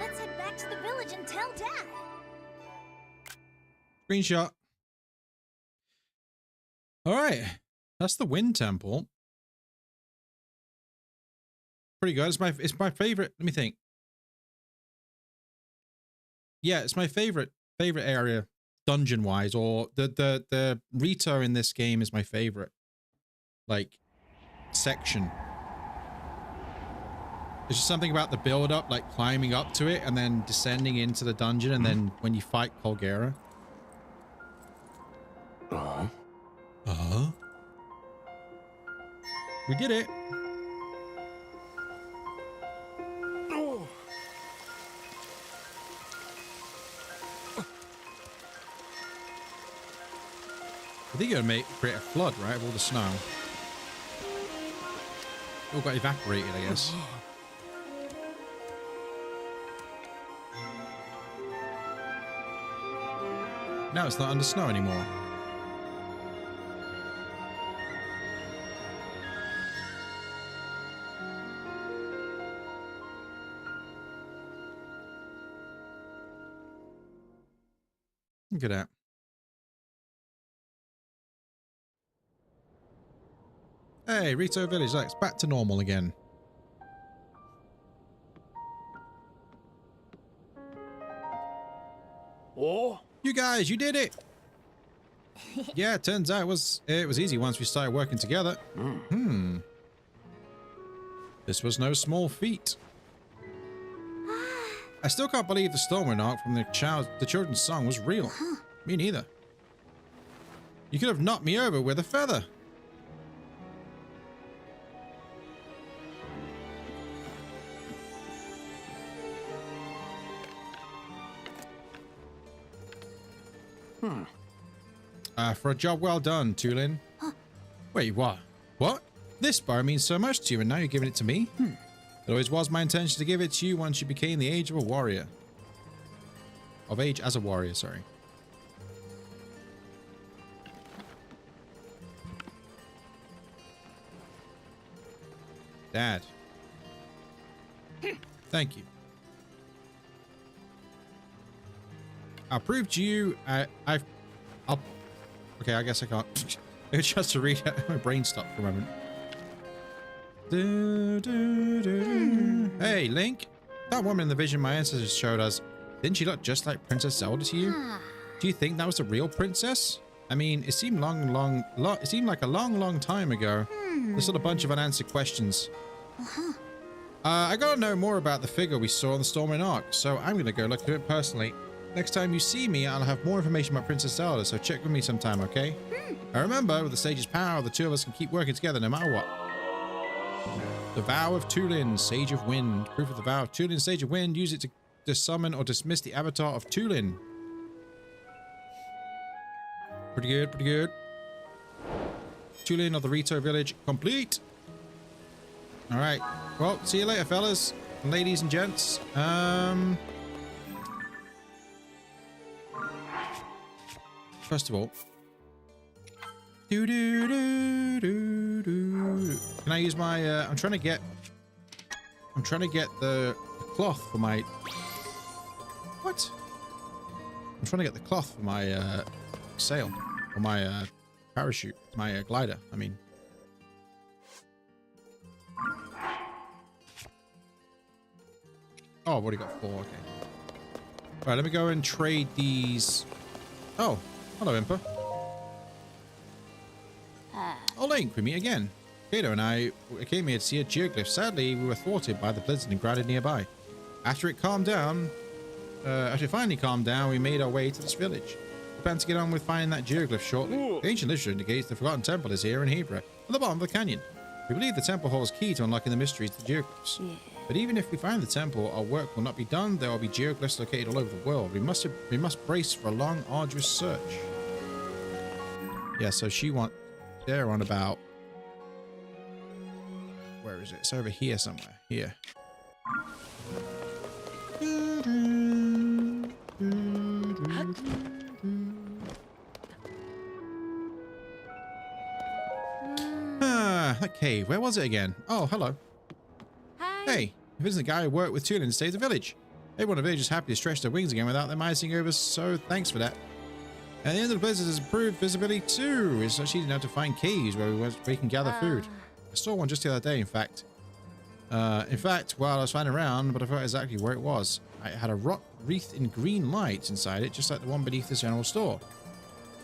let's head back to the village and tell Dad. Screenshot. All right, that's the Wind Temple. Pretty good. It's my favorite. Let me think. Yeah, it's my favorite area, dungeon wise, or the Rito in this game is my favorite, like, section. There's just something about the build up, like climbing up to it and then descending into the dungeon, and then when you fight Colgera. We did it. I think you're gonna create a flood, right, of all the snow. It all got evaporated, I guess. Now it's not under snow anymore. Look at that. Hey, Rito Village, it's back to normal again. Oh? You guys, you did it! Yeah, it turns out it was easy once we started working together. This was no small feat. I still can't believe the storm arc from the children's song was real. Me neither. You could have knocked me over with a feather. For a job well done, Tulin. Wait, what? What? This bow means so much to you, and now you're giving it to me? It always was my intention to give it to you once you became the age of a warrior. Of age as a warrior, sorry. Dad. Thank you. I'll prove to you, okay, I guess I can't. It's just to read it. My brain stopped for a moment. Hey, Link. That woman in the vision my ancestors showed us, didn't she look just like Princess Zelda to you? Do you think that was the real princess? I mean, it seemed it seemed like a long time ago. There's still a bunch of unanswered questions. I gotta know more about the figure we saw in the Storming Arc, so I'm gonna go look at it personally. Next time you see me, I'll have more information about Princess Zelda, so check with me sometime, okay? I remember, with the sage's power, the two of us can keep working together no matter what. The Vow of Tulin, Sage of Wind. Proof of the Vow of Tulin, Sage of Wind. Use it to summon or dismiss the avatar of Tulin. Pretty good, pretty good. Tulin of the Rito Village, complete. Alright. Well, see you later, fellas. And ladies and gents. First of all, can I use my? I'm trying to get the cloth for my. What? I'm trying to get the cloth for my sail, or my parachute, my glider. I mean. Oh, I've already got 4. Okay. All right, let me go and trade these. Oh. Hello, Impa. Oh, Link, we meet again. Kato and I came here to see a geoglyph. Sadly, we were thwarted by the blizzard and grounded nearby. After it finally calmed down, we made our way to this village. We plan to get on with finding that geoglyph shortly. The ancient literature indicates the Forgotten Temple is here in Hebra, at the bottom of the canyon. We believe the temple holds key to unlocking the mysteries of the geoglyphs. But even if we find the temple, our work will not be done. There will be geoglyphs located all over the world. We must brace for a long, arduous search. Yeah, so they're on about, where is it? It's over here somewhere. Here. That cave. Where was it again? Oh, hello. Hi. Hey, if it's the guy who worked with Tulin to save the village. Everyone in the village is happy to stretch their wings again without them icing over, so thanks for that. At the end of the blizzard has improved visibility too. It's much easier now to find caves where we can gather food. I saw one just the other day, in fact. While I was flying around, but I forgot exactly where it was. It had a rock wreathed in green lights inside it, just like the one beneath the general store.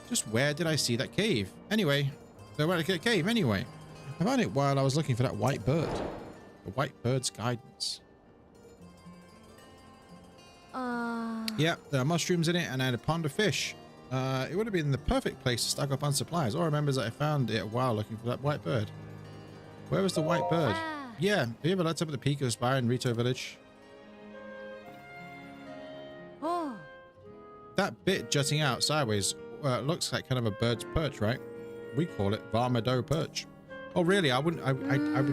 Just where did I see that cave? Anyway, I found it while I was looking for that white bird. The white bird's guidance. Yep, there are mushrooms in it and I had a pond of fish. It would have been the perfect place to stock up on supplies. All I remember is that I found it while looking for that white bird. Where was the white bird? Yeah, have you ever looked up at the peak of the spire in Rito Village? Oh. That bit jutting out sideways looks like kind of a bird's perch, right? We call it Varmado perch. Oh, really? I would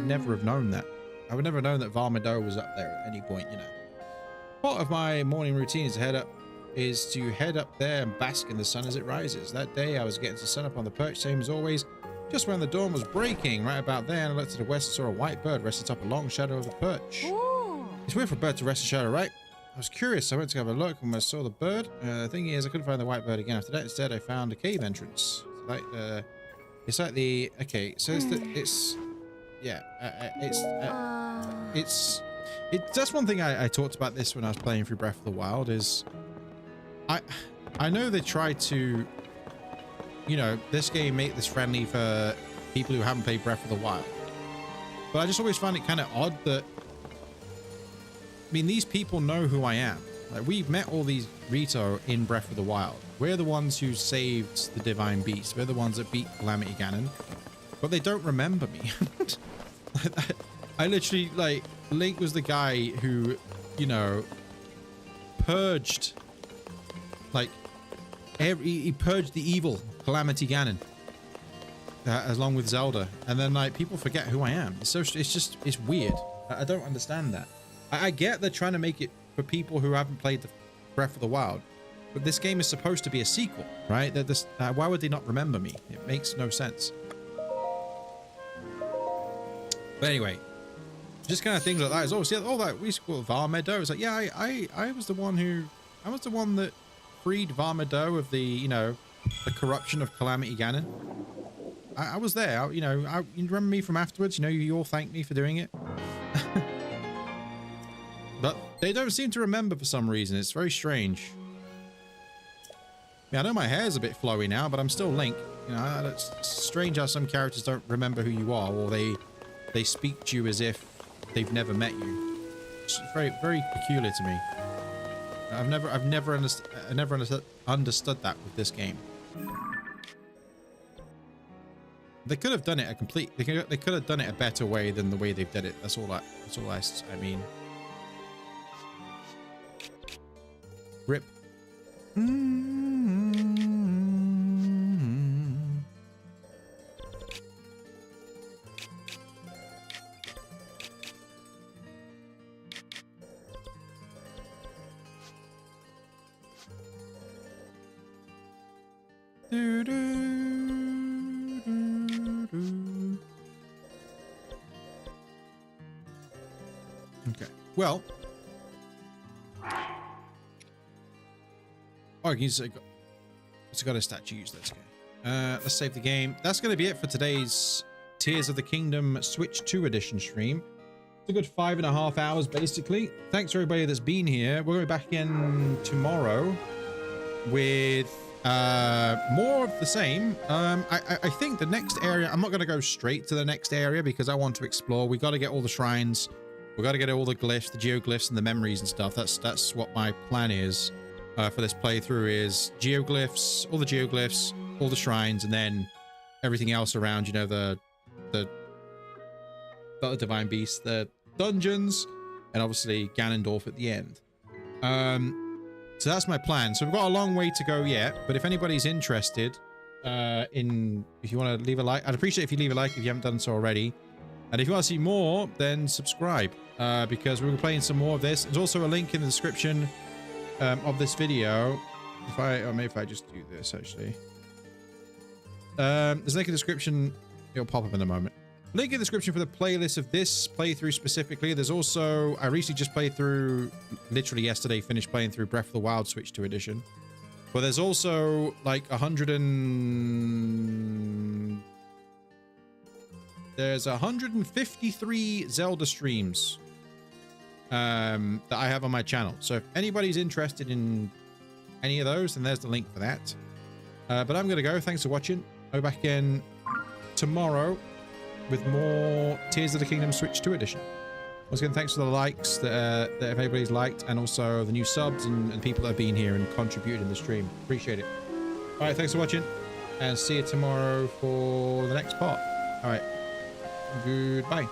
never have known that. I would never have known that Varmado was up there at any point, you know. Part of my morning routine is to head up there and bask in the sun as it rises. That day I was getting to sun up on the perch, same as always. Just when the dawn was breaking, right about there, and I looked to the west and saw a white bird rest atop a long shadow of the perch. Ooh. It's weird for a bird to rest in shadow, right? I was curious. I went to have a look when I saw the bird. The thing is, I couldn't find the white bird again after that. Instead, I found a cave entrance. It's like the... Okay, so it's that's one thing I talked about this when I was playing through Breath of the Wild is I know they tried to, you know, this game make this friendly for people who haven't played Breath of the Wild, but I just always find it kind of odd that, I mean, these people know who I am. Like, we've met all these Rito in Breath of the Wild. We're the ones who saved the Divine Beast. We're the ones that beat Calamity Ganon, but they don't remember me. I literally, like, Link was the guy who, you know, purged, like, he purged the evil Calamity Ganon, along with Zelda. And then, like, people forget who I am. It's weird. I don't understand that. I get they're trying to make it for people who haven't played the Breath of the Wild, but this game is supposed to be a sequel, right? Why would they not remember me? It makes no sense. But anyway, just kind of things like that. It's always, oh, that we used to call it Varmeadow. It's like, yeah, I was the one that freed Varmeadow of the, you know, the corruption of Calamity Ganon. I was there. You remember me from afterwards? You know, you all thanked me for doing it. But they don't seem to remember for some reason. It's very strange. Yeah, I know my hair's a bit flowy now, but I'm still Link. You know, it's strange how some characters don't remember who you are, or they speak to you as if they've never met you. It's very, very peculiar to me. I've never understood that with this game. They could have done it they could have done it a better way than the way they've done it. That's all I mean. Rip. Okay. Well. Oh, it's got a statue used. Let's go. Let's save the game. That's going to be it for today's Tears of the Kingdom Switch 2 edition stream. It's a good 5.5 hours, basically. Thanks for everybody that's been here. We're going to be back in tomorrow with more of the same. I think the next area, I'm not going to go straight to the next area because I want to explore. We got to get all the shrines. We got to get all the glyphs, the geoglyphs, and the memories and stuff. That's what my plan is. For this playthrough is geoglyphs, all the shrines, and then everything else around, you know, the Divine Beast, the dungeons, and obviously Ganondorf at the end. So that's my plan. So we've got a long way to go yet, but if anybody's interested if you want to leave a like, I'd appreciate if you leave a like if you haven't done so already. And if you want to see more, then subscribe, because we're playing some more of this. There's also a link in the description of this video. Maybe if I just do this, actually. There's a link in the description. It'll pop up in a moment. Link in the description for the playlist of this playthrough specifically. There's also, I recently just played through, literally yesterday, finished playing through Breath of the Wild Switch 2 edition. But there's also like 153 Zelda streams that I have on my channel. So if anybody's interested in any of those, then there's the link for that. But I'm gonna go. Thanks for watching. I'll be back again tomorrow with more Tears of the Kingdom Switch 2 edition. Once again, thanks for the likes that if anybody's liked, and also the new subs and people that have been here and contributed in the stream. Appreciate it. All right, thanks for watching, and see you tomorrow for the next part. All right, goodbye.